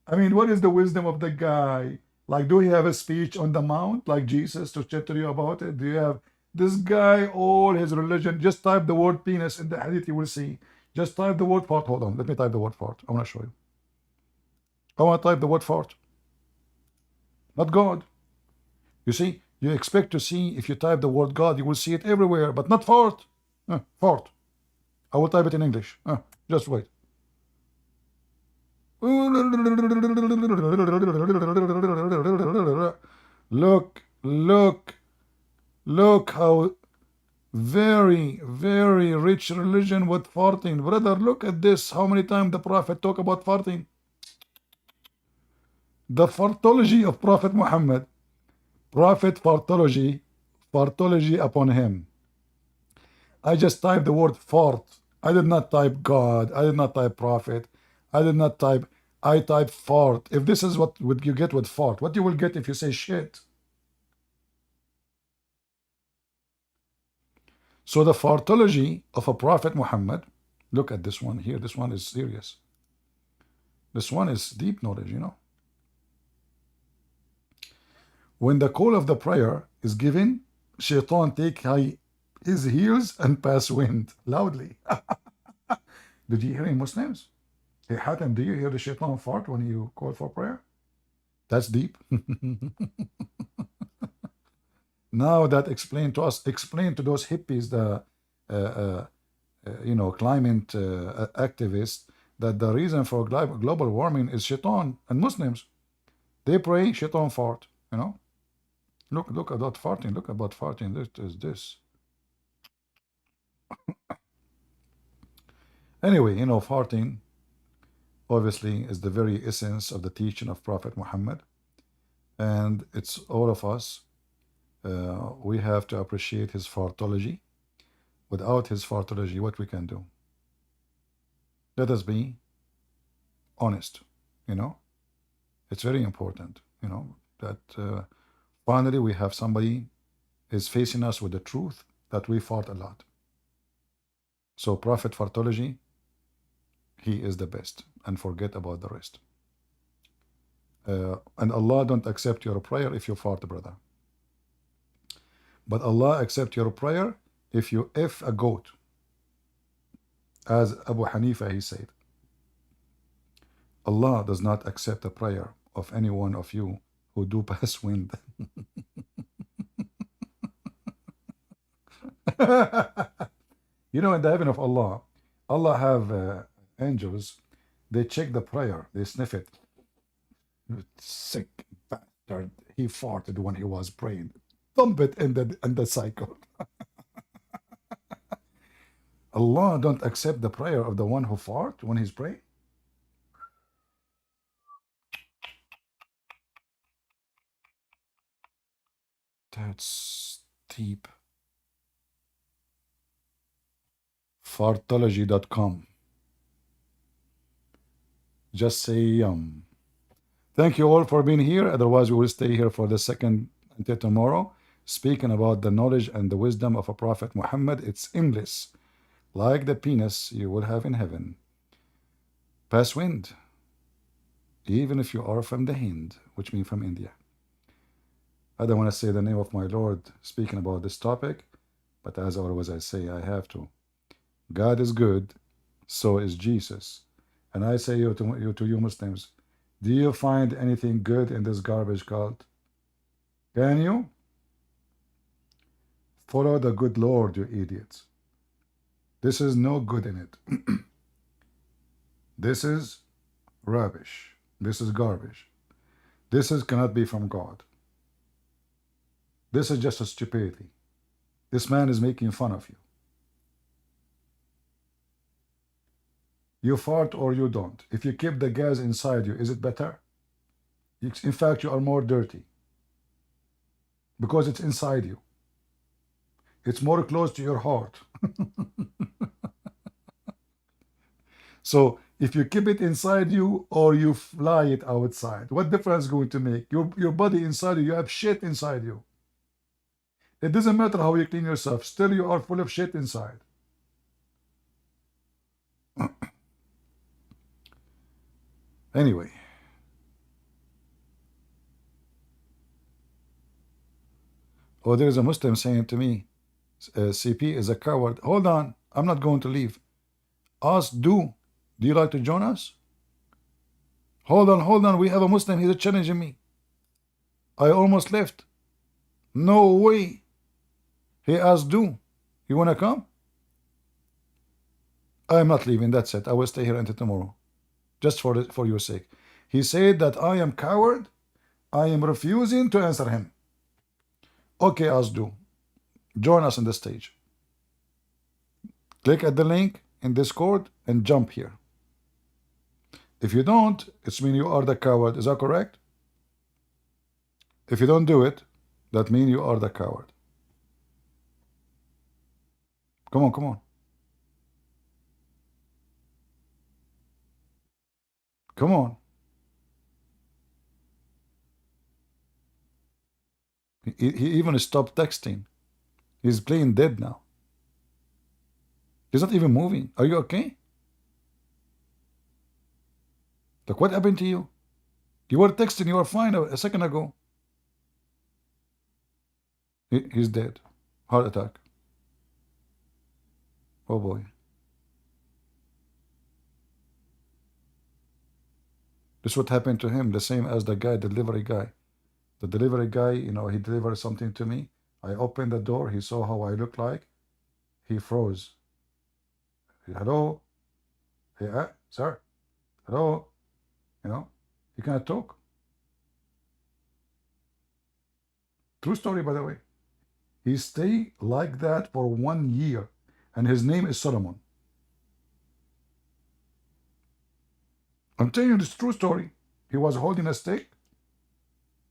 I mean, what is the wisdom of the guy? Like, do he have a speech on the mount like Jesus to tell you about it? Do you have this guy, all his religion? Just type the word penis in the hadith, you will see. Just type the word fart. Hold on, let me type the word fart. I want to show you. I want to type the word fart. Not God. You see, you expect to see, if you type the word God, you will see it everywhere, but not fart. Fart. I will type it in English. Just wait. Look how very, very rich religion with farting. Brother, look at this. How many times the Prophet talk about farting? The fartology of Prophet Muhammad. Prophet fartology upon him. I just typed the word fart. I did not type God. I did not type prophet. I did not type, I type fart. If this is what would you get with fart, what you will get if you say shit? So the fartology of a Prophet Muhammad, look at this one here. This one is serious. This one is deep knowledge, you know. When the call of the prayer is given, Shaitan take his heels and pass wind loudly. Did you hear any Muslims? Hey, Hatem, do you hear the Shaitan fart when you call for prayer? That's deep. Now that explain to us, explain to those hippies, the climate activists, that the reason for global warming is Shaitan and Muslims. They pray, Shaitan fart, you know. Look at that farting. Look about farting. This is this. Anyway, you know, farting obviously is the very essence of the teaching of Prophet Muhammad, and it's all of us. We have to appreciate his fartology. Without his fartology, what we can do? Let us be honest. You know, it's very important. You know that finally we have somebody is facing us with the truth that we fart a lot. So Prophet fartology, he is the best, and forget about the rest. And Allah don't accept your prayer if you fart, brother. But Allah accept your prayer if you F a goat. As Abu Hanifa, he said, Allah does not accept the prayer of any one of you who do pass wind. You know, in the heaven of Allah, Allah have angels. They check the prayer. They sniff it. Sick bastard. He farted when he was praying. Thump it in the cycle. Allah don't accept the prayer of the one who fart when he's praying. That's deep. Fartology.com. Just say yum. Thank you all for being here. Otherwise, we will stay here for the second until tomorrow, speaking about the knowledge and the wisdom of a Prophet Muhammad. It's endless, like the penis you will have in heaven. Pass wind, even if you are from the Hind, which means from India. I don't want to say the name of my Lord speaking about this topic, but as always I say, I have to. God is good, so is Jesus. And I say to you Muslims, do you find anything good in this garbage cult? Can you? Follow the good Lord, you idiots. This is no good in it. This is rubbish. This is garbage. This cannot be from God. This is just a stupidity. This man is making fun of you. You fart or you don't. If you keep the gas inside you, is it better? In fact, you are more dirty because it's inside you. It's more close to your heart. So if you keep it inside you or you fly it outside, what difference is going to make? Your body inside you have shit inside you. It doesn't matter how you clean yourself, still you are full of shit inside. Anyway. Oh, there is a Muslim saying to me, CP is a coward. Hold on, I'm not going to leave. Ask do you like to join us? Hold on, we have a Muslim, he's challenging me. I almost left. No way. He asked do you want to come? I'm not leaving, that's it. I will stay here until tomorrow. Just for your sake. He said that I am coward. I am refusing to answer him. Okay, ask do. Join us on the stage. Click at the link in Discord and jump here. If you don't, it's mean you are the coward. Is that correct? If you don't do it, that means you are the coward. Come on, come on. Come on. He even stopped texting. He's playing dead now. He's not even moving. Are you okay? Look, what happened to you? You were texting, you were fine a second ago. He's dead. Heart attack. Oh boy. This is what happened to him, the same as the guy, the delivery guy. The delivery guy, you know, he delivered something to me. I opened the door, he saw how I look like. He froze. Hello? Hey, sir? Hello? You know, he cannot talk. True story, by the way. He stayed like that for 1 year, and his name is Solomon. I'm telling you this true story. He was holding a steak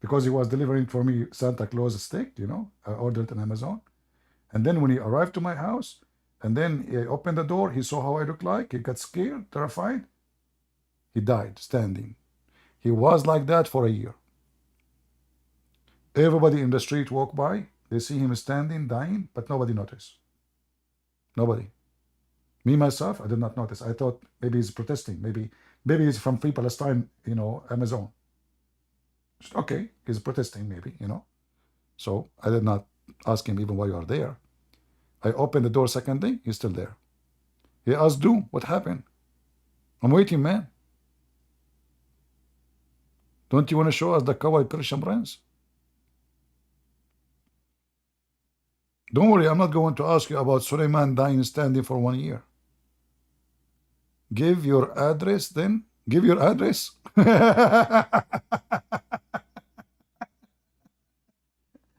because he was delivering for me Santa Claus steak, you know. I ordered it on Amazon. And then when he arrived to my house, and then he opened the door, he saw how I looked like. He got scared, terrified. He died standing. He was like that for a year. Everybody in the street walk by. They see him standing, dying, but nobody noticed. Nobody. Me, myself, I did not notice. I thought maybe he's protesting. Maybe he's from Free Palestine, you know, Amazon. Okay, he's protesting maybe, you know. So I did not ask him even why you are there. I opened the door second day, he's still there. He asked, do, what happened? I'm waiting, man. Don't you want to show us the coward Christian prince? Don't worry, I'm not going to ask you about Suleiman dying standing for 1 year. Give your address then. Give your address.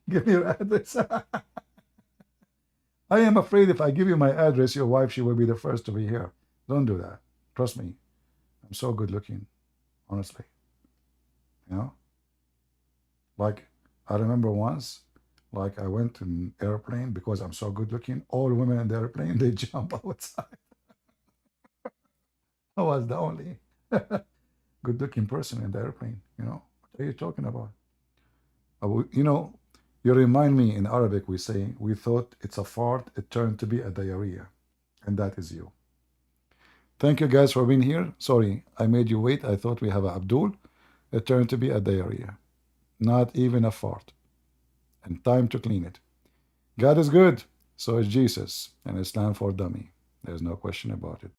Give me your address. I am afraid if I give you my address, your wife, she will be the first to be here. Don't do that. Trust me. I'm so good looking, honestly. You know? Like, I remember once, like I went in an airplane because I'm so good looking. All women in the airplane, they jump outside. I was the only good looking person in the airplane. You know, what are you talking about? You know, you remind me in Arabic, we say, we thought it's a fart, it turned to be a diarrhea. And that is you. Thank you guys for being here. Sorry, I made you wait. I thought we have a Abdul. It turned to be a diarrhea. Not even a fart. And time to clean it. God is good. So is Jesus. And Islam for dummy. There's no question about it.